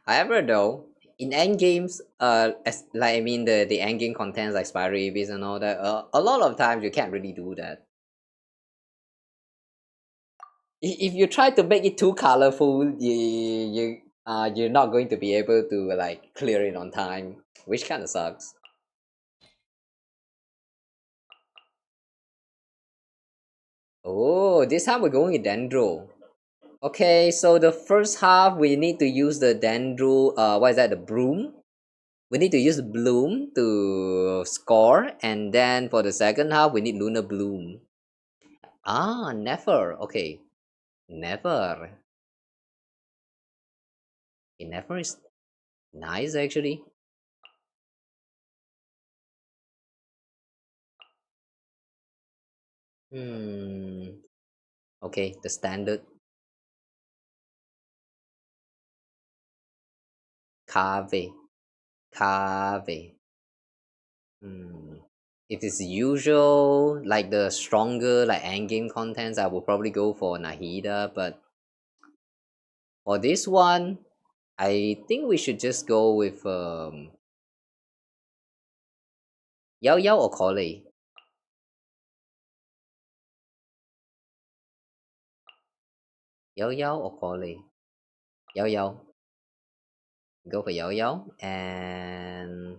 However, though, in end games, like, I mean, the end game contents like Spiral Abyss and all that, a lot of times you can't really do that. If you try to make it too colorful, you're not going to be able to, like, clear it on time, which kind of sucks. Oh, this time we're going with Dendro. Okay, so the first half we need to use the Dendro, what is that, the broom? We need to use Bloom to score, and then for the second half we need Lunar Bloom. Ah, never. Okay. Never. Okay, never is nice actually. Okay, the standard. Cave. If it's usual, like the stronger, like endgame contents, I will probably go for Nahida, but for this one, I think we should just go with Yao Yao or Collei. Yao Yao or Collei? Yao Yao. Go for Yao Yao, and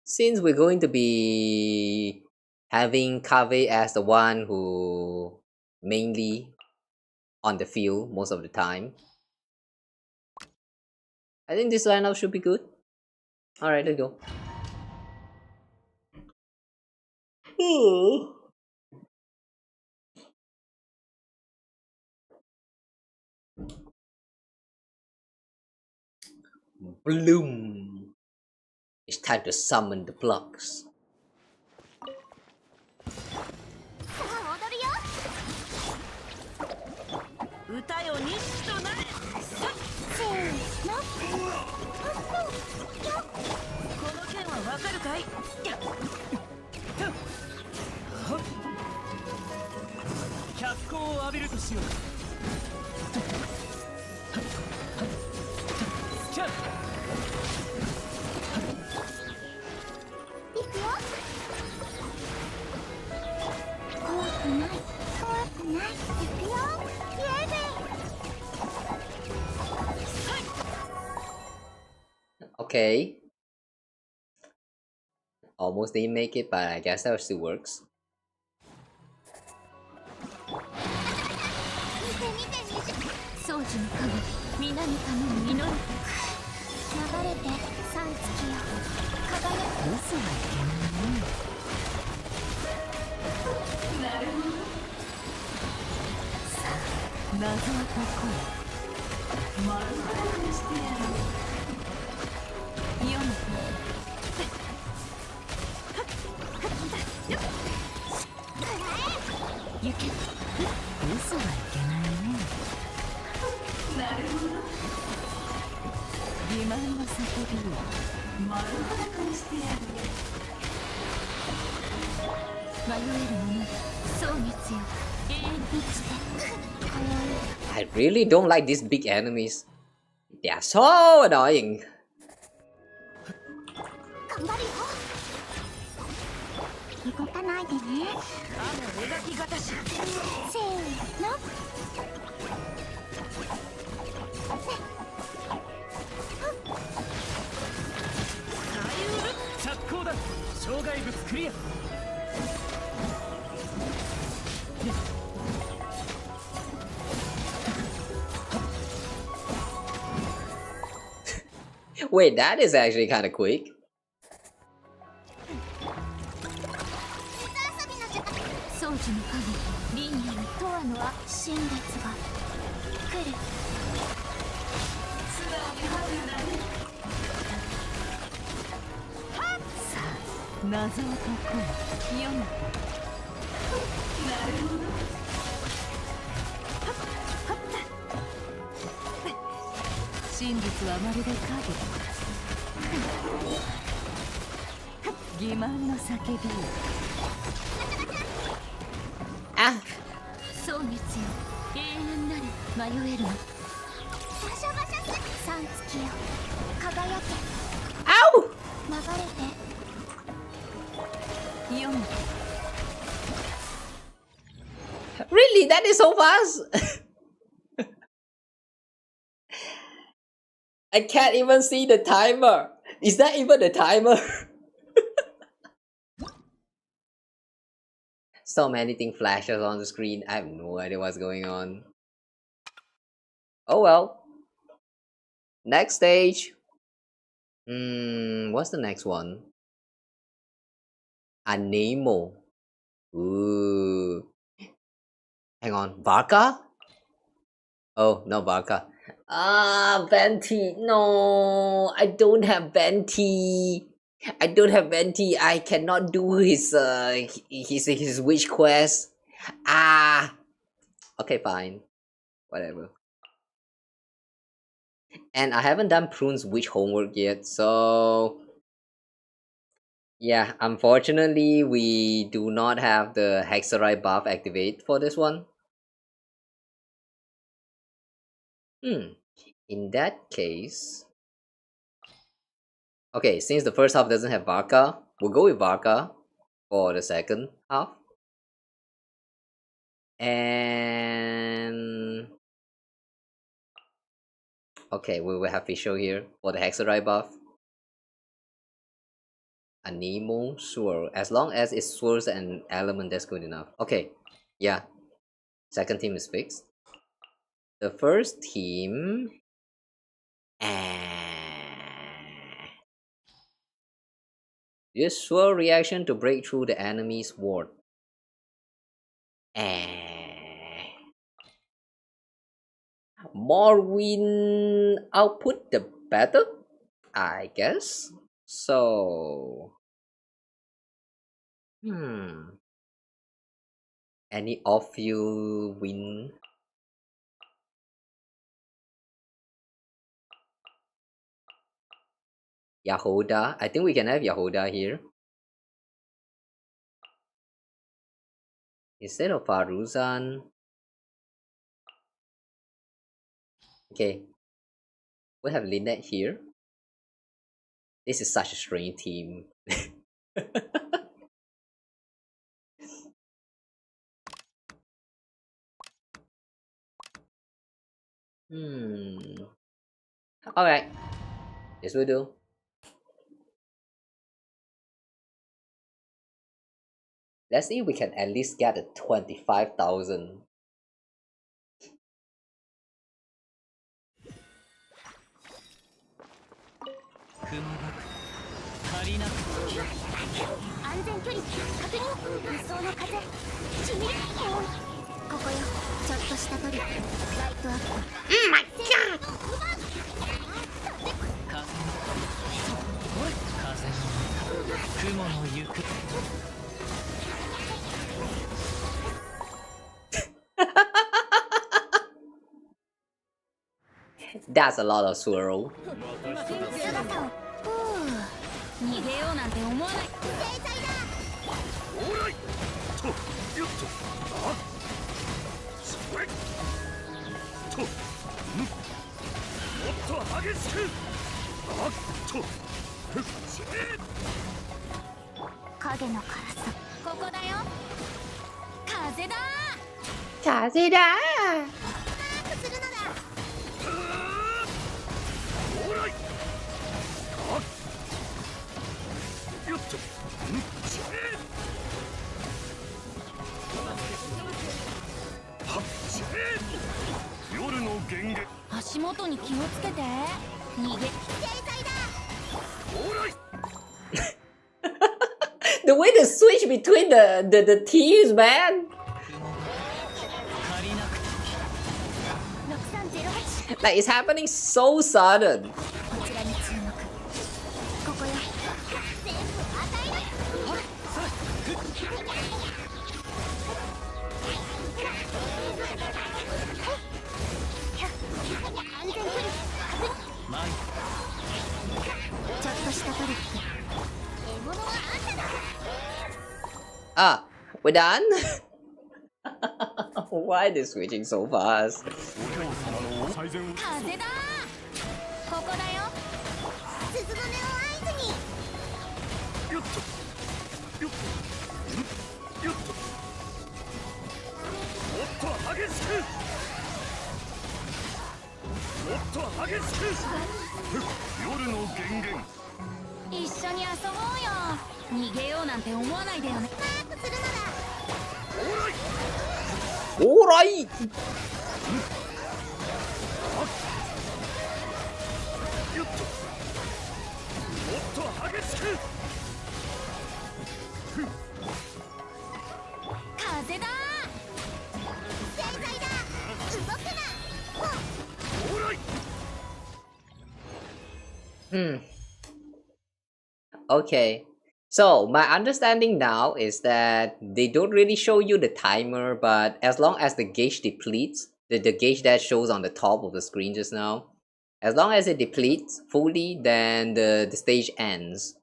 since we're going to be having Kave as the one who mainly on the field most of the time, I think this lineup should be good. Alright, let's go. Bloom. It's time to summon the blocks. 歌よ錦となれせーのこの剣はわかるかい脚光を浴びるとしようスキャンいくよ怖くない怖くないいくよイエーイ Okay. Almost didn't make it, but I guess that still works. I really don't like these big enemies. They are so annoying. Wait, that is actually kind of quick. Ah. Ow! Really? That is so fast? I can't even see the timer. Is that even the timer? So many things flashes on the screen. I have no idea what's going on. Oh well. Next stage. What's the next one? Anemo. Ooh. Hang on. Barca? Oh, no Barca. Ah, Venti. No, I don't have Venti. I don't have Venti. I cannot do his witch quest. Ah. Okay, fine. Whatever. And I haven't done Prune's witch homework yet, so yeah, unfortunately we do not have the Hexerite buff activate for this one. In that case, okay, since the first half doesn't have Varka, we'll go with Varka for the second half. And okay, we will have Fischl here for the Hexerite buff. Anemo, sure. As long as it swirls an element, that's good enough. Okay, yeah. Second team is fixed. The first team... Use swirl reaction to break through the enemy's ward. More win output, the better, I guess. So... Any off-field win? Yahoda. I think we can have Yahoda here. Instead of Faruzan. Okay. We have Lynette here. This is such a strange team. Alright. This will do. Let's see if we can at least get a 25,000. Oh my god! That's a lot of swirl. 逃げようなんて思わない。オーライとよっとあっそれともっと激しくあっとふっし影の辛さ。ここだよ。風だ。風だ。するのだ。オーライあっよっとふっしはっし夜の源源足元に気をつけて。逃げ。 The way they switch between the teams, man. Like it's happening so sudden. こちらに注目。ここよ。全部与える。安全距離。ちょっとしたトリック。獲物はあんただ。 Ah, we're done? Why are they switching so fast? 風だ。ここだよ。鈴の音を合図に。よっとよっよっともっと激しくもっと激しく夜の源源一緒に遊ぼうよ。逃げようなんて思わないでよね。マークするのだ。 All right. よっともっと激しく風だ。天才だ。動くな。 オーライ Okay. So my understanding now is that they don't really show you the timer, but as long as the gauge depletes, the gauge that shows on the top of the screen just now, as long as it depletes fully, then the stage ends.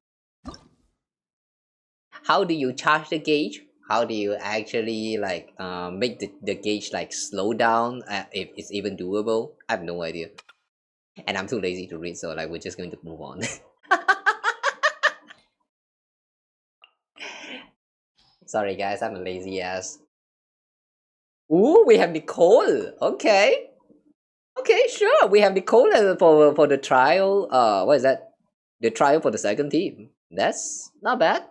How do you charge the gauge? How do you actually like make the gauge like slow down if it's even doable? I have no idea. And I'm too lazy to read, so like we're just going to move on. Sorry guys, I'm a lazy ass. Ooh, we have Nicole. Okay. Okay, sure. We have Nicole for the trial. What is that? The trial for the second team. That's not bad.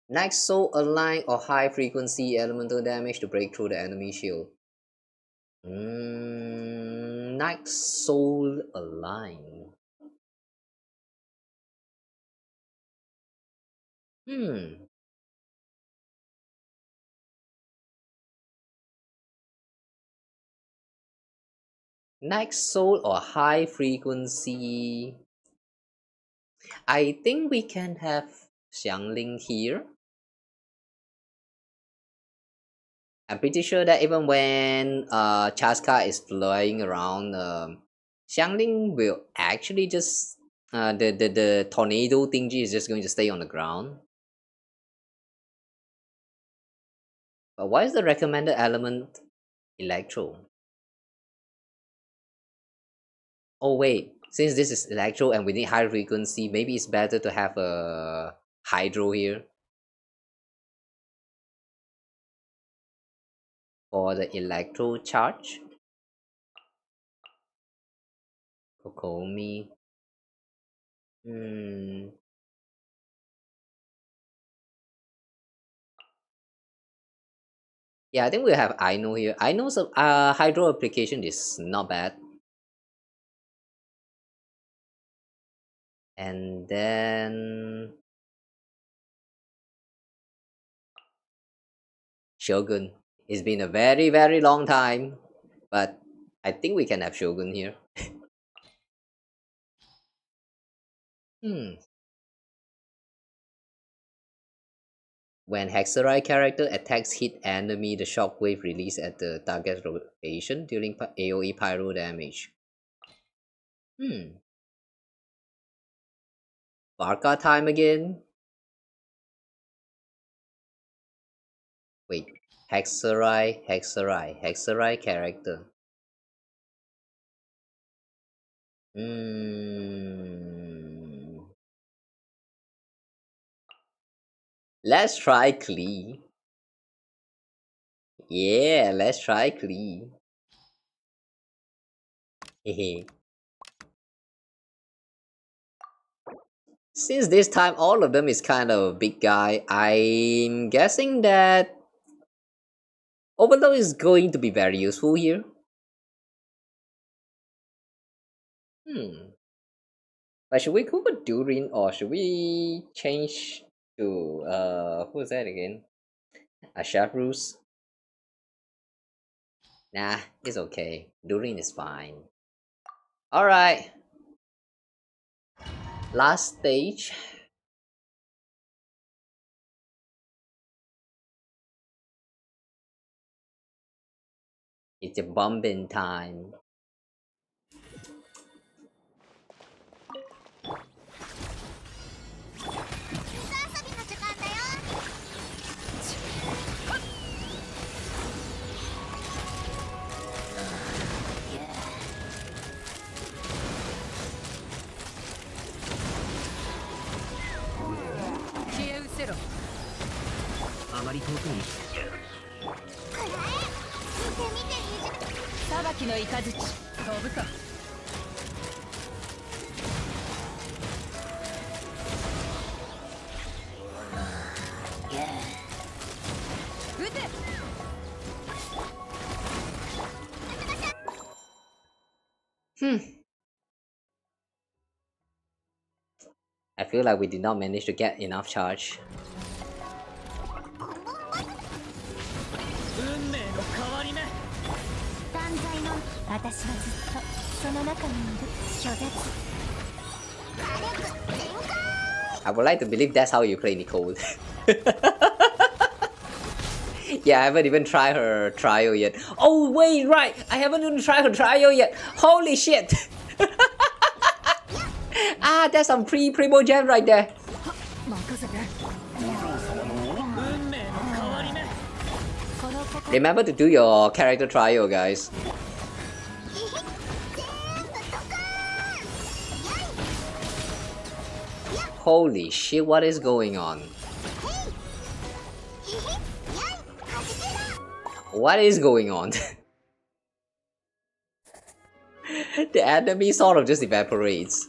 Next soul align or high frequency elemental damage to break through the enemy shield. Next soul align. Next soul or high frequency. I think we can have Xiangling here. I'm pretty sure that even when Chaska is flying around, Xiangling will actually just the tornado thingy is just going to stay on the ground. But why is the recommended element Electro? Oh wait, since this is Electro and we need high frequency, maybe it's better to have a Hydro here. For the Electro charge. Kokomi. Yeah, I think we have Aino here. Aino's hydro application is not bad. And then Shogun. It's been a very, very long time, but I think we can have Shogun here. When Hexerai character attacks hit enemy, the shockwave released at the target location during AoE pyro damage. Barca time again. Wait, Hexerai character. Let's try Klee. Yeah, let's try Klee. Hehe. Since this time all of them is kind of a big guy, I'm guessing that Overload is going to be very useful here. But should we go for Durin or should we change to who's that again? Sharus? Nah, it's okay. Durin is fine. Alright. Last stage. It's a bumping time. I feel like we did not manage to get enough charge. I would like to believe that's how you play Nicole. Yeah, I haven't even tried her trial yet. Oh wait, right! I haven't even tried her trial yet. Holy shit! Ah, that's some primo gem right there. Remember to do your character trial, guys. Holy shit, what is going on? What is going on? The enemy sort of just evaporates.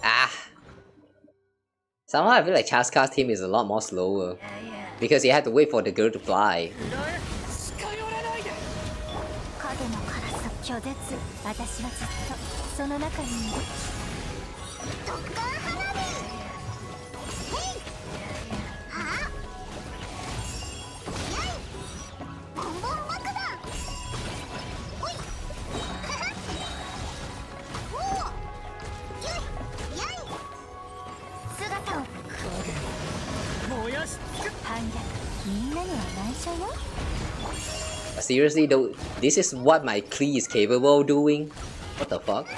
Ah. Somehow I feel like Chaska's team is a lot more slower. Because you have to wait for the girl to fly. Seriously though, this is what my Klee is capable of doing? What the fuck?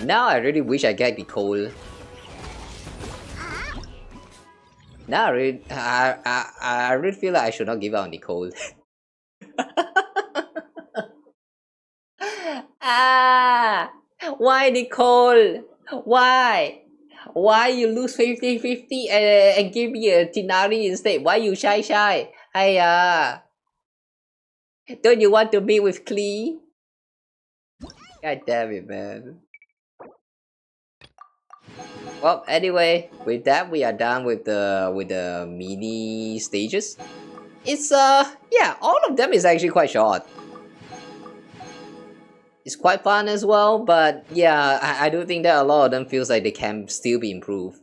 Now I really wish I get Nicole. Now I really feel like I should not give out Nicole. Why Nicole? Why? Why you lose 50-50 and give me a Tinari instead? Why you shy? Hey don't you want to meet with Klee? God damn it, man. Well, anyway, with that we are done with the mini stages. It's yeah, all of them is actually quite short. It's quite fun as well, but yeah, I do think that a lot of them feels like they can still be improved.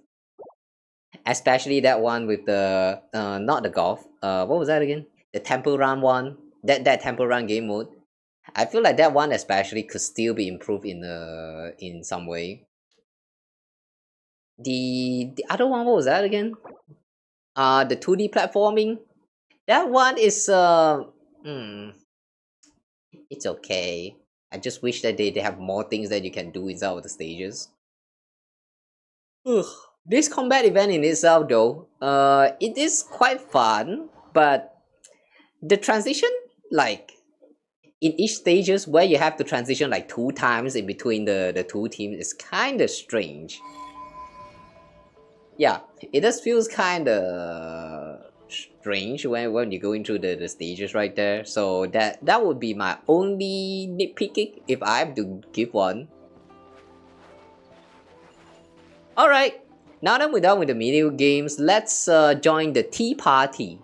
Especially that one with the not the golf. What was that again? The temple run one. That temple run game mode. I feel like that one especially could still be improved in some way. The other one, what was that again? The 2D platforming. That one is it's okay. I just wish that they have more things that you can do inside of the stages. Ugh. This combat event in itself though, it is quite fun, but the transition, like in each stages where you have to transition like 2 times in between the two teams, is kind of strange. Yeah, it just feels kind of strange when you go into the stages right there. So that would be my only nitpicking if I have to give one. Alright, now that we're done with the video games, let's join the tea party.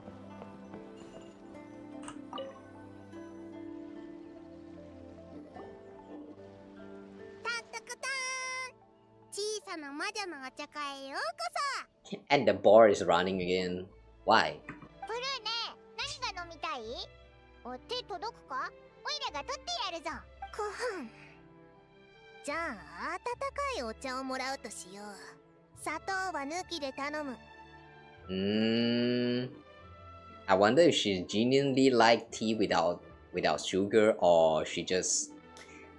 And the bar is running again. Why? I wonder if she genuinely like tea without sugar, or she just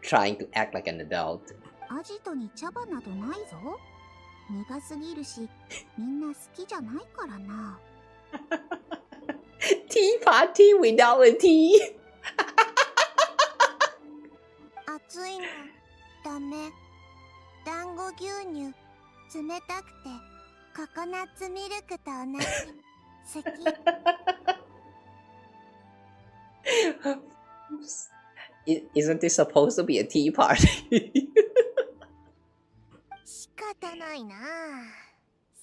trying to act like an adult. アジトに茶葉などないぞ。苦すぎるし、みんな好きじゃないからな。Tea party without a tea. 熱いのダメ。団子牛乳冷たくてココナッツミルクと同じ。好き。Isn't this supposed to be a tea party? 仕方ないな。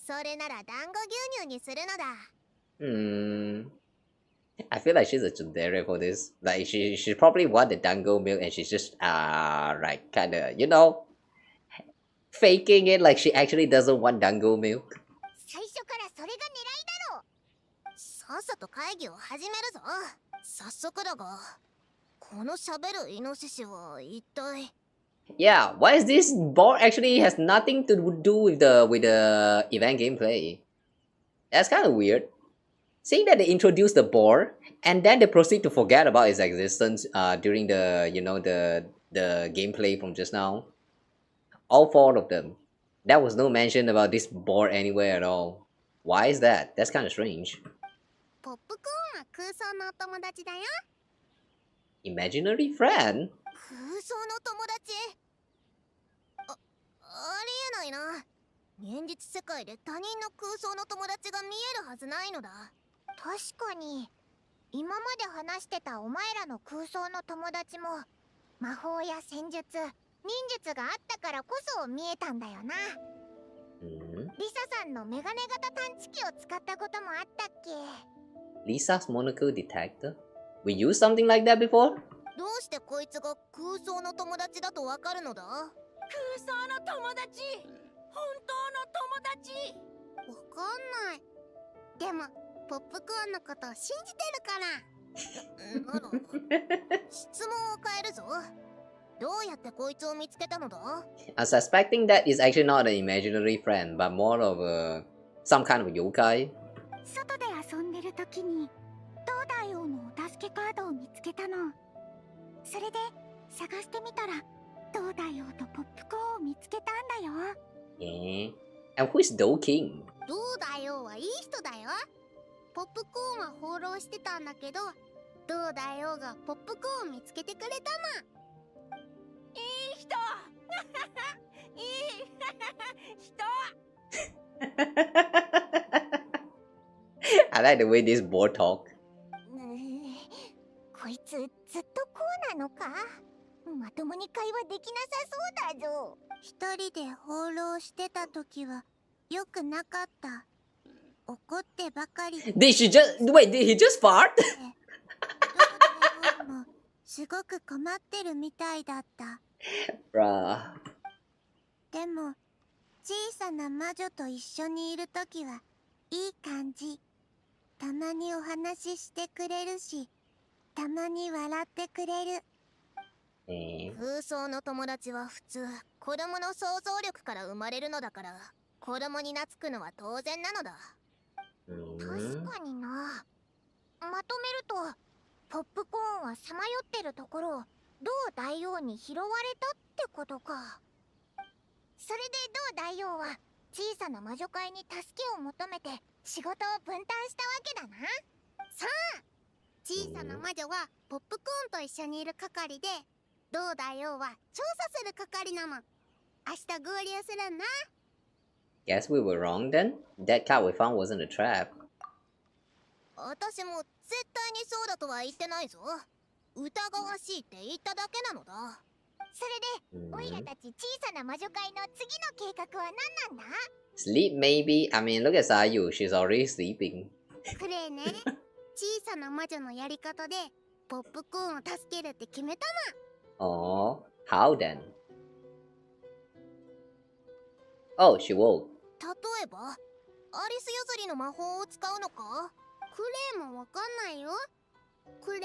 それなら団子牛乳にするのだ。I feel like she's a tsundere for this. Like she probably want the dango milk and she's just like kinda, you know, faking it like she actually doesn't want dango milk. 最初からそれが狙いだろう。さっさと会議を始めるぞ。早速だが、この喋るイノシシは一体。Yeah, why is this board actually has nothing to do with the event gameplay? That's kind of weird. Seeing that they introduced the board and then they proceed to forget about its existence during the the gameplay from just now. All 4 of them. There was no mention about this board anywhere at all. Why is that? That's kind of strange. ポップコーンは空想のお友達だよ。Imaginary friend? 空想の友達。ありえないな。現実世界で他人の空想の友達が見えるはずないのだ。確かに今まで話してたお前らの空想の友達も魔法や戦術、忍術があったからこそ見えたんだよな。リサさんのメガネ型探知機を使ったこともあったっけ？ Lisa's monocle detector? We used something like that before? どうしてこいつが空想の友達だとわかるのだ？空想の友達、本当の友達。わかんない。でもポップコーンのことを信じてるから。質問を変えるぞ。どうやってこいつを見つけたのだ？ I'm suspecting that is actually not an imaginary friend, but more of some kind of yokai. 外で遊んでる時に東大王のお助けカードを見つけたの。それで探してみたらどうだよとポップコーンを見つけたんだよ。And who is Do King? どうだよはいい人だよ。ポップコーンは放浪してたんだけど、どうだよがポップコーン見つけてくれたの。いい人いい人I like the way this boy talk. こいつずっとこうなのか。まともに会話できなさそうだぞ。一人で放浪してた時はよくなかった。怒ってばかり。Did he just fart? すごく困ってるみたいだった。でも小さな魔女と一緒にいるときはいい感じ。たまにお話ししてくれるし、たまに笑ってくれる。空想の友達は普通子供の想像力から生まれるのだから、子供に懐くのは当然なのだ。確かにな。まとめるとポップコーンはさまよってるところを同大王に拾われたってことか。それで同大王は小さな魔女会に助けを求めて仕事を分担したわけだな。さあ、小さな魔女はポップコーンと一緒にいる係で、同大王は調査する係なの。明日合流するんだ。Guess we were wrong then? That cat we found wasn't a trap. 私も絶対にそうだとは言ってないぞ。疑わしいって言っただけなのだ。それで、オイラたち小さな魔女会の次の計画は何なんだ？ Sleep maybe? I mean, look at Sayu. She's already sleeping. クレイね、小さな魔女のやり方でポップコーンを助けるって決めたOh, how then? Oh, she woke. の。例えば、アリス譲りの魔法を使うのか？クレイもわかんないよ。クレイ、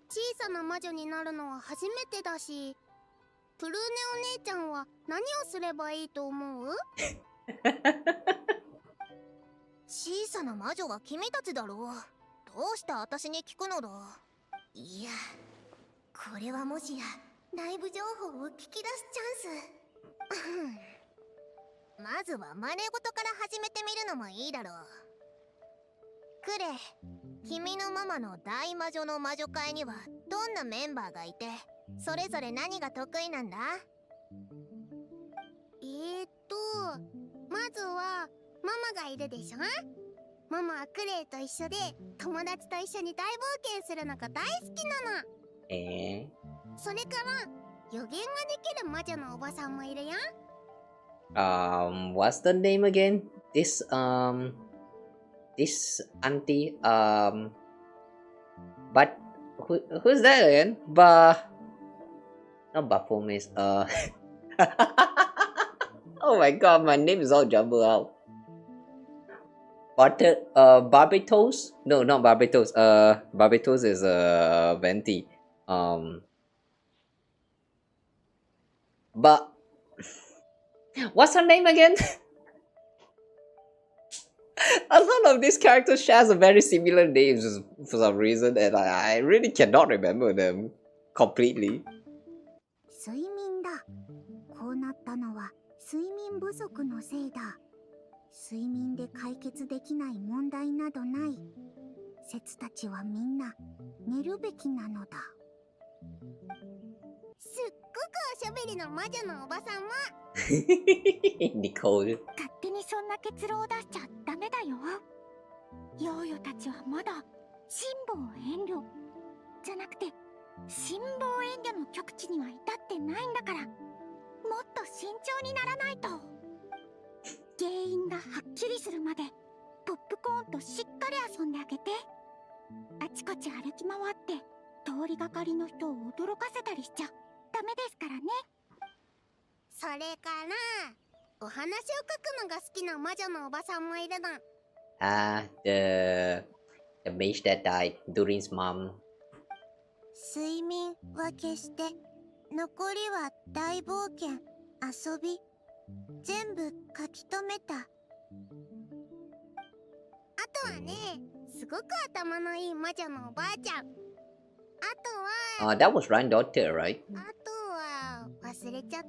小さな魔女になるのは初めてだし、プルーネお姉ちゃんは何をすればいいと思う？小さな魔女は君たちだろう。どうして私に聞くのだ？いや、これはもしや内部情報を聞き出すチャンス。まずは真似事から始めてみるのもいいだろう。クレイ、君のママの大魔女の魔女会にはどんなメンバーがいて、それぞれ何が得意なんだ？まずはママがいるでしょ。ママはクレイと一緒で友達と一緒に大冒険するのが大好きなの。それから予言ができる魔女のおばさんもいるよ。What's the name again? This auntie, but who's that again? Not Baphomet, oh my god, my name is all jumbled out. Barbatos? No, not Barbatos, Barbatos is, Venti, but, what's her name again? A lot of these characters share a very similar names for some reason, and I really cannot remember them completely. 睡眠だ。こうなったのは睡眠不足のせいだ。睡眠で解決できない問題などない。説たちはみんな寝るべきなのだ。すっごくおしゃべりの魔女のおばさんも。Nicole. 勝手にそんな結論を出しちゃダメだよ。ヨーヨたちはまだ辛抱遠慮じゃなくて辛抱遠慮の極地には至ってないんだから、もっと慎重にならないと。原因がはっきりするまでポップコーンとしっかり遊んであげて。あちこち歩き回って通りがかりの人を驚かせたりしちゃダメですからね。それからお話を書くのが好きな魔女のおばさんもいるの。The mage that died during his mom. 睡眠は消して、残りは大冒険、遊び、全部書き留めた。あとはね、すごく頭のいい魔女のおばあちゃん。あとはThat was Ryan Daughter, right? あとは忘忘れちゃった。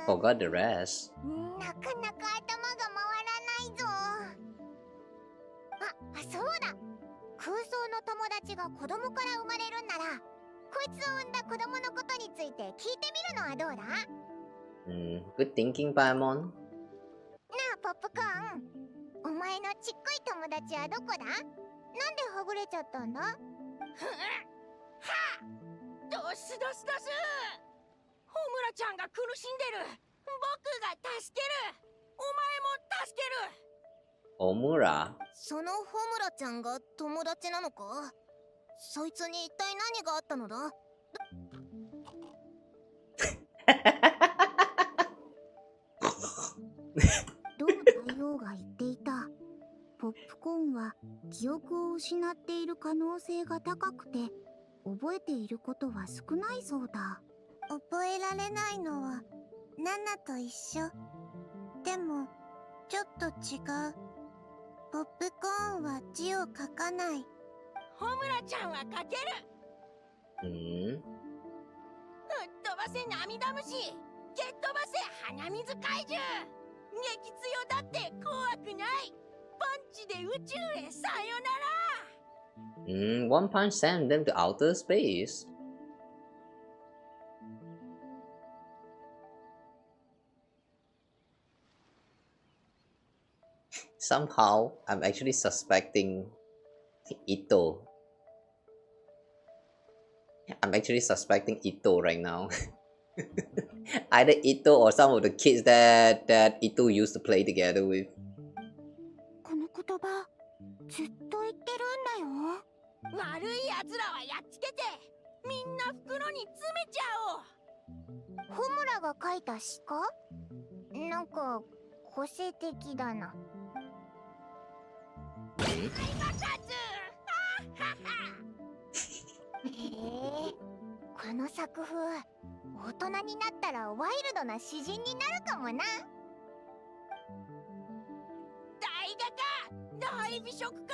Forgot the rest. なかなか頭が回らないぞ。そうだ。空想の友達が子供から生まれるんなら、こいつを産んだ子供のことについて聞いてみるのはどうだ？ Good thinking, Paimon. なあ、ポップコーン。お前のちっこい友達はどこだ？なんではぐれちゃったんだ？はあ！どすどすどす！ホムラちゃんが苦しんでる。僕が助ける。お前も助ける。ホムラ？そのホムラちゃんが友達なのか？そいつに一体何があったのだ？どう大王が言っていた。ポップコーンは記憶を失っている可能性が高くて、覚えていることは少ないそうだ。覚えられないのはナナと一緒。でもちょっと違う。ポップコーンは字を書かない。ホムラちゃんは書ける。吹っ飛ばせ涙虫、蹴っ飛ばせ鼻水怪獣。激強だって怖くない。パンチで宇宙へさよなら。One punch send them to outer space. Somehow, I'm actually suspecting Ito. I'm actually suspecting Ito right now. Either Ito or some of the kids that Ito used to play together with. この言葉、ずっと言ってるんだよ。悪い奴らはやっつけて、みんな袋に詰めちゃおう。ホムラが描いた鹿？なんか個性的だな。この作風、大人になったらワイルドな詩人になるかもな。大画家、大美食家、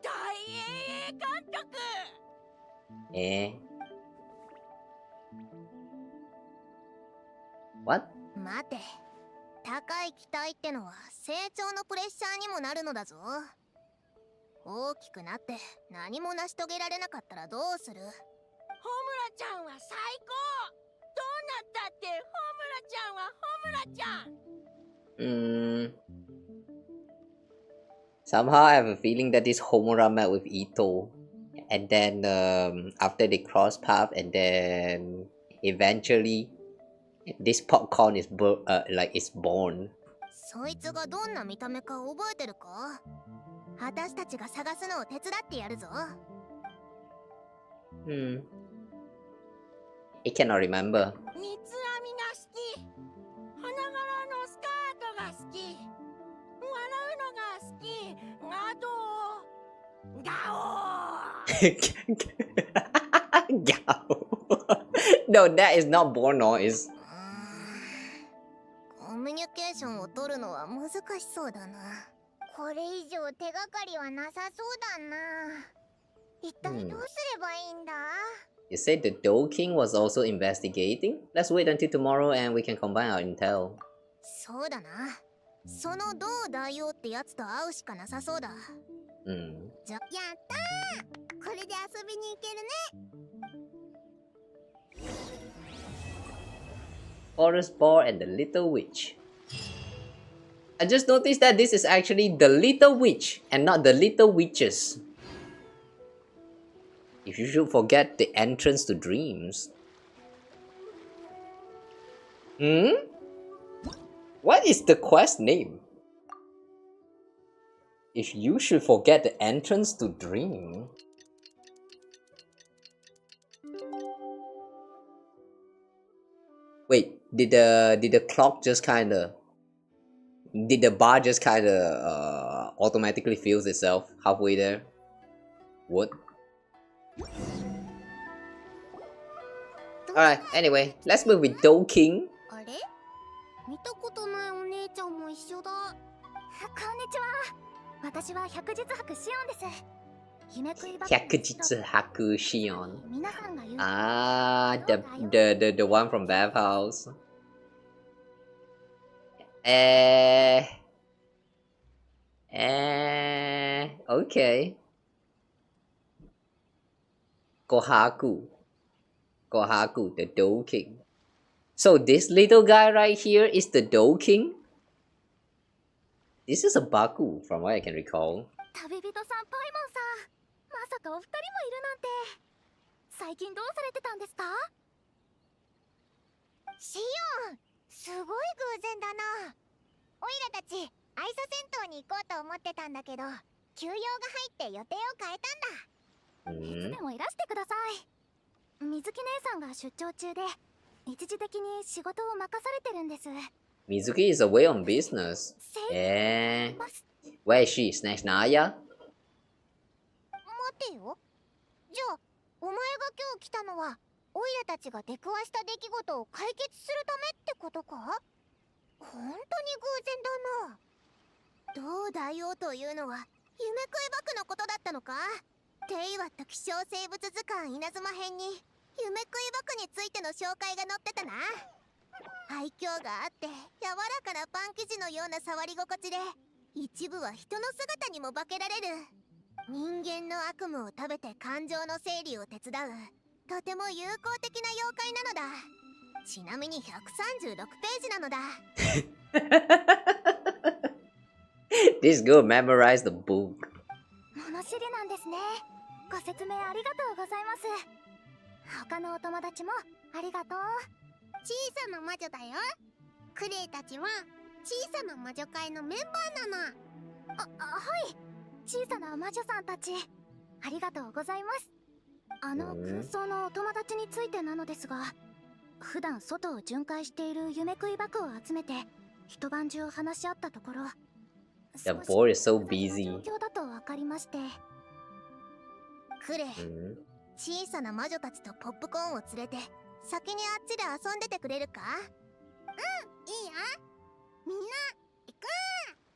大英監督。What? 待て。高い期待ってのは成長のプレッシャーにもなるのだぞ。大きくなって何も成し遂げられなかったらどうする？ホムラちゃんは最高。どうなったってホムラちゃんはホムラちゃん。Somehow I have a feeling that this Homura met with Ito, and then after they cross path, and then eventually this popcorn is is born. そいつがどんな見た目か覚えてるか？私たちが探すのを手伝ってやるぞ。I cannot remember. 三つ編みが好き。花柄のスカートが好き。笑うのが好き。あとガオ。No, that is not born noise. コミュニケーションを取るのは難しそうだな。これ以上手がかりはなさそうだな。一体どうすればいいんだ？ You said the Doe King was also investigating? Let's wait until tomorrow and we can combine our intel. そうだな。そのドウ大王ってやつと会うしかなさそうだ。じゃ、やったー！これで遊びに行けるね。Forest Ball and the Little Witch. I just noticed that this is actually the Little Witch and not the Little Witches. If you should forget the entrance to dreams. What is the quest name? If you should forget the entrance to dream. Wait, did the clock just kinda... Did the bar just kinda automatically fills itself halfway there? What? Alright, anyway, let's move with Doe King. あれ？見たことないお姉ちゃんも一緒だ。こんにちは。私は百日泊シオンです。Hyakujitsu Hakushion. Ah, the one from Bathhouse. Okay. Kohaku, the Dough King. So this little guy right here is the Dough King? This is a Baku, from what I can recall. 旅人さんパイモンさん、まさかお二人もいるなんて。最近どうされてたんですか？シオン、すごい偶然だな。オイラたちアイス銭湯に行こうと思ってたんだけど、休養が入って予定を変えたんだ。いつでもいらしてください。水木姉さんが出張中で、一時的に仕事を任されてるんです。Mizuki is away on business. Where is she? Snatch Naya? 待てよ。じゃあ、お前が今日来たのは、オイラたちが出くわした出来事を解決するためってことか？本当に偶然だな。どう大王というのは、夢食いバクのことだったのか？テイワット希少生物図鑑稲妻編に、夢食いバクについての紹介が載ってたな。愛嬌があって柔らかなパン生地のような触り心地で、一部は人の姿にも化けられる。人間の悪夢を食べて感情の整理を手伝う、とても有効的な妖怪なのだ。ちなみに136ページなのだ。This girl memorized the book. 物知りなんですね。ご説明ありがとうございます。他のお友達もありがとう。小さな魔女だよ。クレイたちは小さな魔女会のメンバーなの。はい。小さな魔女さんたち、ありがとうございます。空想のお友達についてなのですが、普段外を巡回している夢食いバクを集めて一晩中話し合ったところ、 The boy is so busy. 状況だと分かりまして。クレイ、小さな魔女たちとポップコーンを連れて先にあっちで遊んでてくれるか？いいよ。みんな行こう。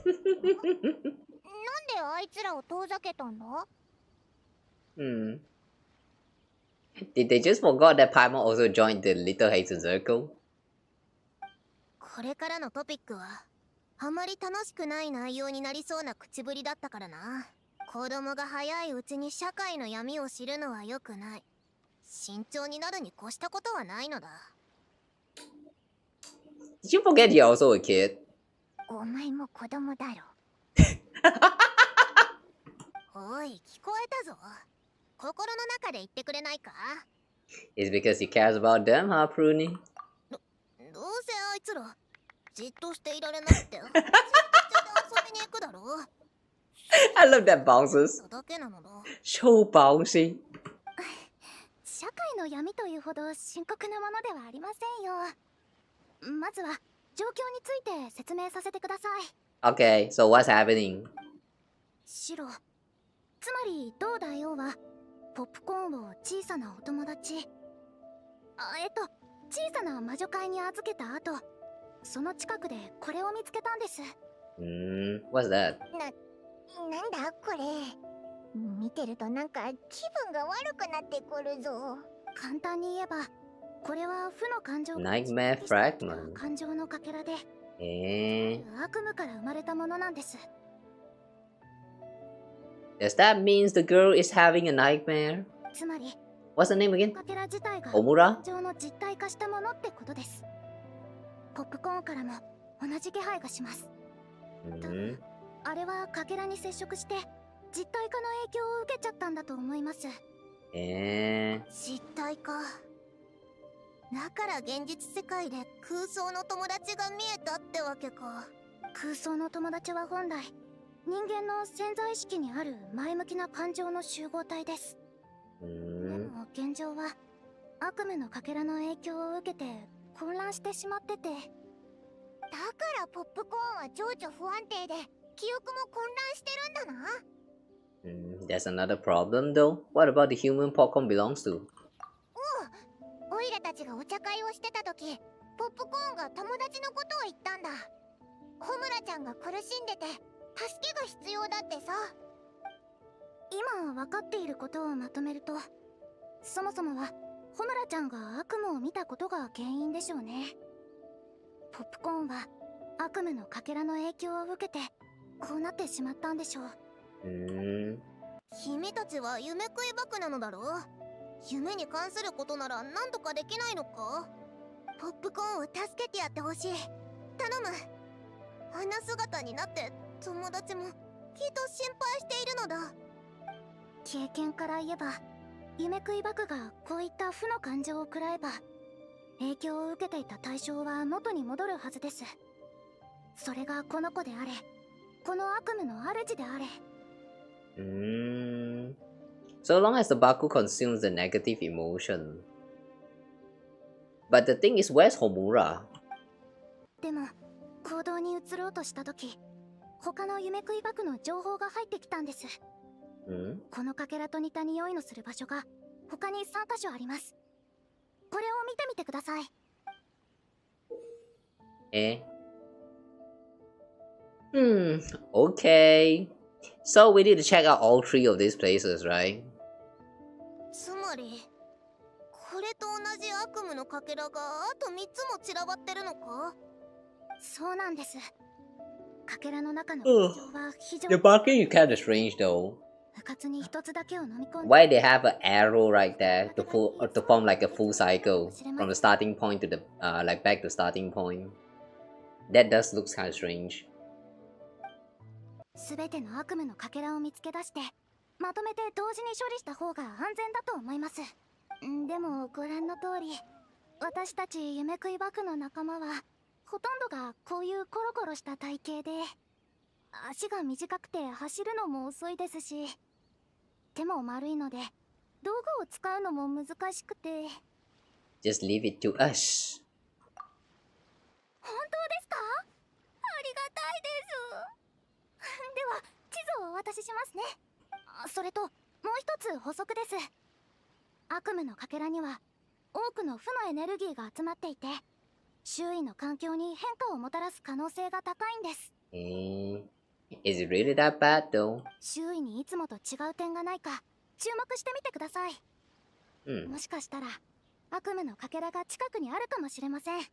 なんであいつらを遠ざけたんだ？ Did they just forgot that Paimon also joined the Little Hazel Circle? これからのトピックはあまり楽しくない内容になりそうな口ぶりだったからな。子供が早いうちに社会の闇を知るのは良くない。慎重になるに越したことはないのだ。Did you forget you're also a kid? お前も子供だろ。おい、聞こえたぞ。心の中で言ってくれないか？ It's because he cares about them, huh, Prune? どうせあいつらじっとしていられなくて、遊びに行くだろう。I love that bounces. So bouncy. 社会の闇というほど深刻なものではありませんよ。まずは状況について説明させてください。Okay, so what's happening? 白、つまり同大王はポップコーンを小さなお友達、小さな魔女会に預けた後、その近くでこれを見つけたんです。What's that? なんだこれ。見てるとなんか気分が悪くなってくるぞ。簡単に言えば、これは負の感情が Nightmare Fragment. 感情のかけらで、悪夢から生まれたものなんです。Does that mean the girl is having a nightmare? つまり、 What's the name again? かけら自体が Omura? 感情の実体化したものってことです。ポップコーンからも同じ気配がします。あれはかけらに接触して実体化の影響を受けちゃったんだと思います。実体化だから現実世界で空想の友達が見えたってわけか。空想の友達は本来人間の潜在意識にある前向きな感情の集合体です。でも現状は悪夢のかけらの影響を受けて混乱してしまってて、だからポップコーンは情緒不安定で記憶も混乱してるんだな。That's another problem though. What about the human popcorn belongs to? オイラたちがお茶会をしてた時、ポップコーンが友達のことを言ったんだ。ホムラちゃんが苦しんでて助けが必要だってさ。今分かっていることをまとめると、そもそもはホムラちゃんが悪夢を見たことが原因でしょうね。ポップコーンは悪夢のかけらの影響を受けてこうなってしまったんでしょう。君たちは夢食いバクなのだろう。夢に関することなら何とかできないのか。ポップコーンを助けてやってほしい。頼む。あんな姿になって友達もきっと心配しているのだ。経験から言えば、夢食いバクがこういった負の感情を食らえば、影響を受けていた対象は元に戻るはずです。それがこの子であれ、この悪夢の主であれ。So long as the Baku consumes the negative emotion. But the thing is, where's Homura? でも、行動に移ろうとした時、他の夢食いバクの情報が入ってきたんです。このかけらと似た匂いのする場所が他に3カ所あります。これを見てみてください。Okay. So we need to check out all 3 of these places, right? つまりこれと同じ悪夢のかけらがあと3つも散らばってるのか。そうなんです。かけらの中の感情は非常 The barking is kind of strange though. うかつに一つだけを飲み込んで Why they have an arrow right there to form like a full cycle from the starting point to the like back to starting point. That does look kind of strange. すべての悪夢のかけらを見つけ出してまとめて同時に処理した方が安全だと思います。でもご覧の通り、私たち夢食いバクの仲間はほとんどがこういうコロコロした体型で、足が短くて走るのも遅いですし、手も丸いので道具を使うのも難しくて。 Just leave it to us. 本当ですか？ありがたいです。では地図をお渡ししますね。それともう一つ補足です。悪夢のかけらには多くの負のエネルギーが集まっていて、周囲の環境に変化をもたらす可能性が高いんです。Is it really that bad though? 周囲にいつもと違う点がないか注目してみてください。もしかしたら悪夢のかけらが近くにあるかもしれません。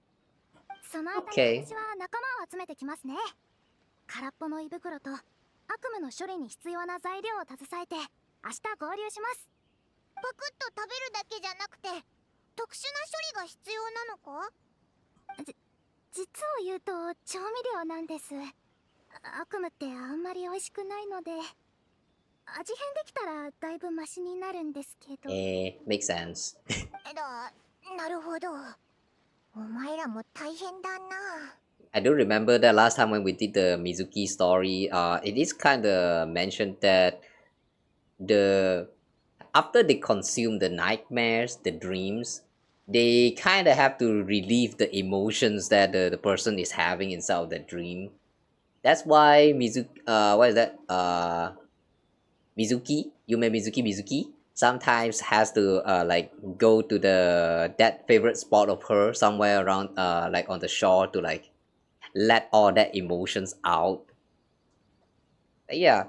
その間に私は仲間を集めてきますね。空っぽの胃袋と悪夢の処理に必要な材料を携えて明日合流します。パクッと食べるだけじゃなくて特殊な処理が必要なのか。実を言うと調味料なんです。悪夢ってあんまり美味しくないので、味変できたらだいぶマシになるんですけど。Makes sense. なるほど。お前らも大変だな。I do remember that last time when we did the Mizuki story, it is kind of mentioned that after they consume the nightmares, the dreams, they kind of have to relieve the emotions that the person is having inside of the dream. That's why Mizuki sometimes has to like go to that favorite spot of her somewhere around like on the shore to like let all that emotions out. Yeah,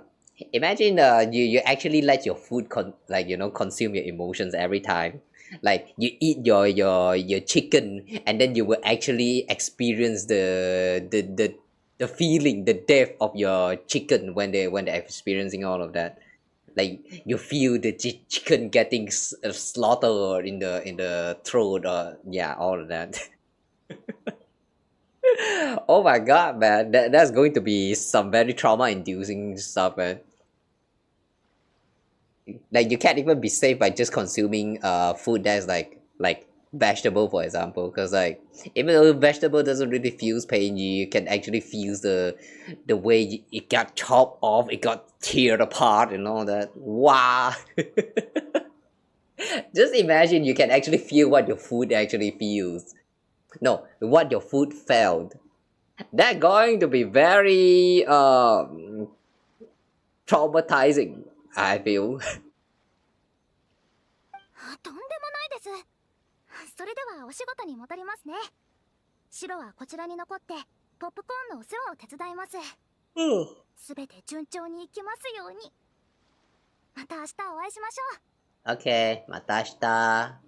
imagine you actually let your food consume your emotions every time. Like you eat your chicken and then you will actually experience the feeling, the depth of your chicken when they're experiencing all of that. Like you feel the chicken getting slaughtered in the throat, or yeah, all of that. Oh my god, man, that's going to be some very trauma-inducing stuff, man. Like you can't even be safe by just consuming food that's like vegetable, for example, because like even though vegetable doesn't really feel pain, you can actually feel the way it got chopped off, it got teared apart and all that. Wow. Just imagine you can actually feel what your food actually feels. No, what your food felt. That's going to be very traumatizing, I feel. とんでもないです。それではお仕事に戻りますね。白はこちらに残ってポップコーンのお世話を手伝います。すべて順調にいきますように。また明日お会いしましょう。 OK また明日。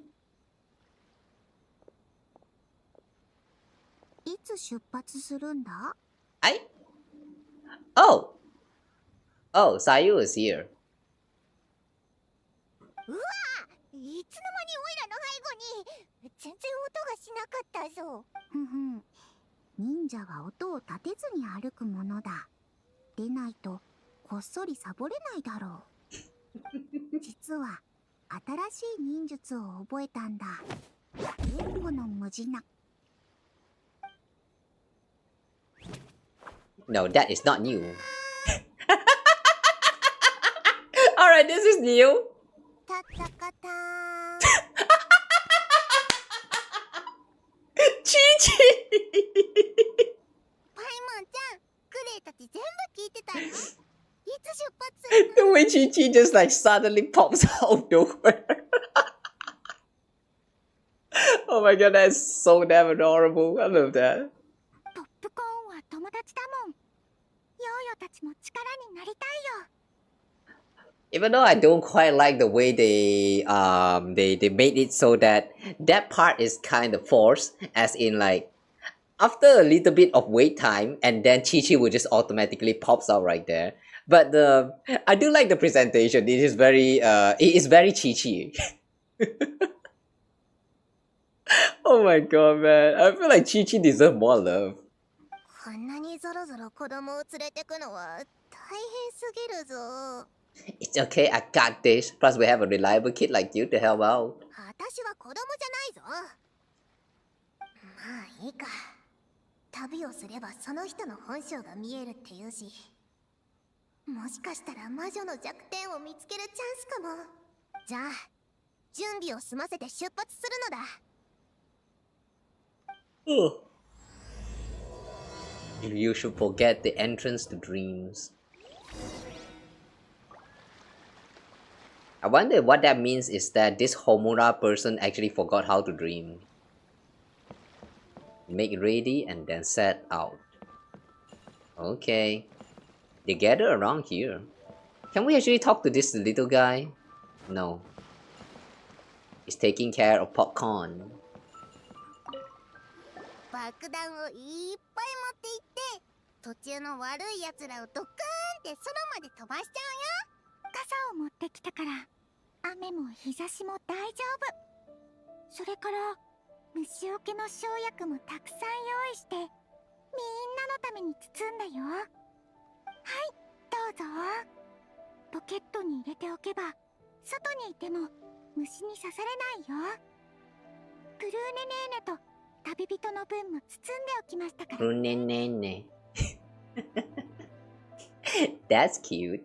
いつ出発するんだ？はい。Oh! Oh, Sayu is here. うわ、いつの間にオイラの背後に全然音がしなかったぞ。ふんふん。忍者は音を立てずに歩くものだ。でないとこっそりサボれないだろう。実は新しい忍術を覚えたんだ。援護の無事な。No, that is not new. Alright, this is new. たったかたー。チーチパイモンちゃん、クレイたち全部聞いてたの？いつ出発するの？ The way Chi just like suddenly pops out of nowhere. Oh my god, that's so damn adorable. I love that. ポップコーンは友達だもん。ヨーヨたちも力になりたいよ。Even though I don't quite like the way they made it so that part is kind of forced, as in like after a little bit of wait time and then Chi will just automatically pops out right there. But I do like the presentation. It is very Chi. Oh my god, man. I feel like Chi deserves more love. こんなにぞろぞろ子供を連れてくのは大変すぎるぞ。It's okay, I got this. Plus we have a reliable kid like you to help out. 私は子供じゃないぞ。まあいいか。旅をすればその人の本性が見えるって言うし、もしかしたら魔女の弱点を見つけるチャンスかも。じゃあ準備を済ませて出発するのだ。You should forget the entrance to dreams. I wonder what that means is that this Homura person actually forgot how to dream. Make ready and then set out. Okay. They gather around here. Can we actually talk to this little guy? No. He's taking care of popcorn. 爆弾をいっぱい持っていって途中の悪いやつらをドッカーンって空まで飛ばしちゃうよ。傘を持ってきたから雨も日差しも大丈夫。それから虫除けの生薬もたくさん用意してみんなのために包んだよ。はい、どうぞ。ポケットに入れておけば外にいても虫に刺されないよ。プルーネネーネと旅人の分も包んでおきましたから。Prune. That's cute.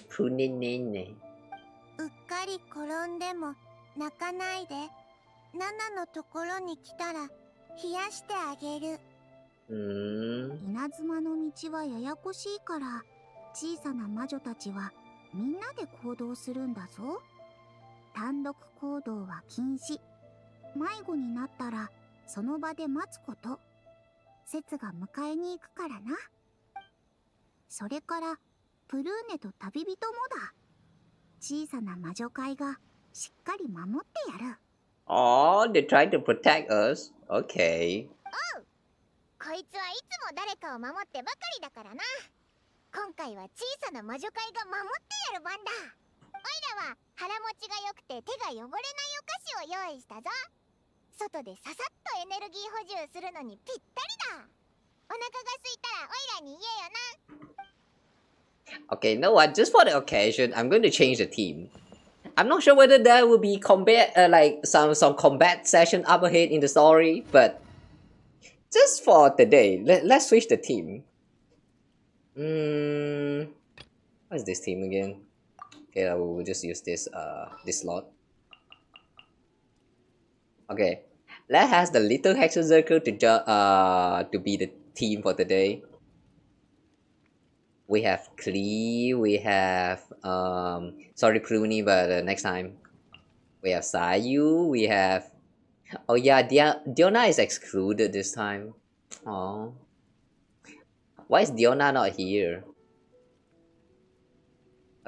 Prune. うっかり転んでも泣かないで。ナナのところに来たら冷やしてあげる。稲妻の道はややこしいから小さな魔女たちはみんなで行動するんだぞ。単独行動は禁止。迷子になったらその場で待つこと。節が迎えに行くからな。それからプルーネと旅人もだ。小さな魔女会がしっかり守ってやる。Oh, they try to protect us. Okay. おう、こいつはいつも誰かを守ってばかりだからな。今回は小さな魔女会が守ってやる番だ。おいらは腹持ちが良くて手が汚れないお菓子を用意したぞ。外でささっとエネルギー補充するのにぴったりだ。お腹が空いたらおいらに言えよな。 Okay, you know what? Just for the occasion, I'm going to change the team. I'm not sure whether there will be combat, like some combat session up ahead in the story, but just for today, let's switch the team. What is this team again? Okay, I will just use this slot. Okay, let's have the little hexer circle to be the team for today. We have Klee, we have sorry Prune, but next time. We have Sayu, we have, oh yeah, Diona is excluded this time. Oh. Why is Diona not here?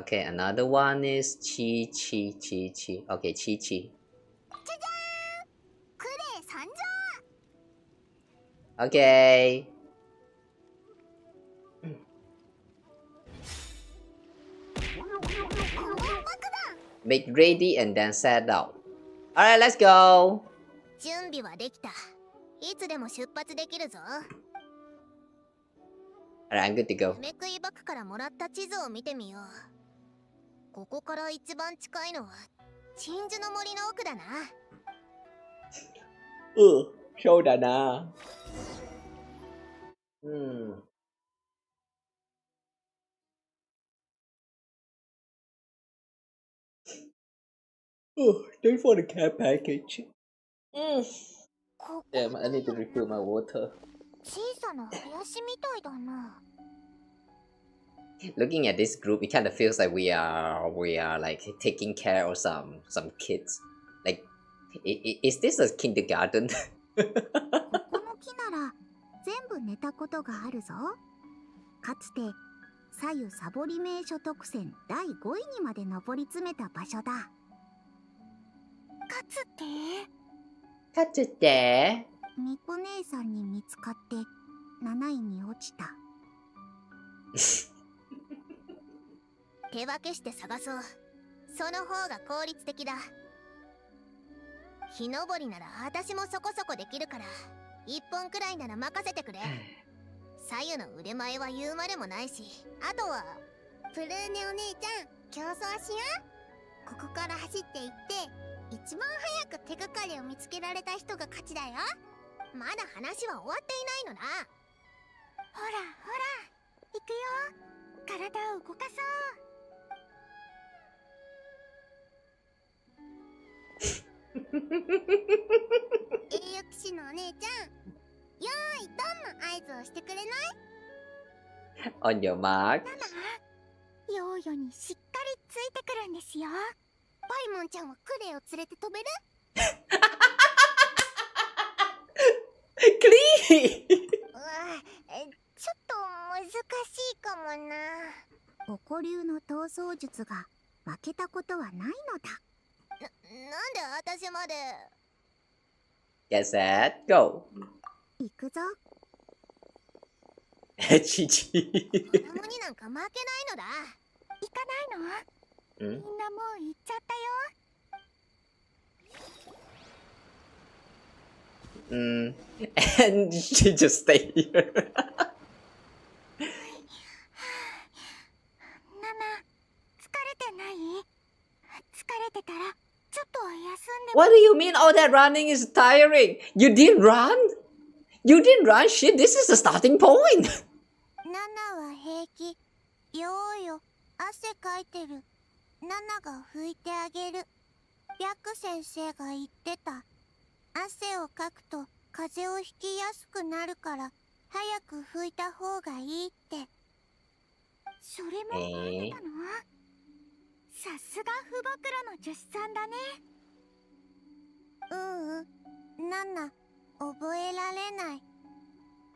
Okay, another one is Chi. Okay, Chi. Okay. Make ready and then set out. Alright, let's go. 準備はできた。いつでも出発できるぞ。Alright, I'm good to go. めくいバクからもらった地図を見てみよう。ここから一番近いのは鎮守の森の奥だな。そうだな。Thanks for the care package. Damn, I need to refill my water. 小さな林みたいだな。Looking at this group, it kind of feels like we are like taking care of some kids. Like, is this a kindergarten? この木なら全部寝たことがあるぞ。かつて左右サボり名所特選第5位にまで上り詰めた場所だ。かつてみこ姉さんに見つかって7位に落ちた。手分けして探そう。その方が効率的だ。木登りなら私もそこそこできるから1本くらいなら任せてくれ。左右の腕前は言うまでもないし、あとはプルーネお姉ちゃん競争しよう。ここから走っていって一番早く手がかりを見つけられた人が勝ちだよ。まだ話は終わっていないのだ。ほらほら行くよ。体を動かそう。栄誉騎士のお姉ちゃん、よーいドンの合図をしてくれない？ On your mark. ヨーヨにしっかりついてくるんですよ。パイモンちゃんはクレイを連れて飛べる？クリーちょっと難しいかもな。おこ流の逃走術が負けたことはないのだ。なんで私まで。 Get set, go. 行くぞ。チチ。子供になんか負けないのだ。行かないの？みんなもう行っちゃったよ。And she just stay here. ナナ、疲れてない？疲れてたらちょっと休んで。 What do you mean all that running is tiring? You didn't run? You didn't run? Shit, this is the starting point. ナナは平気。よーよ、汗かいてる。ナナが拭いてあげる。白先生が言ってた。汗をかくと風邪をひきやすくなるから早く拭いた方がいいって。それも覚えてたの？さすがふぼくろの助手さんだね。ナナ、覚えられない。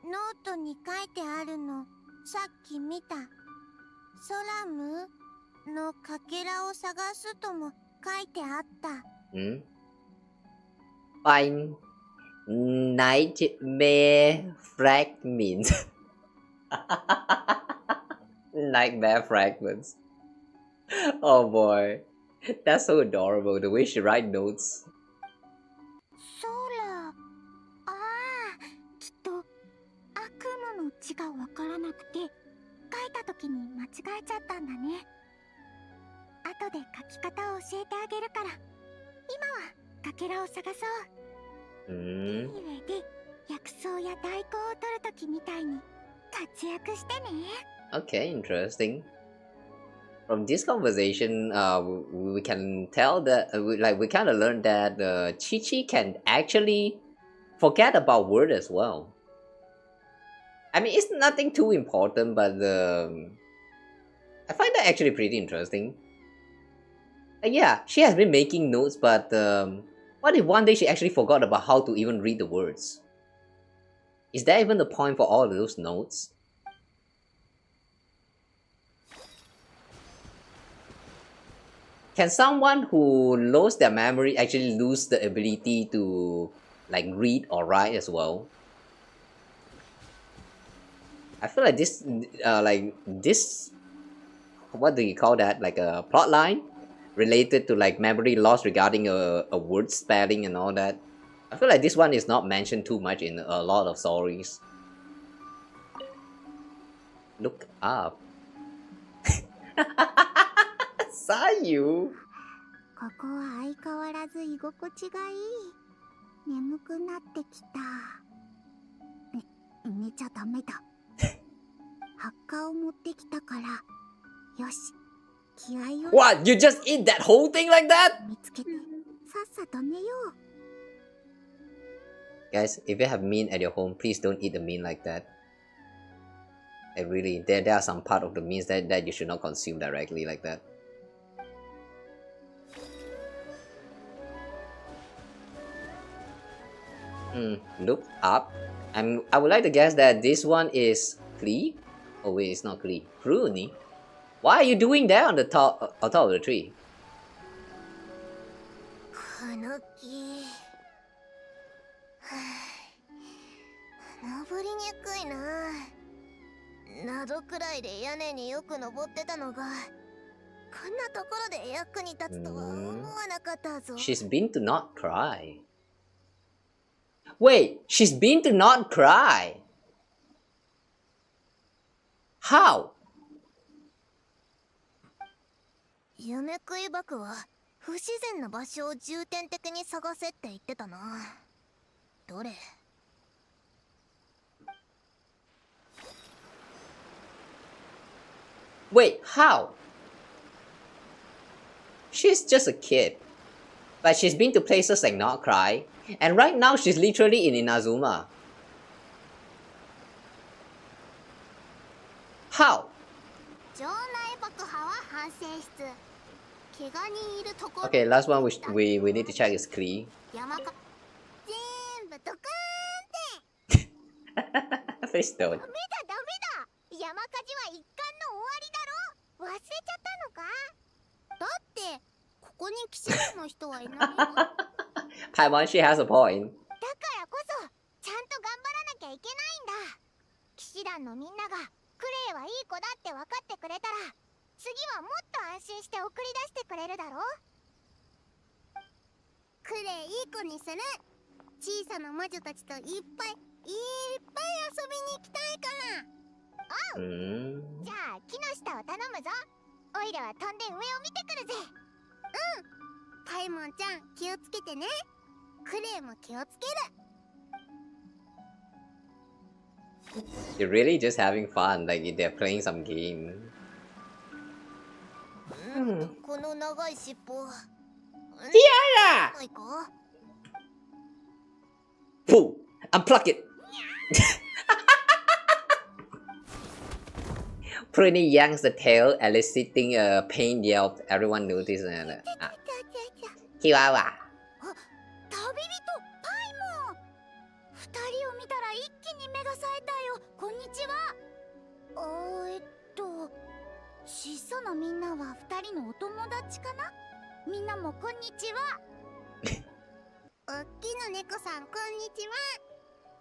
ノートに書いてあるの、さっき見た。ソラムのかけらを探すとも書いてあった。Find nightmare fragments. Nightmare fragments. Oh boy, that's so adorable. The way she writes notes. ソラ、ああ、きっと悪夢の字がわからなくて書いた時に間違えちゃったんだね。後で書き方を教えてあげるから、今はかけらを探そう。いい上で薬草や大根を取る時みたいに活躍してね。Okay, interesting. From this conversation, we can tell that we kind of learned that Chi can actually forget about word as well. I mean, it's nothing too important, but I find that actually pretty interesting. Like, yeah, she has been making notes, but what if one day she actually forgot about how to even read the words? Is there even a point for all of those notes? Can someone who lost their memory actually lose the ability to like read or write as well? I feel like this, what do you call that? Like a plot line related to like memory loss regarding a word spelling and all that. I feel like this one is not mentioned too much in a lot of stories. Look up. Sayu. ここは相変わらず居心地がいい。眠くなってきた。寝ちゃダメだ。ハッカを持ってきたから。よし。気合を。What? You just eat that whole thing like that? 見つけて、さっさと寝よう。Guys, if you have meat at your home, please don't eat the meat like that. Like really, there are some part of the meats that you should not consume directly like that. Look up. I would like to guess that this one is Klee. Oh wait, it's not Klee. Prune. Why are you doing that on the top of the tree? この木。登りにくいな。謎くらいで屋根によく登ってたのが、こんなところで役に立つとは思わなかったぞ。She's been to not cry. Wait, she's been to not cry. How? 夢食い箱は不自然な場所を重点的に探せって言ってたな。どれ？Wait, how? She's just a kid. But she's been to places like Not Cry. And right now she's literally in Inazuma. How? Okay, last one we need to check is Klee. Please don't. 山火事は一巻の終わりだろ。忘れちゃったのか？だってここに騎士団の人はいないよ。Paimon, she has a point. だからこそちゃんと頑張らなきゃいけないんだ。騎士団のみんながクレイはいい子だって分かってくれたら、次はもっと安心して送り出してくれるだろ。クレイいい子にする。小さな魔女たちといっぱい遊びに行きたいから。おう。じゃあ木の下を頼むぞ。オイラは飛んで上を見てくるぜ。うん。パイモンちゃん気をつけてね。クレイも気をつける。You're really just having fun, like they're playing some game. この長い尻尾。Tiara! Pooh! Unplug it! Prune yanks the tail, eliciting a pain yelp. Everyone noticed that. Kawa. 旅人パイモン。二人を見たら一気に目が冴えたよ。こんにちは。小さなみんなは二人のお友達かな。みんなもこんにちは。おっきな猫さんこんにちは。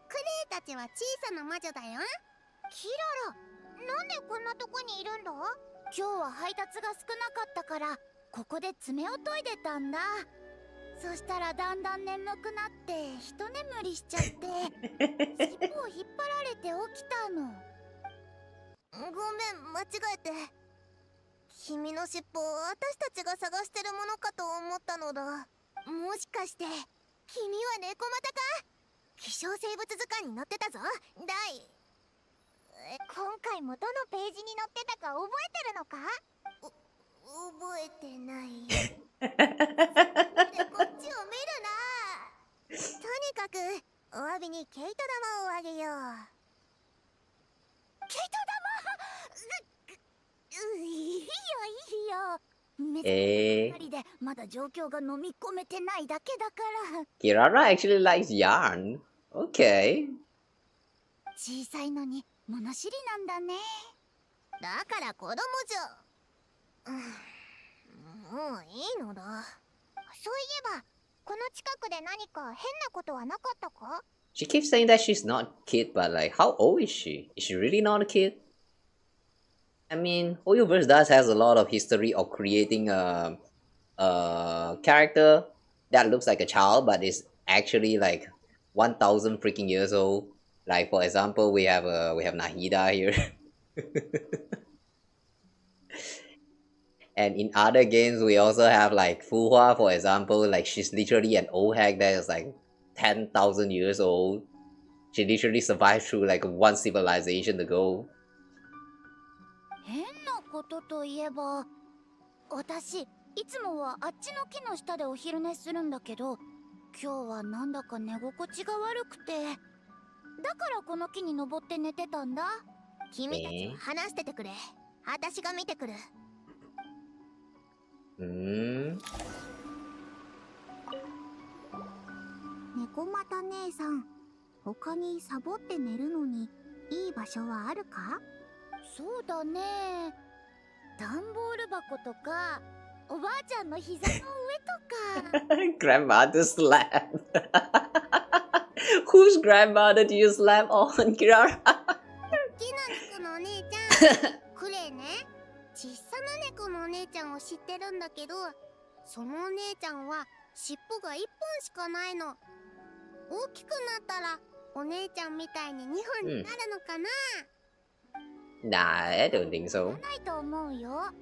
クレイたちは小さな魔女だよ。キララ、なんでこんなとこにいるんだ？今日は配達が少なかったからここで爪を研いでたんだ。そしたらだんだん眠くなって一眠りしちゃって尻尾を引っ張られて起きたの。ごめん、間違えて。君の尻尾、私たちが探してるものかと思ったのだ。もしかして君は猫股か？希少生物図鑑に載ってたぞ。今回もどのページに載ってたか覚えてるのか？覚えてない。こっちを見るな。とにかくお詫びに毛糸玉をあげよう。毛糸玉？いいよ。目覚めでまだ状況が飲み込めてないだけだから。Kirara actually likes yarn. Okay. 小さいのに物知りなんだね。だから子供じゃ。もういいのだ。そういえば、この近くで何か変なことはなかったか? She keeps saying that she's not a kid, but like, how old is she? Is she really not a kid? I mean, Hoyoverse does has a lot of history of creating a character that looks like a child, but is actually like 1,000 freaking years old. Like for example, we have Nahida here. And in other games, we also have like Fuhua, for example. Like she's literally an old hag that is like 10,000 years old. She literally survived through like one civilization ago. 変なことといえば、私いつもはあっちの木の下でお昼寝するんだけど、今日はなんだか寝心地が悪くて、だからこの木に登って寝てたんだ。君たちは話しててくれ。私が見てくる。猫又姉さん、他にサボって寝るのにいい場所はあるか？そうだね。段ボール箱とか、おばあちゃんの膝の上とか。Grandmother slap. Whose grandmother do you slap on, Kira? きな猫のお姉ちゃん、クレイね。小さな猫のお姉ちゃんを知ってるんだけど、そのお姉ちゃんは尻尾が1本しかないの。大きくなったらお姉ちゃんみたいに2本になるのかな？Nah, I don't think so. ないと思うよ。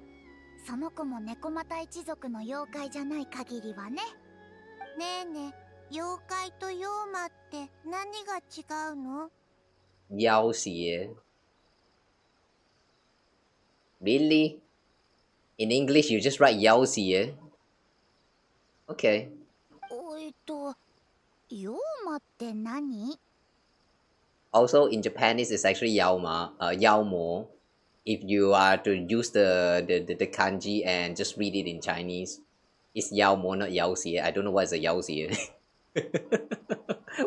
その子も猫又一族の妖怪じゃない限りはね。ねえねえ、妖怪と妖魔って何が違うの？妖邪. Really? In English, you just write 妖邪? Okay. 妖魔って何？ Also, in Japanese, it's actually yaoma, yaomo. If you are to use the kanji and just read it in Chinese, it's yaomo, not yaoxie. I don't know what is a yaoxie.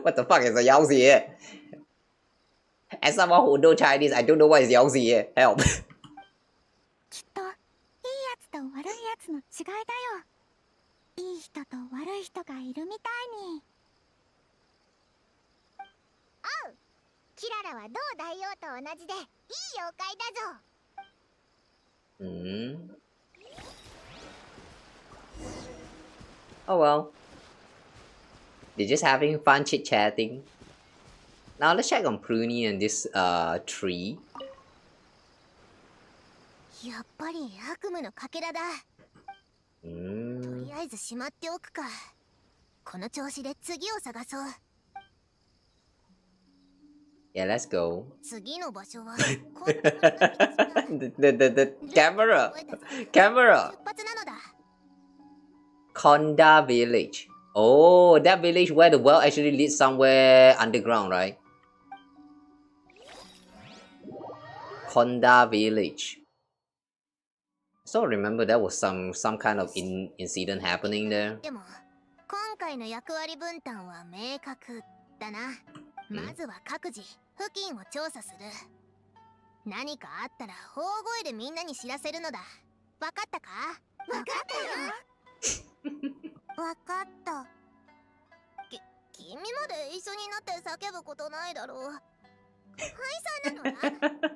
What the fuck is a yaoxie? As someone who knows Chinese, I don't know what is yaoxie. Help. きっといいやつと悪いやつの違いだよ。いい人と悪い人がいるみたいに。おう、キララはどう大王と同じでいい妖怪だぞ。Oh well. They're just having fun chit-chatting. Now let's check on Prune and this tree. やっぱり悪夢のかけらだ。とりあえずしまっておくか。この調子で次を探そう。Yeah, let's go. 次の場所は the camera. Konda village. Oh, that village where the well actually leads somewhere underground, right? Konda village. So remember there was some kind of incident happening there. でも今回の役割分担は明確だな。まずは各自付近を調査する。何かあったら大声でみんなに知らせるのだ。わかったか？わかったよ。わかった。君まで一緒になって叫ぶことないだろう。廃車なのな。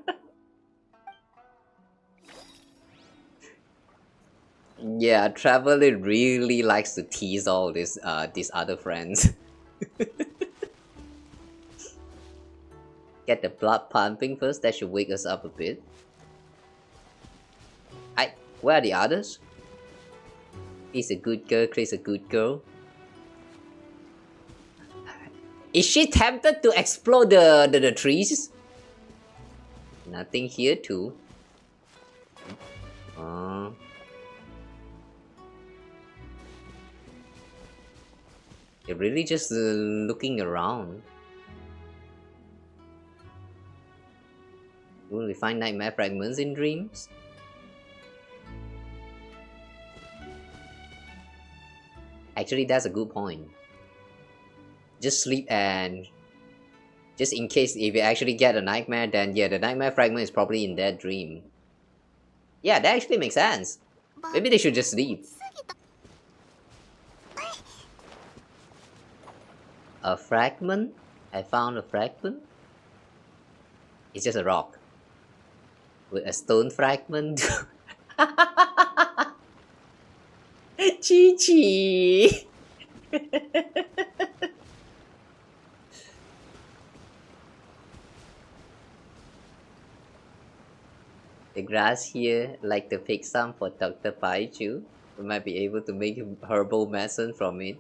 Yeah, Traveler really likes to tease all these other friends. Get the blood pumping first, that should wake us up a bit. Where are the others? He's a good girl, Clay's a good girl. Is she tempted to explore the trees? Nothing here too. They're really just looking around. Will we find nightmare fragments in dreams? Actually, that's a good point. Just sleep and just in case if you actually get a nightmare, then yeah, the nightmare fragment is probably in that dream. Yeah, that actually makes sense. Maybe they should just leave. A fragment? I found a fragment? It's just a rock. With a stone fragment. Chi-chi! The grass here, like to pick some for Dr. Paichu. We might be able to make herbal medicine from it.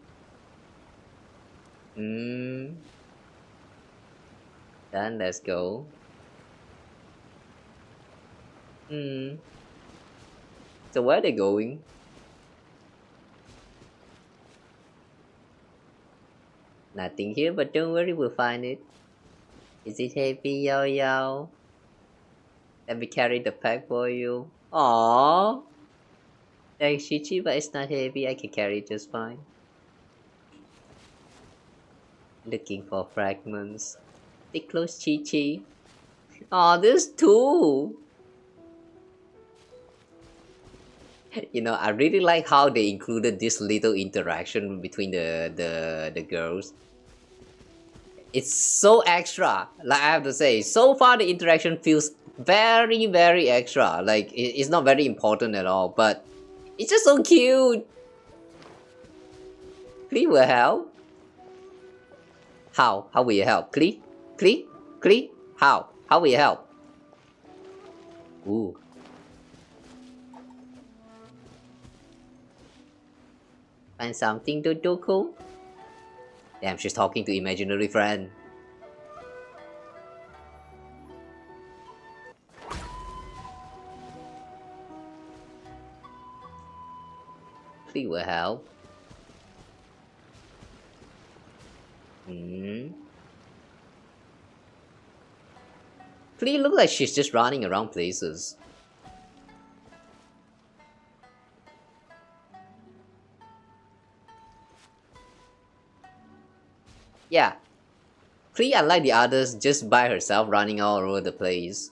Then let's go. So where are they going? Nothing here, but don't worry, we'll find it. Is it heavy, Yao Yao? Let me carry the pack for you. Aww. Thanks, Chichi, but it's not heavy. I can carry it just fine. Looking for fragments. Stay close, Chichi. Aw, there's two. You know, I really like how they included this little interaction between the girls. It's so extra. Like I have to say, so far the interaction feels very, very extra. Like it's not very important at all, but it's just so cute. Klee will help. How? How will you help? Klee? Klee? Klee? How? How will you help? Ooh. Find something to do cool? Damn, she's talking to imaginary friend. Klee will help. Klee looks like she's just running around places. Yeah, Klee, unlike the others, just by herself running all over the place.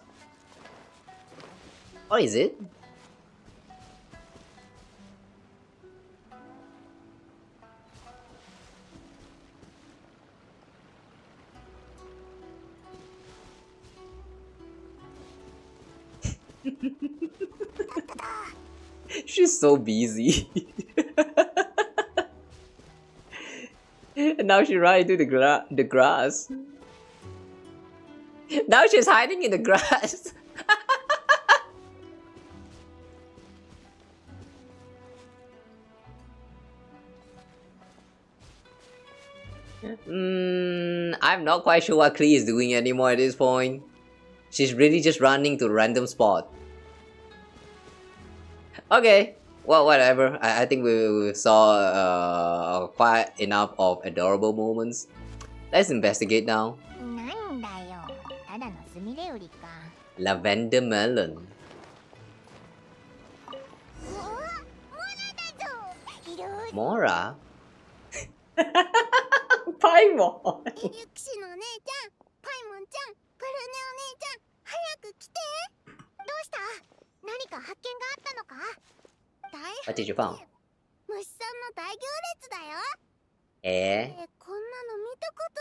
What is it? She's so busy. And now she ran into the grass. Now she's hiding in the grass. I'm not quite sure what Klee is doing anymore at this point. She's really just running to a random spot. Okay, well, whatever. I think we saw quite enough of adorable moments. Let's investigate now. Lavender melon. Mora? Paimon! ユキシのお姉ちゃん、パイモンちゃん、プルネお姉ちゃん、早く来て。どうした？何か発見があったのか？大 What did you find? 虫さんの大行列だよ。こんなの見たこと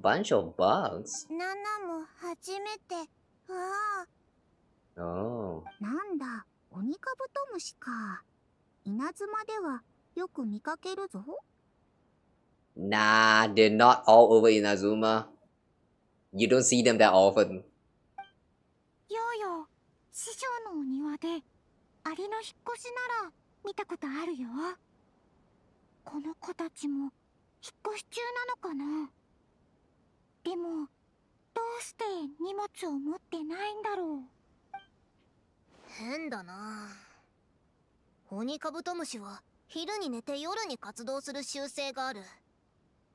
ない。 Bunch of bugs? ナナも初めて。わあ。Oh. なんだ、オニカブトムシか。稲妻ではよく見かけるぞ。 Nah, they're not all over Inazuma. You don't see them that often. ようよ、師匠のお庭でアリの引っ越しなら見たことあるよ。この子たちも引っ越し中なのかな。でもどうして荷物を持ってないんだろう。変だな。オニカブトムシは昼に寝て夜に活動する習性がある。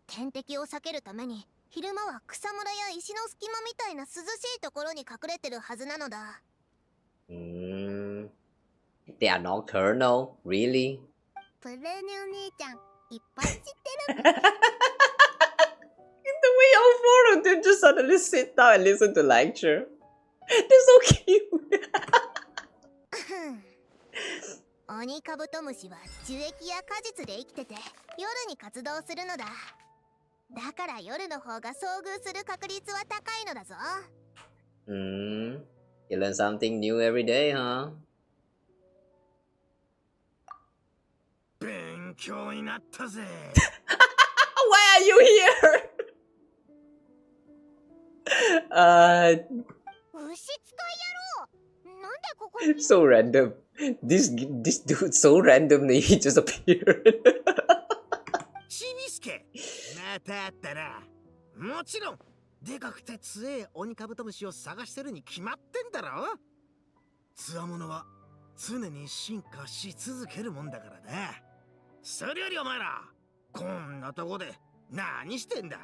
天敵を避けるために昼間は草むらや石の隙間みたいな涼しいところに隠れてるはずなのだ。They are nocturnal? Really? プレネお姉ちゃん、いっぱい知ってる。 The way all four of them just suddenly sit down and listen to lecture. They're so cute. 鬼カブトムシは樹液や果実で生きてて夜に活動するのだ。だから夜の方が遭遇する確率は高いのだぞ。You learn something new every day, huh? 勉強になったぜ。Why are you here? 牛使い野郎。なんでここ So random. This dude so randomly he just appeared. ちびすけ、またあったな。もちろん、でかくて強え鬼カブトムシを探してるに決まってんだろ。つわものは常に進化し続けるもんだからな。それよりお前ら、こんなとこで何してんだ？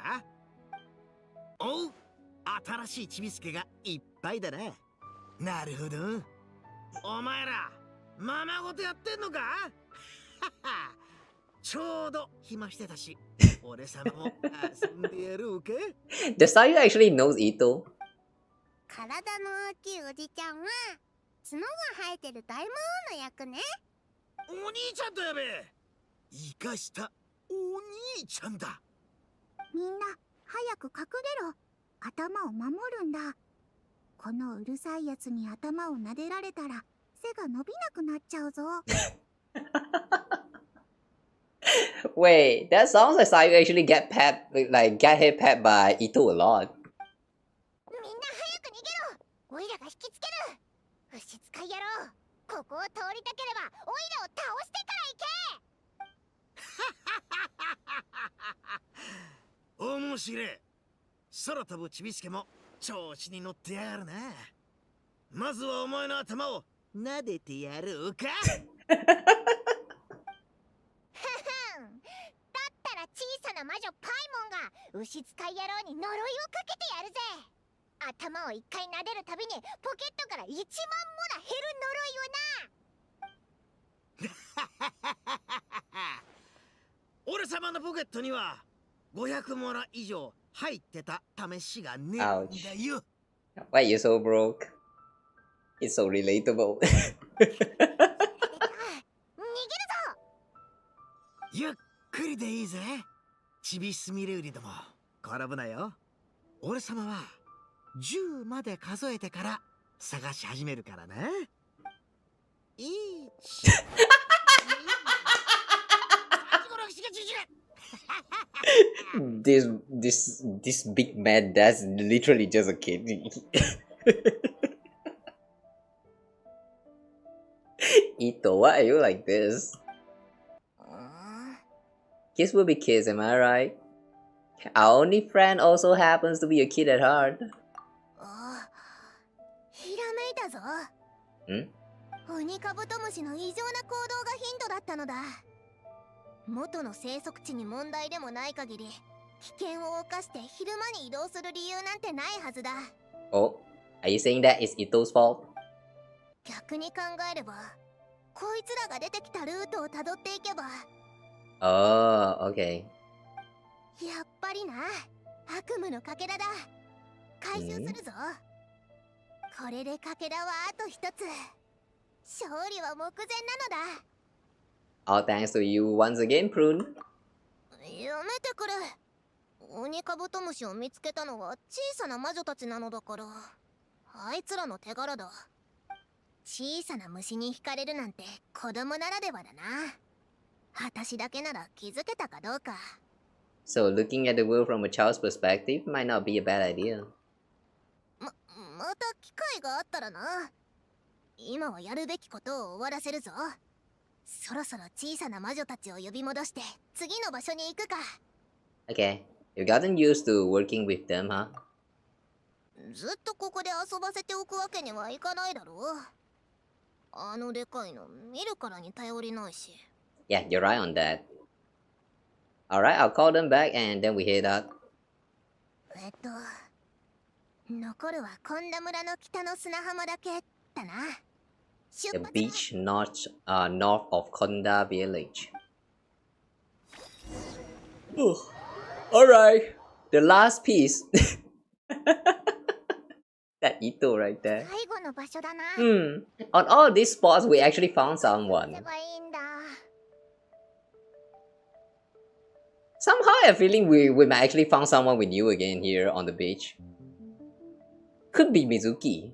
おう、新しいちびすけがいっぱいだな。なるほど。お前ら、ままごとやってんのか？ちょうど暇してたし、俺様も遊んでやろうか。Does Sayu actually knows Ito? 体の大きいおじちゃんは角が生えてる大魔王の役ね。お兄ちゃんとやべえ。生かしたお兄ちゃんだ。みんな早く隠れろ。頭を守るんだ。このうるさいやつに頭を撫でられたら背が伸びなくなっちゃうぞ。Wait, that sounds like Sayu actually get hit pat by Ito a lot. みんな早く逃げろ。オイラが引きつける。牛使い野郎、ここを通りたければオイラを倒してから行け。面白い。空飛ぶちびすけも調子に乗ってやがるな。まずはお前の頭を撫でてやろうか。だったら小さな魔女パイモンが牛使い野郎に呪いをかけてやるぜ。頭を一回撫でるたびにポケットから1万もら減る呪いをな。俺様のポケットには500モラ以上入ってた試しがねえんだよ。Why you so broke? It's so relatable. 逃げるぞ。ゆっくりでいいぜ。ちびすみれ売りども転ぶなよ。俺様は10まで数えてから探し始めるからな。This big man, that's literally just a kid. Ito, why are you like this? Kids will be kids, am I right? Our only friend also happens to be a kid at heart. ひらめいたぞ。鬼カブトムシの異常な行動がヒントだったのだ。元の生息地に問題でもない限り、危険を冒して昼間に移動する理由なんてないはずだ。Oh, are you saying that it's Ito's fault? 逆に考えれば、こいつらが出てきたルートをたどっていけば。Oh, okay. やっぱりな、悪夢のかけらだ。回収するぞ。これでかけらはあと一つ。勝利は目前なのだ。All thanks to you once again, Prune. やめてくれ。鬼カブトムシを見つけたのは小さな魔女たちなのだから、あいつらの手柄だ。小さな虫に惹かれるなんて子供ならではだな。私だけなら気づけたかどうか。So looking at the world from a child's perspective might not be a bad idea. また機会があったらな。今はやるべきことを終わらせるぞ。そろそろ小さな魔女たちを呼び戻して次の場所に行くか。Okay, you've gotten used to working with them, huh? ずっとここで遊ばせておくわけにはいかないだろう。あのでかいの見るからに頼りないし。Yeah, you're right on that. Alright, I'll call them back and then we head out. 残るはコンダ村の北の砂浜だけだな。The beach north of Konda village. Alright, the last piece. That Ito right there. 最後の場所だな。 On all these spots, we actually found someone. ばいいんだ。 Somehow I have a feeling we might actually found someone we knew again here on the beach. Could be Mizuki.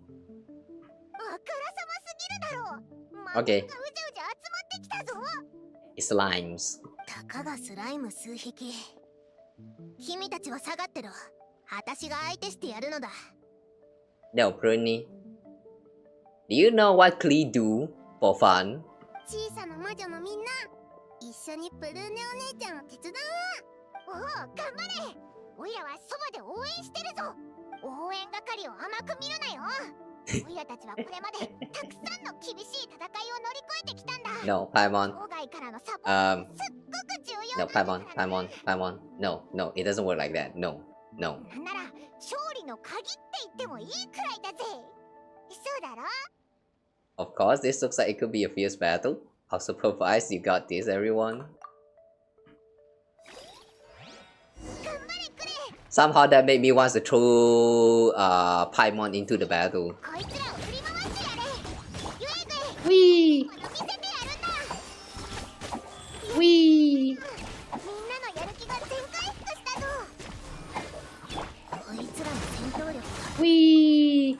あからさますぎるだろ。 Okay. うじゃうじゃ集まってきたぞ。 Slimes. たかがスライム数匹。君たちは下がってろ。私が相手してやるのだ。 No, Prune. Do you know what Klee do for fun? 小さな魔女のみんな、一緒にプルーネお姉ちゃんを手伝おう。おお、頑張れ。おいらはそばで応援してるぞ。応援係を甘く見るなよ。おいらたちはこれまでたくさんの厳しい戦いを乗り越えてきたんだ。 No, Paimon. 郊外からのサポート、すっごく重要 No, Paimon. No, it doesn't work like that. No. なんなら勝利の鍵って言ってもいいくらいだぜ。そうだろ？ Of course, this looks like it could be a fierce battle. I'll supervise. You got this, everyone. Somehow that made me want to throw Paimon into the battle. Wee! Wee! Wee!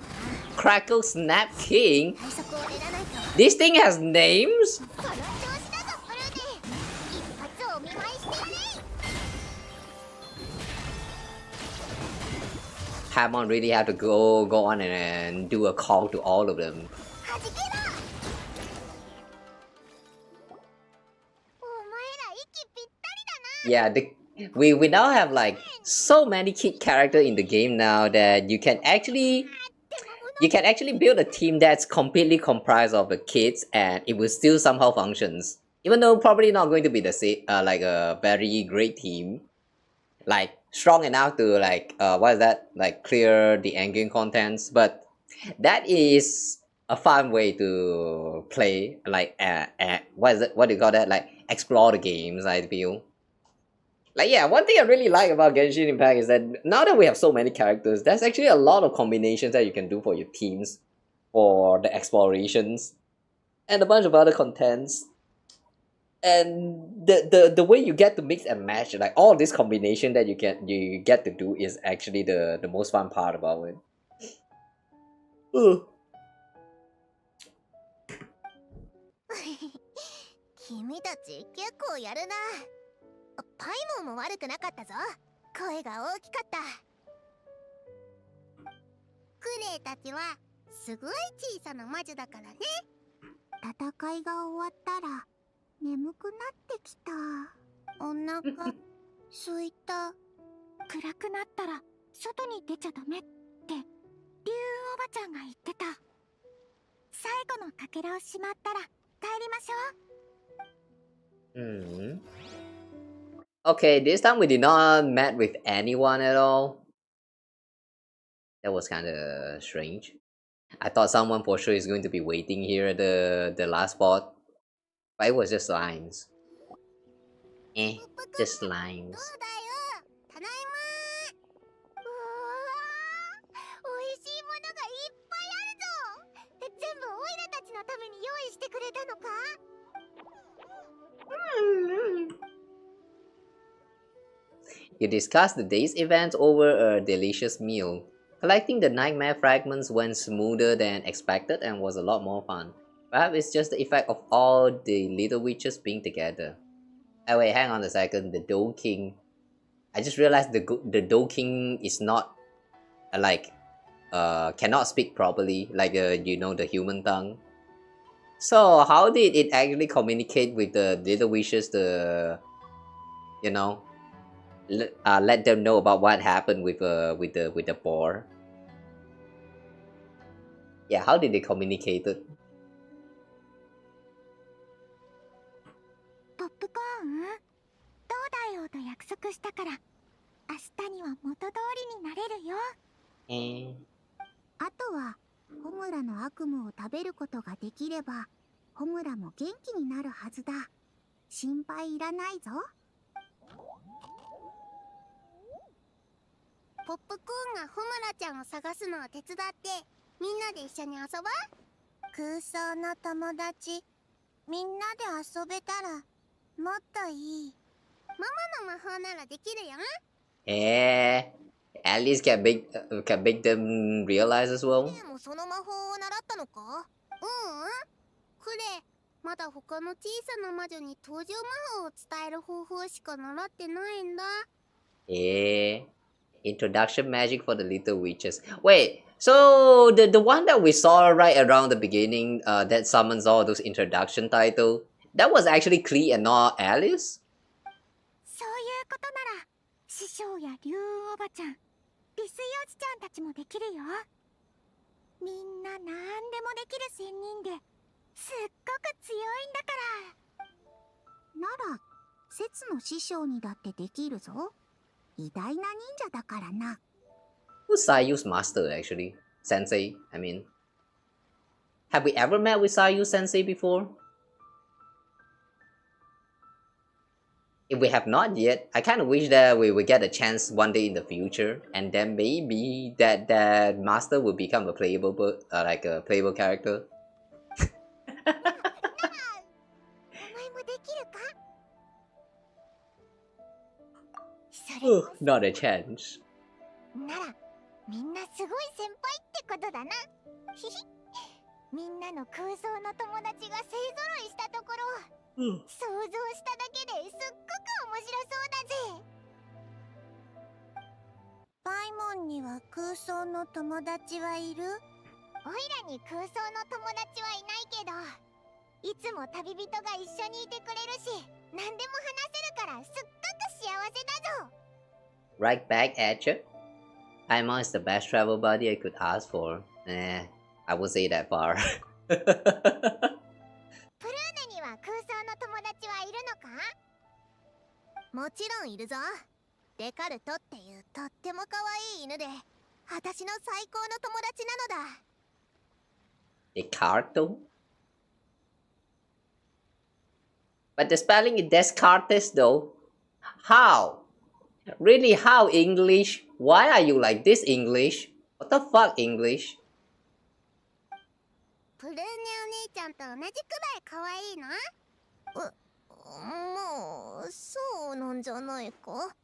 Crackle Snap King? This thing has names? Paimon really have to go on and do a call to all of them. Yeah, we now have like so many kid characters in the game now that you can actually build a team that's completely comprised of the kids and it will still somehow functions. Even though probably not going to be the same like a very great team. Like strong enough to like clear the endgame contents, but that is a fun way to play, like what do you call that, like explore the games, I feel. Like, yeah, one thing I really like about Genshin Impact is that now that we have so many characters, there's actually a lot of combinations that you can do for your teams, for the explorations, and a bunch of other contents. And the way you get to mix and match, like all this combination that you get to do is actually the most fun part about it. Ugh. 君たち結構やるな。パイモンも悪くなかったぞ。声が大きかった。クレイたちはすごい小さな魔女だからね。戦いが終わったら眠くなってきた。お腹すいた。暗くなったら外に出ちゃダメって竜おばちゃんが言ってた。最後のかけらをしまったら帰りましょう。Okay, this time we did not meet with anyone at all. That was kind of strange. I thought someone for sure is going to be waiting here at the last spot, but it was just lines. Just lines. ただいま。うわー、おいしいものがいっぱいあるぞ。全部オイラたちのために用意してくれたのか？ You discussed the day's events over a delicious meal. Collecting the nightmare fragments went smoother than expected and was a lot more fun. Perhaps it's just the effect of all the little witches being together. Oh wait, hang on a second, the Doe King. I just realized the Doe King is not cannot speak properly, like you know, the human tongue. So how did it actually communicate with the little witches to, you know, let them know about what happened with the boar? Yeah, how did they communicate it? ポップコーン、どうだよと約束したから明日には元通りになれるよ。あとはホムラの悪夢を食べることができればホムラも元気になるはずだ。心配いらないぞ。ポップコーンがホムラちゃんを探すのを手伝ってみんなで一緒に遊ぼう。空想の友達、みんなで遊べたらもっといい。ママの魔法ならできるよ。At least can make them realize as well. でもその魔法を習ったのか？クレ、まだ他の小さな魔女に登場魔法を伝える方法しか習ってないんだ。Introduction magic for the little witches. Wait, so the one that we saw right around the beginning, that summons all those introduction title, that was actually Klee and not Alice? そういうことなら師匠や竜おばちゃん、美水おじちゃんたちもできるよ。みんななんでもできる仙人ですっごく強いんだから。なら節の師匠にだってできるぞ。偉大な忍者だからな。Who's Sayu's master actually? Sensei, I mean. Have we ever met with Sayu Sensei before? If we have not yet, I kind of wish that we would get a chance one day in the future, and then maybe that master will become a playable, like a playable character. Not a chance. ならみんなすごい先輩ってことだな。ひひ、みんなの空想の友達が勢ぞろいしたところ、想像しただけですっごく面白そうだぜ。パイモンには空想の友達はいる？おいらに空想の友達はいないけど、いつも旅人が一緒にいてくれるし、何でも話せるからすっごく幸せだぞ。Right back at you. Paimon is the best travel buddy I could ask for. I wouldn't say that far. プルーネには空想の友達はいるのか？もちろんいるぞ。デカルトっていうとっても可愛い犬で、私の最高の友達なのだ。Descartes? But the spelling is Descartes though. How? Really, how English? Why are you like this English? What the fuck English? プルーネお姉ちゃんと同じくらい可愛いの？まあ、そうなんじゃないか。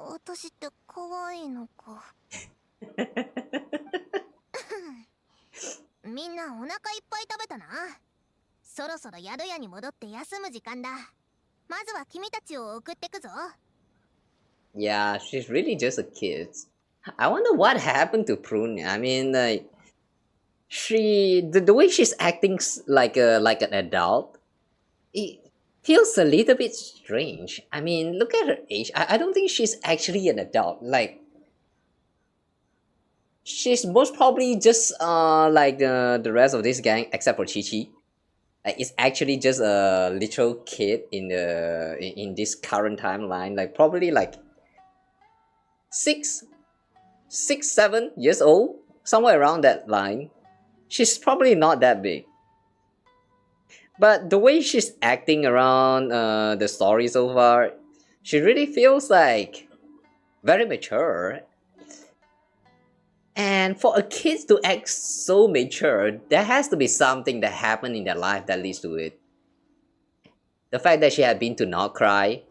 私って可愛いのか。みんなお腹いっぱい食べたな。そろそろ宿屋に戻って休む時間だ。まずは君たちを送ってくぞ。Yeah, she's really just a kid. I wonder what happened to Prune. I mean, like, the way she's acting like an adult, it feels a little bit strange. I mean, look at her age. I don't think she's actually an adult. Like, she's most probably just like the rest of this gang, except for Chi-Chi. Like, it's actually just a little kid in this current timeline. Like, probably like 6, 7 years old, somewhere around that line. She's probably not that big. But the way she's acting around the story so far, she really feels like very mature. And for a kid to act so mature, there has to be something that happened in their life that leads to it. The fact that she had been to Not Cry,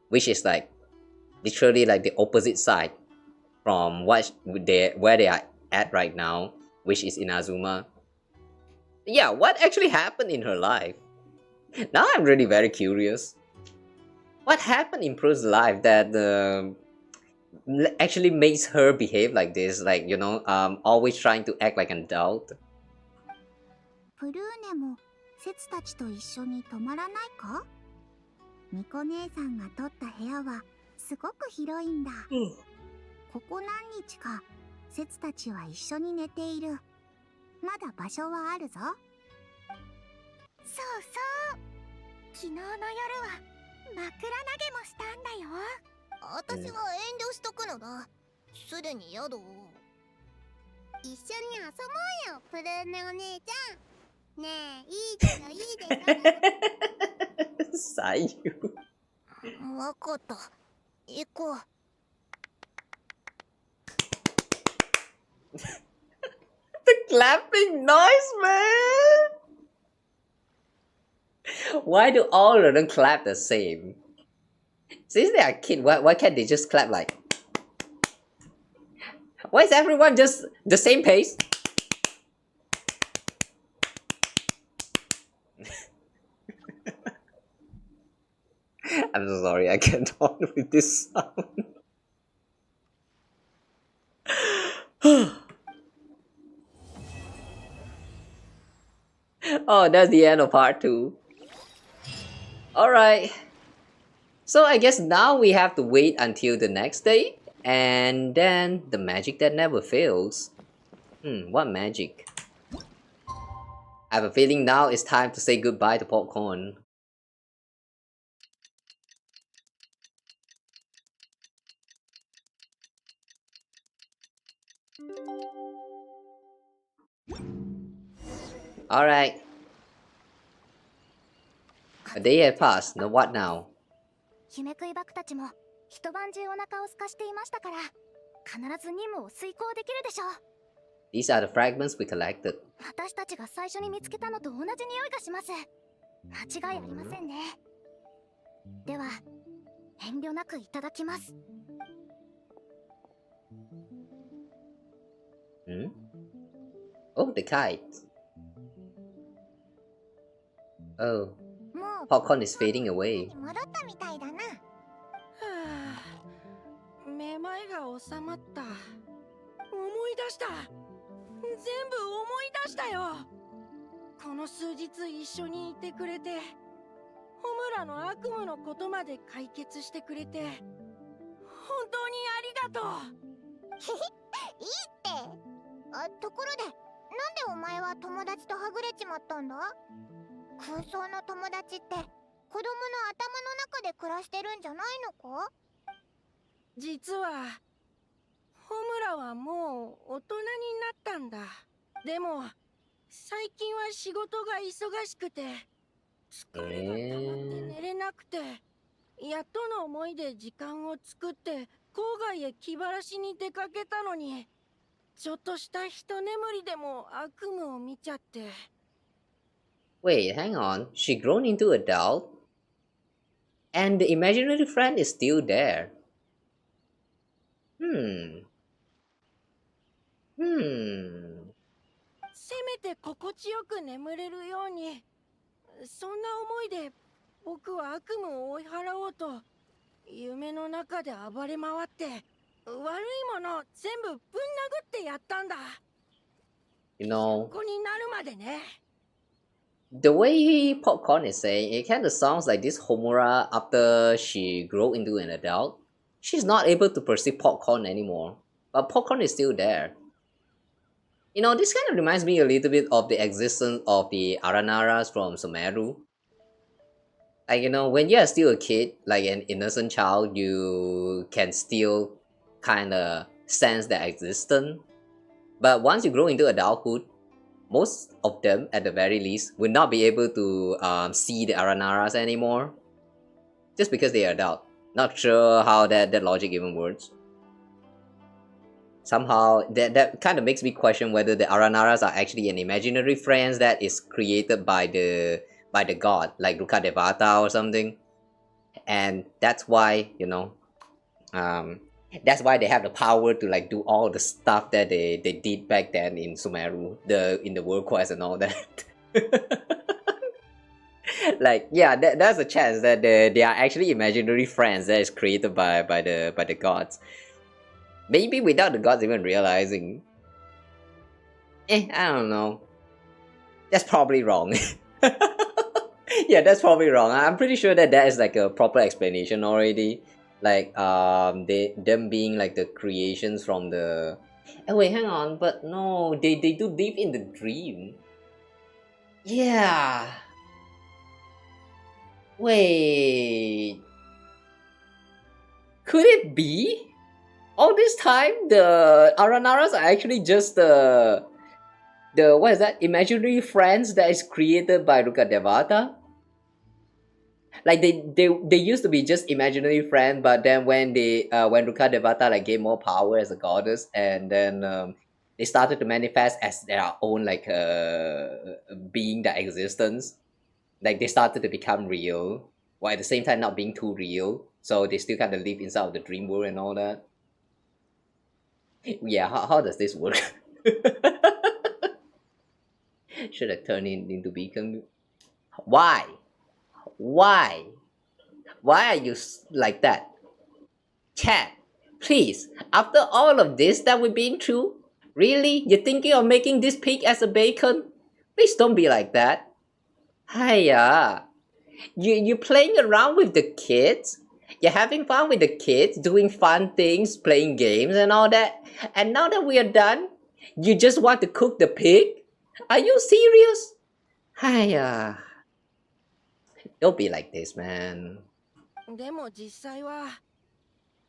which is like literally like the opposite side from where they are at right now, which is Inazuma. Yeah, what actually happened in her life? Now I'm really very curious. What happened in Prune's life that actually makes her behave like this? Like, you know, always trying to act like an adult. プルーネもセツたちと一緒に泊まらないか？ミコ姉さんが取った部屋はすごく広いんだ。ここ何日かセツたちは一緒に寝ている。まだ場所はあるぞ。そうそう。昨日の夜は枕投げもしたんだよ。私は遠慮しとくのだ。すでに宿を。一緒に遊ぼうよ、プルーネお姉ちゃん。ねえ、いいでしょ、いいでしょ。最悪。わかった。行こう。The clapping noise, man! Why do all of them clap the same? Since they are kids, why can't they just clap like... Why is everyone just the same pace? I'm so sorry, I can't on with this sound. Oh, that's the end of part 2. Alright. So I guess now we have to wait until the next day. And then the magic that never fails. What magic? I have a feeling now it's time to say goodbye to popcorn. Alright. A day had passed, now what now? 姫食いバクたちも一晩中お腹を空かしていましたから必ず任務を遂行できるでしょう。 These are the fragments we collected. 私たちが最初に見つけたのと同じ匂いがします。間違いありませんね。では遠慮なくいただきます。 Oh, the kite. Oh, popcorn is fading away. 戻ったみたいだな。めまいが収まった。思い出した。全部思い出したよ。この数日一緒にいてくれて、ホムラの悪夢のことまで解決してくれて、本当にありがとう。いいって。ところで、なんでお前は友達とはぐれちまったんだ？空想の友達って子供の頭の中で暮らしてるんじゃないのか？実はホムラはもう大人になったんだ。でも最近は仕事が忙しくて疲れが溜まって寝れなくて、やっとの思いで時間を作って郊外へ気晴らしに出かけたのに、ちょっとした一眠りでも悪夢を見ちゃって。 Wait, hang on. She grown into adult? And the imaginary friend is still there. Hmm. せめて心地よく眠れるように、そんな思いで僕は悪夢を追い払おうと夢の中で暴れ回って悪いもの全部ぶん殴ってやったんだ。 You know, ここになるまでね。 the way Popcorn is saying, it kind of sounds like this Homura, after she grew into an adult, she's not able to perceive Popcorn anymore. But Popcorn is still there. You know, this kind of reminds me a little bit of the existence of the Aranaras from Sumeru. Like, you know, when you are still a kid, like an innocent child, you can still kind of sense their existence. But once you grow into adulthood, most of them, at the very least, will not be able to see the Aranaras anymore. Just because they are adult. Not sure how that logic even works. Somehow, that kind of makes me question whether the Aranaras are actually an imaginary friends that is created by the god, like Ruka Devata or something. And that's why, you know, that's why they have the power to like do all the stuff that they did back then in Sumeru, in the world quest and all that. Like, yeah, there's a chance that they are actually imaginary friends that is created by the gods. Maybe without the gods even realizing. I don't know. That's probably wrong. Yeah, that's probably wrong. I'm pretty sure that is like a proper explanation already. Like, them being like the creations from the... Oh wait, hang on, but no, they do live in the dream. Yeah. Wait. Could it be? All this time, the Aranaras are actually just the what is that? Imaginary friends that is created by Ruka Devata? Like they used to be just imaginary friends, but then when Ruka Devata like gained more power as a goddess, and then they started to manifest as their own like being, their existence. Like they started to become real, while at the same time not being too real. So they still kind of live inside of the dream world and all that. Yeah, how does this work? Should I turn it into beacon? Why? Why? Why are you like that? Chat, please, after all of this that we've been through, really? You're thinking of making this pig as a bacon? Please don't be like that. Hiya. You're playing around with the kids? You're having fun with the kids, doing fun things, playing games and all that. And now that we are done, you just want to cook the pig? Are you serious? Hiya. Don't be like this, man. でも実際は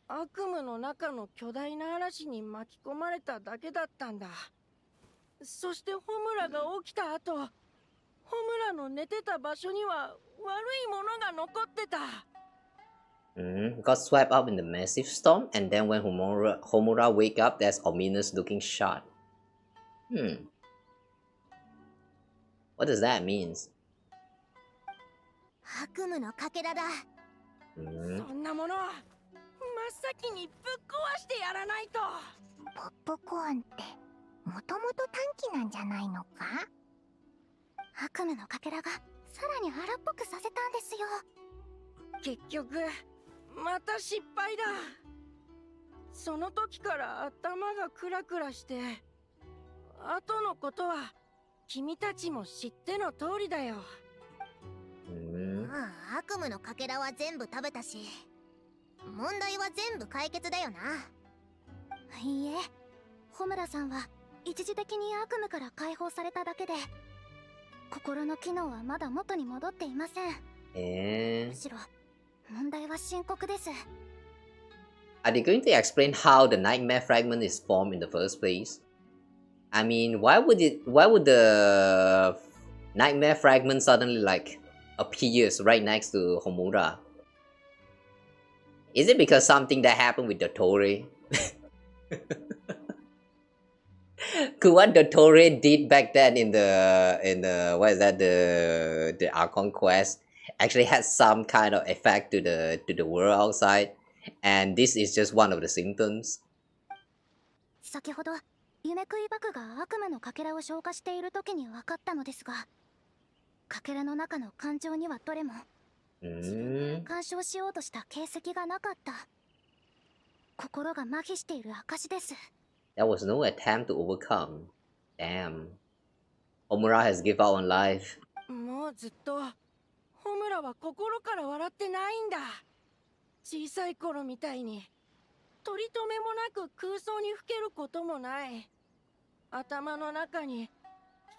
悪夢の中の巨大な嵐に巻き込まれただけだったんだ。そしてホムラが起きた後、ホムラの寝てた場所には悪いものが残ってた。Got swept up in the massive storm, and then when Homura wake up, there's ominous looking shot. What does that mean? 悪夢のかけらだ。そんなもの真っ先にぶっ壊してやらないと。ポップコーンってもともと短期なんじゃないのか？悪夢のかけらがさらに荒っぽくさせたんですよ。結局また失敗だ。その時から頭がクラクラして、後のことは君たちも知っての通りだよ。悪夢のかけらは全部食べたし、問題は全部解決だよな。いいえ、ホムラさんは一時的に悪夢から解放されただけで、心の機能はまだ元に戻っていません。むしろ問題は深刻です。Are they going to explain how the nightmare fragment is formed in the first place? I mean, why would the nightmare fragment suddenly like appears right next to Homura? Is it because something that happened with Dottore? Could what Dottore did back then in the what is that, the Archon quest actually had some kind of effect to the world outside, and this is just one of the symptoms? 先ほど夢食いバクが悪夢のかけらを消化している時に分かったのですが、かけらの中の感情にはどれも自分から干渉しようとした形跡がなかった。心が麻痺している証です。There was no attempt to overcome. Damn. Homura has given up on life. もうずっとホムラは心から笑ってないんだ。小さい頃みたいに取り留めもなく空想にふけることもない。頭の中に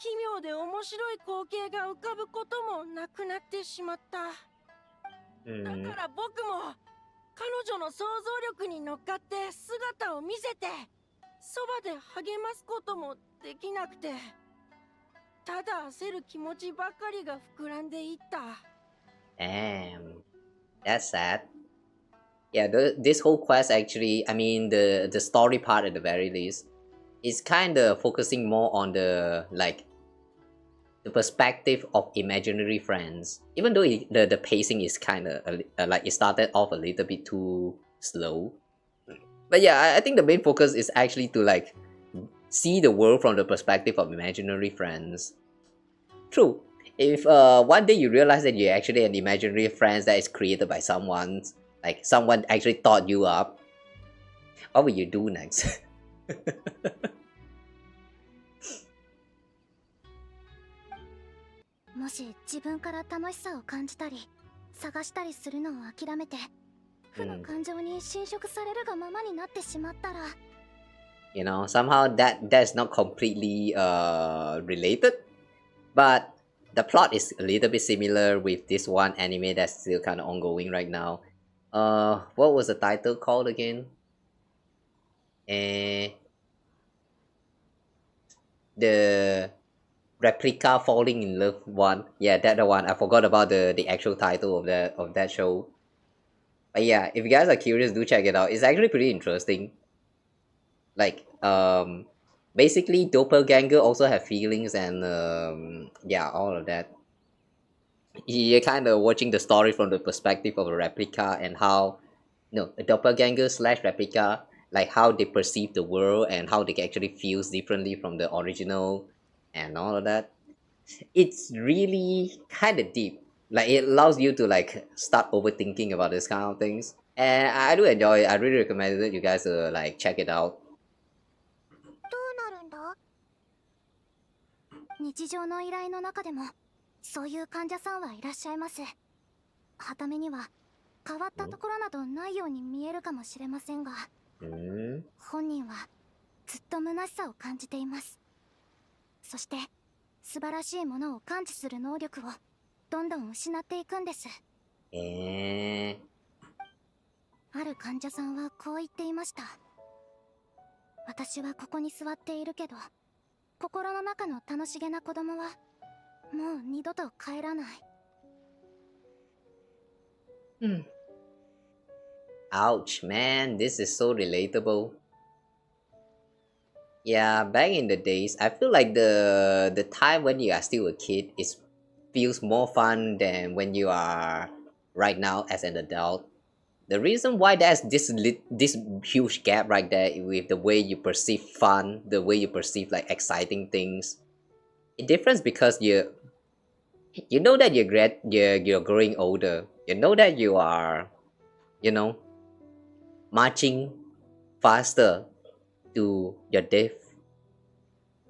奇妙で面白い光景が浮かぶこともなくなってしまった。だから僕も彼女の想像力に乗っかって姿を見せて、そばで励ますこともできなくて、ただ焦る気持ちばかりが膨らんでいった。Damn. That's sad. Yeah, this whole quest actually, I mean the story part at the very least, is kind of focusing more on the perspective of imaginary friends. Even though the pacing is kind of like it started off a little bit too slow. But yeah, I think the main focus is actually to like see the world from the perspective of imaginary friends. True. If one day you realize that you're actually an imaginary friend that is created by someone, like someone actually thought you up, what will you do next? もし自分から楽しさを感じたり探したりするのを諦めて負の感情に侵食されるがままになってしまったら、You know, somehow that's not completely related, but the plot is a little bit similar with this one anime that's still kind of ongoing right now. What was the title called again? The Replica Falling in Love one. Yeah, that one. I forgot about the actual title of that show. But yeah, if you guys are curious, do check it out. It's actually pretty interesting. Like Basically, doppelganger also have feelings and yeah, all of that. You're kind of watching the story from the perspective of a replica and how, no, a doppelganger slash replica, like how they perceive the world and how they actually feels differently from the original and all of that. It's really kind of deep. Like it allows you to like start overthinking about this kind of things. And I do enjoy it. I really recommend it you guys to like check it out. どうなるんだ？日常の依頼の中でもそういう患者さんはいらっしゃいます。はためには変わったところなどないように見えるかもしれませんが、本人はずっと虚しさを感じています。そして素晴らしいものを感知する能力をどんどん失っていくんです。ある患者さんはこう言っていました。私はここに座っているけど、心の中の楽しげな子供はもう二度と帰らない。Ouch, man, this is so relatable. Yeah, back in the days, I feel like the time when you are still a kid is feels more fun than when you are right now as an adult. The reason why there's this huge gap right there with the way you perceive fun, the way you perceive like exciting things, it difference because you know that you're growing older. You know that you are, you know, marching faster to your death.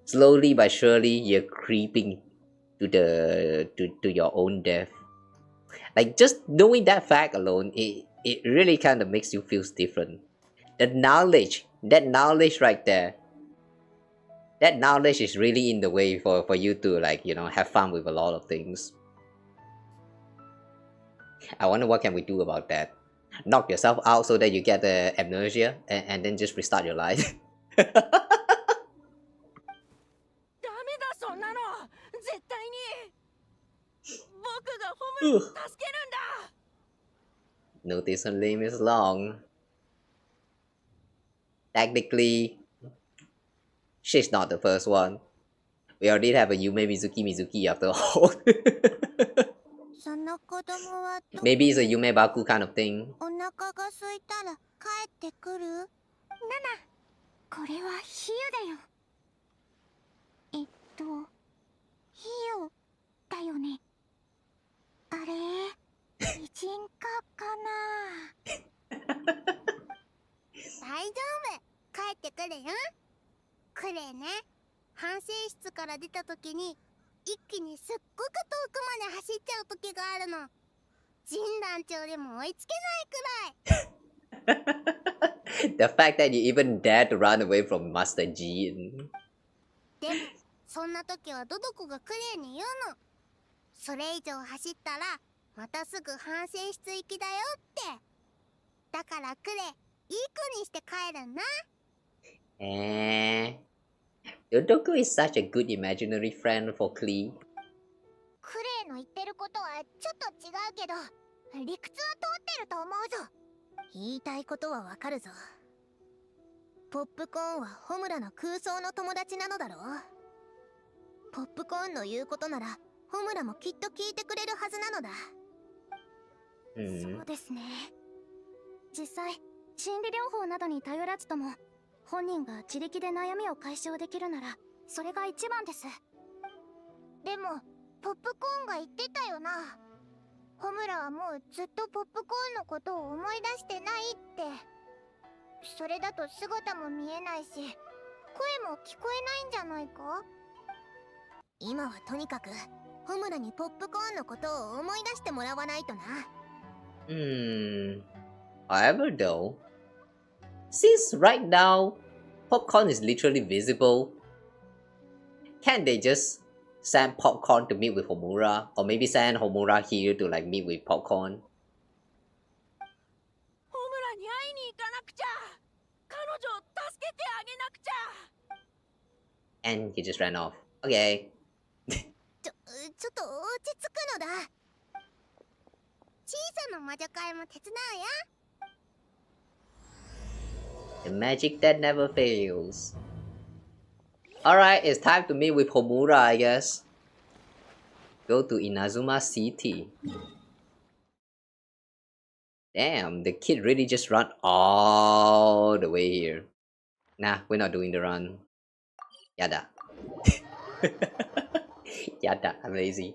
Slowly but surely, you're creeping to your own death. Like just knowing that fact alone, it really kind of makes you feel different. That knowledge right there, that knowledge is really in the way for you to like, you know, have fun with a lot of things. I wonder what can we do about that. Knock yourself out so that you get the amnesia and then just restart your life. Notice her name is long. Technically, she's not the first one. We already have a Yume Mizuki after all. Maybe it's a Yume Baku kind of thing. お腹が空いたら帰ってくる？ナナ、これは比喩だよ。比喩だよね。あれ、擬人化かな？大丈夫、帰ってくるよ。クレね、反省室から出た時に一気にすっごく遠くまで走っちゃう時があるの。ジン団長でも追いつけないくらい。The fact that you even dare to run away from Master G. でもそんな時はドドコがクレに言うの。それ以上走ったらまたすぐ反省室行きだよって。だからクレ、いい子にして帰るんな。Dodoku is such a good imaginary friend for Klee. クレの言ってることはちょっと違うけど、理屈は通ってると思うぞ。言いたいことはわかるぞ。ポップコーンはホムラの空想の友達なのだろう。ポップコーンの言うことならホムラもきっと聞いてくれるはずなのだ。そうですね。実際心理療法などに頼らずとも本人が自力で悩みを解消できるならそれが一番です。でもポップコーンが言ってたよな。ホムラはもうずっとポップコーンのことを思い出してないって。それだと姿も見えないし声も聞こえないんじゃないか。今はとにかくホムラにポップコーンのことを思い出してもらわないとな。However though, since right now popcorn is literally visible, can't they just send popcorn to meet with Homura, or maybe send Homura here to like meet with popcorn? ホムラに会いに行かなくちゃ。彼女を助けてあげなくちゃ。And he just ran off. Okay. ちょっと落ち着くのだ。小さな魔女会も手伝うや。 The magic that never fails. Alright, it's time to meet with Homura, I guess. Go to Inazuma City. Damn, the kid really just ran all the way here. Nah, we're not doing the run. Yada. Yada, I'm lazy.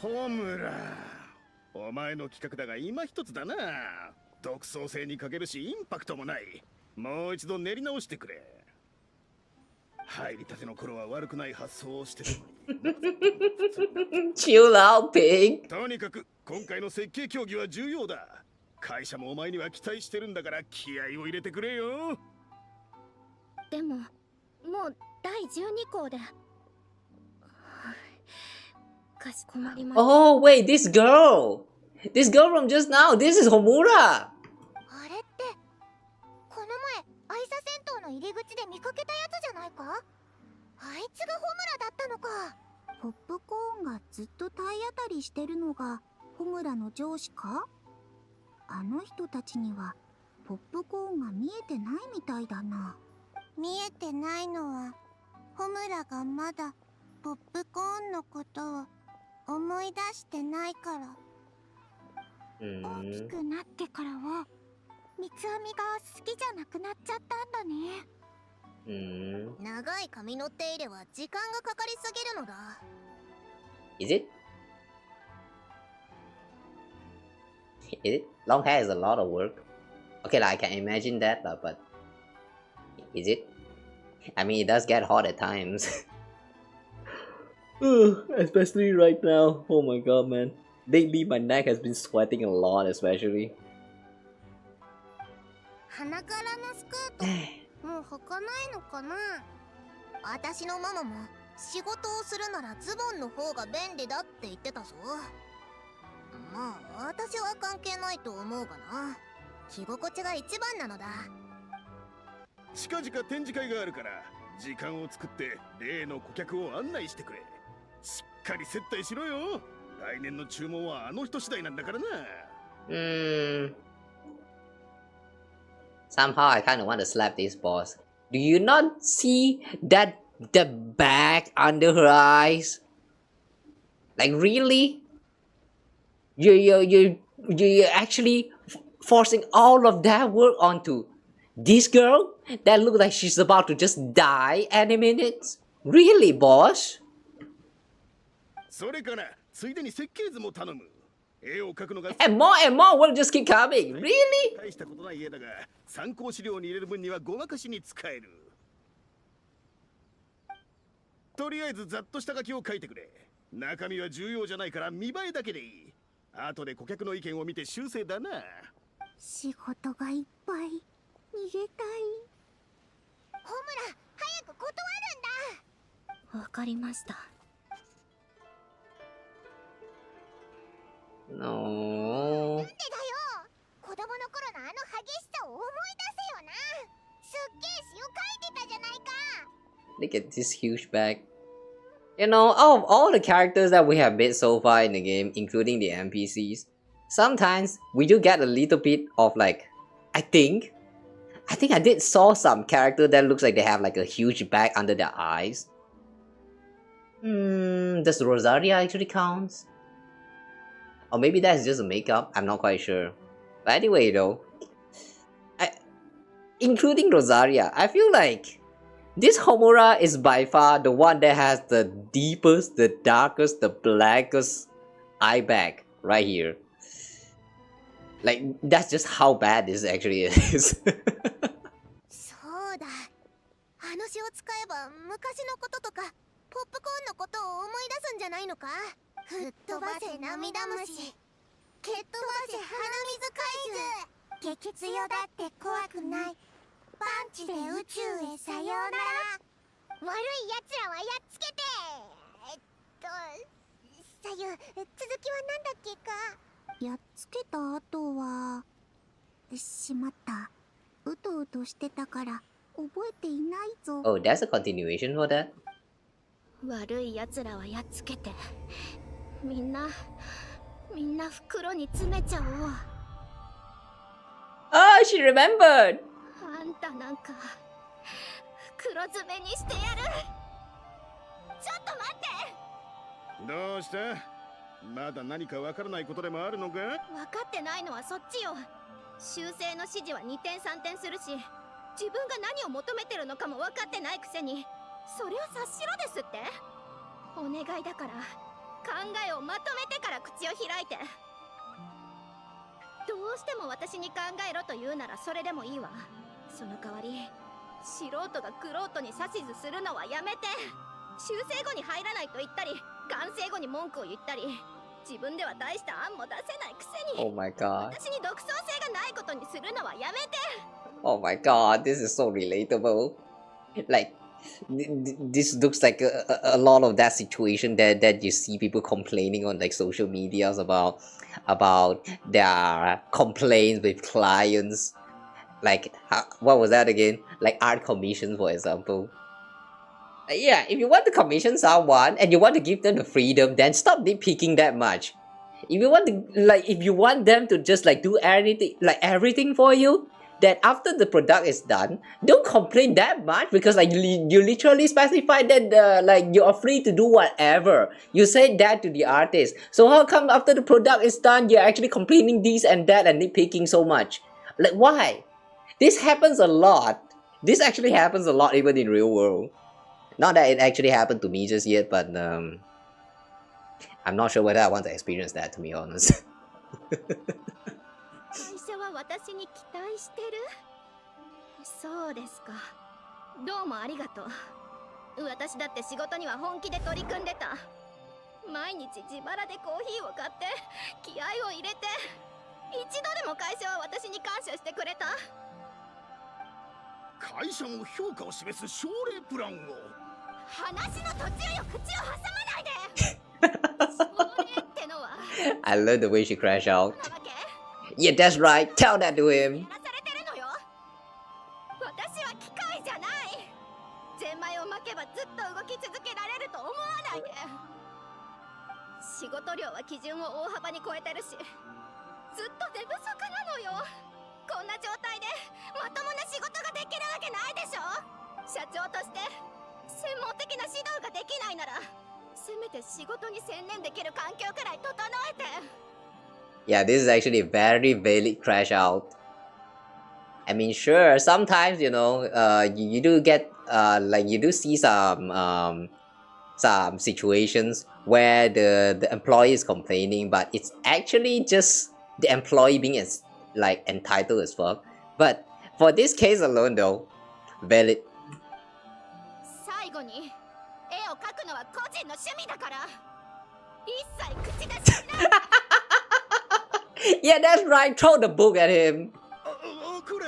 Homura, お前の企画だが今一つだな。独創性に欠けるしインパクトもない。もう一度練り直してくれ。入りたての頃は悪くない発想をしてるのに。Chill out, pig. とにかく今回の設計競技は重要だ。会社もお前には期待してるんだから気合を入れてくれよ。でも、もう第12項で。かしこまりました。Oh, wait, this girl! This girl from just now! This is Homura! あれって、この前、愛車戦闘の入り口で見かけたやつじゃないか？あいつがホムラだったのか。ポップコーンがずっと体当たりしてるのがホムラの上司か？あの人たちにはポップコーンが見えてないみたいだな。見えてないのは、ホムラがまだポップコーンのことを思い出してないから。大きくなってからは三つ編みが好きじゃなくなっちゃったんだね。長い髪の手入れは時間がかかりすぎるのだ。Is it? Is it? Long hair is a lot of work. Okay, like, I can imagine that, but is it? I mean, it does get hot at times. Especially right now. Oh my god, man. Lately, my neck has been sweating a lot, especially. 鼻からのスカート、もう履かないのかな？私のママも仕事をするならズボンの方が便利だって言ってたぞ。まあ、私は関係ないと思うがな。着心地が一番なのだ。近々展示会があるから時間を作って例の顧客を案内してくれ。しっかり接待しろよ。来年の注文はあの人次第なんだからな。Somehow I kind of want to slap this boss. Do you not see that the bag under her eyes? Like really? You're actually forcing all of that work onto this girl that looks like she's about to just die any minute? Really, boss? それからついでに設計図も頼む。絵を描くのが and more will just keep coming. Really? 大したことない絵だが参考資料に入れる分にはごまかしに使える。とりあえずざっとした書きを書いてくれ。中身は重要じゃないから見栄えだけでいい。後で顧客の意見を見て修正だな。仕事がいっぱい。逃げたい。ホムラ、早く断るんだ。わかりました。No. なんでだよ。子供の頃のあの激しさを思い出せよな。すっげえ詩を書いてたじゃないか。Look at this huge bag. You know, of all the characters that we have made so far in the game, including the NPCs, sometimes we do get a little bit of like, I think I did saw some character that looks like they have like a huge bag under their eyes. Does Rosaria actually count? Or maybe that's just a makeup, I'm not quite sure. But anyway though, including Rosaria, I feel like this Homura is by far the one that has the deepest, the darkest, the blackest eye bag right here. Like, that's just how bad this actually is. そうだ。あの詩を使えば昔のこととかポップコーンのことを思い出すんじゃないのか？吹っ飛ばせ涙虫、蹴っ飛ばせ鼻水怪獣、激強だって怖くない、パンチで宇宙へさようなら、悪い奴らはやっつけて。左右、続きはなんだっけか？やっつけた後はしまった。うとうとしてたから覚えていないぞ。Oh, that's a continuation for that? 悪い奴らはやっつけて、みんな袋に詰めちゃおう。Oh, she remembered. あんたなんか袋詰めにしてやる。ちょっと待って。どうした？まだ何かわからないことでもあるのか？分かってないのはそっちよ。修正の指示は2点3点するし、自分が何を求めてるのかも分かってないくせに、それを察しろですって。お願いだから考えをまとめてから口を開いて。どうしても私に考えろと言うならそれでもいいわ。その代わり素人が玄人に指図するのはやめて。修正後に入らないと言ったり、完成後に文句を言ったり、自分では大した案も出せないくせに。 Oh my god. 私に独創性がないことにするのはやめて。 Oh my god, this is so relatable. Like, this looks like a lot of that situation that you see people complaining on like social medias about their complaints with clients. Like, what was that again? Like art commissions, for example. Yeah, if you want to commission someone and you want to give them the freedom, then stop nitpicking that much. If you want to, if you want them to just do everything for you, then after the product is done, don't complain that much, because you literally specified that you are free to do whatever. You said that to the artist. So how come after the product is done, you're actually complaining this and that and nitpicking so much? Like, why? This happens a lot. This actually happens a lot even in real world. Not that it actually happened to me just yet, but I'm not sure whether I want to experience that, to be honest. 会社は私に期待してる？そうですか。どうもありがとう。私だって仕事には本気で取り組んでた。毎日自腹でコーヒーを買って気合を入れて、一度でも会社は私に感謝してくれた。会社の評価を示す奨励プランを。話の途中よ、口を挟まないで。奨励ってのは。I love the way she crashed out. Yeah, that's right. Tell that to him. 私は機械じゃない。ゼンマイを巻けばずっと動き続けられると思わないで。仕事量は基準を大幅に超えてるし、ずっと寝不足なのよ。こんな状態でまともな仕事ができるわけないでしょ。社長として専門的な指導ができないなら、せめて仕事に専念できる環境くらい整えて。Yeah, this is actually a very valid crash out. I mean, sure, sometimes, you do get, you do see some situations where the employee is complaining, but it's actually just the employee being entitled as fuck. But for this case alone, though, valid. 最後に絵を描くのは個人の趣味だから、一切口出ししない。Yeah, that's right. Throw the book at him.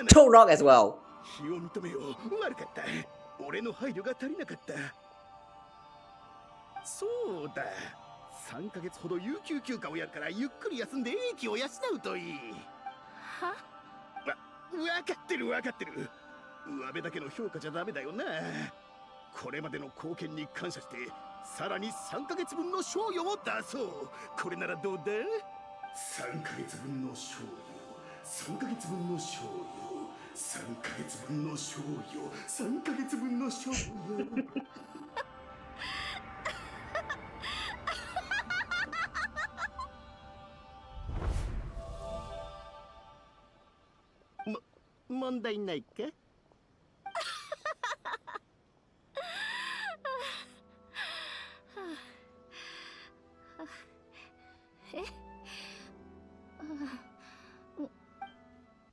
Throw rock as well. 非を認めよう。悪かった。俺の配慮が足りなかった。そうだ。3ヶ月ほど有給休暇をやるから、ゆっくり休んで英気を養うといい。は？分かってる分かってる。上辺だけの評価じゃダメだよな。これまでの貢献に感謝して、さらに3ヶ月分の賞与を出そう。これならどうだ？3ヶ月分の賞与、3ヶ月分の賞与、3ヶ月分の賞与、3ヶ月分の賞与。問題ないか？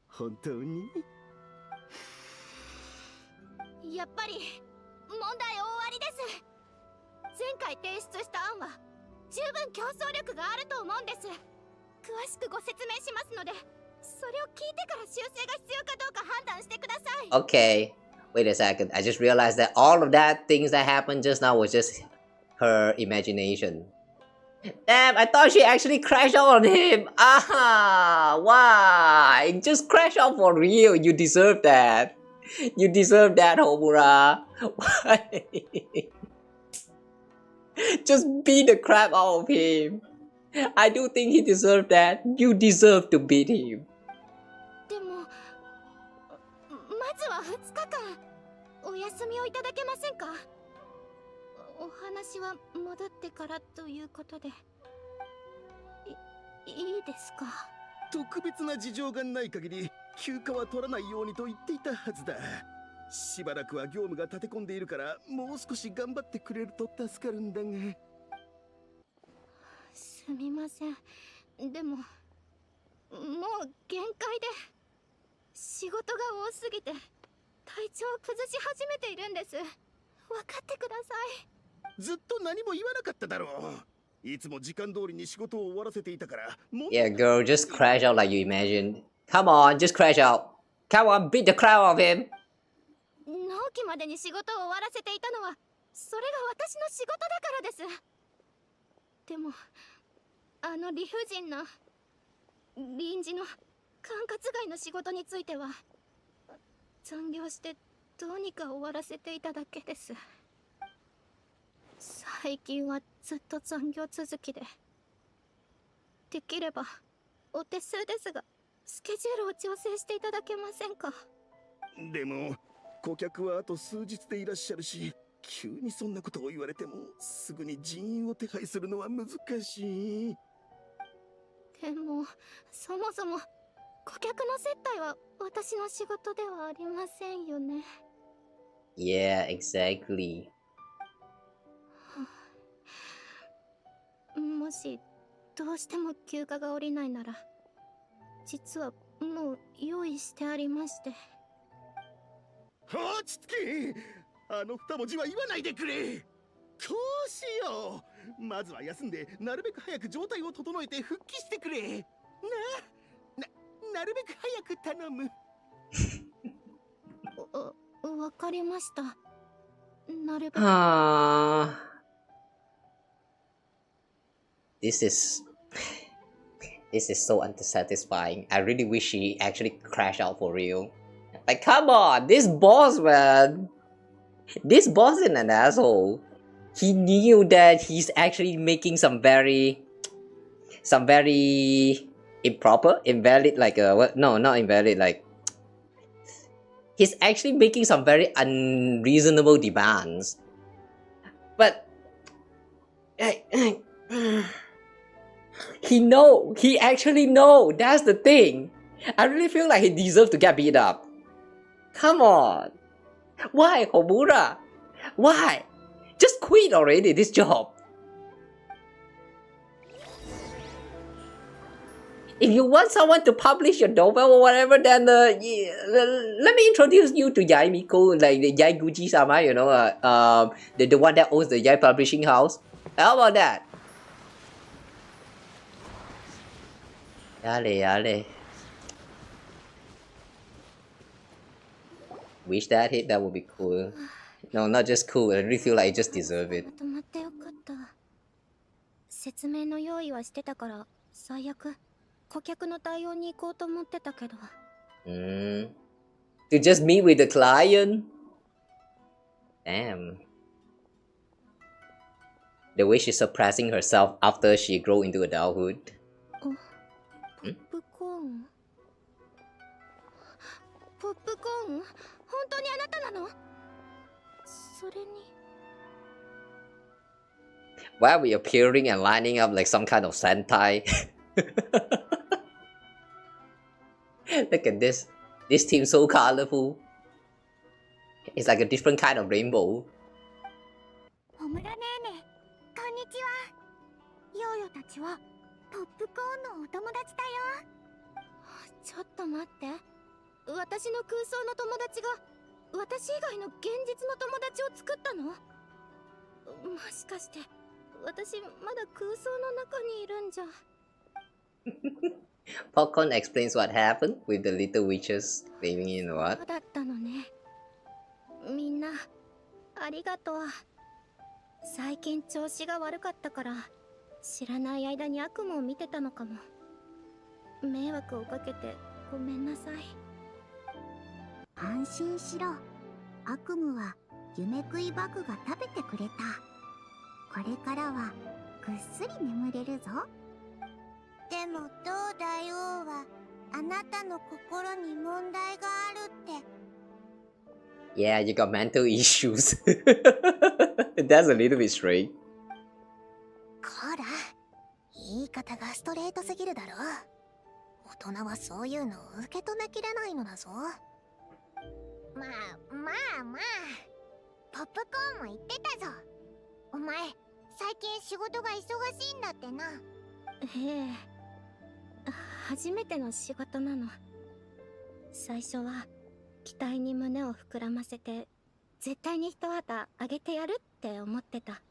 本当に？やっぱり問題大ありです。前回提出した案は十分競争力があると思うんです。詳しくご説明しますので、それを聞いてから修正が必要かどうか判断してください。Okay, wait a second. I just realized that all of that things that happened just now was just her imagination. Damn, I thought she actually crashed out on him. Ah, why? Just crash out for real. You deserve that. You deserve that, Homura. Why? Just beat the crap out of him. I do think he deserved that. You deserve to beat him. でも、まずは2日間お休みをいただけませんか？お話は戻ってからということで。いいですか？特別な事情がない限り休暇は取らないようにと言っていたはずだ。しばらくは業務が立て込んでいるからもう少し頑張ってくれると助かるんだが。すみません。でももう限界で仕事が多すぎて体調を崩し始めているんです。分かってください。ずっと何も言わなかっただろう。いつも時間通りに仕事を終わらせていたから。Yeah, girl, just crash out like you imagined. Come on, just crash out. Come on, beat the crap out of him. 納期までに仕事を終わらせていたのはそれが私の仕事だからです。でもあの理不尽な臨時の管轄外の仕事については残業してどうにか終わらせていただけです。最近はずっと残業続きで、できればお手数ですがスケジュールを調整していただけませんか？でも顧客はあと数日でいらっしゃるし、急にそんなことを言われてもすぐに人員を手配するのは難しい。でもそもそも顧客の接待は私の仕事ではありませんよね。Yeah, exactly. もしどうしても休暇が下りないなら、実はもう用意してありまして。落ち着け。あの二文字は言わないでくれ。こうしよう。まずは休んでなるべく早く状態を整えて復帰してくれ。なるべく早く頼む。わかりました。なるべく。This is so unsatisfying. I really wish he actually crashed out for real. Like, come on, this boss, man. This boss is an asshole. He knew that he's actually making some very improper, invalid, like no, not invalid, like he's actually making some very unreasonable demands. But he actually know. That's the thing. I really feel like he deserves to get beat up. Come on. Why, Homura? Why? Just quit already, this job. If you want someone to publish your novel or whatever, then let me introduce you to Yai Miko, like the Yai Guji-sama, you know, the one that owns the Yai publishing house. How about that? Yale. Wish that hit, that would be cool. No, not just cool, I really feel like I just deserve it. 止まってよかった。説明の用意はしてたから最悪顧客の対応に行こうと思ってたけど。To just meet with the client? Damn. The way she's suppressing herself after she grew into adulthood. ポップコーン？ポップコーン？本当にあなたなの？それに。Why are we appearing and lining up like some kind of Sentai? Look at this. This team so colorful. It's like a different kind of rainbow. 小村ねーね、こんにちは。ヨーヨたちはポップコーンのお友達だよ。ちょっと待って。私の空想の友達が私以外の現実の友達を作ったの？もしかして私まだ空想の中にいるんじゃ。Popcorn explains what happened with the little witches living in what? そうだったのね。みんなありがとう。最近調子が悪かったから知らない間に悪夢を見てたのかも。迷惑をかけてごめんなさい。安心しろ。悪夢は夢食いバグが食べてくれた。これからはぐっすり眠れるぞ。でもどう大王はあなたの心に問題があるって。 Yeah, you got mental issues. That's a little bit straight. こら、言い方がストレートすぎるだろ。大人はそういうのを受け止めきれないのだぞ。まあポップコーンも言ってたぞ。お前最近仕事が忙しいんだってな。ええ、初めての仕事なの。最初は期待に胸を膨らませて絶対に一旗あげてやるって思ってた。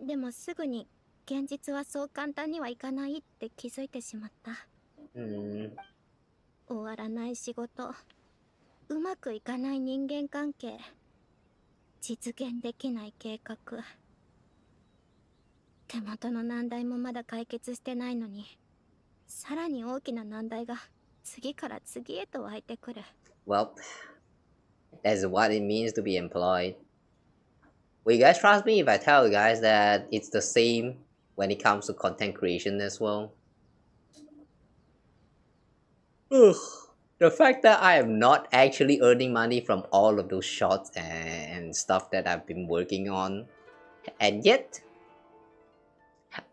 でもすぐに現実はそう簡単にはいかないって気づいてしまった。終わらない仕事、うまくいかない人間関係、実現できない計画。手元の難題もまだ解決してないのに、さらに大きな難題が次から次へと湧いてくる。Well, that's what it means to be employed. Will you guys trust me if I tell you guys that it's the same when it comes to content creation as well? Ugh. The fact that I am not actually earning money from all of those shots and stuff that I've been working on, and yet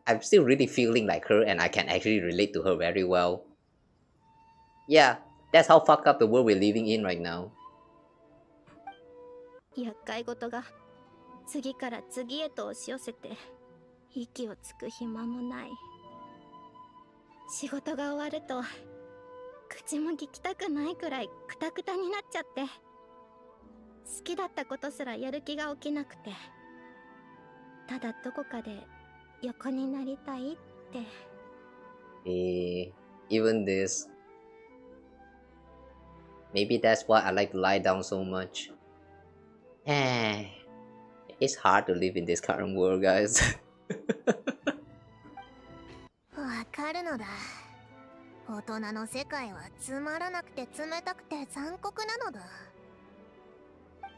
I'm still really feeling like her and I can actually relate to her very well. Yeah, that's how fucked up the world we're living in right now. 厄介事が次から次へと押し寄せて息をつく暇もない。仕事が終わると口も聞きたくないくらいクタクタになっちゃって、好きだったことすらやる気が起きなくて、ただどこかで横になりたいって。Even this. Maybe that's why I like to lie down so much. It's hard to live in this current world, guys. わかるのだ。大人の世界はつまらなくて冷たくて残酷なのだ。何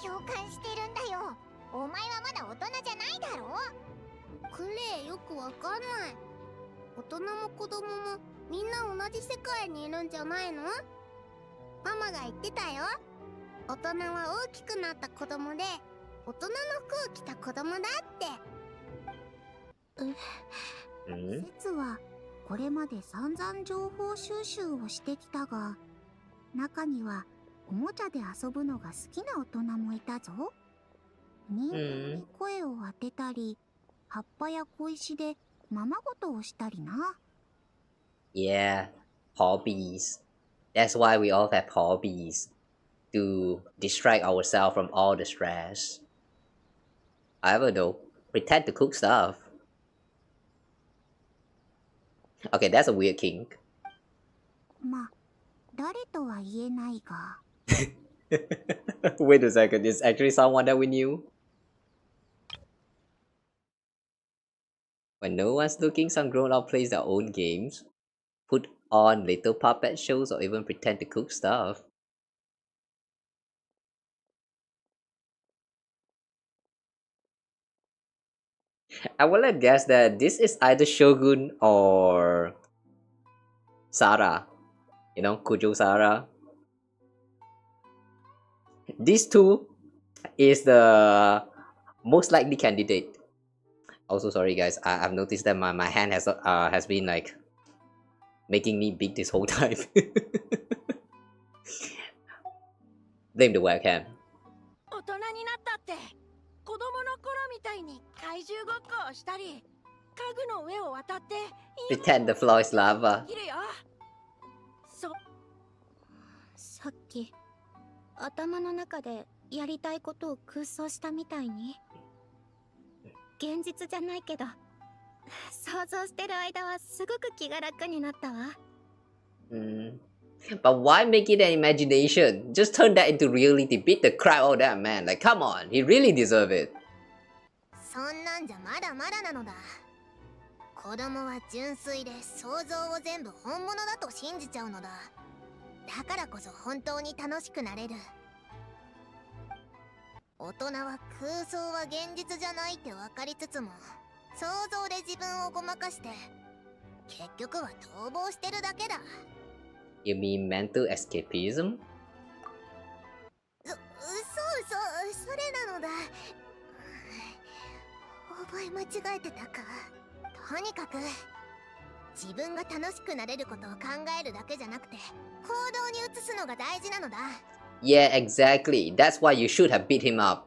共感してるんだよ。お前はまだ大人じゃないだろ。クレイよくわかんない。大人も子供もみんな同じ世界にいるんじゃないの？ママが言ってたよ。大人は大きくなった子供で大人の服を着た子供だって。説はこれまで散々情報収集をしてきたが、中にはおもちゃで遊ぶのが好きな大人もいたぞ。人間に声を当てたり、葉っぱや小石でままごとをしたりな。Yeah, hobbies. That's why we all have hobbies. To distract ourselves from all the stress. However though, pretend to cook stuff. Okay, that's a weird kink. ま、誰とは言えないが。Wait a second, it's actually someone that we knew? When no one's looking, some grown-up plays their own games, put on little puppet shows, or even pretend to cook stuff. I will guess that this is either Shogun or Sarah. You know, Kujo Sarah. These two is the most likely candidate. Also, sorry guys, I've noticed that my hand has been like making me big this whole time. Blame the webcam. 大人になったって子供の頃みたいに怪獣ごっこをしたり、家具の上を渡って Pretend the floor is lava. できるよ。さっき頭の中でやりたいことを空想したみたいに、現実じゃないけど想像してる間はすごく気が楽になったわ。But why make it an imagination? Just turn that into reality. Beat the crap out of that man. Like, come on, he really deserves it. そんなんじゃまだまだなのだ。子供は純粋で想像を全部本物だと信じちゃうのだ。だからこそ本当に楽しくなれる。大人は空想は現実じゃないって分かりつつも想像で自分をごまかして結局は逃亡してるだけだ。 You mean mental escapism? そうそれなのだ。覚え間違えてたか。とにかく自分が楽しくなれることを考えるだけじゃなくて行動に移すのが大事なのだ。 Yeah, exactly. That's why you should have beat him up.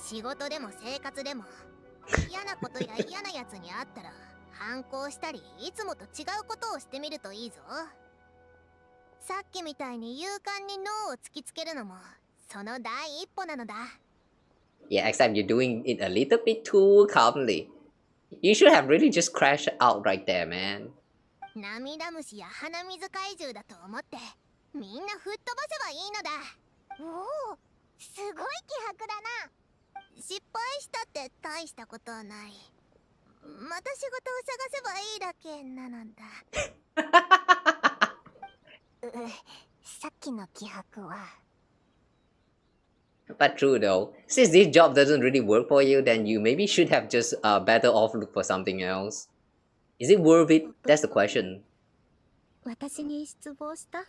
仕事でも生活でも嫌なことや嫌なやつに会ったら反抗したりいつもと違うことをしてみるといいぞ。さっきみたいに勇敢に脳を突きつけるのもその第一歩なのだ。 Yeah, except you're doing it a little bit too calmly. You should have really just crashed out right there, man. 涙虫や鼻水怪獣だと思ってみんな吹っ飛ばせばいいのだ。おお、すごい気迫だな。失敗したって大したことはない。また仕事を探せばいいだけなのだ。さっきの気迫は。 But true though, since this job doesn't really work for you, then you maybe should have just better off look for something else. Is it worth it? That's the question. 私に失望した。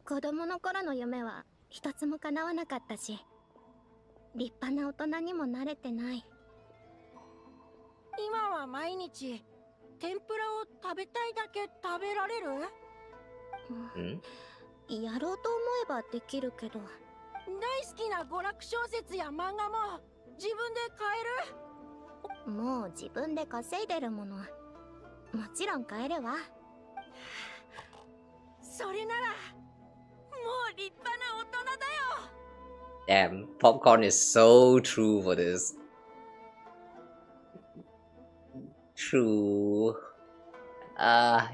子供の頃の夢は一つも叶わなかったし、立派な大人にも慣れてない。今は毎日天ぷらを食べたいだけ食べられる？やろうと思えばできるけど。大好きな娯楽小説や漫画も自分で買える？もう自分で稼いでるもの。もちろん買えるわ。それならもう立派な大人だよ。 Damn, Popcorn is so true for this. True.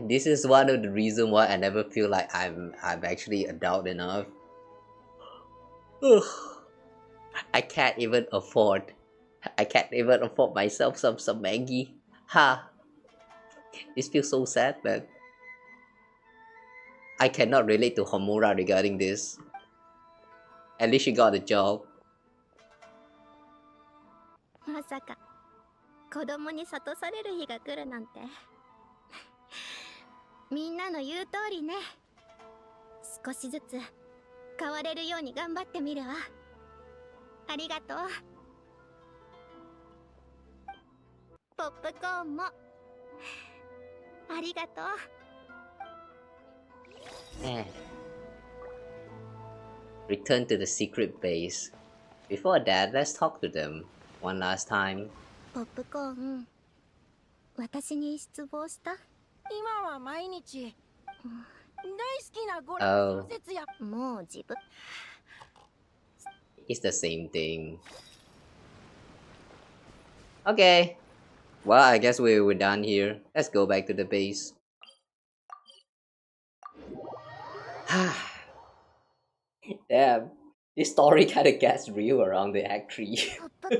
This is one of the reasons why I never feel like I'm actually adult enough. I can't even afford myself some Maggie. Ha. This feels so sad, but I cannot relate to Homura regarding this. At least she got a job. まさか子供に諭される日が来るなんて。みんなの言う通りね。少しずつ変われるように頑張ってみるわ。ありがとう。ポップコーンもありがとう。Return to the secret base. Before that, let's talk to them one last time. ポップコーン、私に失望した？今は毎日大好きな娯楽小説やもう自分。It's the same thing. Okay. Well, I guess we're done here. Let's go back to the base. Damn, this story kinda gets real around the Act 3. 再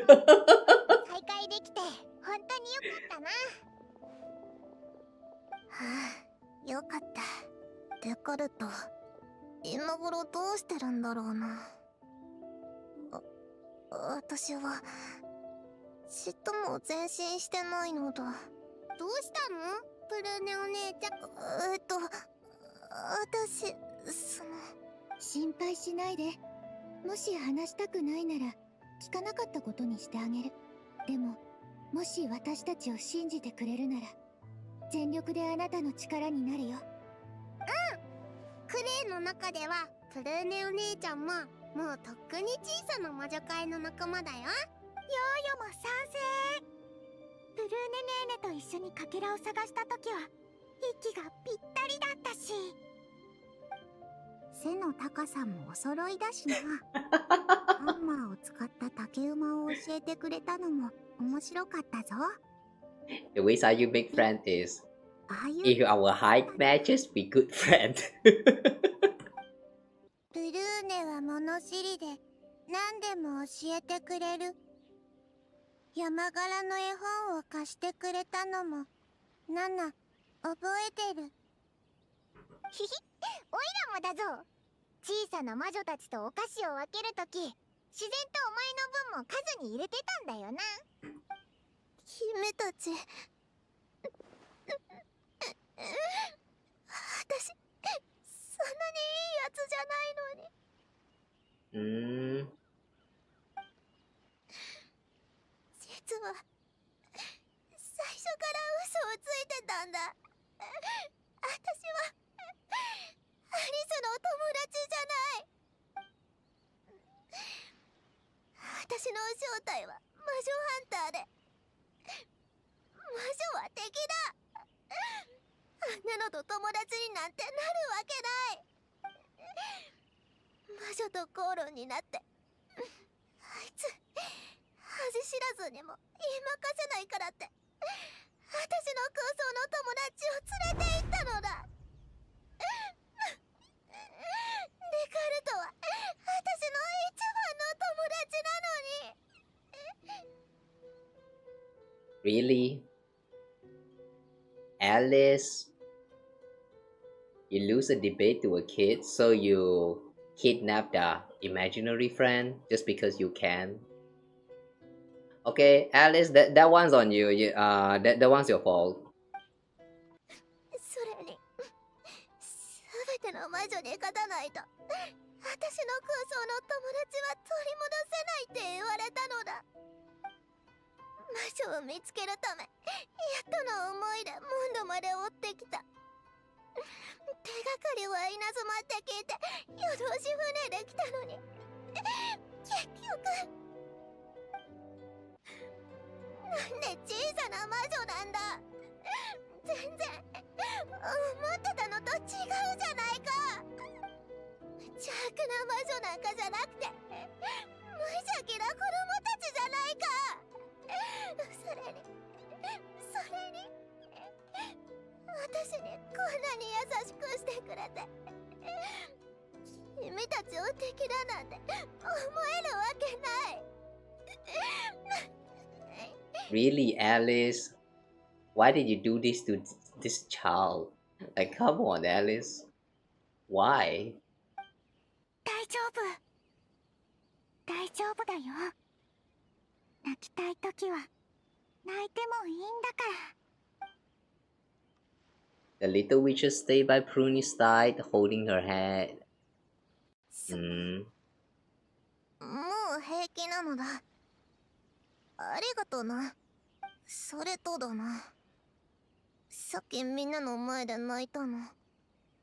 会できて本当によかったな。はあ、よかった。デカルト、今頃どうしてるんだろうな。私はちっとも前進してないのだ。どうしたの？プルーネお姉ちゃん。私、心配しないで。もし話したくないなら聞かなかったことにしてあげる。でももし私たちを信じてくれるなら全力であなたの力になるよ。うん。クレイの中ではプルーネお姉ちゃんももうとっくに小さな魔女界の仲間だよ。ヨーヨも賛成。プルーネネーネと一緒にかけらを探した時は息がぴったりだったし、背の高さもお揃いだしな。ハンマーを使った竹馬を教えてくれたのも面白かったぞ。The ways how you make friends is if our height matches, be good friend. プルーネは物知りで何でも教えてくれる。山柄の絵本を貸してくれたのもナナ覚えてる。ひひ、おいらもだぞ。小さな魔女たちとお菓子を分けるとき、自然とお前の分も数に入れてたんだよな。姫たち、私そんなにいいやつじゃないのに。実は最初から嘘をついてたんだ。私はアリスの友達じゃない。私の正体は魔女ハンターで、魔女は敵だ。あんなのと友達になんてなるわけない。魔女と口論になって、あいつ恥知らずにも言いまかせないからって私の空想の友達を連れて行ったのだ。デカルトは私の一番の友達なのに。Really? Alice? You lose a debate to a kid, so you kidnap the imaginary friend just because you can? Okay, Alice, that one's on you. That one's your fault. それに、すべての魔女に勝たないと、私の空想の友達は取り戻せないって言われたのだ。魔女を見つけるため、やっとの思いでモンドまで追ってきた。手がかりは稲妻って聞いて、夜通し船で来たのに、結局なんで小さな魔女なんだ。全然思ってたのと違うじゃないか。邪悪な魔女なんかじゃなくて、無邪気な子供たちじゃないか。それに私にこんなに優しくしてくれて、君たちを敵だなんて思えるわけない。Really, Alice? Why did you do this to this child? Like, come on, Alice. Why? 大丈夫だよ。泣きたいときは泣いてもいいんだから。The little witches stayed by Prune's side, holding her hand. もう平気なのだ。ありがとな。それとだな。さっきみんなの前で泣いたの。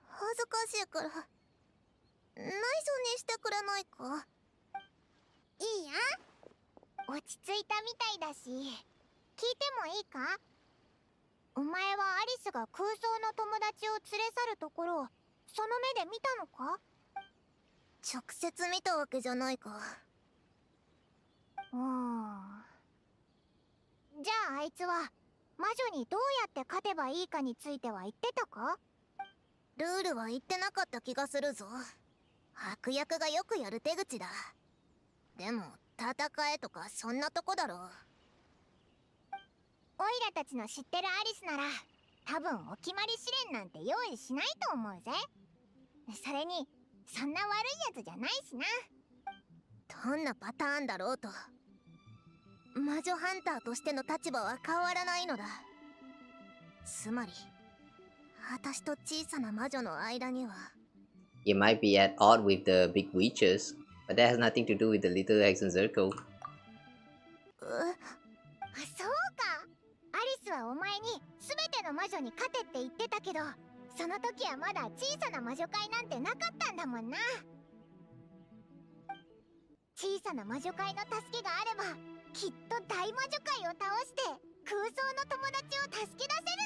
恥ずかしいから、内緒にしてくれないか。いいや。落ち着いたみたいだし、聞いてもいいか？お前はアリスが空想の友達を連れ去るところをその目で見たのか？直接見たわけじゃないか。じゃああいつは魔女にどうやって勝てばいいかについては言ってたか？ルールは言ってなかった気がするぞ。悪役がよくやる手口だ。でも戦えとかそんなとこだろう。オイラたちの知ってるアリスなら多分お決まり試練なんて用意しないと思うぜ。それにそんな悪いやつじゃないしな。どんなパターンだろうと、魔女ハンターとしての立場は変わらないのだ。つまり私と小さな魔女の間には You might be at odds with the big witches, but that has nothing to do with the little Hexen Circle. そうか。アリスはお前に全ての魔女に勝てって言ってたけど、その時はまだ小さな魔女会なんてなかったんだもんな。小さな魔女会の助けがあれば、きっと大魔女会を倒して空想の友達を助け出せる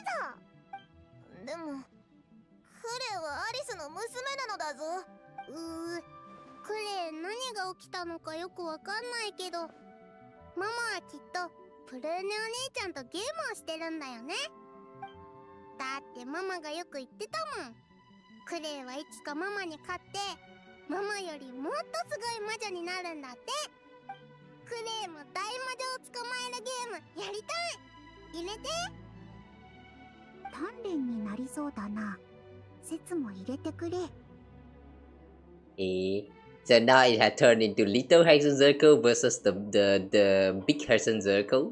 ぞ。でもクレイはアリスの娘なのだぞ。クレイ何が起きたのかよくわかんないけど、ママはきっとプルーネお姉ちゃんとゲームをしてるんだよね。だってママがよく言ってたもん。クレイはいつかママに勝ってママよりもっとすごい魔女になるんだって。クレイも大魔女を捕まえるゲームやりたい。入れて。鍛錬になりそうだな。説も入れてくれ。So now it had turned into Little Hexen Circle versus the Big Hexen Circle.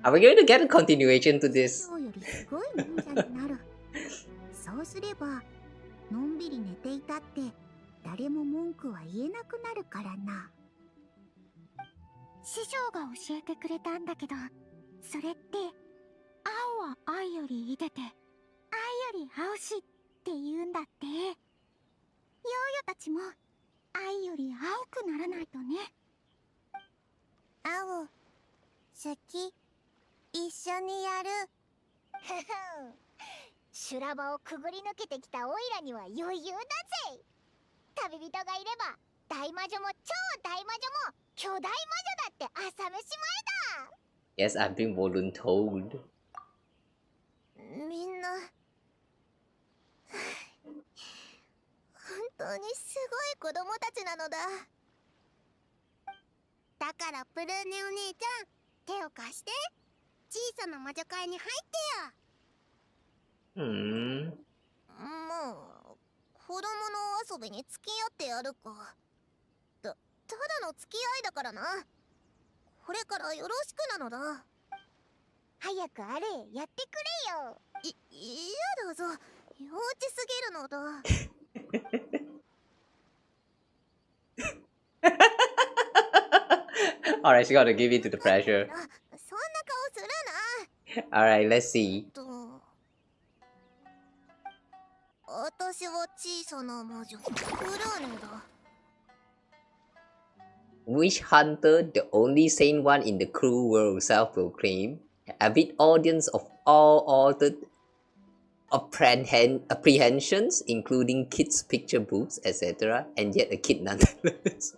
Are we going to get a continuation to this? そうすればのんびり寝ていたって誰も文句は言えなくなるからな。師匠が教えてくれたんだけど、それって青は愛よりいでて愛より青しって言うんだって。ヨーヨたちも愛より青くならないとね。青好き、一緒にやる。修羅場をくぐり抜けてきたオイラには余裕だぜ。旅人がいれば大魔女も超大魔女も巨大魔女だって朝飯前だ。 Yes, I've been voluntold. みんな本当にすごい子供たちなのだ。だからプルーネお姉ちゃん、手を貸して。小さな魔女会に入ってよ。もう子供の遊びに付き合ってやるか。ただの付き合いだからな。これからよろしくなのだ。早くあれやってくれよ。嫌だぞ、幼稚すぎるのだ。Alright, she gotta give it to the pressure. そんな顔するな。 Alright, let's see. 私は小さな魔女、プルーネだ。 Witch Hunter, the only sane one in the cruel world, self-proclaimed, avid audience of all altered apprehensions, including kids' picture books, etc., and yet a kid nonetheless.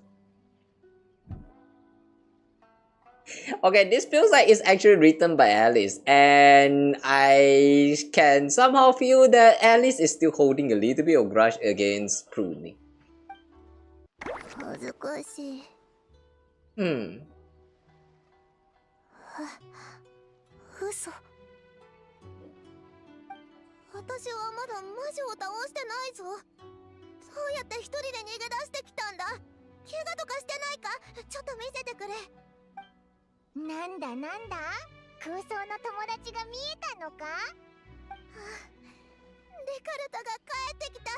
Okay, this feels like it's actually written by Alice, and I can somehow feel that Alice is still holding a little bit of grudge against Prune. 恥ずかしい。嘘。私はまだ魔女を倒してないぞ。そうやって一人で逃げ出してきたんだ。怪我とかしてないか、ちょっと見せてくれ。なんだなんだ、空想の友達が見えたのか。デカルトが帰ってきた。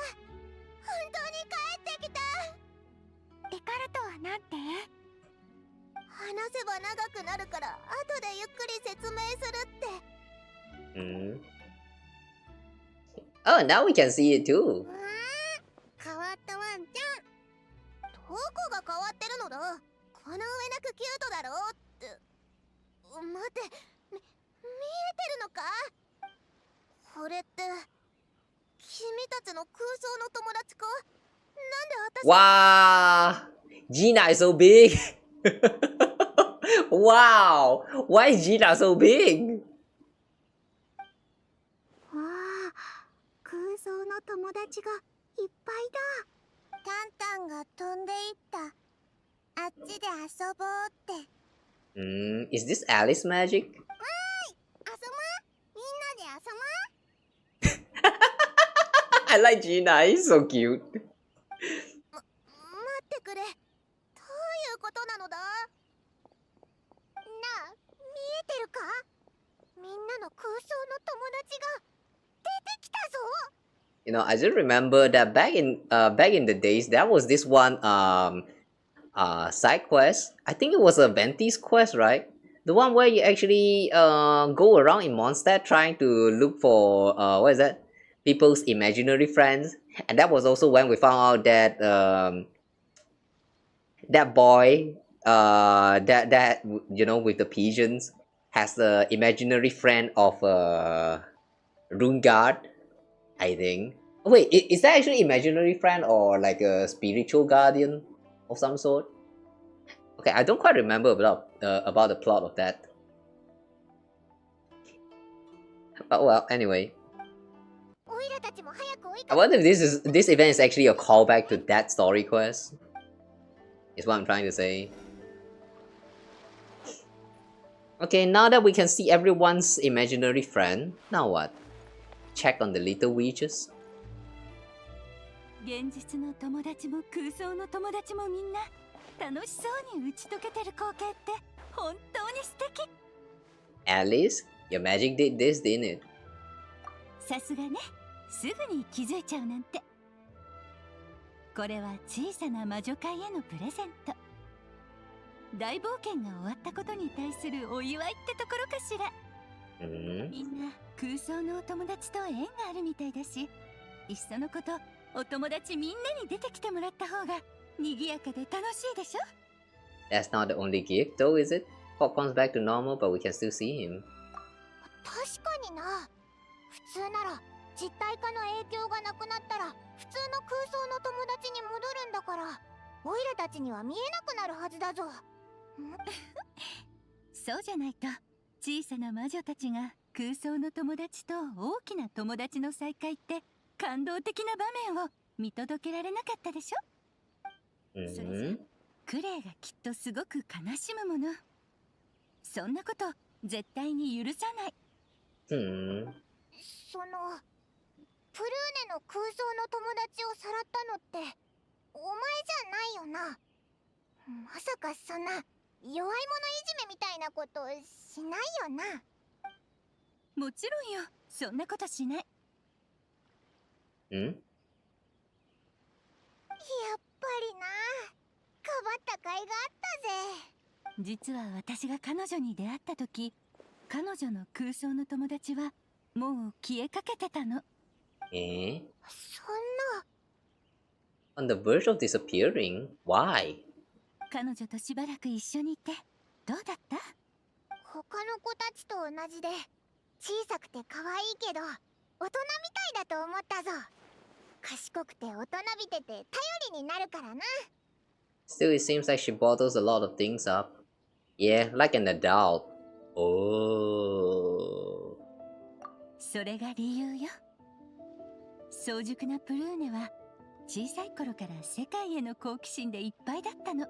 本当に帰ってきた。デカルトはなんて？話せば長くなるから後でゆっくり説明するって。Oh, now we can see it too. 変わったワンちゃん。どこが変わってるのだ。この上なくキュートだろうって。待って、見えてるのか。これって君たちの空想の友達か。なんで私。 Wow, Gina is so big. Wow, why is Gina so big? わあ、空想の友達がいっぱいだ。タンタンが飛んでいった。あっちで遊ぼうって。Is this Alice magic? 遊ぼう。みんなで遊ぼう。 I like Gina, he's so cute. 待ってくれ。どういうことなのだ。なあ、見えてるか。みんなの空想の友達が出てきたぞ。You know, I just remember that back in the days, there was this one side quest. I think it was a Venti's quest, right? The one where you actually go around in Mondstadt trying to look for what is that? People's imaginary friends. And that was also when we found out that that boy that you know, with the pigeons has the imaginary friend of Runegard, I think. Wait, is that actually imaginary friend or like a spiritual guardian of some sort? Okay, I don't quite remember about the plot of that. But well, anyway. I wonder if this event is actually a callback to that story quest. Is what I'm trying to say. Okay, now that we can see everyone's imaginary friend, now what? Check on the little witches. 現実の友達も空想の友達もみんな楽しそうに打ち解けてる光景って本当に素敵。 At least your magic did this, didn't it? さすがね、すぐに気づいちゃうなんて。これは小さな魔女会へのプレゼント。大冒険が終わったことに対するお祝いってところかしら。みんな空想のお友達と縁があるみたいだし、いっそのことお友達みんなに出てきてもらった方が賑やかで楽しいでしょ。 That's not the only gift though, is it? Pop comes back to normal, but we can still see him. 確かにな。普通なら実体化の影響がなくなったら普通の空想の友達に戻るんだから、オイラたちには見えなくなるはずだぞ。そうじゃないと小さな魔女たちが空想の友達と大きな友達の再会って感動的な場面を見届けられなかったでしょ。それじゃクレイがきっとすごく悲しむもの。そんなこと絶対に許さない。そのプルーネの空想の友達をさらったのってお前じゃないよな。まさかそんな弱い者いじめみたいなことしないよな。もちろんよ、そんなことしない。やっぱりな、かばった甲斐があったぜ。実は私が彼女に出会った時、彼女の空想の友達はもう消えかけてたの。そんな。 On the verge of disappearing? Why? 彼女としばらく一緒にいてどうだった？他の子たちと同じで小さくて可愛いけど大人みたいだと思ったぞ。賢くて大人びてて頼りになるからな。 Still, it seems like she bottles a lot of things up. Yeah, like an adult. Oh. それが理由よ。早熟なプルーネは小さい頃から世界への好奇心でいっぱいだったの。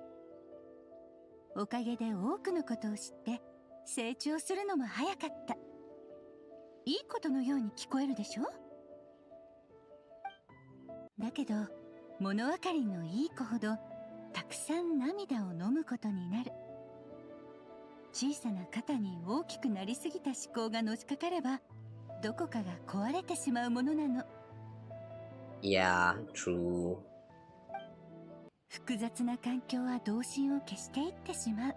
おかげで多くのことを知って成長するのも早かった。いいことのように聞こえるでしょ？だけど物分かりのいい子ほどたくさん涙を飲むことになる。小さな肩に大きくなりすぎた思考がのしかかればどこかが壊れてしまうものなの。Yeah, true. 複雑な環境は童心を消していってしまう。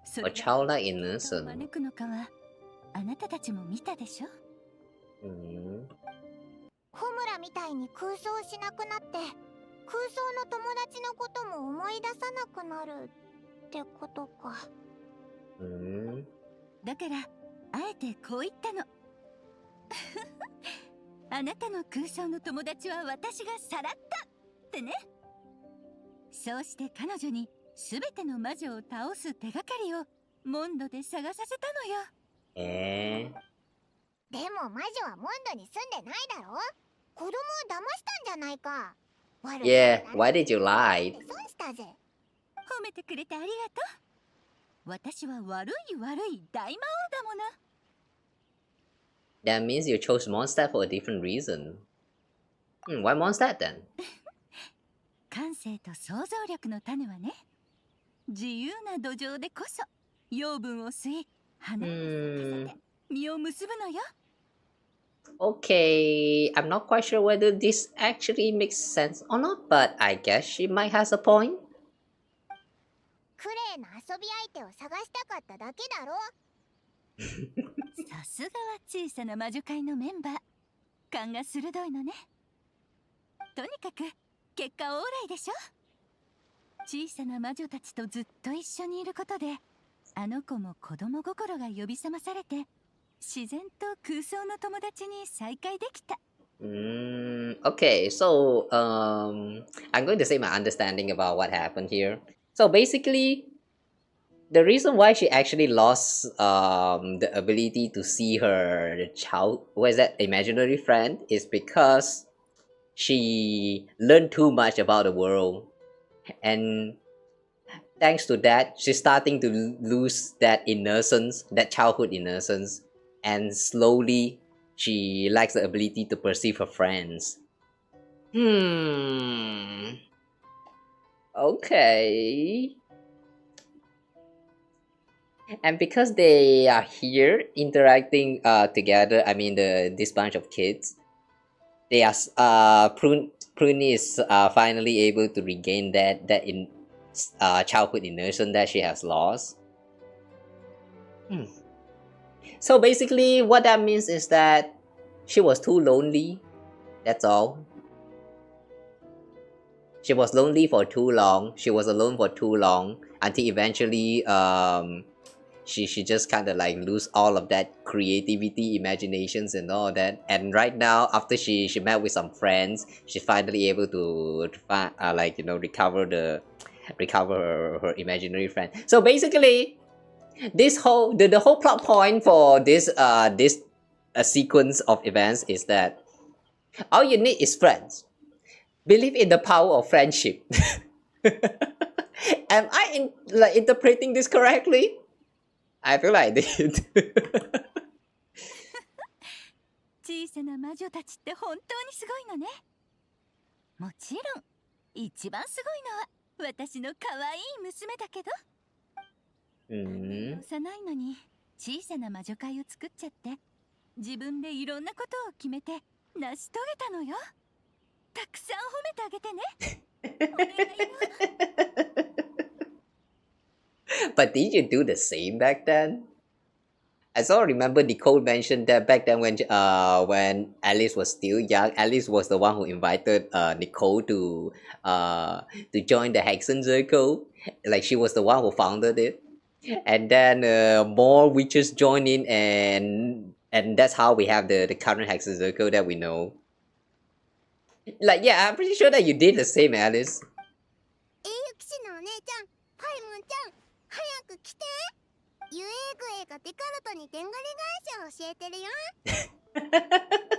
そ A れが childlike どう innocent. 招くのかはあなたたちも見たでしょ。ホムラみたいに空想しなくなって空想の友達のことも思い出さなくなるってことか。だからあえてこう言ったの。あなたの空想の友達は私がさらったってね。そうして彼女に全ての魔女を倒す手がかりをモンドで探させたのよ。でも魔女はモンドに住んでないだろ。子供を騙したんじゃないか。 Yeah, why did you lie? 損したぜ。褒めてくれてありがとう。私は悪い悪い大魔王だもの。That means you chose Mondstadt for a different reason. Why Mondstadt then? 感性と想像力の種はね、自由な土壌でこそ養分を吸い、花を咲かせて実を結ぶのよ。Okay, I'm not quite sure whether this actually makes sense or not, but I guess she might has a point. クレイの遊び相手を探したかっただけだろ。さすがは小さな魔女会のメンバー。勘が鋭いのね。とにかく結果オーライでしょ。小さな魔女たちとずっと一緒にいることであの子も子供心が呼び覚まされて自然と空想の友達に再会できた。Okay, so I'm going to say my understanding about what happened here. So basically, the reason why she actually lost the ability to see her child, what is that, imaginary friend, is because she learned too much about the world, and thanks to that, she's starting to lose that innocence, that childhood innocence, and slowly she lacks the ability to perceive her friends. Okay. And because they are here interacting together, I mean this bunch of kids, they are Prune is finally able to regain that in childhood innocence that she has lost. So basically, what that means is that she was too lonely. That's all. She was lonely for too long. She was alone for too long until eventually she just kind of like lose all of that creativity, imaginations and all that. And right now, after she met with some friends, she's finally able to find, like, you know, recover her imaginary friend. So basically, this whole the whole plot point for this sequence of events is that all you need is friends. Believe in the power of friendship. Am I interpreting this correctly? I feel like I did. 小さな魔女たちって本当にすごいのね。もちろん一番すごいのは私の可愛い娘だけど。幼いのに小さな魔女会を作っちゃって自分でいろんなことを決めて成し遂げたのよ。たくさん褒めてあげてね。お願いよ。But did you do the same back then? I sort of remember Nicole mentioned that back then when Alice was still young, Alice was the one who invited Nicole to join the Hexen Circle. Like she was the one who founded it, and then more witches joined in, and that's how we have the current Hexen Circle that we know. Like, yeah, I'm pretty sure that you did the same, Alice.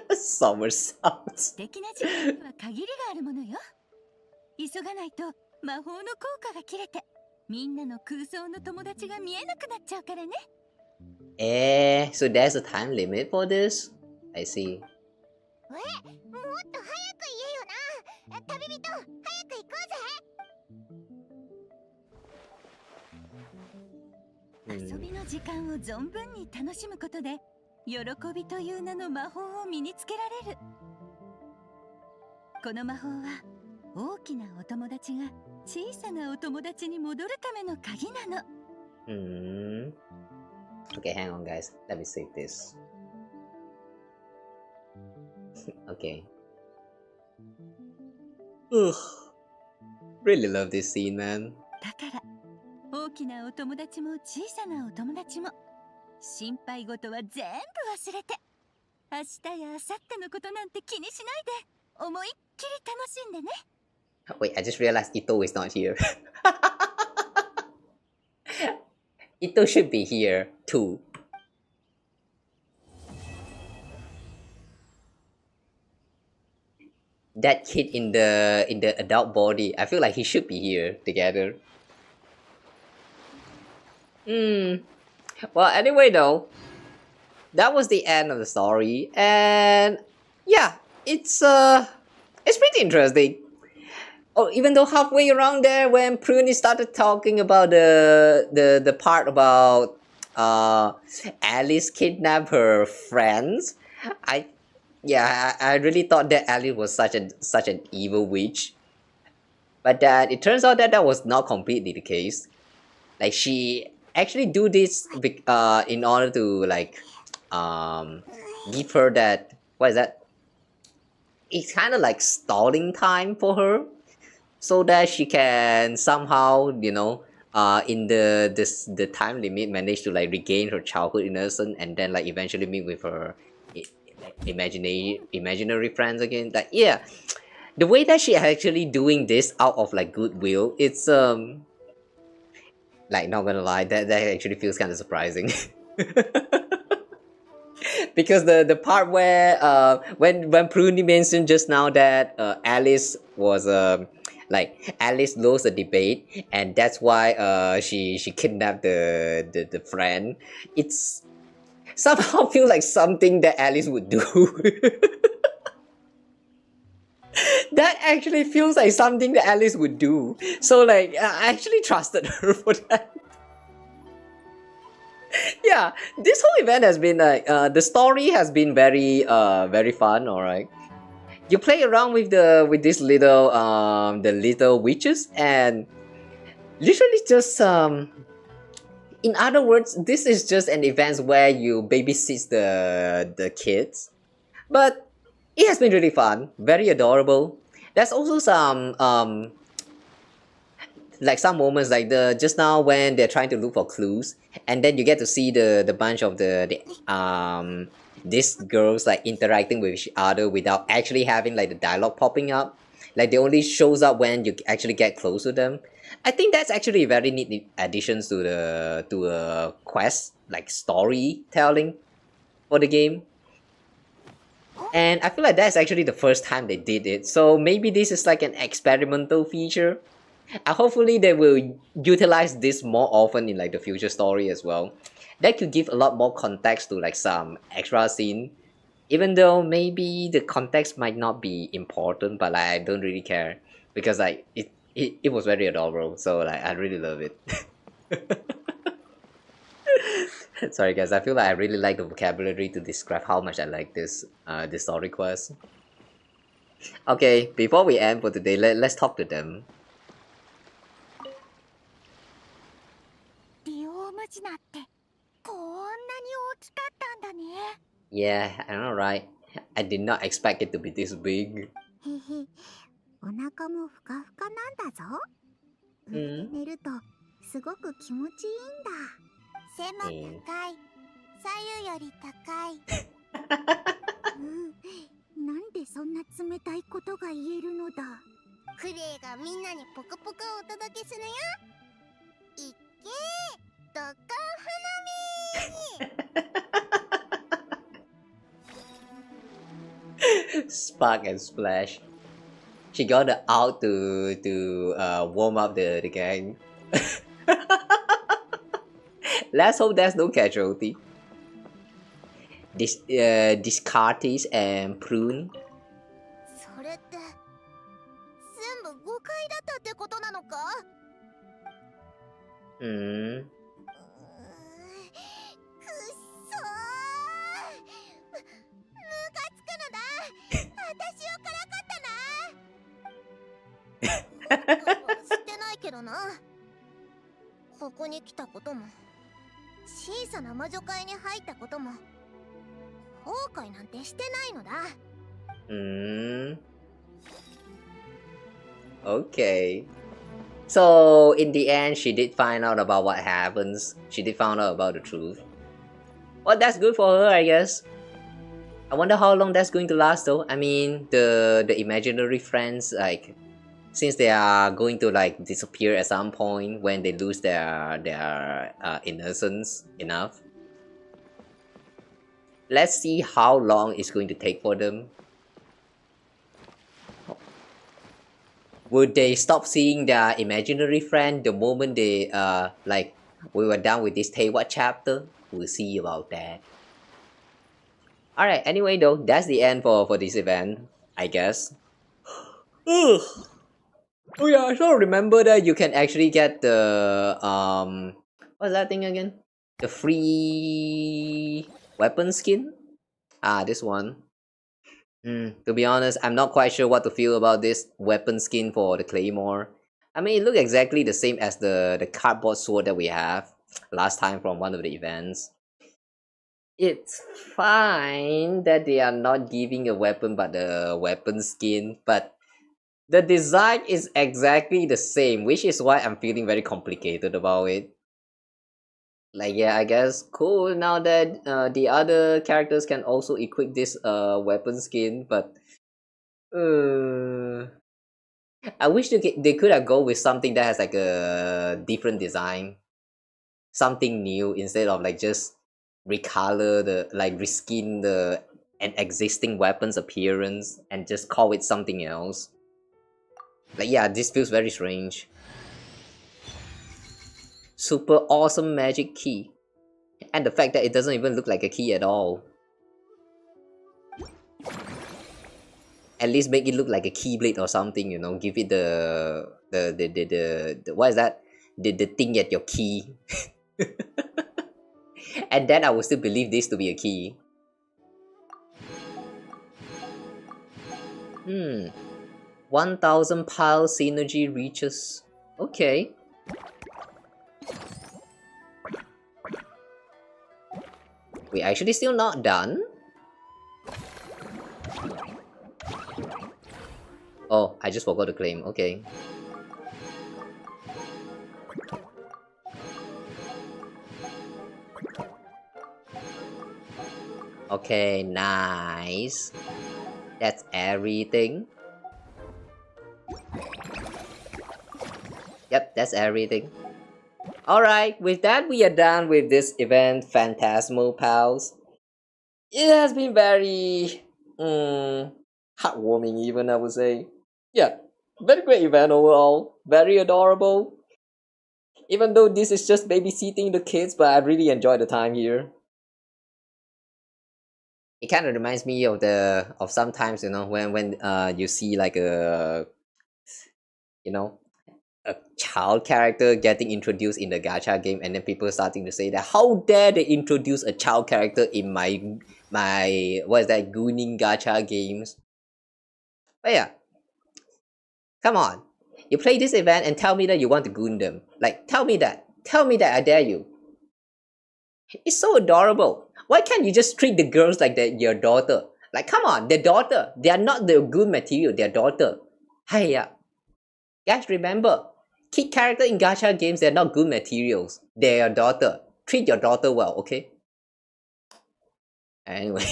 Somersaults. 素敵な時間には限りがあるものよ。急がないと魔法の効果が切れてみんなの空想の友達が見えなくなっちゃうからね。So there's a time limit for this? I see. もっと早く言えよな。旅人、早く行こうぜ。遊びの時間を存分に楽しむことで喜びという名の魔法を身につけられる。この魔法は大きなお友達が小さなお友達に戻るための鍵なの。Okay, hang on guys. Let me save this. Okay. Ugh. Really love this scene, man. だから大きなお友達も小さなお友達も心配事は全部忘れて明日や明後日のことなんて気にしないで思いっきり楽しんでね。Wait, I just realized Ito is not here. Ito should be here too. That kid in the adult body, I feel like he should be here together. Well, anyway though, that was the end of the story, and yeah, it's pretty interesting. Oh, even though halfway around there, when Prune started talking about the part about Alice kidnapped her friends, I really thought that Alice was such an evil witch, but that it turns out that that was not completely the case. Like she actually do this in order to like give her that, what is that? It's kind of like stalling time for her, so that she can somehow, you know, in the time limit manage to like regain her childhood innocence and then like eventually meet with her imaginary friends again. Like, yeah, the way that she actually doing this out of like goodwill, it's like, not gonna lie, that actually feels kind of surprising. Because the part where when Prune mentioned just now that Alice was like Alice lost a debate and that's why she kidnapped the friend, it's somehow feel like something that Alice would do. That actually feels like something that Alice would do. So like, I actually trusted her for that. Yeah, this whole event has been like, the story has been very very fun. All right, you play around with this little the little witches, and literally just in other words, this is just an event where you babysit the kids, but it has been really fun, very adorable. There's also some like some moments like the just now when they're trying to look for clues, and then you get to see the bunch of these girls like interacting with each other without actually having like the dialogue popping up. Like they only shows up when you actually get close to them. I think that's actually a very neat addition to the quest like storytelling for the game. And I feel like that's actually the first time they did it. So maybe this is like an experimental feature. Hopefully they will utilize this more often in like the future story as well. That could give a lot more context to like some extra scene. Even though maybe the context might not be important, but like I don't really care. Because like it was very adorable. So like I really love it. Sorry guys, I feel like I really like the vocabulary to describe how much I like this story quest. Okay, before we end for today, let's talk to them. Yeah, I know, right? I did not expect it to be this big. お腹もふかふかなんだぞ。寝るとすごく気持ちいいんだ。背も高い。左右より高い。なんでそんな冷たいことが言えるのだ。クレイがみんなにポカポカをお届けするよ。いっけー、ドッカン花見。Spark and Splash. She got out to warm up the gang. Let's hope there's no casualty. Discartes and Prune. それって全部誤解だったってことなのか？くっそー。ムカつくのだ。私をからかったな。知ってないけどな。ここに来たことも、小さな魔女会に入ったことも、後悔なんてしてないのだ。Okay. So in the end, she did find out about what happens. She did find out about the truth. Well, that's good for her, I guess. I wonder how long that's going to last, though. I mean, the imaginary friends, like, since they are going to like disappear at some point when they lose their innocence enough. Let's see how long it's going to take for them. Would they stop seeing their imaginary friend the moment they like we were done with this Teiwat chapter? We'll see about that. Alright, anyway though, that's the end for this event, I guess. Oh yeah, I also remember that you can actually get the what's that thing again? The free weapon skin? This one. To be honest, I'm not quite sure what to feel about this weapon skin for the Claymore. I mean, it looks exactly the same as the cardboard sword that we have last time from one of the events. It's fine that they are not giving a weapon but the weapon skin, but the design is exactly the same, which is why I'm feeling very complicated about it. Like, yeah, I guess cool now that the other characters can also equip this weapon skin, but I wish they could have go with something that has like a different design, something new instead of like just recolor reskin an existing weapon's appearance and just call it something else. Like, yeah, this feels very strange. Super awesome magic key. And the fact that it doesn't even look like a key at all. At least make it look like a keyblade or something, you know, give it the what is that? The thing at your key. And then I will still believe this to be a key. 1000 pile synergy reaches. Okay. We actually still not done. Oh, I just forgot to claim. Okay. Okay, nice. That's everything. Yep, that's everything. Alright, with that we are done with this event, Phantasmal Pals. It has been very heartwarming even, I would say. Yeah, very great event overall. Very adorable. Even though this is just babysitting the kids, but I really enjoyed the time here. It kind of reminds me of sometimes, you know, when you see like a child character getting introduced in the gacha game, and then people starting to say that how dare they introduce a child character in my what is that, gooning gacha games. But yeah, come on, you play this event and tell me that you want to goon them. Like, tell me that, I dare you. It's so adorable. Why can't you just treat the girls like your daughter? Like, come on, their daughter. They are not the good material, their daughter. Hiya. Guys, remember, kid character in gacha games, they're not good materials. They're your daughter. Treat your daughter well, okay? Anyway.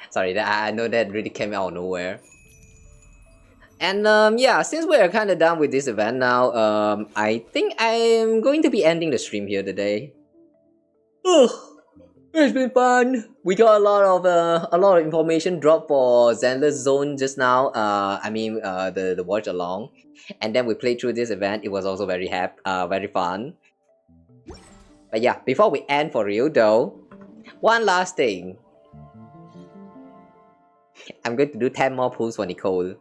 Sorry, I know that really came out of nowhere. And yeah, since we're kind of done with this event now, I think I'm going to be ending the stream here today. Oh, it's been fun. We got a lot of information dropped for Zenless Zone just now. The watch along, and then we played through this event. It was also very fun. But yeah, before we end for real though, one last thing. I'm going to do 10 more pulls for Nicole.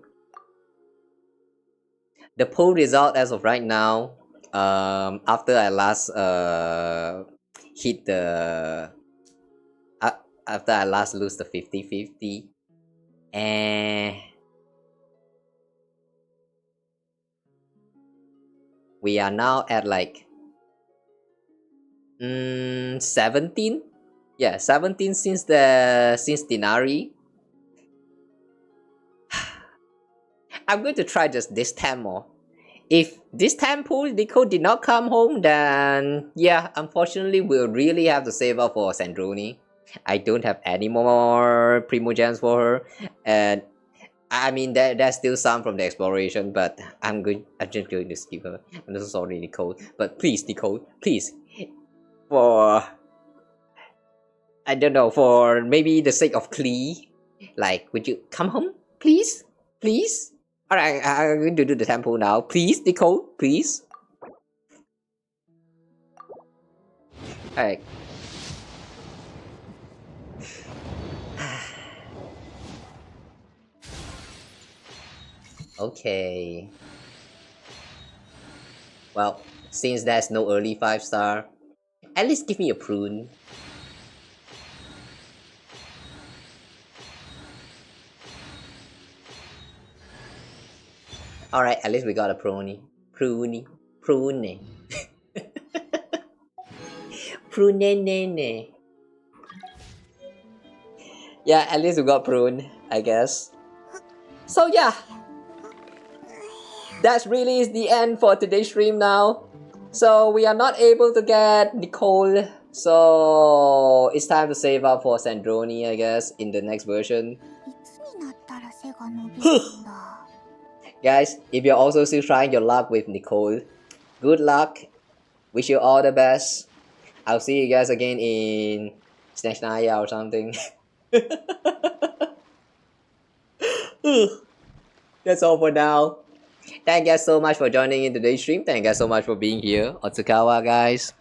The pull result as of right now, after I last hit the after I last lose the 50-50, and we are now at like 17. Yeah, 17 since Denari. I'm going to try just this 10 more. If this 10 pull Nicole did not come home, then yeah, unfortunately we'll really have to save up for Sandroni. I don't have any more Primogems for her, and I mean there's still some from the exploration, but I'm just going to skip her. I'm so sorry, Nicole, but please, Nicole, please, for I don't know, for maybe the sake of Klee, like, would you come home, please, please? Alright, I'm going to do the temple now. Please, Nicole, please. Alright. Okay. Well, since there's no early 5-star, at least give me a Prune. Alright, at least we got a Prune. Prune. Prune. Prune. Yeah, at least we got Prune, I guess. So yeah, that really is the end for today's stream now. So we are not able to get Nicole, so it's time to save up for Sandroni, I guess, in the next version. Guys, if you're also still trying your luck with Nicole, good luck. Wish you all the best. I'll see you guys again in Snatch Naya or something. That's all for now. Thank you guys so much for joining in today's stream. Thank you guys so much for being here. Otsukawa, guys.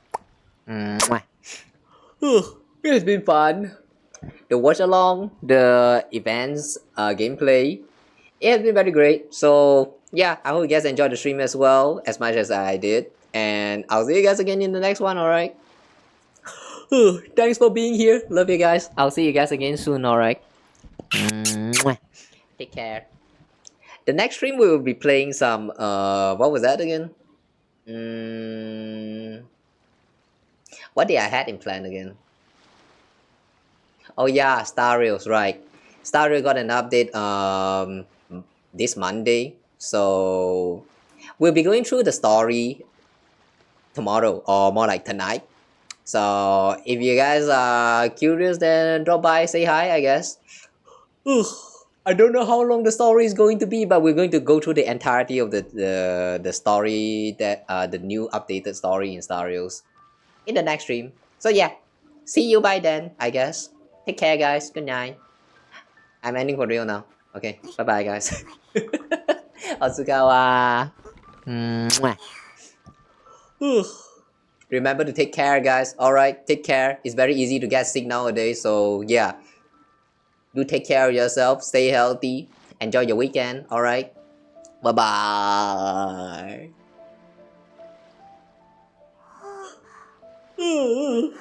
It's been fun. the watch along, the events, gameplay. It has been very great. So yeah, I hope you guys enjoyed the stream as well as much as I did. And I'll see you guys again in the next one, alright? Thanks for being here. Love you guys. I'll see you guys again soon, alright? Take care. The next stream we will be playing some what was that again? What did I had in plan again? Oh yeah, Star Rails, right. Star Rails got an update this Monday. So we'll be going through the story tomorrow, or more like tonight. So if you guys are curious, then drop by, say hi, I guess. I don't know how long the story is going to be, but we're going to go through the entirety of the story, that the new updated story in Star Rails in the next stream. So yeah, see you by then, I guess. Take care, guys. Good night. I'm ending for real now. Okay, bye bye, guys. Otsukawa. Remember to take care, guys. Alright, take care. It's very easy to get sick nowadays, so yeah. Do take care of yourself, stay healthy, enjoy your weekend, alright? Bye bye.